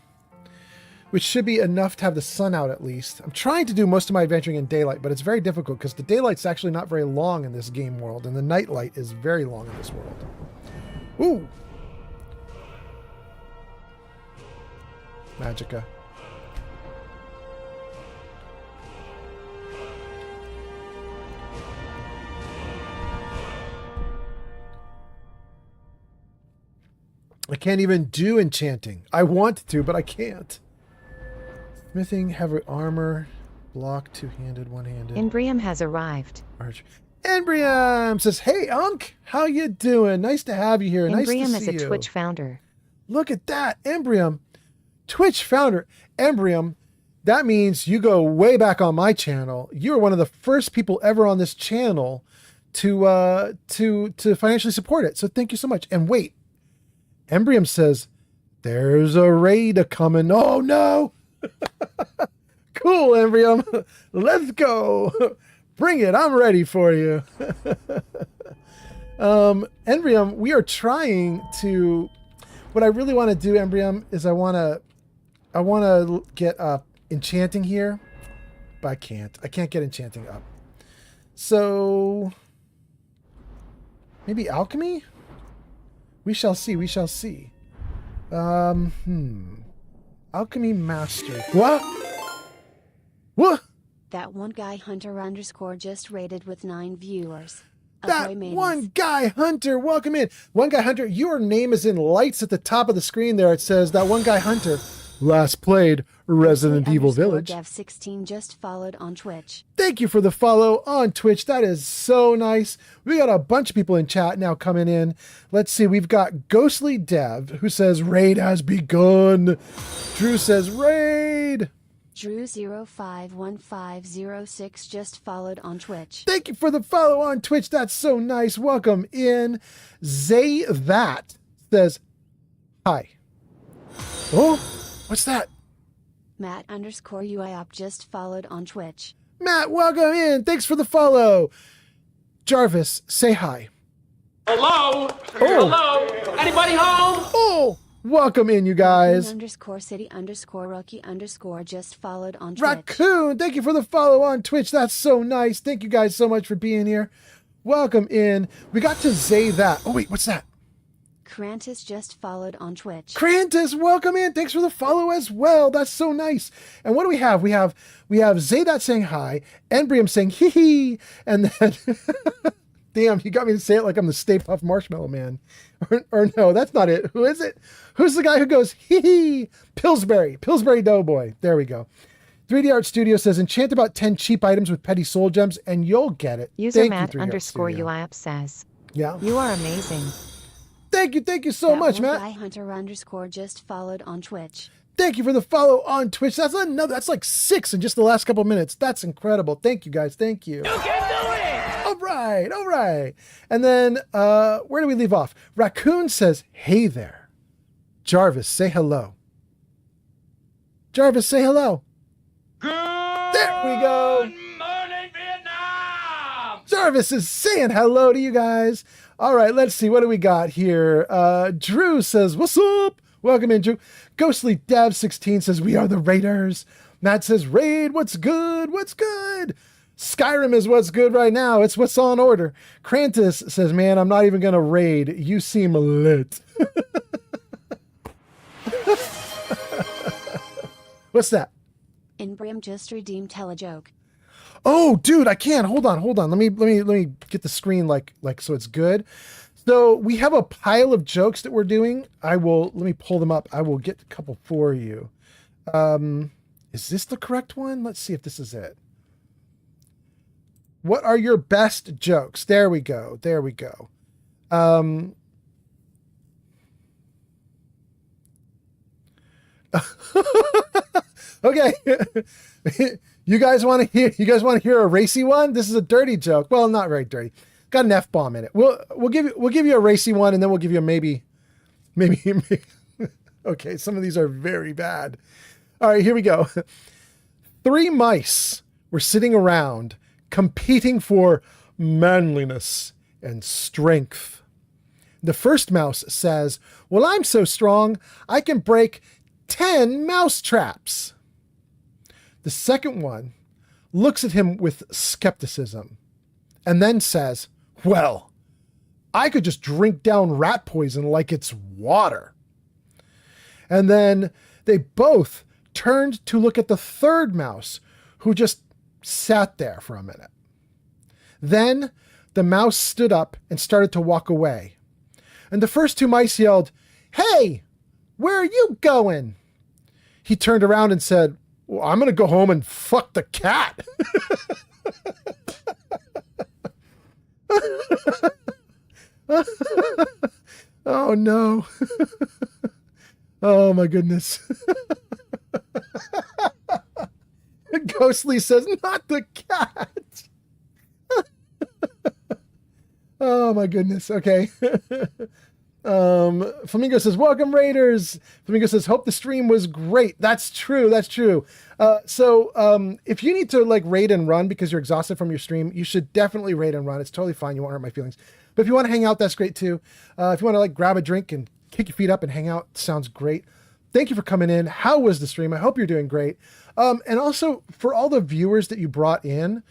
which should be enough to have the sun out at least. I'm trying to do most of my adventuring in daylight, but it's very difficult because the daylight's actually not very long in this game world, and the nightlight is very long in this world. Ooh! Magica. I can't even do enchanting. I want to, but I can't. Smithing, heavy armor, block, two-handed, one-handed. Embrium has arrived. Archer. Embrium says, hey, Unc, how you doing? Nice to have you here. Nice to see you. Embrium is a Twitch founder. Look at that. Embrium. Twitch founder. Embrium, that means you go way back on my channel. You were one of the first people ever on this channel to financially support it. So thank you so much. And wait, Embrium says, there's a raid a-coming. Oh, no. Cool, Embrium. Let's go. Bring it. I'm ready for you. Embrium, we are trying to... What I really want to do, Embrium, is I want to get enchanting here, but I can't. I can't get enchanting up. So... maybe alchemy? We shall see. We shall see. Alchemy master. What? What? That one guy Hunter _ just rated with 9 viewers. That one guy Hunter, welcome in. One guy Hunter, your name is in lights at the top of the screen there. It says that one guy Hunter. last played Resident Evil Village. Dev16 just followed on Twitch. Thank you for the follow on Twitch. That is so nice. We got a bunch of people in chat now coming in. Let's see. We've got Ghostly Dev who says raid has begun. Drew says raid. Drew051506 just followed on Twitch. Thank you for the follow on Twitch. That's so nice. Welcome in. Zay That says hi. Oh, what's that? Matt_UIOP just followed on Twitch. Matt, welcome in. Thanks for the follow. Jarvis, say hi. Hello? Oh. Hello? Anybody home? Oh, welcome in, you guys. Raccoon_city_rookie_ just followed on Twitch. Raccoon, thank you for the follow on Twitch. That's so nice. Thank you guys so much for being here. Welcome in. We got to say that. Oh, wait, what's that? Krantis just followed on Twitch. Krantis, welcome in. Thanks for the follow as well. That's so nice. And what do we have? We have Zaydat saying hi, Embrium saying hee hee, and then damn, you got me to say it like I'm the Stay Puft Marshmallow Man. Or no, that's not it. Who is it? Who's the guy who goes hee hee? Pillsbury Doughboy. There we go. 3D Art Studio says enchant about 10 cheap items with petty soul gems and you'll get it. User Matt_UIUP says, yeah, you are amazing. Thank you so much, Matt. Guy_Hunter_ just followed on Twitch. Thank you for the follow on Twitch. That's like 6 in just the last couple minutes. That's incredible. Thank you guys. Thank you. You can do it! All right. And then where do we leave off? Raccoon says, hey there. Jarvis, say hello. Jarvis, say hello. Good there we go. morning, Vietnam! Jarvis is saying hello to you guys. All right, let's see. What do we got here? Drew says, what's up? Welcome in, Drew. Ghostly Dev 16 says, we are the Raiders. Matt says, raid, what's good? What's good? Skyrim is what's good right now. It's what's on order. Krantis says, man, I'm not even going to raid. You seem lit. What's that? Inbrim just redeemed telejoke. Oh, dude, I can't. Hold on. Let me get the screen like so it's good. So we have a pile of jokes that we're doing. Let me pull them up. I will get a couple for you. Is this the correct one? Let's see if this is it. What are your best jokes? There we go. Okay. You guys want to hear a racy one? This is a dirty joke. Well, not very dirty. Got an F-bomb in it. We'll give you a racy one, and then we'll give you a maybe. Okay, some of these are very bad. All right, here we go. 3 mice were sitting around competing for manliness and strength. The first mouse says, well, I'm so strong, I can break 10 mouse traps. The second one looks at him with skepticism and then says, well, I could just drink down rat poison like it's water. And then they both turned to look at the third mouse, who just sat there for a minute. Then the mouse stood up and started to walk away. And the first 2 mice yelled, hey, where are you going? He turned around and said, well, I'm going to go home and fuck the cat. Oh, no. Oh, my goodness. Ghostly says, not the cat. Oh, my goodness. Okay. Flamingo says, welcome Raiders. Flamingo says, hope the stream was great. That's true. So if you need to like raid and run because you're exhausted from your stream, you should definitely raid and run. It's totally fine. You won't hurt my feelings. But if you want to hang out, that's great too. If you want to like grab a drink and kick your feet up and hang out, sounds great. Thank you for coming in. How was the stream? I hope you're doing great. And also for all the viewers that you brought in,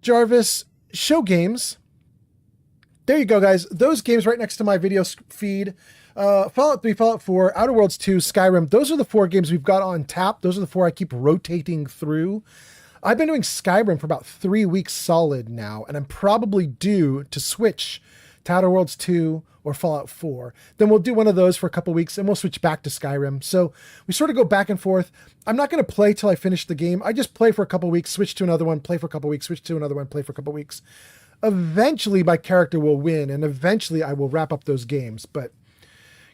Jarvis, show games. There you go, guys. Those games right next to my video feed. Fallout 3, Fallout 4, Outer Worlds 2, Skyrim. Those are the 4 games we've got on tap. Those are the 4 I keep rotating through. I've been doing Skyrim for about 3 weeks solid now, and I'm probably due to switch Outer Worlds 2 or Fallout 4. Then we'll do one of those for a couple weeks and we'll switch back to Skyrim. So we sort of go back and forth. I'm not going to play till I finish the game. I just play for a couple weeks, switch to another one, play for a couple weeks, switch to another one, play for a couple weeks. Eventually my character will win and eventually I will wrap up those games. But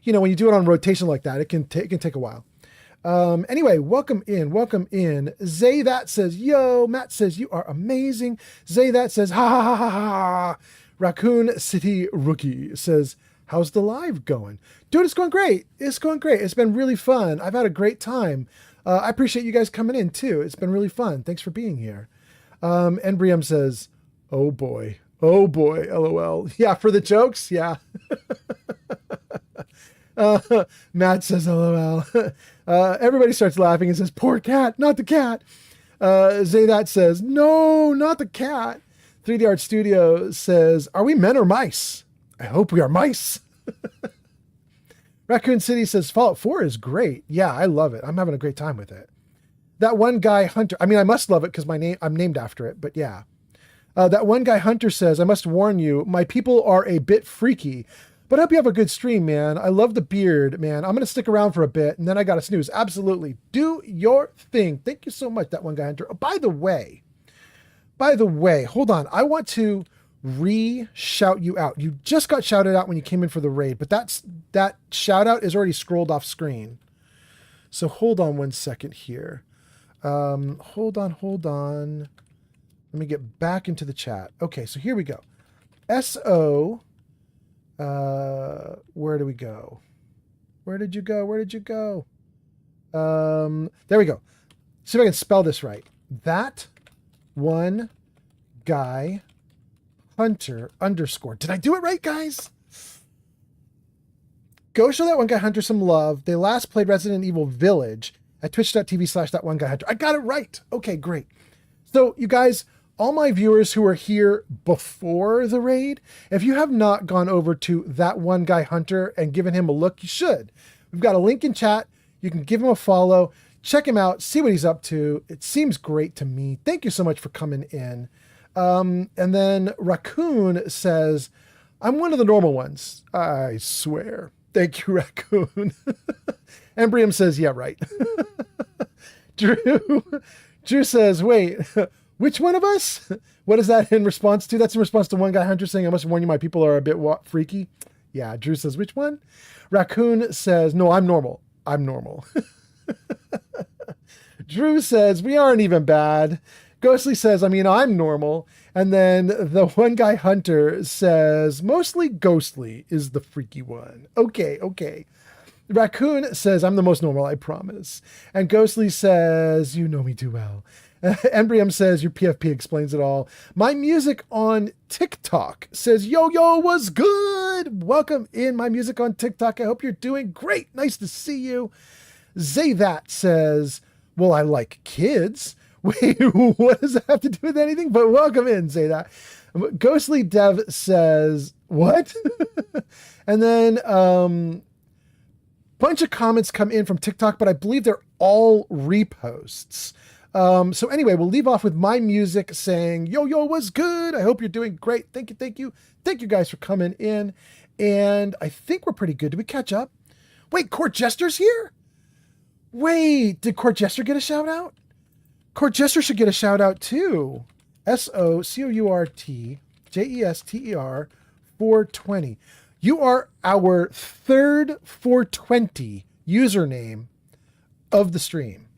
you know, when you do it on rotation like that, it can take a while. Anyway, welcome in. Zay that says, yo, Matt says, you are amazing. Zay that says, ha ha ha ha ha. Raccoon City Rookie says, how's the live going? Dude, it's going great. It's going great. It's been really fun. I've had a great time. I appreciate you guys coming in too. It's been really fun. Thanks for being here. Embrium says, oh boy, LOL. Yeah, for the jokes. Yeah. Matt says, LOL. Everybody starts laughing and says, poor cat, not the cat. Zaydat says, no, not the cat. 3D Art Studio says, are we men or mice? I hope we are mice. Raccoon City says, Fallout 4 is great. Yeah, I love it. I'm having a great time with it. That one guy, Hunter, I mean, I must love it because I'm named after it, but yeah. That one guy, Hunter, says, I must warn you, my people are a bit freaky, but I hope you have a good stream, man. I love the beard, man. I'm going to stick around for a bit, and then I got to snooze. Absolutely. Do your thing. Thank you so much, that one guy, Hunter. Oh, by the way, hold on. I want to re-shout you out. You just got shouted out when you came in for the raid, but that shout out is already scrolled off screen. So hold on one second here. Hold on. Let me get back into the chat. Okay, so here we go. SO, where do we go? Where did you go? There we go. See if I can spell this right. That one guy Hunter _ Did I do it right, guys? Go show that one guy Hunter some love. They last played Resident Evil Village at twitch.tv/thatoneguyhunter. I got it right. Okay, great. So you guys, all my viewers who are here before the raid, if you have not gone over to that one guy Hunter and given him a look, you should. We've got a link in chat. You can give him a follow, check him out, see what he's up to. It seems great to me. Thank you so much for coming in. And then Raccoon says, I'm one of the normal ones. I swear. Thank you, Raccoon. Embrium says, yeah, right. Drew says, wait, which one of us? What is that in response to? That's in response to one guy Hunter saying, I must warn you, my people are a bit freaky. Yeah, Drew says, which one? Raccoon says, no, I'm normal. Drew says, we aren't even bad. Ghostly says, I mean, I'm normal. And then the one guy Hunter says, mostly Ghostly is the freaky one. Okay. Raccoon says, I'm the most normal, I promise. And Ghostly says, you know me too well. Embrium says, your PFP explains it all. My music on TikTok says, yo, what's good? Welcome in My Music on TikTok. I hope you're doing great. Nice to see you. Zay that says, well, I like kids. Wait, what does that have to do with anything? But welcome in, Say that. Ghostly Dev says, what? And then bunch of comments come in from TikTok, but I believe they're all reposts. So anyway, we'll leave off with My Music saying, yo, what's good? I hope you're doing great. Thank you. Thank you guys for coming in. And I think we're pretty good. Did we catch up? Wait, Court Jester's here? Wait, did Court Jester get a shout out? Court Jester should get a shout out too. SOCOURTJESTER 420. You are our third 420 username of the stream.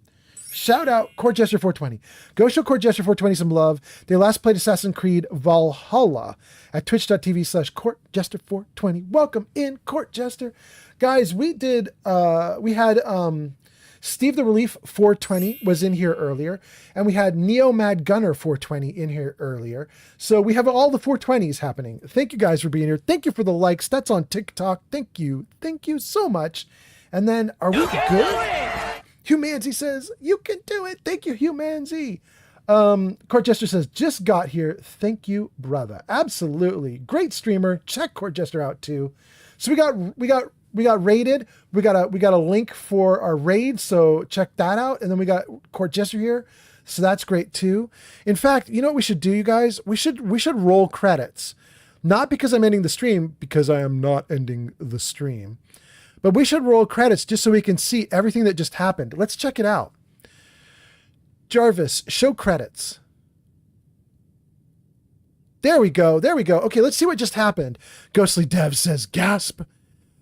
Shout out Court Jester 420. Go show Court Jester 420 some love. They last played Assassin's Creed Valhalla at twitch.tv/Court Jester 420. Welcome in, Court Jester. Guys, we had Steve the Relief 420 was in here earlier, and we had Neo Mad Gunner 420 in here earlier. So we have all the 420s happening. Thank you guys for being here. Thank you for the likes. That's on TikTok. Thank you so much. And then, are we good? Humanzy says, you can do it. Thank you, Humanzy. Court Jester says, just got here. Thank you, brother. Absolutely. Great streamer. Check Court Jester out too. So we got raided. We got a link for our raid, so check that out. And then we got Court Jester here, so that's great too. In fact, you know what we should do, you guys? We should roll credits. Not because I'm ending the stream, because I am not ending the stream. But we should roll credits just so we can see everything that just happened. Let's check it out. Jarvis, show credits. There we go. There we go. Okay, let's see what just happened. Ghostly Dev says, gasp.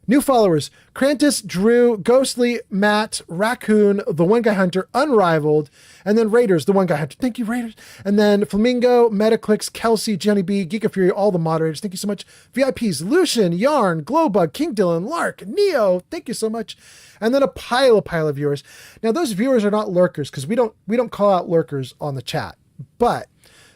New followers, Krantis, Drew, Ghostly, Matt, Raccoon, The One Guy Hunter, Unrivaled, and then Raiders, The One Guy Hunter. Thank you, Raiders. And then Flamingo, Metaclicks, Kelsey, Jenny B, Geeka Fury, all the moderators. Thank you so much. VIPs, Lucian, Yarn, Glowbug, King Dylan, Lark, Neo. Thank you so much. And then a pile of viewers. Now, those viewers are not lurkers because we don't call out lurkers on the chat. But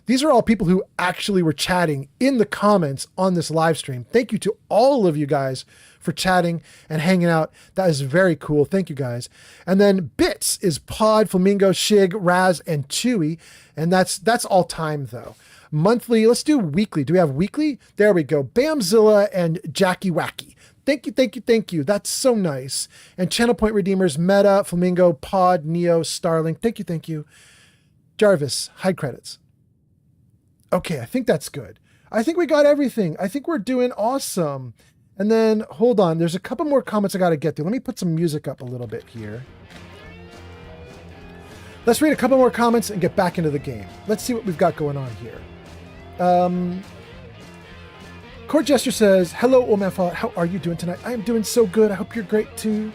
these are all people who actually were chatting in the comments on this live stream. Thank you to all of you guys for chatting and hanging out. That is very cool. Thank you guys. And then Bits is Pod, Flamingo, Shig, Raz, and Chewy. And that's all time though. Monthly, let's do weekly. Do we have weekly? There we go. Bamzilla and Jackie Wacky. Thank you, thank you, thank you. That's so nice. And Channel Point Redeemers, Meta, Flamingo, Pod, Neo, Starling. Thank you, thank you. Jarvis, hide credits. Okay, I think that's good. I think we got everything. I think we're doing awesome. And then, hold on, there's a couple more comments I got to get to. Let me put some music up a little bit here. Let's read a couple more comments and get back into the game. Let's see what we've got going on here. Court Jester says, hello, Old Man Fallout. How are you doing tonight? I am doing so good. I hope you're great too.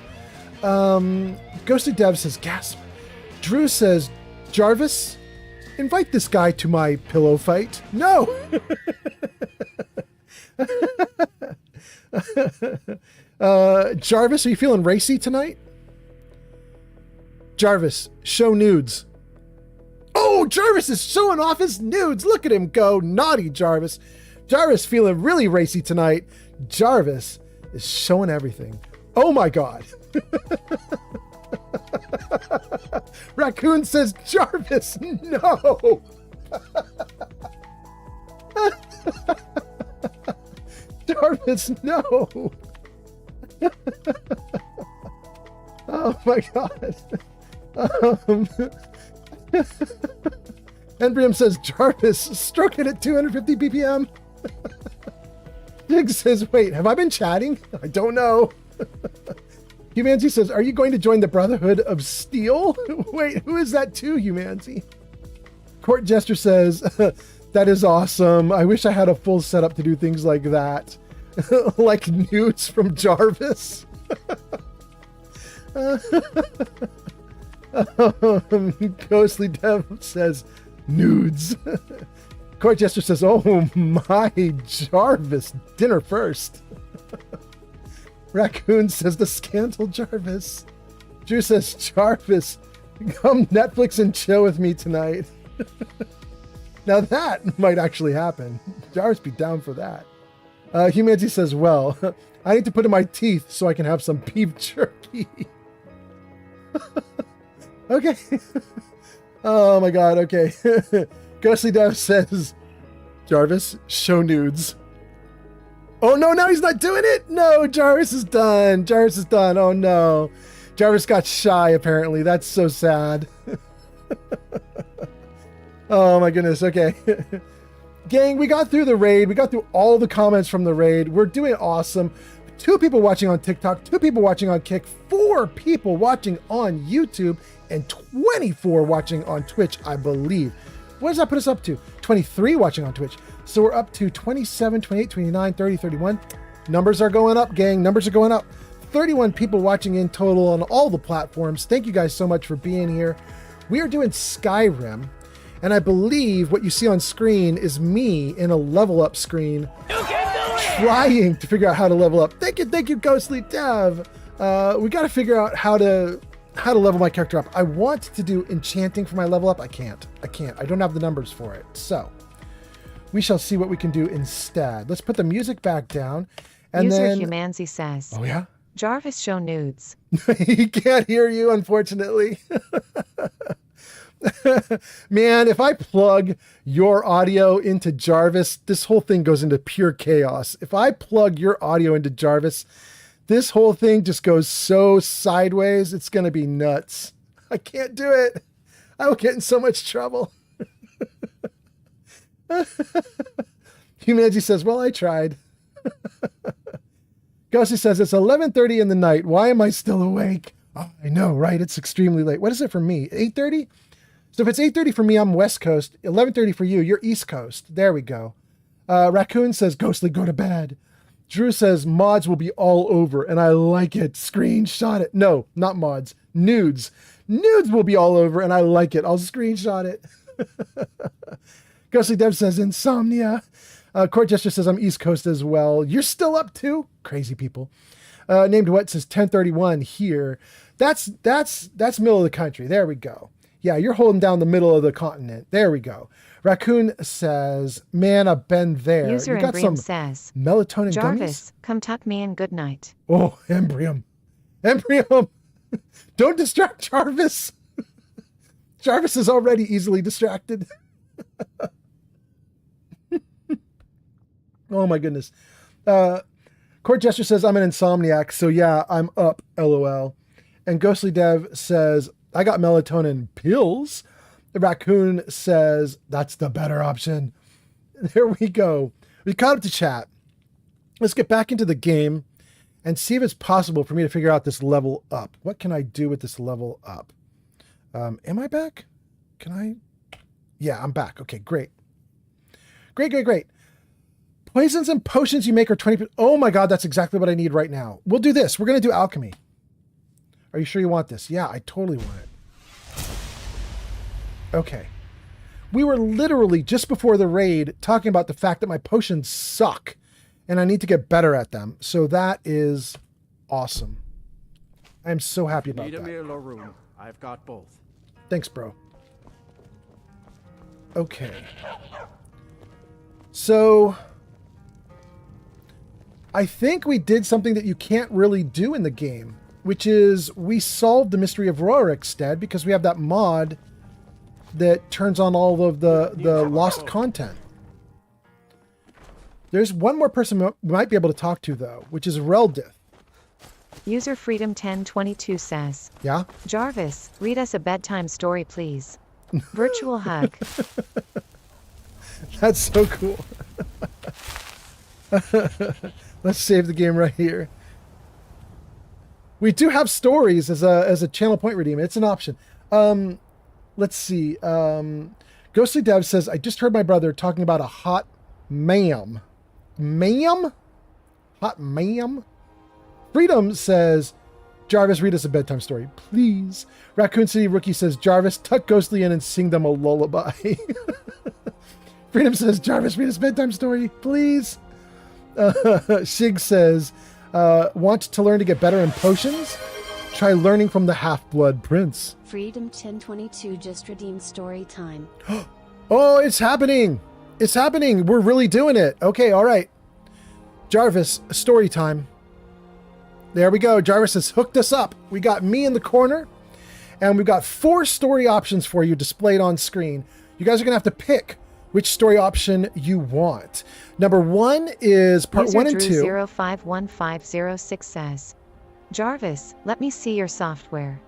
Ghostly Dev says, gasp. Drew says, Jarvis, invite this guy to my pillow fight. No! Jarvis, are you feeling racy tonight? Jarvis, show nudes. Oh, Jarvis is showing off his nudes. Look at him go. Naughty Jarvis. Jarvis feeling really racy tonight. Jarvis is showing everything. Oh my God. Raccoon says, Jarvis, no. Jarvis, no. Oh my God. Embrium says, Jarvis, stroking at 250 BPM. Dig says, wait, have I been chatting? I don't know. Humanity says, are you going to join the Brotherhood of Steel? Wait, who is that too, Humanity? Court Jester says, that is awesome. I wish I had a full setup to do things like that. Like nudes from Jarvis. Ghostly Dev says, nudes. Court Jester says, oh my, Jarvis, dinner first. Raccoon says, the scandal Jarvis. Drew says, Jarvis, come Netflix and chill with me tonight. Now that might actually happen. Jarvis be down for that. Humanity says, well, I need to put in my teeth so I can have some beef jerky. Okay. Oh my God, okay. Ghostly Dev says, Jarvis, show nudes. Oh no, now he's not doing it? No, Jarvis is done. Jarvis is done. Oh no. Jarvis got shy apparently. That's so sad. Oh my goodness, okay. Gang, we got through the raid. We got through all the comments from the raid. We're doing awesome. 2 people watching on TikTok, 2 people watching on Kick, 4 people watching on YouTube, and 24 watching on Twitch, I believe. What does that put us up to? 23 watching on Twitch. So we're up to 27, 28, 29, 30, 31. Numbers are going up, gang. Numbers are going up. 31 people watching in total on all the platforms. Thank you guys so much for being here. We are doing Skyrim, and I believe what you see on screen is me in a level up screen trying to figure out how to level up. Thank you, Ghostly Dev. We got to figure out how to level my character up. I want to do enchanting for my level up. I can't. I don't have the numbers for it. So we shall see what we can do instead. Let's put the music back down. And User then Humancy says, oh yeah? Jarvis, show nudes. He can't hear you, unfortunately. Man, if I plug your audio into Jarvis, this whole thing goes into pure chaos. If I plug your audio into Jarvis, this whole thing just goes so sideways. It's going to be nuts. I can't do it. I will get in so much trouble. Humanity says, well, I tried. Ghosty says, it's 11:30 in the night. Why am I still awake? Oh, I know, right? It's extremely late. What is it for me? 8:30? So if it's 8:30 for me, I'm West Coast. 11:30 for you, you're East Coast. There we go. Raccoon says, Ghostly, go to bed. Drew says, mods will be all over, and I like it. Screenshot it. No, not mods. Nudes. Nudes will be all over, and I like it. I'll screenshot it. Ghostly Dev says, insomnia. Court Jester says, I'm East Coast as well. You're still up too? Crazy people. Named What says 10:31 here. That's middle of the country. There we go. Yeah, you're holding down the middle of the continent. There we go. Raccoon says, man, I've been there. User You got Embrium some says, melatonin Jarvis, gummies? come tuck me in good night. Oh, Embrium. Embrium. Don't distract Jarvis. Jarvis is already easily distracted. Oh my goodness. Court Jester says, I'm an insomniac, so yeah, I'm up, LOL. And Ghostly Dev says, I got melatonin pills. The Raccoon says, that's the better option. There we go. We caught up to chat. Let's get back into the game and see if it's possible for me to figure out this level up. What can I do with this level up? Am I back? Can I? Yeah, I'm back. Okay, great. Great. Poisons and potions you make are 20%. Oh my God, that's exactly what I need right now. We'll do this. We're going to do alchemy. Are you sure you want this? Yeah, I totally want it. Okay. We were literally just before the raid talking about the fact that my potions suck and I need to get better at them. So that is awesome. I'm so happy about Need a that. meal or room? I've got both. Thanks, bro. Okay. So I think we did something that you can't really do in the game, which is we solved the mystery of Rorikstead because we have that mod that turns on all of the lost content. There's one more person we might be able to talk to, though, which is Reldith. User Freedom 1022 says, Yeah? Jarvis, read us a bedtime story, please. Virtual hug. That's so cool. Let's save the game right here. We do have stories as a channel point redeem. It's an option. Let's see. Ghostly Dev says, I just heard my brother talking about a hot ma'am. Ma'am? Hot ma'am? Freedom says, Jarvis, read us a bedtime story, please. Raccoon City Rookie says, Jarvis, tuck Ghostly in and sing them a lullaby. Freedom says, Jarvis, read us a bedtime story, please. Shig says, want to learn to get better in potions? Try learning from the Half-Blood Prince. Freedom 1022 just redeemed story time. Oh, it's happening. It's happening. We're really doing it. Okay, all right. Jarvis, story time. There we go. Jarvis has hooked us up. We got me in the corner, and we've got 4 story options for you displayed on screen. You guys are going to have to pick which story option you want. Number 1 is part User 1 and 2. Drew 051506 says, Jarvis, let me see your software.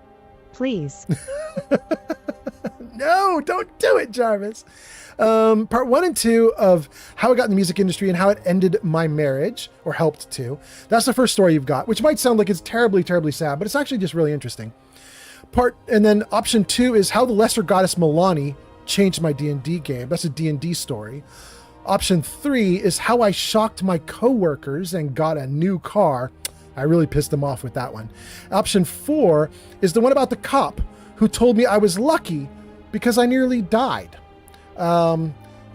Please. No, don't do it, Jarvis. Part 1 and 2 of how I got in the music industry and how it ended my marriage, or helped to. That's the first story you've got, which might sound like it's terribly, terribly sad, but it's actually just really interesting. And then option 2 is how the lesser goddess Milani changed my D&D game. That's a D&D story. Option 3 is how I shocked my coworkers and got a new car. I really pissed them off with that one. Option 4 is the one about the cop who told me I was lucky because I nearly died. So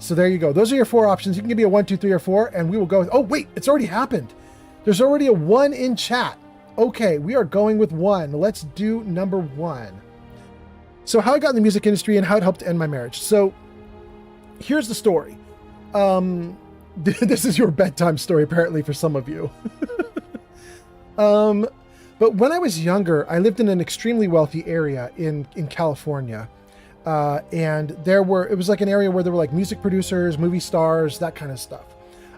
there you go. Those are your 4 options. You can give me a 1, 2, 3, or 4, and we will go. Oh, wait, it's already happened. There's already a 1 in chat. Okay, we are going with 1. Let's do number 1. So how I got in the music industry and how it helped end my marriage. So here's the story. This is your bedtime story, apparently, for some of you. But when I was younger, I lived in an extremely wealthy area in California. And it was like an area where there were like music producers, movie stars, that kind of stuff.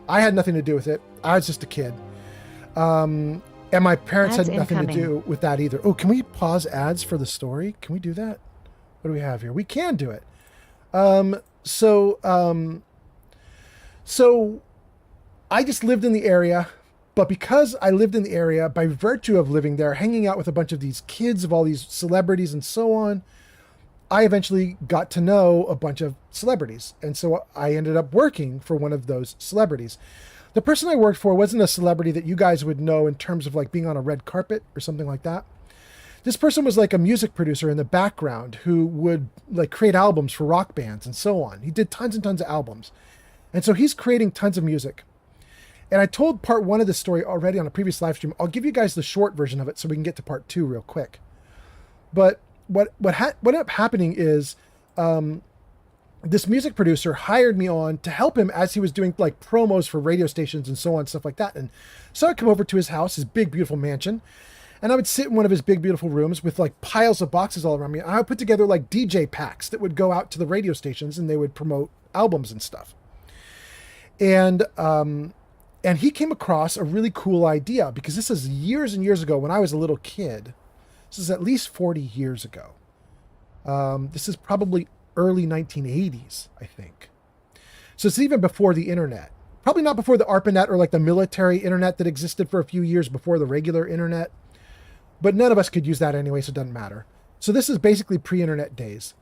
I had nothing to do with it. I was just a kid. And my parents Ads had nothing incoming. to do with that either. Oh, can we pause ads for the story? Can we do that? What do we have here? We can do it. So I just lived in the area, but because I lived in the area, by virtue of living there, hanging out with a bunch of these kids of all these celebrities and so on, I eventually got to know a bunch of celebrities. And so I ended up working for one of those celebrities. The person I worked for wasn't a celebrity that you guys would know in terms of like being on a red carpet or something like that. This person was like a music producer in the background who would like create albums for rock bands and so on. He did tons and tons of albums. And so he's creating tons of music. And I told part 1 of the story already on a previous live stream. I'll give you guys the short version of it so we can get to part 2 real quick. But what ended up happening is this music producer hired me on to help him as he was doing like promos for radio stations and so on, stuff like that. And so I'd come over to his house, his big, beautiful mansion, and I would sit in one of his big, beautiful rooms with like piles of boxes all around me. And I would put together like DJ packs that would go out to the radio stations and they would promote albums and stuff. And he came across a really cool idea, because this is years and years ago when I was a little kid. This is at least 40 years ago. This is probably early 1980s, I think. So it's even before the internet. Probably not before the ARPANET or like the military internet that existed for a few years before the regular internet. But none of us could use that anyway, so it doesn't matter. So this is basically pre-internet days.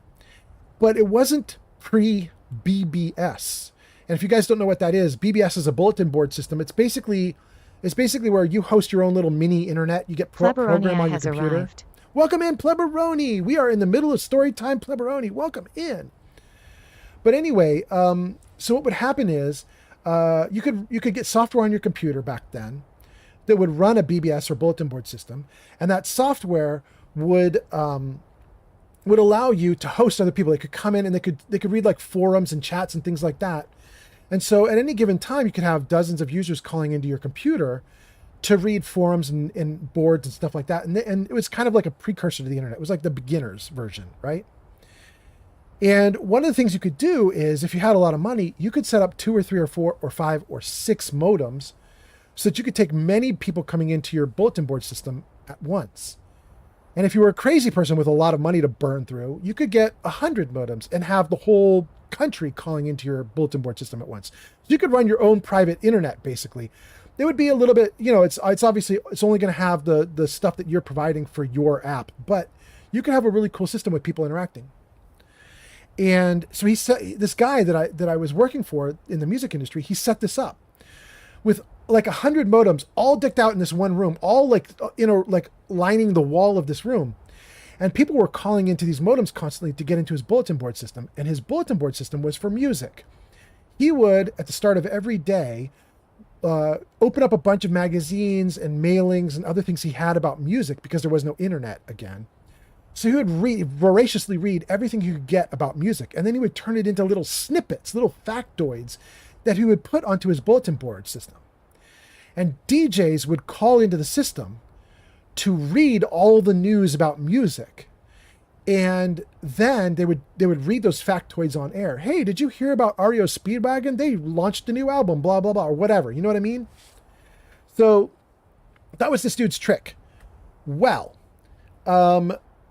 But it wasn't pre-BBS. And if you guys don't know what that is, BBS is a bulletin board system. It's basically where you host your own little mini internet. You get program on your computer. Arrived. Welcome in, Pleberoni. We are in the middle of story time, Pleberoni. Welcome in. But anyway, so what would happen is you could get software on your computer back then that would run a BBS or bulletin board system, and that software would allow you to host other people. They could come in and they could read like forums and chats and things like that. And so at any given time, you could have dozens of users calling into your computer to read forums and boards and stuff like that. And it was kind of like a precursor to the internet. It was like the beginner's version, right? And one of the things you could do is, if you had a lot of money, you could set up 2 or 3 or 4 or 5 or 6 modems so that you could take many people coming into your bulletin board system at once. And if you were a crazy person with a lot of money to burn through, you could get 100 modems and have the whole country calling into your bulletin board system at once. So you could run your own private internet, basically. It would be a little bit, it's obviously, it's only going to have the stuff that you're providing for your app, but you can have a really cool system with people interacting. And so he set, this guy that I was working for in the music industry, he set this up with like 100 modems all decked out in this one room, all like, like lining the wall of this room. And people were calling into these modems constantly to get into his bulletin board system. And his bulletin board system was for music. He would, at the start of every day, open up a bunch of magazines and mailings and other things he had about music, because there was no internet again. So he would voraciously read everything he could get about music. And then he would turn it into little snippets, little factoids that he would put onto his bulletin board system. And DJs would call into the system to read all the news about music. And then they would read those factoids on air. Hey, did you hear about REO Speedwagon? They launched a new album, blah, blah, blah, or whatever. You know what I mean? So that was this dude's trick. Well,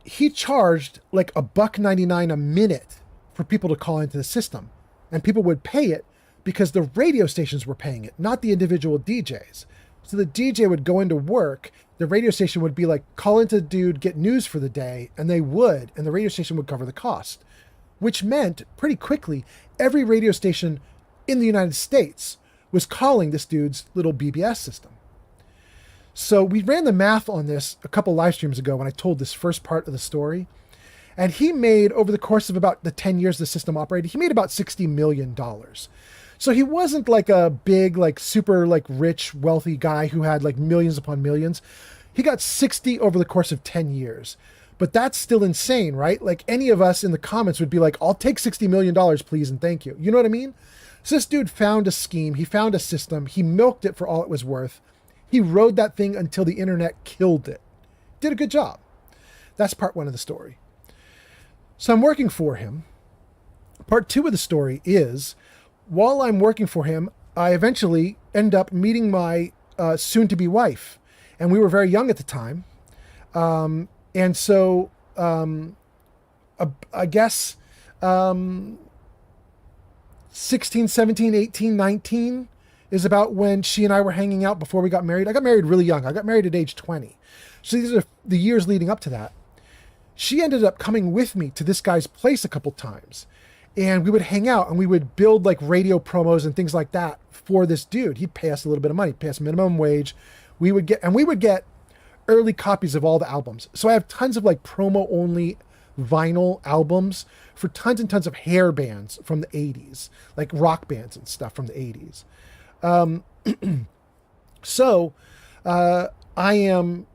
he charged like $1.99 a minute for people to call into the system. And people would pay it because the radio stations were paying it, not the individual DJs. So the DJ would go into work, the radio station would be like, call into the dude, get news for the day, and they would, and the radio station would cover the cost. Which meant, pretty quickly, every radio station in the United States was calling this dude's little BBS system. So we ran the math on this a couple live streams ago when I told this first part of the story. And he made, over the course of about the 10 years the system operated, he made about $60 million. So he wasn't like a big, like super like rich, wealthy guy who had like millions upon millions. He got 60 over the course of 10 years. But that's still insane, right? Like any of us in the comments would be like, I'll take $60 million, please, and thank you. You know what I mean? So this dude found a scheme. He found a system. He milked it for all it was worth. He rode that thing until the internet killed it. Did a good job. That's part 1 of the story. So I'm working for him. Part 2 of the story is, while I'm working for him, I eventually end up meeting my soon-to-be wife. And we were very young at the time. And so I guess 16, 17, 18, 19, is about when she and I were hanging out before we got married. I got married really young. I got married at age 20. So these are the years leading up to that. She ended up coming with me to this guy's place a couple times. And we would hang out and we would build like radio promos and things like that for this dude. He'd pay us a little bit of money, pay us minimum wage. We would get early copies of all the albums. So I have tons of like promo only vinyl albums for tons and tons of hair bands from the 80s, like rock bands and stuff from the 80s. So I am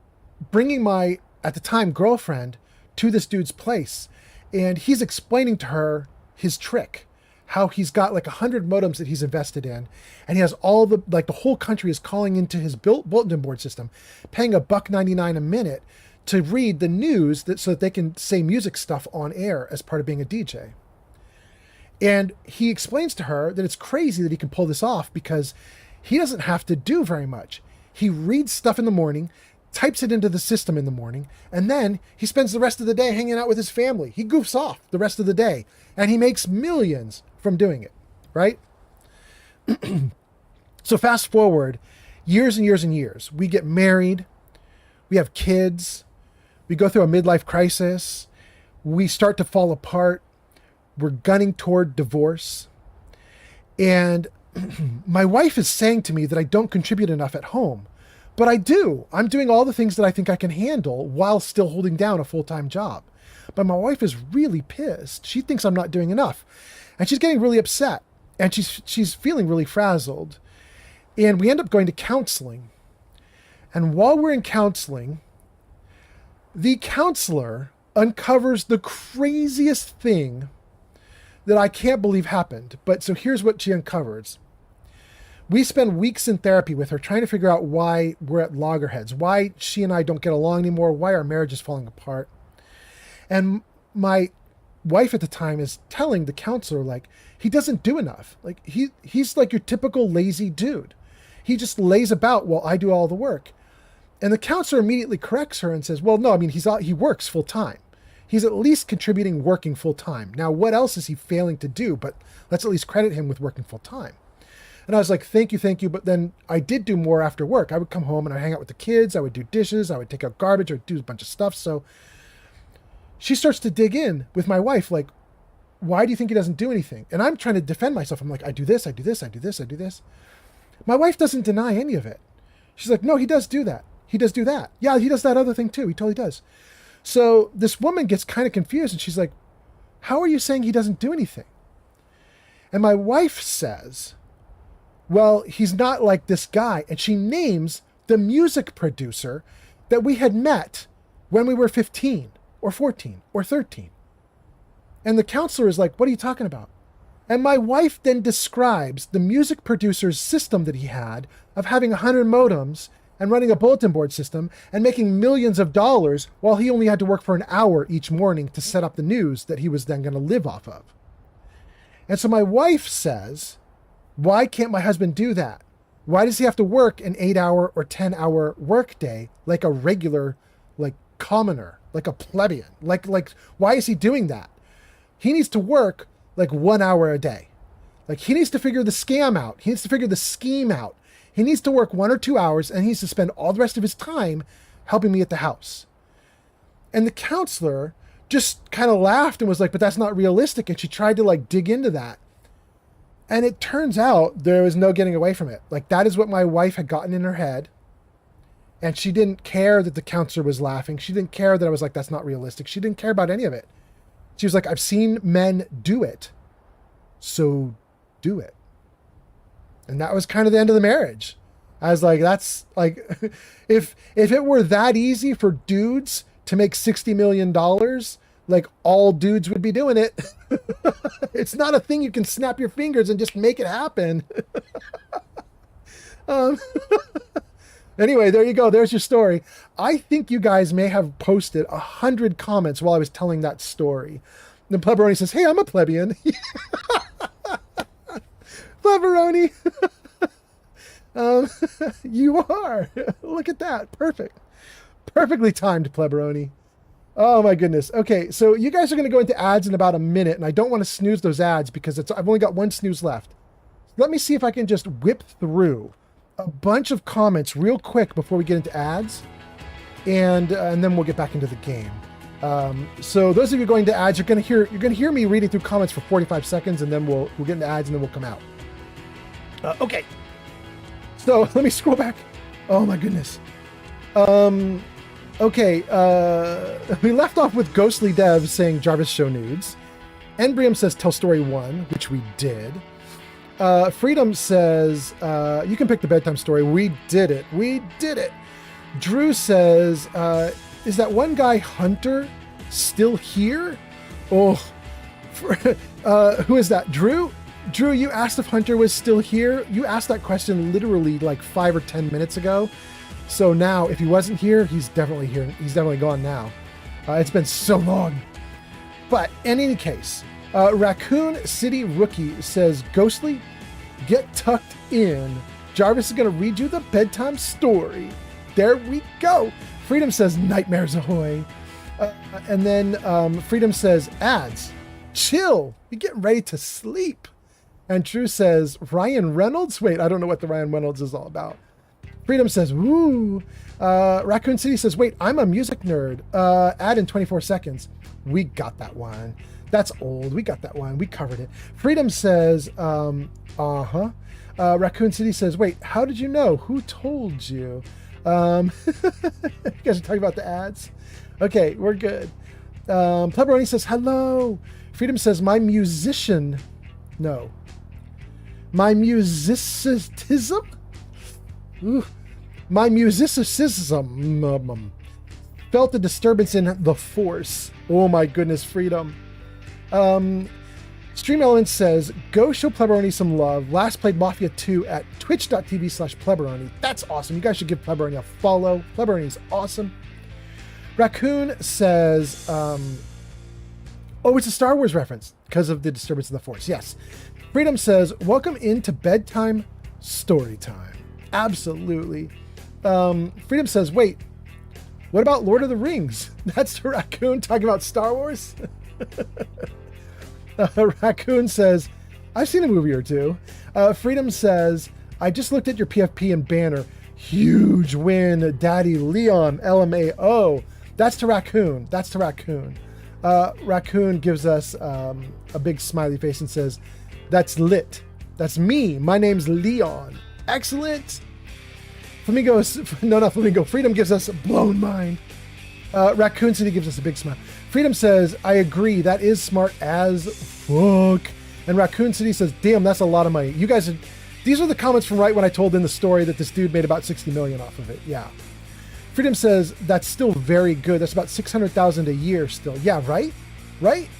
bringing my, at the time, girlfriend to this dude's place, and he's explaining to her his trick, how he's got like 100 modems that he's invested in, and he has all the, like the whole country is calling into his bulletin board system, paying $1.99 a minute to read the news so that they can say music stuff on air as part of being a DJ. And he explains to her that it's crazy that he can pull this off because he doesn't have to do very much. He reads stuff in the morning, types it into the system in the morning, and then he spends the rest of the day hanging out with his family. He goofs off the rest of the day, and he makes millions from doing it, right? So fast forward years and years and years. We get married. We have kids. We go through a midlife crisis. We start to fall apart. We're gunning toward divorce. And my wife is saying to me that I don't contribute enough at home. But I do. I'm doing all the things that I think I can handle while still holding down a full-time job. But my wife is really pissed. She thinks I'm not doing enough. And she's getting really upset. And she's feeling really frazzled. And we end up going to counseling. And while we're in counseling, the counselor uncovers the craziest thing that I can't believe happened. But so here's what she uncovers. We spend weeks in therapy with her trying to figure out why we're at loggerheads, why she and I don't get along anymore, why our marriage is falling apart. And my wife at the time is telling the counselor, like, he doesn't do enough. Like, he's like your typical lazy dude. He just lays about while I do all the work. And the counselor immediately corrects her and says, well, no, I mean, he works full time. He's at least contributing working full time. Now, what else is he failing to do? But let's at least credit him with working full time. And I was like, thank you. But then I did do more after work. I would come home and I'd hang out with the kids. I would do dishes. I would take out garbage. I would do a bunch of stuff. So she starts to dig in with my wife, like, why do you think he doesn't do anything? And I'm trying to defend myself. I'm like, I do this. My wife doesn't deny any of it. She's like, no, he does do that. He does do that. Yeah, he does that other thing too. He totally does. So this woman gets kind of confused and she's like, how are you saying he doesn't do anything? And my wife says, well, he's not like this guy. And she names the music producer that we had met when we were 15 or 14 or 13. And the counselor is like, what are you talking about? And my wife then describes the music producer's system that he had of having 100 modems and running a bulletin board system and making millions of dollars while he only had to work for an hour each morning to set up the news that he was then going to live off of. And so my wife says, why can't my husband do that? Why does he have to work an 8-hour or 10-hour work day like a regular, like commoner, like a plebeian? Like, why is he doing that? He needs to work like 1 hour a day. Like, he needs to figure the scam out. He needs to figure the scheme out. He needs to work 1 or 2 hours and he needs to spend all the rest of his time helping me at the house. And the counselor just kind of laughed and was like, but that's not realistic. And she tried to like dig into that. And it turns out there was no getting away from it. Like, that is what my wife had gotten in her head. And she didn't care that the counselor was laughing. She didn't care that I was like, that's not realistic. She didn't care about any of it. She was like, I've seen men do it, so do it. And that was kind of the end of the marriage. I was like, that's like, if it were that easy for dudes to make $60 million, like all dudes would be doing it. It's not a thing you can snap your fingers and just make it happen. Anyway, there you go. There's your story. I think you guys may have posted 100 comments while I was telling that story. And Pleberoni says, hey, I'm a plebeian. Pleberoni. You are. Look at that. Perfect. Perfectly timed, Pleberoni. Oh my goodness. Okay, so you guys are going to go into ads in about a minute, and I don't want to snooze those ads because I've only got one snooze left. Let me see if I can just whip through a bunch of comments real quick before we get into ads, and then we'll get back into the game. So those of you going to ads, you're gonna hear me reading through comments for 45 seconds, and then we'll get into ads, and then we'll come out. Okay. So let me scroll back. Oh my goodness. Okay. We left off with Ghostly Dev saying Jarvis show nudes. Enbrium says tell story 1, which we did. Freedom says you can pick the bedtime story. We did it. Drew says, is that one guy Hunter still here? Oh, who is that? Drew, you asked if Hunter was still here. You asked that question literally like 5 or 10 minutes ago. So now, if he wasn't here, he's definitely here. He's definitely gone now. It's been so long. But in any case, Raccoon City Rookie says, Ghostly, get tucked in. Jarvis is going to read you the bedtime story. There we go. Freedom says, nightmares ahoy. And then Freedom says, ads. Chill. You're getting ready to sleep. And Drew says, Ryan Reynolds? Wait, I don't know what the Ryan Reynolds is all about. Freedom says, woo. Raccoon City says, wait, I'm a music nerd. Ad in 24 seconds. We got that one. That's old. We got that one. We covered it. Freedom says, Raccoon City says, wait, how did you know? Who told you? You guys are talking about the ads? Okay, we're good. Pleberoni says, hello. Freedom says, my musicism felt a disturbance in the force. Oh my goodness, Freedom. Stream Elements says, go show Pleberoni some love. Last played Mafia 2 at twitch.tv/Pleberoni. That's awesome. You guys should give Pleberoni a follow. Pleberoni is awesome. Raccoon says, it's a Star Wars reference because of the disturbance of the force. Yes. Freedom says, welcome into bedtime story time. Absolutely. Freedom says, wait, what about Lord of the Rings? That's the Raccoon talking about Star Wars? Raccoon says, I've seen a movie or two. Freedom says, I just looked at your PFP and banner. Huge win, Daddy Leon, LMAO. That's to Raccoon. Raccoon gives us a big smiley face and says, that's lit. That's me. My name's Leon. Excellent. Flamingo, not Flamingo. Freedom gives us a blown mind. Raccoon City gives us a big smile. Freedom says, I agree. That is smart as fuck. And Raccoon City says, damn, that's a lot of money. You guys, these are the comments from right when I told in the story that this dude made about 60 million off of it. Yeah. Freedom says, that's still very good. That's about 600,000 a year still. Yeah, right? Right?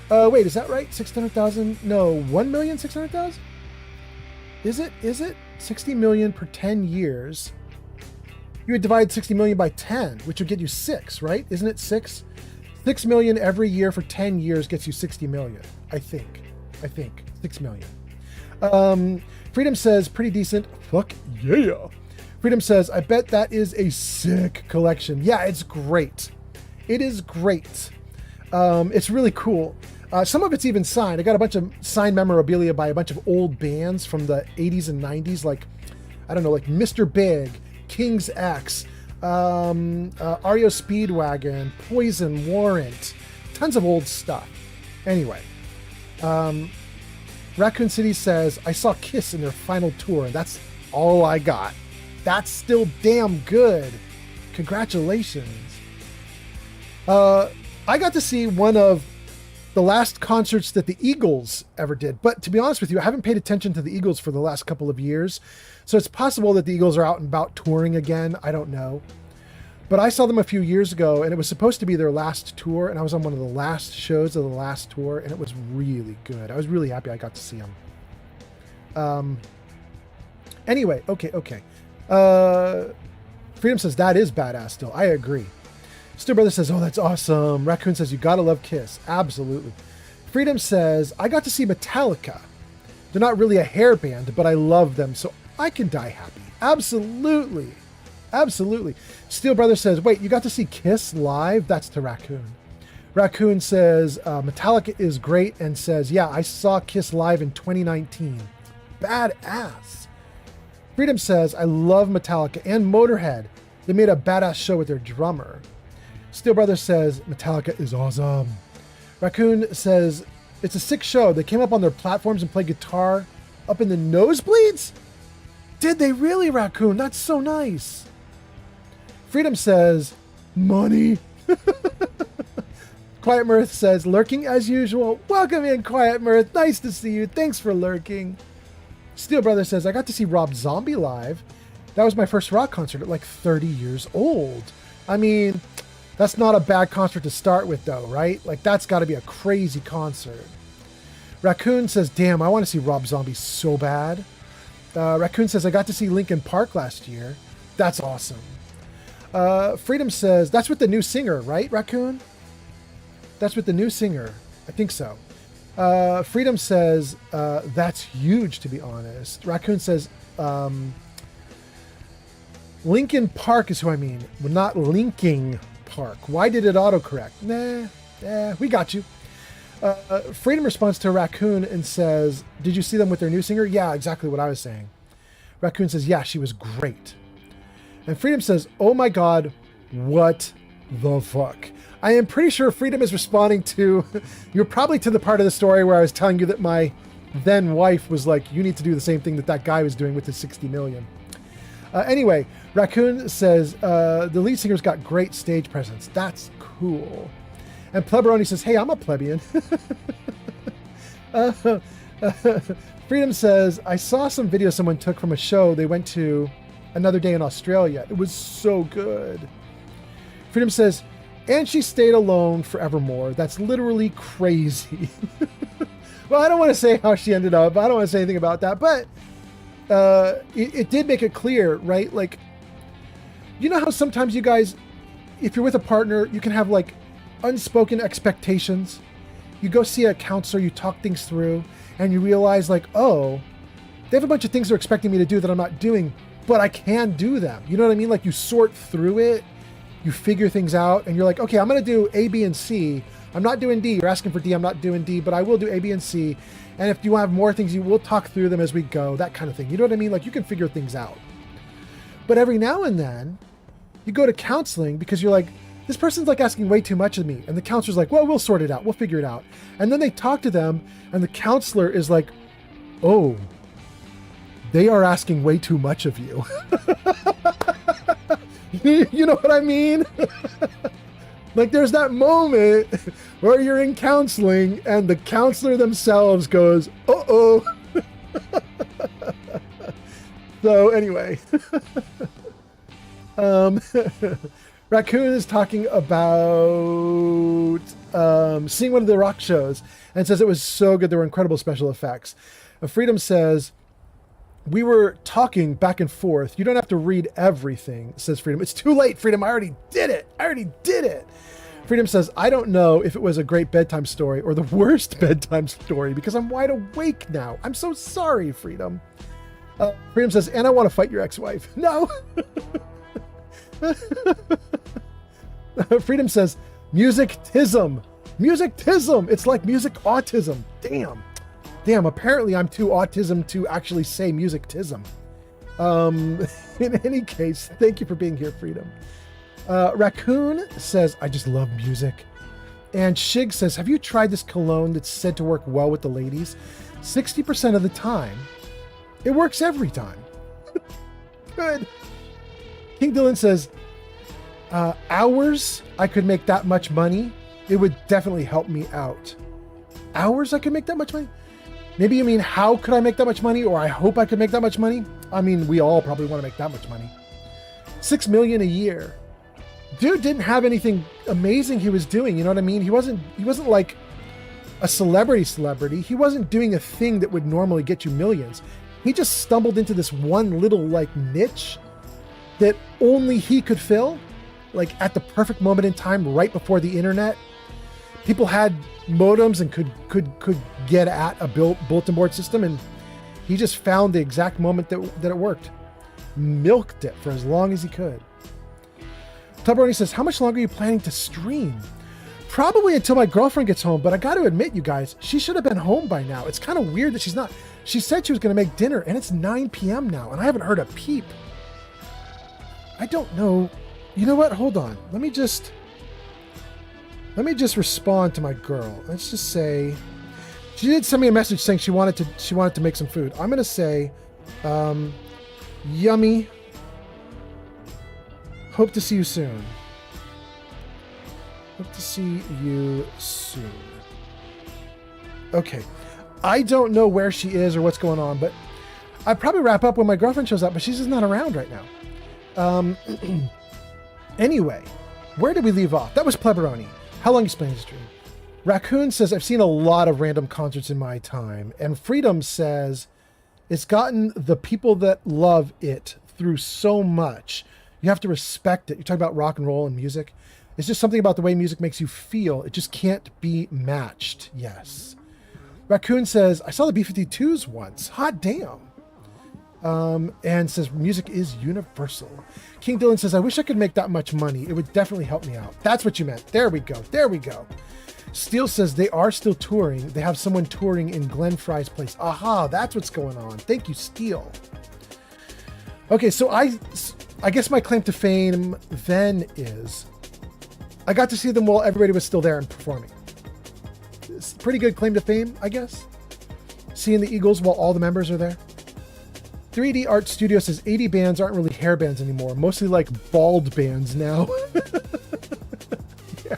Wait, is that right? 600,000? No, 1,600,000? Is it? 60 million per 10 years. You would divide 60 million by 10, which would get you 6, right? Isn't it 6? 6 million every year for 10 years gets you 60 million. I think 6 million. Freedom says, pretty decent. Fuck yeah. Freedom says, I bet that is a sick collection. Yeah, it's great. It is great. It's really cool. Some of it's even signed. I got a bunch of signed memorabilia by a bunch of old bands from the 80s and 90s, like, I don't know, like Mr. Big, King's X, REO Speedwagon, Poison, Warrant, tons of old stuff. Anyway, Raccoon City says, I saw Kiss in their final tour, and that's all I got. That's still damn good. Congratulations. I got to see one of the last concerts that the Eagles ever did. But to be honest with you, I haven't paid attention to the Eagles for the last couple of years. So it's possible that the Eagles are out and about touring again. I don't know. But I saw them a few years ago, and it was supposed to be their last tour, and I was on one of the last shows of the last tour, and it was really good. I was really happy I got to see them. Anyway, okay. Freedom says, that is badass still. I agree. Stu Brother says, oh, that's awesome. Raccoon says, you gotta love Kiss. Absolutely. Freedom says, I got to see Metallica. They're not really a hair band, but I love them, so I can die happy. Absolutely. Steel Brother says, wait, you got to see Kiss live? That's to Raccoon. Raccoon says, Metallica is great, and says, yeah, I saw Kiss live in 2019. badass. Freedom says, I love Metallica and Motorhead. They made a badass show with their drummer. Steel Brother says, Metallica is awesome. Raccoon says, it's a sick show. They came up on their platforms and played guitar up in the nosebleeds? Did they really, Raccoon? That's so nice. Freedom says, money. Quiet Mirth says, lurking as usual. Welcome in, Quiet Mirth. Nice to see you. Thanks for lurking. Steel Brother says, I got to see Rob Zombie live. That was my first rock concert at like 30 years old. I mean, that's not a bad concert to start with though, right? Like that's got to be a crazy concert. Raccoon says, damn, I want to see Rob Zombie so bad. Raccoon says, I got to see Linkin Park last year. That's awesome. Freedom says, that's with the new singer, right, Raccoon? That's with the new singer. I think so. Freedom says, that's huge, to be honest. Raccoon says, Linkin Park is who I mean. Well, not Linking Park. Why did it autocorrect? Nah, we got you. Freedom responds to Raccoon and says, did you see them with their new singer? Yeah, exactly what I was saying. Raccoon says, yeah, she was great. And Freedom says, oh my God, what the fuck? I am pretty sure Freedom is responding to, you're probably to the part of the story where I was telling you that my then wife was like, you need to do the same thing that guy was doing with his 60 million. Anyway, Raccoon says, the lead singer's got great stage presence. That's cool. And Pleberoni says, hey, I'm a plebeian. Freedom says, I saw some video someone took from a show they went to another day in Australia. It was so good. Freedom says, and she stayed alone forevermore. That's literally crazy. Well, I don't want to say how she ended up. I don't want to say anything about that. But it did make it clear, right? Like, you know how sometimes you guys, if you're with a partner, you can have like unspoken expectations. You go see a counselor, you talk things through, and you realize like, oh, they have a bunch of things they're expecting me to do that I'm not doing, but I can do them. You know what I mean? Like you sort through it, you figure things out, and you're like, okay, I'm going to do A, B, and C. I'm not doing D. You're asking for D. I'm not doing D, but I will do A, B, and C. And if you have more things, you will talk through them as we go, that kind of thing. You know what I mean? Like you can figure things out. But every now and then, you go to counseling because you're like, this person's like asking way too much of me. And the counselor's like, well, we'll sort it out. We'll figure it out. And then they talk to them, and the counselor is like, oh, they are asking way too much of you. You know what I mean? Like there's that moment where you're in counseling and the counselor themselves goes, uh-oh. So anyway, Raccoon is talking about seeing one of the rock shows and says it was so good. There were incredible special effects. Freedom says, we were talking back and forth. You don't have to read everything, says Freedom. It's too late, Freedom. I already did it. Freedom says, I don't know if it was a great bedtime story or the worst bedtime story because I'm wide awake now. I'm so sorry, Freedom. Freedom says, and I want to fight your ex-wife. No. Freedom says, music-tism. Music-tism. It's like music autism. Damn, apparently I'm too autism to actually say music-tism. In any case, thank you for being here, Freedom. Raccoon says, I just love music. And Shig says, have you tried this cologne that's said to work well with the ladies? 60% of the time. It works every time. Good. King Dylan says, hours I could make that much money. It would definitely help me out. Hours I could make that much money? Maybe you mean, how could I make that much money? Or I hope I could make that much money? I mean, we all probably want to make that much money. $6 million a year. Dude didn't have anything amazing he was doing. You know what I mean? He wasn't like a celebrity. He wasn't doing a thing that would normally get you millions. He just stumbled into this one little like niche that only he could fill, like at the perfect moment in time, right before the internet. People had modems and could get at a bulletin board system, and he just found the exact moment that it worked. Milked it for as long as he could. Tubberoni says, how much longer are you planning to stream? Probably until my girlfriend gets home, but I got to admit, you guys, she should have been home by now. It's kind of weird that she's not. She said she was going to make dinner, and it's 9 p.m. now, and I haven't heard a peep. I don't know. You know what? Hold on. Let me just respond to my girl. Let's just say she did send me a message saying she wanted to make some food. I'm going to say, yummy. Hope to see you soon. Hope to see you soon. Okay. I don't know where she is or what's going on, but I'd probably wrap up when my girlfriend shows up, but she's just not around right now. Anyway, where did we leave off? That was Pleberoni. How long you playing this stream? Raccoon says, I've seen a lot of random concerts in my time. And Freedom says, it's gotten the people that love it through so much. You have to respect it. You're talking about rock and roll and music. It's just something about the way music makes you feel. It just can't be matched. Yes. Raccoon says, I saw the B-52s once. Hot damn. And says, music is universal. King Dylan says, I wish I could make that much money. It would definitely help me out. That's what you meant. There we go. There we go. Steele says they are still touring. They have someone touring in Glenn Fry's place. Aha, that's what's going on. Thank you, Steele. Okay, so I guess my claim to fame then is I got to see them while everybody was still there and performing. It's a pretty good claim to fame, I guess. Seeing the Eagles while all the members are there. 3D Art Studio says 80 bands aren't really hair bands anymore, mostly like bald bands now. Yeah.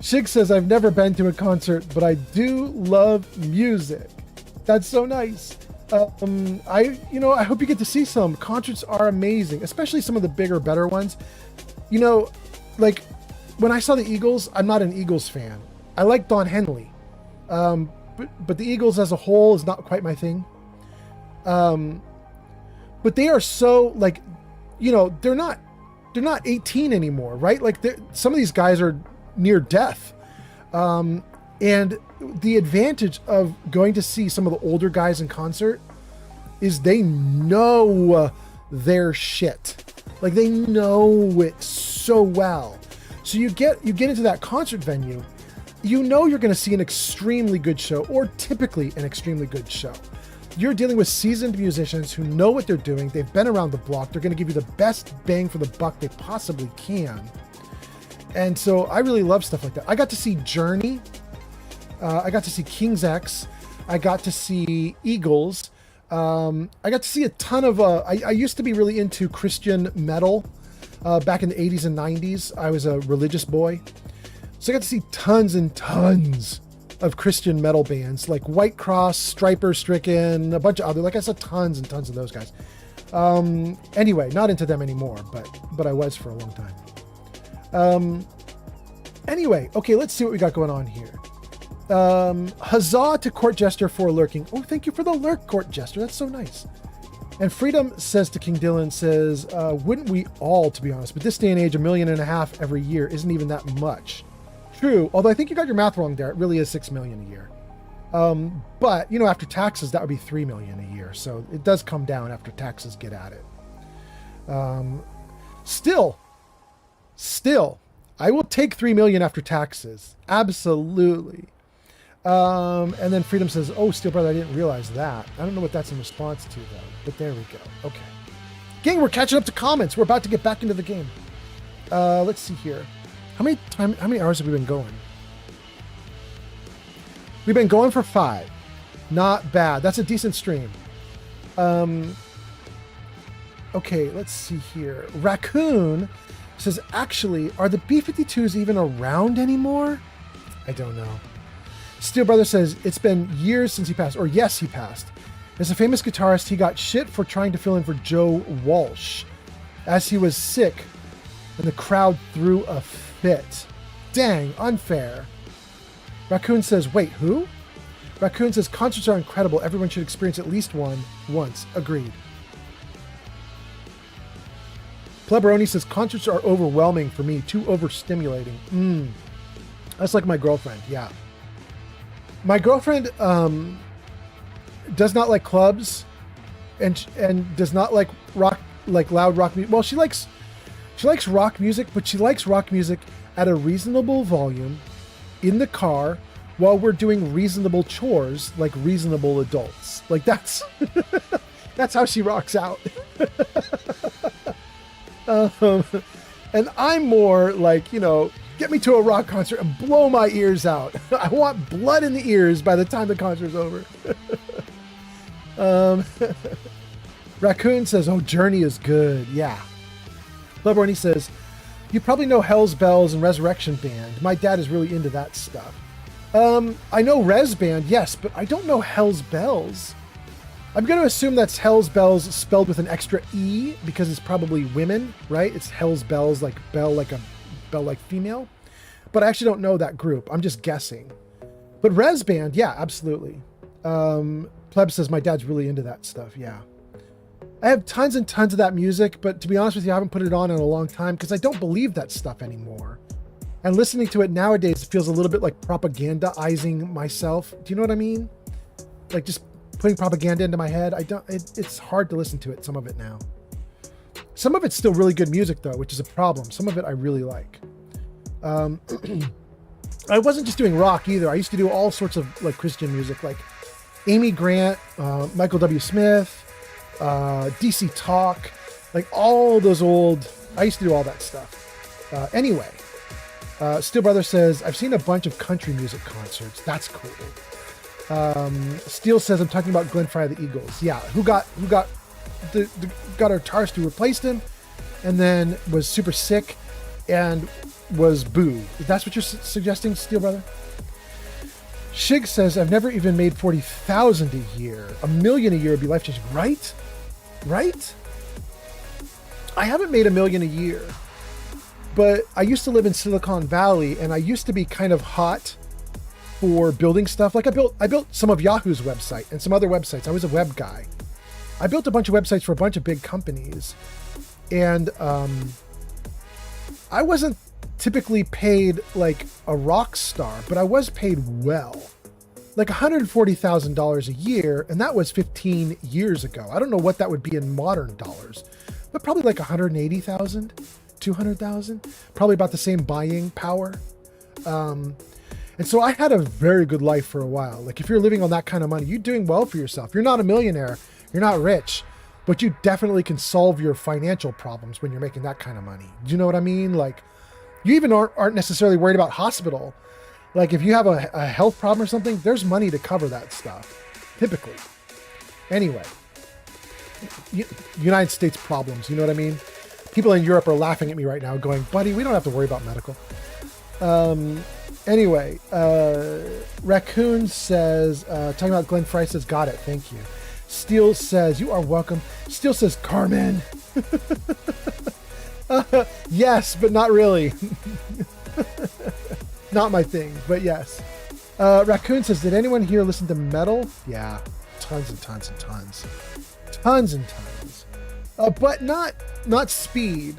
Shig says, I've never been to a concert, but I do love music. That's so nice. I hope you get to see some. Concerts are amazing, especially some of the bigger, better ones. You know, like when I saw the Eagles, I'm not an Eagles fan. I like Don Henley. But the Eagles as a whole is not quite my thing. But they are so like, they're not 18 anymore, right? Like some of these guys are near death. And the advantage of going to see some of the older guys in concert is they know their shit. Like they know it so well. So you get into that concert venue, you're going to see an extremely good show, or typically an extremely good show. You're dealing with seasoned musicians who know what they're doing. They've been around the block. They're going to give you the best bang for the buck they possibly can. And so I really love stuff like that. I got to see Journey. I got to see King's X. I got to see Eagles. I got to see a ton of... I used to be really into Christian metal back in the 80s and 90s. I was a religious boy. So I got to see tons and tons of Christian metal bands like White Cross, Striper Stricken, a bunch of other, like I said, tons and tons of those guys. Anyway, not into them anymore, but I was for a long time. Anyway, okay, let's see what we got going on here. Huzzah to Court Jester for lurking. Oh, thank you for the lurk, Court Jester. That's so nice. And Freedom says to King Dylan, says, wouldn't we all, to be honest, but this day and age, $1.5 million every year isn't even that much. True, although I think you got your math wrong there. It really is $6 million a year. But, after taxes, that would be $3 million a year. So it does come down after taxes get at it. Still, I will take $3 million after taxes. Absolutely. And then Freedom says, oh, Steel Brother, I didn't realize that. I don't know what that's in response to, though. But there we go. Okay. Gang, we're catching up to comments. We're about to get back into the game. Let's see here. How many hours have we been going? We've been going for 5. Not bad. That's a decent stream. Okay, let's see here. Raccoon says, actually, are the B-52s even around anymore? I don't know. Steel Brother says, it's been years since he passed. Or yes, he passed. As a famous guitarist, he got shit for trying to fill in for Joe Walsh, as he was sick and the crowd threw a fit. Dang, unfair. Raccoon says, wait, who? Raccoon says, concerts are incredible. Everyone should experience at least one once. Agreed. Pleberoni says, concerts are overwhelming for me. Too overstimulating. That's like my girlfriend. Yeah. My girlfriend does not like clubs and does not like rock, like loud rock music. Well, she likes rock music, but she likes rock music at a reasonable volume in the car while we're doing reasonable chores like reasonable adults. Like that's that's how she rocks out. And I'm more like, you know, get me to a rock concert and blow my ears out. I want blood in the ears by the time the concert's over. Raccoon says, oh, Journey is good. Yeah. Bloodborne says, you probably know Hell's Bells and Resurrection Band. My dad is really into that stuff. I know Res Band, yes, but I don't know Hell's Bells. I'm going to assume that's Hell's Bells spelled with an extra E because it's probably women, right? It's Hell's Bells, like bell like female. But I actually don't know that group. I'm just guessing. But Res Band, yeah, absolutely. Pleb says my dad's really into that stuff, yeah. I have tons and tons of that music, but to be honest with you, I haven't put it on in a long time because I don't believe that stuff anymore. And listening to it nowadays feels a little bit like propagandaizing myself. Do you know what I mean? Like just putting propaganda into my head. It's hard to listen to it, some of it now. Some of it's still really good music though, which is a problem. Some of it I really like. I wasn't just doing rock either. I used to do all sorts of like Christian music, like Amy Grant, Michael W. Smith, DC Talk, like all those old, I used to do all that stuff. Anyway, Steel Brother says, I've seen a bunch of country music concerts. That's cool. Steel says, I'm talking about Glenn Frey of the Eagles. Yeah. Who got our guitarist who replaced him and then was super sick and was booed. That's what you're suggesting, Steel Brother? Shig says, I've never even made 40,000 a year. $1 million a year would be life-changing. Right? Right? I haven't made $1 million a year, but I used to live in Silicon Valley and I used to be kind of hot for building stuff. Like I built some of Yahoo's website and some other websites. I was a web guy. I built a bunch of websites for a bunch of big companies, and I wasn't typically paid like a rock star, but I was paid well, like $140,000 a year. And that was 15 years ago. I don't know what that would be in modern dollars, but probably like 180,000, 200,000, probably about the same buying power. And so I had a very good life for a while. Like if you're living on that kind of money, you're doing well for yourself. You're not a millionaire, you're not rich, but you definitely can solve your financial problems when you're making that kind of money. Do you know what I mean? Like you even aren't necessarily worried about hospital. Like if you have a health problem or something, there's money to cover that stuff, typically. Anyway, United States problems, you know what I mean? People in Europe are laughing at me right now going, buddy, we don't have to worry about medical. Anyway, Raccoon says, talking about Glenn Frey says, got it, thank you. Steel says, you are welcome. Steel says, Carmen. Yes, but not really. Not my thing, but yes. Raccoon says, did anyone here listen to metal? Yeah, tons and tons and tons. Tons and tons. But not speed.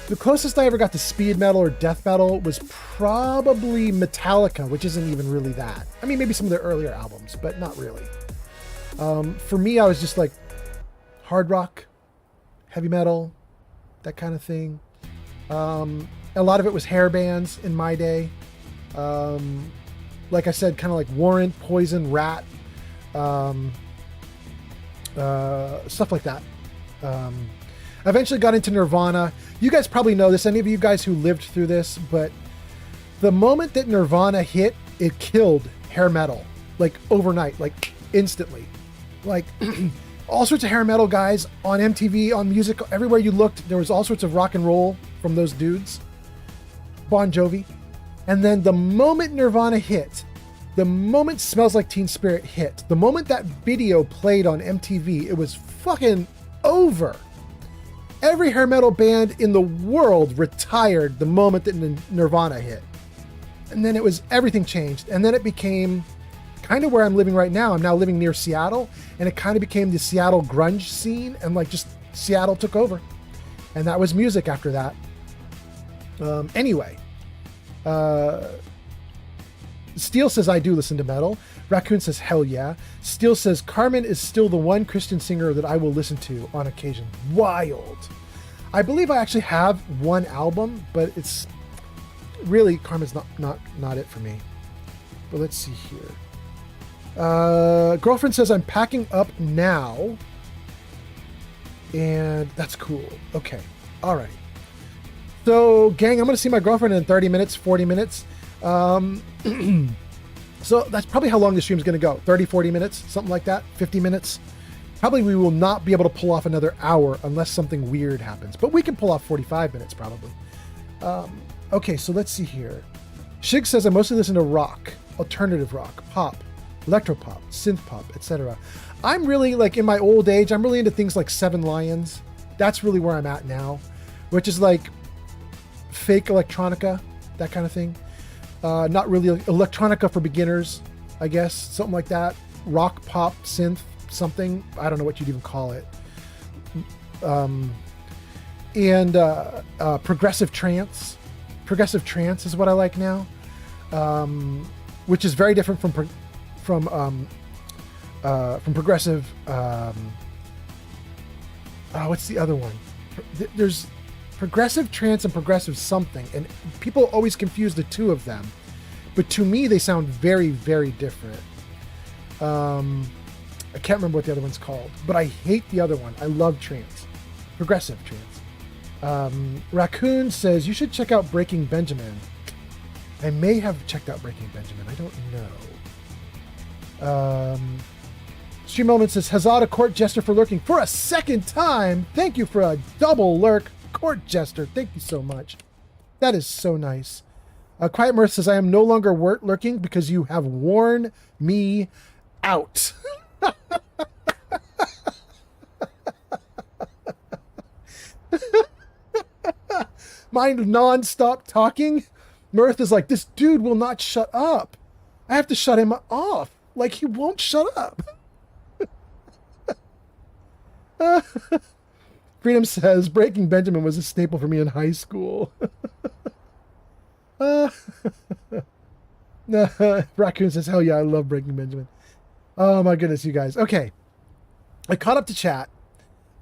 The closest I ever got to speed metal or death metal was probably Metallica, which isn't even really that. I mean, maybe some of their earlier albums, but not really. For me, I was just like hard rock, heavy metal, that kind of thing. A lot of it was hair bands in my day. Like I said, kind of like Warrant, Poison, Rat, stuff like that. I eventually got into Nirvana. You guys probably know this, any of you guys who lived through this, but the moment that Nirvana hit, it killed hair metal, like overnight, like instantly. Like all sorts of hair metal guys on MTV, on music, everywhere you looked, there was all sorts of rock and roll from those dudes. Bon Jovi. And then the moment Nirvana hit, the moment Smells Like Teen Spirit hit, the moment that video played on MTV, it was fucking over. Every hair metal band in the world retired the moment that Nirvana hit. And then everything changed. And then it became kind of where I'm living right now. I'm now living near Seattle, and it kind of became the Seattle grunge scene, and like just Seattle took over. And that was music after that. Anyway, Steel says, I do listen to metal. Raccoon says, hell yeah. Steel says, Carmen is still the one Christian singer that I will listen to on occasion. Wild. I believe I actually have one album, but it's really, Carmen's not it for me. But let's see here. Girlfriend says I'm packing up now. And that's cool. Okay. All right. So, gang, I'm going to see my girlfriend in 30 minutes, 40 minutes. So that's probably how long the stream's going to go. 30, 40 minutes, something like that. 50 minutes. Probably we will not be able to pull off another hour unless something weird happens. But we can pull off 45 minutes probably. Okay, so let's see here. Shig says I mostly listen to rock, alternative rock, pop, electropop, synth pop, etc. I'm really, like, in my old age, I'm really into things like Seven Lions. That's really where I'm at now, which is like fake electronica, that kind of thing. Not really electronica for beginners, I guess, something like that. Rock, pop, synth, something. I don't know what you'd even call it. And progressive trance. Progressive trance is what I like now, which is very different from progressive. What's the other one? There's progressive trance and progressive something, and people always confuse the two of them. But to me, they sound very, very different. I can't remember what the other one's called, but I hate the other one. I love trance, progressive trance. Raccoon says you should check out Breaking Benjamin. I may have checked out Breaking Benjamin. I don't know. Stream Element says Huzzah to Court Jester for lurking for a second time. Thank you for a double lurk, Court Jester. Thank you so much. That is so nice. Quiet Mirth says I am no longer lurking because you have worn me out. Mind non-stop talking. Mirth is like, this dude will not shut up. I have to shut him off. Like, he won't shut up. Freedom says Breaking Benjamin was a staple for me in high school. Raccoon says, hell yeah, I love Breaking Benjamin. Oh my goodness, you guys. Okay. I caught up to chat.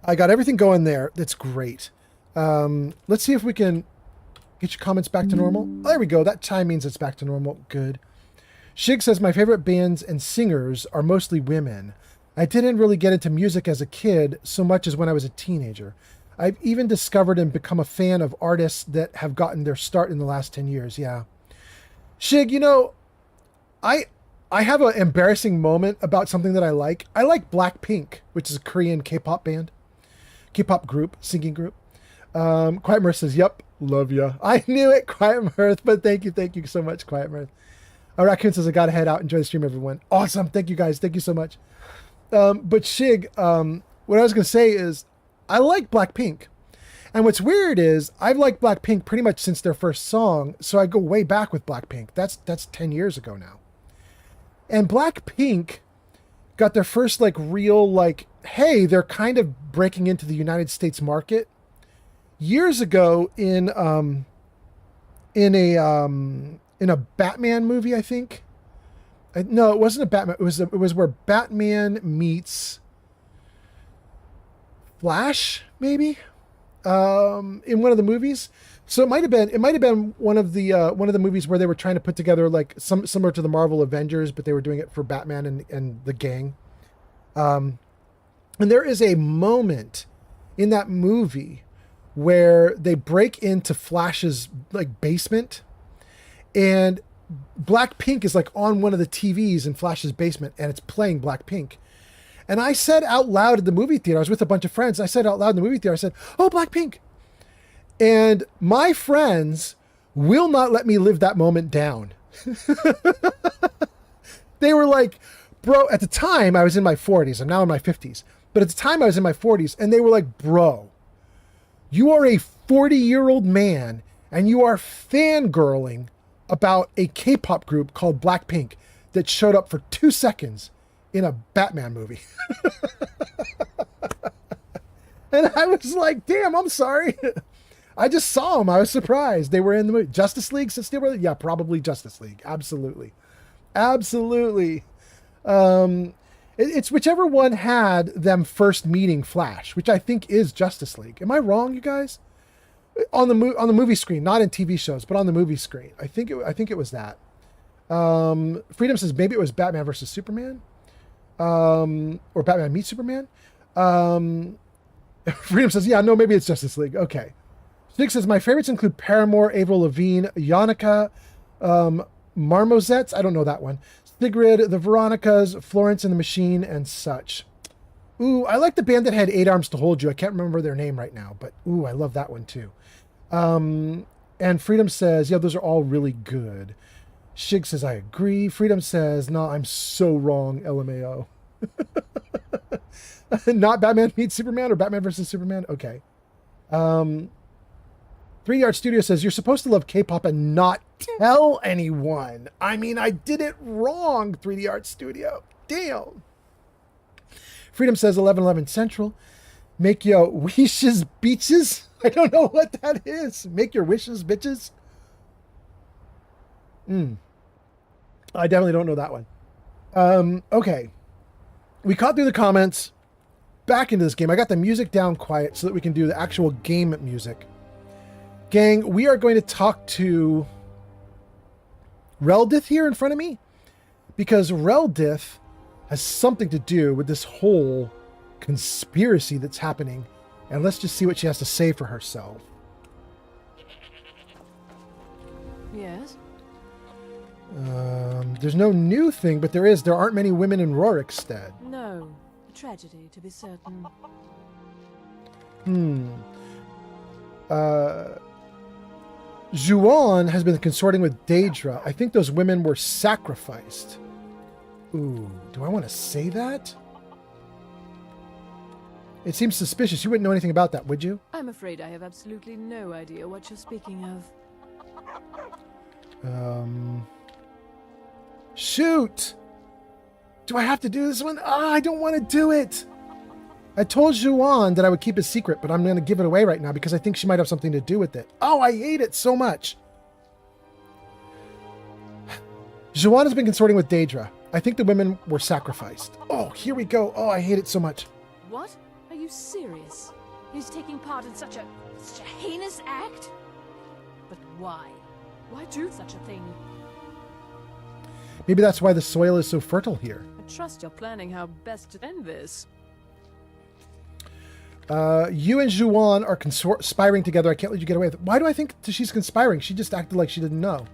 I got everything going there. That's great. Let's see if we can get your comments back to normal. Oh, there we go. That chime means it's back to normal. Good. Shig says, my favorite bands and singers are mostly women. I didn't really get into music as a kid so much as when I was a teenager. I've even discovered and become a fan of artists that have gotten their start in the last 10 years. Yeah. Shig, you know, I have an embarrassing moment about something that I like. I like Blackpink, which is a Korean K-pop band. K-pop group, singing group. Quiet Mirth says, yep, love ya. I knew it, Quiet Mirth, but thank you so much, Quiet Mirth. Raccoon says, I gotta head out. Enjoy the stream, everyone. Awesome. Thank you, guys. Thank you so much. But Shig, what I was gonna say is, I like Blackpink. And what's weird is, I've liked Blackpink pretty much since their first song, so I go way back with Blackpink. That's 10 years ago now. And Blackpink got their first, like, real, like, hey, they're kind of breaking into the United States market years ago in a Batman movie, I think. No, it wasn't a Batman. It was where Batman meets Flash, maybe, in one of the movies. So it might have been one of the movies where they were trying to put together like similar to the Marvel Avengers, but they were doing it for Batman and the gang. And there is a moment in that movie where they break into Flash's like basement, and Blackpink is like on one of the TVs in Flash's basement, and it's playing Blackpink. And I said out loud in the movie theater, I was with a bunch of friends, I said out loud in the movie theater, I said, oh, Blackpink. And my friends will not let me live that moment down. They were like, bro, at the time I was in my 40s. I'm now in my 50s. But at the time I was in my 40s, and they were like, bro, you are a 40-year-old man and you are fangirling about a K-pop group called Blackpink that showed up for 2 seconds in a Batman movie. And I was like, damn, I'm sorry. I just saw them. I was surprised. They were in the movie. Justice League, so still, yeah, probably Justice League. Absolutely. Absolutely. It's whichever one had them first meeting Flash, which I think is Justice League. Am I wrong, you guys? On the movie screen, not in TV shows, but on the movie screen. I think it was that. Freedom says maybe it was Batman versus Superman. Or Batman meets Superman. Freedom says, yeah, no, maybe it's Justice League. Okay. Stig says, my favorites include Paramore, Avril Lavigne, Yannicka, Marmosets, I don't know that one, Sigrid, the Veronicas, Florence and the Machine, and such. Ooh, I like the band that had 8 Arms to Hold You. I can't remember their name right now, but ooh, I love that one too. And Freedom says, yeah, those are all really good. Shig says, I agree. Freedom says, no, I'm so wrong, LMAO. Not Batman meets Superman or Batman versus Superman? Okay. 3 Yard Studio says, you're supposed to love K-pop and not tell anyone. I mean, I did it wrong, 3D Art Studio. Damn. Freedom says 1111 Central. Make your wishes beaches. I don't know what that is. Make your wishes bitches. I definitely don't know that one. Okay. We caught through the comments. Back into this game. I got the music down quiet so that we can do the actual game music. Gang, we are going to talk to Reldith here in front of me, because Reldith has something to do with this whole conspiracy that's happening, and let's just see what she has to say for herself. Yes? There's no new thing, but there aren't many women in Rorikstead. No. A tragedy, to be certain. Zhuan has been consorting with Daedra. I think those women were sacrificed. Ooh, do I want to say that? It seems suspicious. You wouldn't know anything about that, would you? I'm afraid I have absolutely no idea what you're speaking of. Shoot! Do I have to do this one? I don't want to do it! I told Zhuan that I would keep a secret, but I'm going to give it away right now because I think she might have something to do with it. Oh, I hate it so much. Zhuan has been consorting with Daedra. I think the women were sacrificed. Oh, here we go. Oh, I hate it so much. What? Are you serious? He's taking part in such a heinous act? But why? Why do such a thing? Maybe that's why the soil is so fertile here. I trust you're planning how best to end this. You and Zhuan are conspiring together. I can't let you get away with it. Why do I think she's conspiring? She just acted like she didn't know.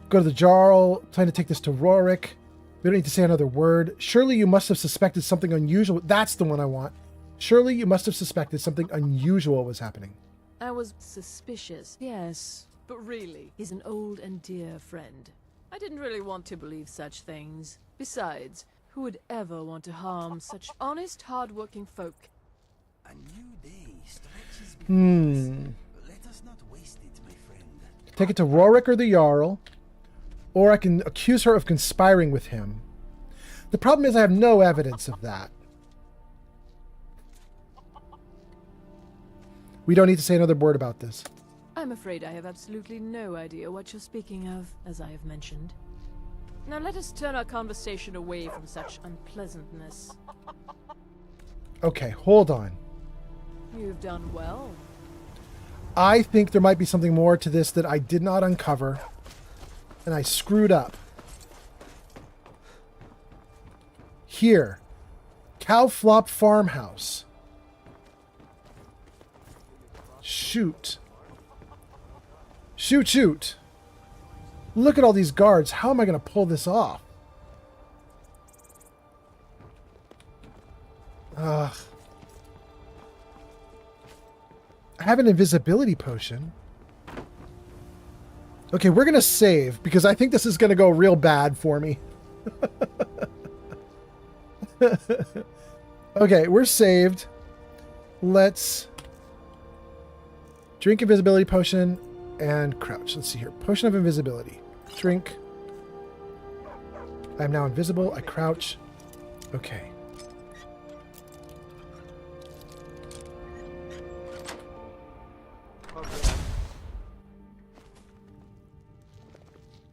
Go to the Jarl, plan to take this to Rorik. We don't need to say another word. Surely you must have suspected something unusual. That's the one I want. Surely you must have suspected something unusual was happening. I was suspicious, yes. But really, he's an old and dear friend. I didn't really want to believe such things. Besides, who would ever want to harm such honest, hard-working folk? A new day stretches before us. Let us not waste it, my friend. Take it to Rorik or the Jarl, or I can accuse her of conspiring with him. The problem is I have no evidence of that. We don't need to say another word about this. I'm afraid I have absolutely no idea what you're speaking of, as I have mentioned. Now let us turn our conversation away from such unpleasantness. Okay, hold on. You've done well. I think there might be something more to this that I did not uncover, and I screwed up. Here, Cowflop Farmhouse. Shoot. Shoot, shoot. Look at all these guards. How am I going to pull this off? Ugh. I have an invisibility potion. Okay, we're going to save because I think this is going to go real bad for me. Okay, we're saved. Let's drink invisibility potion and crouch. Let's see here. Potion of invisibility. Drink. I am now invisible. I crouch. Okay.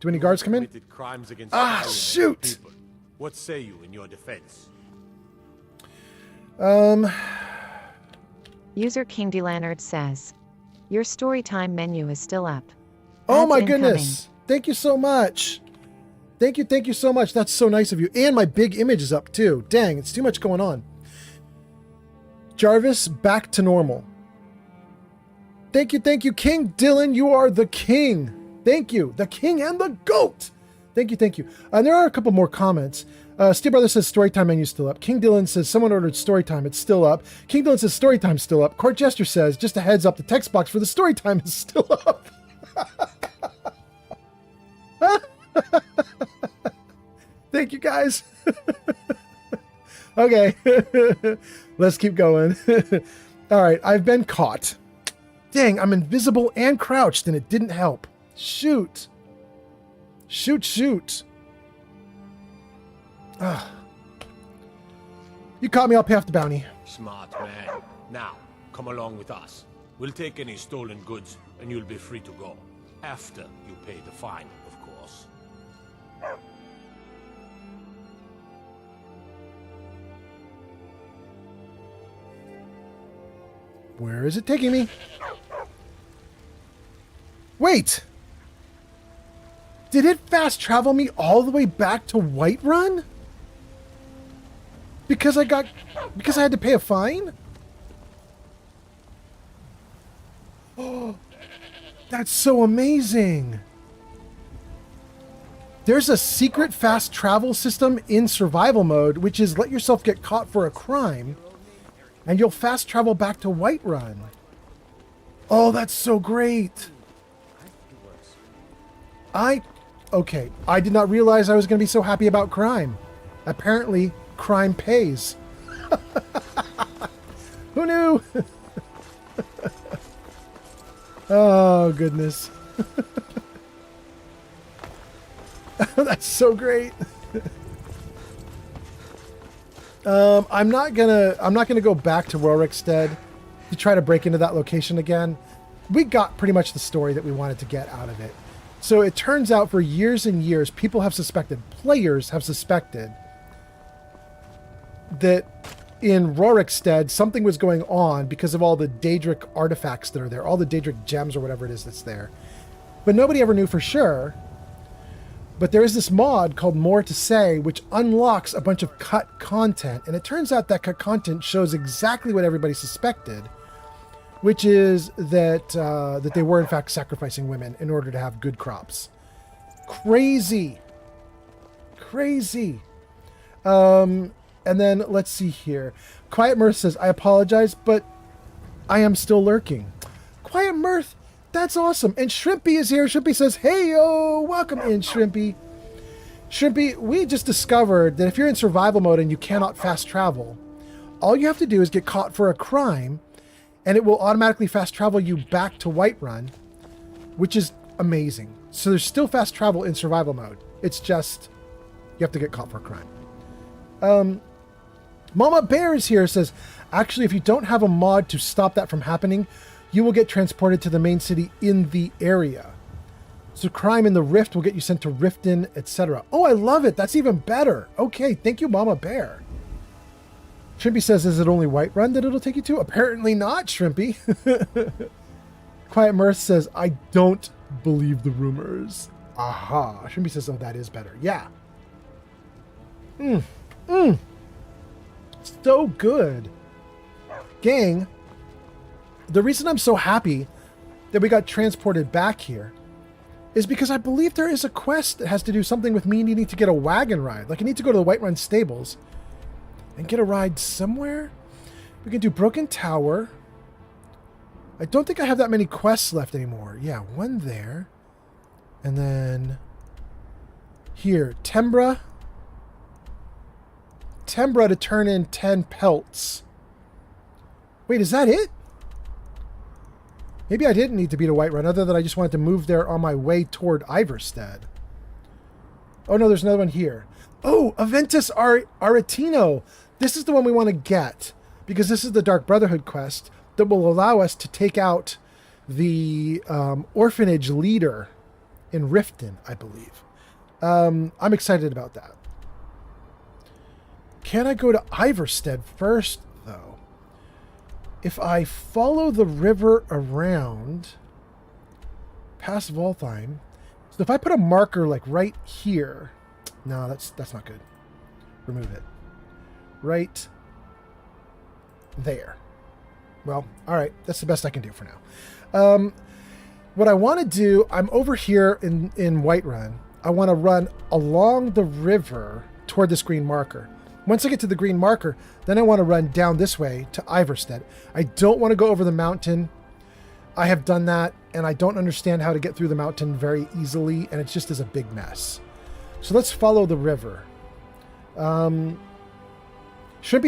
Do any guards come in? Crimes against shoot! People. What say you in your defense? User King DeLannard says, your storytime menu is still up. Oh Ads my incoming. goodness. Thank you so much. Thank you so much. That's so nice of you. And my big image is up too. Dang, it's too much going on. Jarvis, back to normal. Thank you. King Dylan, you are the king. Thank you. The king and the goat. Thank you. And there are a couple more comments. Steve Brother says Storytime menu's still up. King Dylan says someone ordered Storytime. It's still up. King Dylan says Storytime's still up. Court Jester says, just a heads up, the text box for the Storytime is still up. Thank you, guys. Okay. Let's keep going. All right. I've been caught. Dang, I'm invisible and crouched, and it didn't help. Shoot. Ugh. You caught me, I'll pay off the bounty. Smart man. Now, come along with us. We'll take any stolen goods, and you'll be free to go. After you pay the fine, of course. Where is it taking me? Wait! Did it fast travel me all the way back to Whiterun? Because I had to pay a fine? Oh, that's so amazing. There's a secret fast travel system in survival mode, which is let yourself get caught for a crime, and you'll fast travel back to Whiterun. Oh, that's so great. Okay, I did not realize I was going to be so happy about crime. Apparently, crime pays. Who knew? Oh, goodness. That's so great. I'm not gonna go back to Rorikstead to try to break into that location again. We got pretty much the story that we wanted to get out of it. So it turns out for years and years, people have suspected, players have suspected, that in Rorikstead, something was going on because of all the Daedric artifacts that are there, all the Daedric gems or whatever it is that's there. But nobody ever knew for sure. But there is this mod called More to Say, which unlocks a bunch of cut content. And it turns out that cut content shows exactly what everybody suspected, which is that that they were in fact sacrificing women in order to have good crops. Crazy. And then let's see here. Quiet Mirth says, I apologize, but I am still lurking. Quiet Mirth, that's awesome. And Shrimpy is here. Shrimpy says, hey, yo, welcome in, Shrimpy. Shrimpy, we just discovered that if you're in survival mode and you cannot fast travel, all you have to do is get caught for a crime, and it will automatically fast travel you back to Whiterun, which is amazing. So there's still fast travel in survival mode. It's just, you have to get caught for a crime. Mama Bear is here, says, actually, if you don't have a mod to stop that from happening, you will get transported to the main city in the area. So crime in the Rift will get you sent to Riften, etc. Oh, I love it. That's even better. Okay, thank you, Mama Bear. Shrimpy says, is it only Whiterun that it'll take you to? Apparently not, Shrimpy. Quiet Mirth says, I don't believe the rumors. Aha. Shrimpy says, oh, that is better. Yeah. So good. Gang, the reason I'm so happy that we got transported back here is because I believe there is a quest that has to do something with me needing to get a wagon ride. Like I need to go to the Whiterun stables and get a ride somewhere. We can do Broken Tower. I don't think I have that many quests left anymore. Yeah, one there. And then here, Tembra to turn in 10 pelts. Wait, is that it? Maybe I didn't need to beat a Whiterun, other than I just wanted to move there on my way toward Iverstead. Oh no, there's another one here. Oh, Aventus Aretino. This is the one we want to get, because this is the Dark Brotherhood quest that will allow us to take out the orphanage leader in Riften, I believe. I'm excited about that. Can I go to Iverstead first, though? If I follow the river around past Voltheim, so if I put a marker like right here, No, that's not good. Remove it. Right there. Well, all right. That's the best I can do for now. What I want to do, I'm over here in Whiterun. I want to run along the river toward this green marker. Once I get to the green marker, then I want to run down this way to Iverstead. I don't want to go over the mountain. I have done that, and I don't understand how to get through the mountain very easily, and it just is a big mess. So let's follow the river. Shrimpy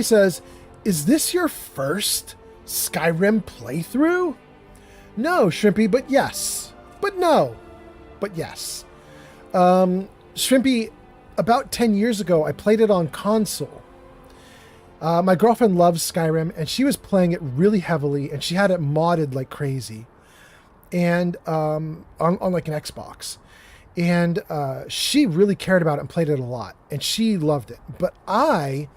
says, is this your first Skyrim playthrough? No, Shrimpy, but yes. But no. But yes. Shrimpy, about 10 years ago, I played it on console. My girlfriend loves Skyrim, and she was playing it really heavily, and she had it modded like crazy, and on like an Xbox. And she really cared about it and played it a lot, and she loved it. But I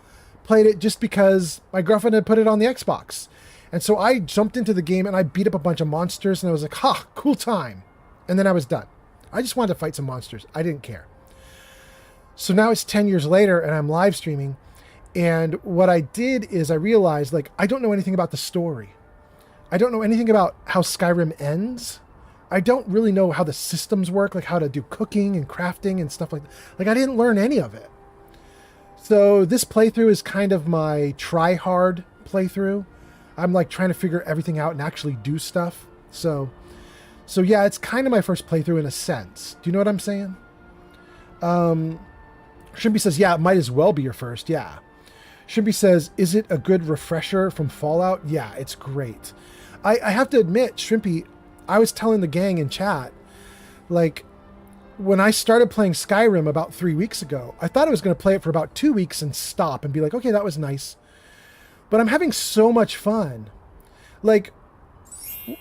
played it just because my girlfriend had put it on the Xbox. And so I jumped into the game, and I beat up a bunch of monsters, and I was like, ha, cool time. And then I was done. I just wanted to fight some monsters. I didn't care. So now it's 10 years later, and I'm live streaming. And what I did is I realized, like, I don't know anything about the story. I don't know anything about how Skyrim ends. I don't really know how the systems work, like how to do cooking and crafting and stuff like that. Like, I didn't learn any of it. So this playthrough is kind of my try-hard playthrough. I'm like trying to figure everything out and actually do stuff. So yeah, it's kind of my first playthrough in a sense. Do you know what I'm saying? Shrimpy says, yeah, it might as well be your first. Yeah. Shrimpy says, is it a good refresher from Fallout? Yeah, it's great. I have to admit, Shrimpy, I was telling the gang in chat, like, when I started playing Skyrim about 3 weeks ago, I thought I was going to play it for about 2 weeks and stop and be like, okay, that was nice. But I'm having so much fun. Like,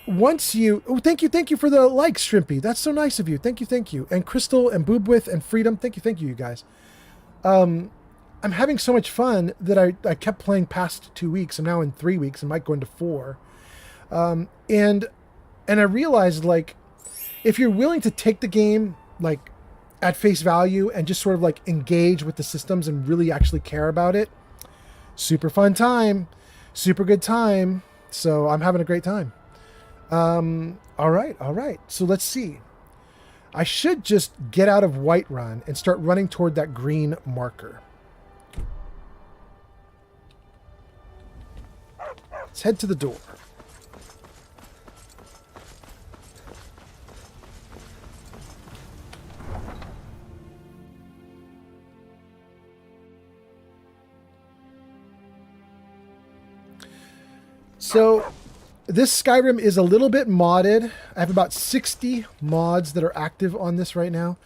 once you... Oh, thank you for the likes, Shrimpy. That's so nice of you. Thank you. And Crystal and Boobwith and Freedom, thank you, you guys. I'm having so much fun that I kept playing past 2 weeks. I'm now in 3 weeks and might go into 4. And I realized, like, if you're willing to take the game, like, at face value and just sort of, like, engage with the systems and really actually care about it, super fun time, super good time. So I'm having a great time. All right. So let's see. I should just get out of Whiterun and start running toward that green marker. Let's head to the door. So this Skyrim is a little bit modded. I have about 60 mods that are active on this right now,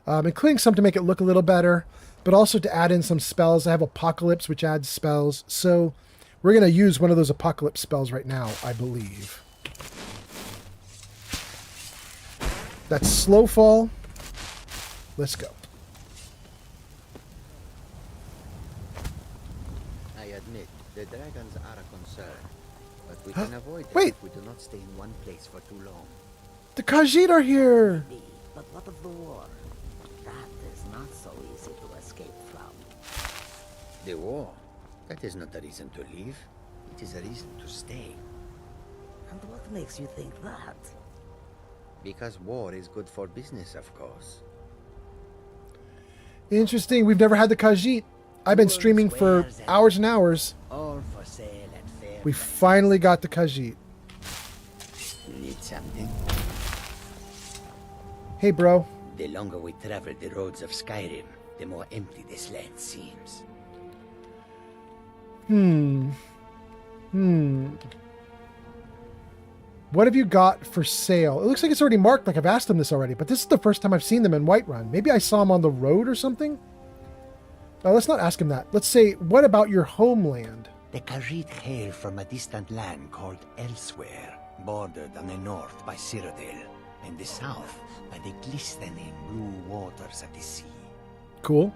including some to make it look a little better, but also to add in some spells. I have Apocalypse, which adds spells. So we're going to use one of those Apocalypse spells right now, I believe. That's Slow Fall. Let's go. I admit, the dragons are a concern. But we can avoid them Wait. if we do not stay in one place for too long. The Khajiit are here. But what of the war? That is not so easy to escape from. The war? That is not a reason to leave. It is a reason to stay. And what makes you think that? Because war is good for business, of course. Interesting. We've never had the Khajiit. I've been streaming for hours and hours. All for sale and fair. We finally got the Khajiit. Need something? Hey, bro. The longer we travel the roads of Skyrim, the more empty this land seems. What have you got for sale? It looks like it's already marked, like I've asked them this already, but this is the first time I've seen them in Whiterun. Maybe I saw them on the road or something? Oh, let's not ask him that. Let's say, what about your homeland? The Khajiit hail from a distant land called Elsewhere, bordered on the north by Cyrodiil, and the south by the glistening blue waters of the sea. Cool.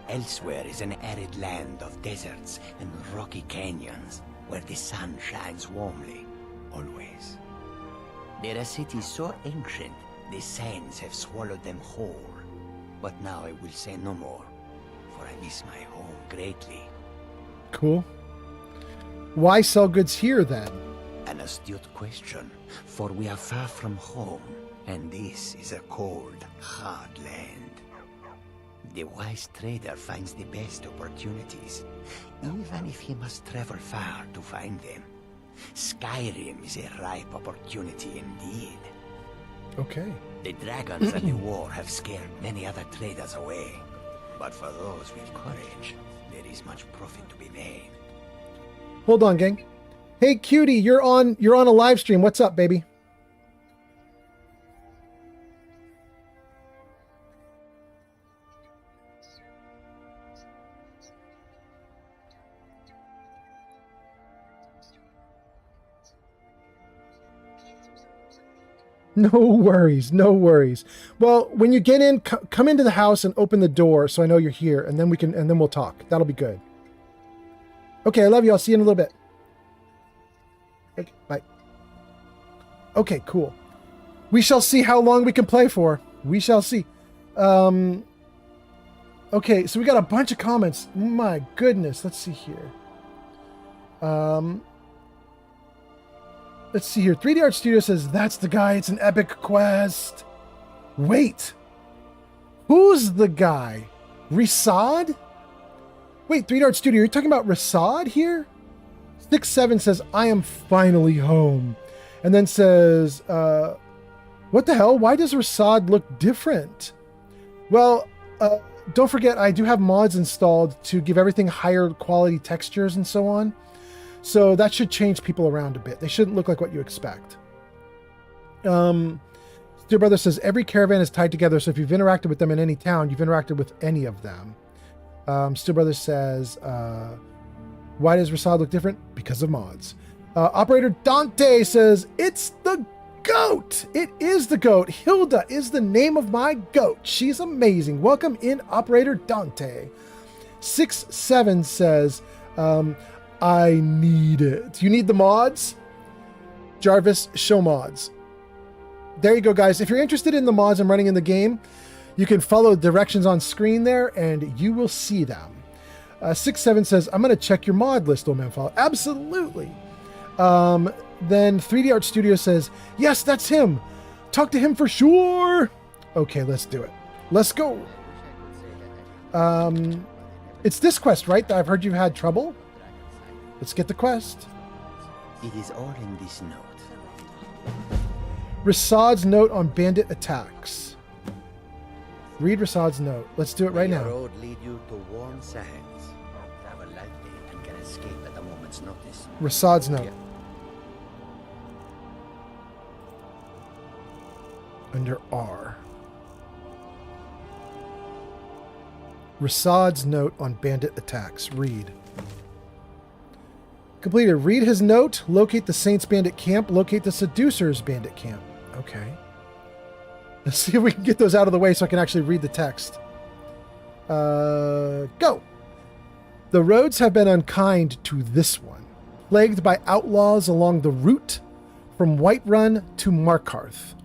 Elsewhere is an arid land of deserts and rocky canyons, where the sun shines warmly, always. They're a city so ancient, the sands have swallowed them whole. But now I will say no more, for I miss my home greatly. Cool. Why sell goods here then? An astute question, for we are far from home, and this is a cold, hard land. The wise trader finds the best opportunities, even if he must travel far to find them. Skyrim is a ripe opportunity indeed. Okay. The dragons and the war have scared many other traders away. But for those with courage, there is much profit to be made. Hold on, gang. Hey, cutie, you're on a live stream. What's up, baby? No worries, no worries. Well, when you get in, come into the house and open the door so I know you're here, and then we'll talk. That'll be good. Okay, I love you. I'll see you in a little bit. Okay, bye. Okay, cool. We shall see how long we can play for. We shall see. Okay, so we got a bunch of comments. My goodness, let's see here. Let's see here. 3D Art Studio says, that's the guy. It's an epic quest. Wait. Who's the guy? Risad? Wait, 3D Art Studio, you're talking about Risad here? 6-7 says, I am finally home. And then says, what the hell? Why does Risad look different? Well, don't forget, I do have mods installed to give everything higher quality textures and so on. So that should change people around a bit. They shouldn't look like what you expect. Steel Brother says, every caravan is tied together, so if you've interacted with them in any town, you've interacted with any of them. Steel Brother says, why does Rasad look different? Because of mods. Operator Dante says, it's the goat. It is the goat. Hilda is the name of my goat. She's amazing. Welcome in, Operator Dante. 6-7 says, I need it. You need the mods? Jarvis, show mods. There you go, guys. If you're interested in the mods I'm running in the game, you can follow the directions on screen there and you will see them. 6-7 says, I'm going to check your mod list, Old Man Follow. Absolutely. Then 3D Art Studio says, yes, that's him. Talk to him for sure. Okay, let's do it. Let's go. It's this quest, right? That I've heard you've had trouble. Let's get the quest. It is all in this note. Rasad's note on bandit attacks. Read Rasad's note. Let's do it right now. The road lead you to warm sands. Travel lightly and can escape at a moment's notice. Rasad's note. Yeah. Under R. Rasad's note on bandit attacks. Read. Completed. Read his note. Locate the Saints bandit camp. Locate the Seducers bandit camp. Okay. Let's see if we can get those out of the way so I can actually read the text. Go. The roads have been unkind to this one. Plagued by outlaws along the route from Whiterun to Markarth.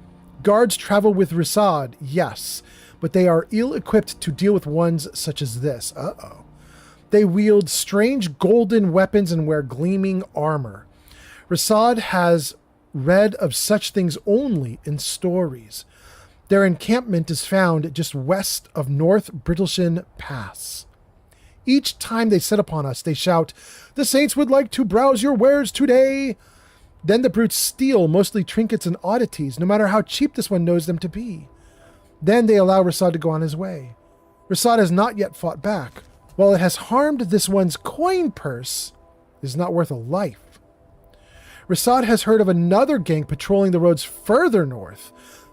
Guards travel with Risad, yes, but they are ill-equipped to deal with ones such as this. Uh-oh. They wield strange golden weapons and wear gleaming armor. Risad has read of such things only in stories. Their encampment is found just west of North Brittleshin Pass. Each time they set upon us, they shout, "The Saints would like to browse your wares today!" Then the brutes steal mostly trinkets and oddities, no matter how cheap this one knows them to be. Then they allow Risad to go on his way. Risad has not yet fought back. While it has harmed this one's coin purse, it is not worth a life. Risad has heard of another gang patrolling the roads further north,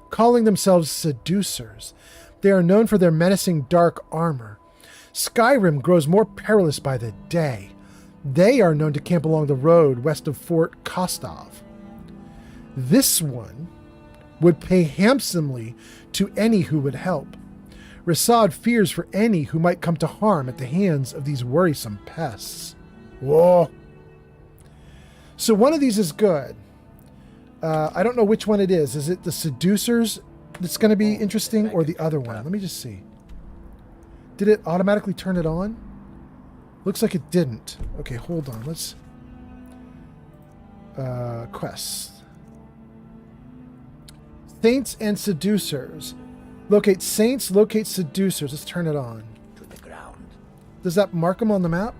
calling themselves Seducers. They are known for their menacing dark armor. Skyrim grows more perilous by the day. They are known to camp along the road west of Fort Kostov. This one would pay handsomely to any who would help. Risad fears for any who might come to harm at the hands of these worrisome pests. Whoa. So one of these is good. I don't know which one it is. Is it the Seducers that's going to be interesting or the other one? Let me just see. Did it automatically turn it on? Looks like it didn't. Okay, hold on. Let's... quests. Saints and seducers. Locate saints, locate seducers. Let's turn it on. To the ground. Does that mark them on the map?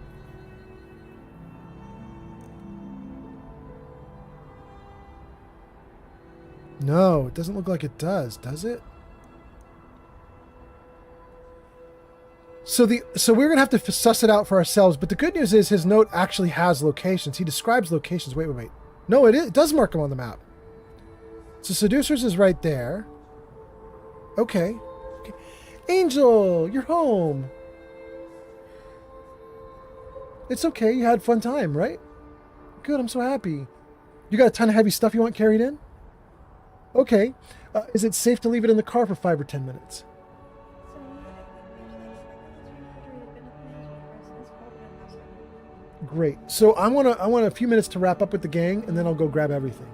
No, it doesn't look like it does it? So we're going to have to suss it out for ourselves, but the good news is his note actually has locations. He describes locations. Wait. No, it does mark them on the map. So Seducers is right there. Okay. Angel, you're home. It's okay. You had a fun time, right? Good, I'm so happy. You got a ton of heavy stuff you want carried in? Okay. Is it safe to leave it in the car for 5 or 10 minutes? Great. So I want a few minutes to wrap up with the gang, and then I'll go grab everything.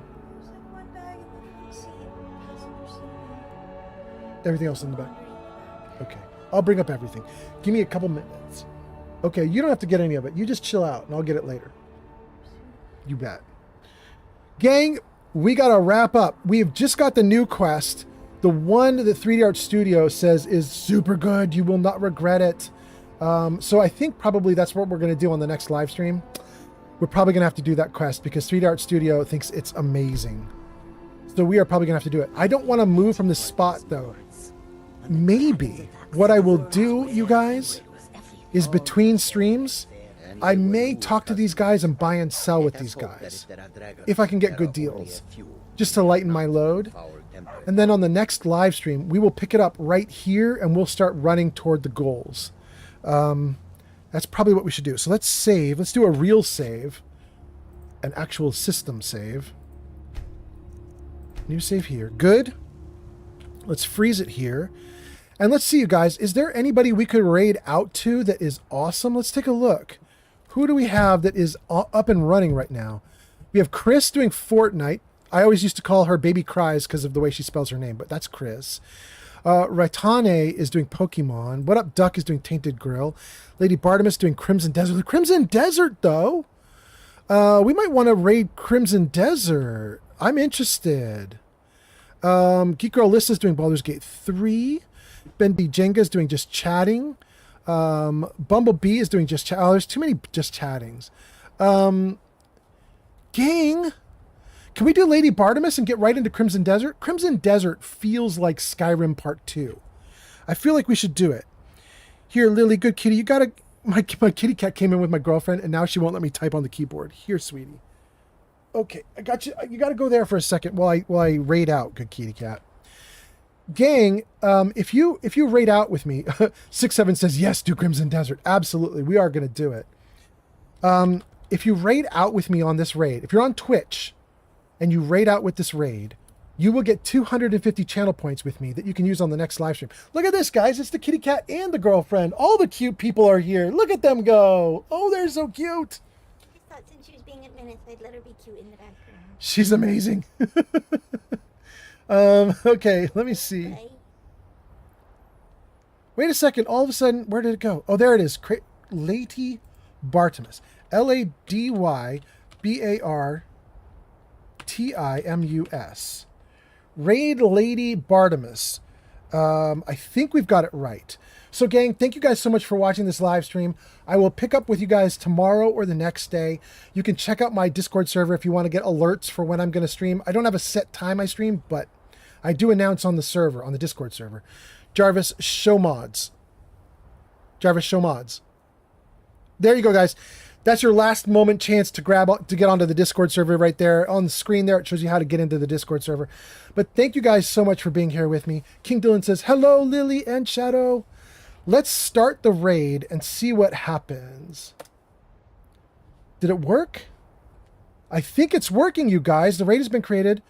Everything else in the back. Okay. I'll bring up everything. Give me a couple minutes. Okay, you don't have to get any of it. You just chill out, and I'll get it later. You bet. Gang, we got to wrap up. We've just got the new quest. The one that 3D Art Studio says is super good. You will not regret it. So I think probably that's what we're going to do on the next live stream. We're probably going to have to do that quest because 3D Art Studio thinks it's amazing. So we are probably going to have to do it. I don't want to move from this spot, though. Maybe what I will do, you guys, is between streams, I may talk to these guys and buy and sell with these guys. If I can get good deals. Just to lighten my load. And then on the next live stream, we will pick it up right here and we'll start running toward the goals. That's probably what we should do. So let's save. Let's do a real save. An actual system save. New save here. Good. Let's freeze it here. And let's see, you guys. Is there anybody we could raid out to that is awesome? Let's take a look. Who do we have that is up and running right now? We have Chris doing Fortnite. I always used to call her Baby Cries because of the way she spells her name, but that's Chris. Raitane is doing Pokemon. What Up Duck is doing Tainted Grill. Lady Bartimus doing Crimson Desert. The Crimson Desert, though. We might want to raid Crimson Desert. I'm interested. Geek Girl Lissa's doing Baldur's Gate 3. Ben B. Jenga's doing Just Chatting. Bumblebee is doing Just Chat. Oh, there's too many Just Chattings. Gang, can we do Lady Bartimus and get right into Crimson Desert? Crimson Desert feels like Skyrim Part 2. I feel like we should do it. Here, Lily, good kitty. You gotta... My kitty cat came in with my girlfriend, and now she won't let me type on the keyboard. Here, sweetie. Okay, I got you. You gotta go there for a second while I raid out, good kitty cat. Gang, if you raid out with me, 6-7 says, yes, do Crimson Desert. Absolutely, we are going to do it. If you raid out with me on this raid, if you're on Twitch and you raid out with this raid, you will get 250 channel points with me that you can use on the next live stream. Look at this, guys. It's the kitty cat and the girlfriend. All the cute people are here. Look at them go. Oh, they're so cute. I thought since she was being a menace, I'd let her be cute in the background. She's amazing. Okay, let me see. Wait a second. All of a sudden, where did it go? Oh, there it is. Lady Bartimus. LADYBARTIMUS. Raid Lady Bartimus. I think we've got it right. So, gang, thank you guys so much for watching this live stream. I will pick up with you guys tomorrow or the next day. You can check out my Discord server if you want to get alerts for when I'm going to stream. I don't have a set time I stream, but I do announce on the server, on the Discord server. Jarvis Show Mods. Jarvis Show Mods. There you go, guys. That's your last moment chance to get onto the Discord server right there. On the screen there, it shows you how to get into the Discord server. But thank you guys so much for being here with me. King Dylan says, hello, Lily and Shadow. Let's start the raid and see what happens. Did it work? I think it's working, you guys. The raid has been created.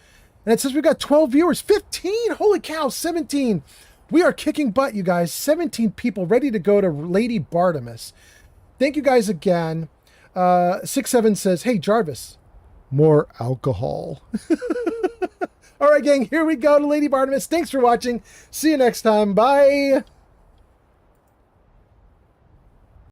And it says we've got 12 viewers. 15! Holy cow, 17. We are kicking butt, you guys. 17 people ready to go to Lady Bartimus. Thank you guys again. 6-7 says, hey, Jarvis, more alcohol. All right, gang, here we go to Lady Bartimus. Thanks for watching. See you next time. Bye.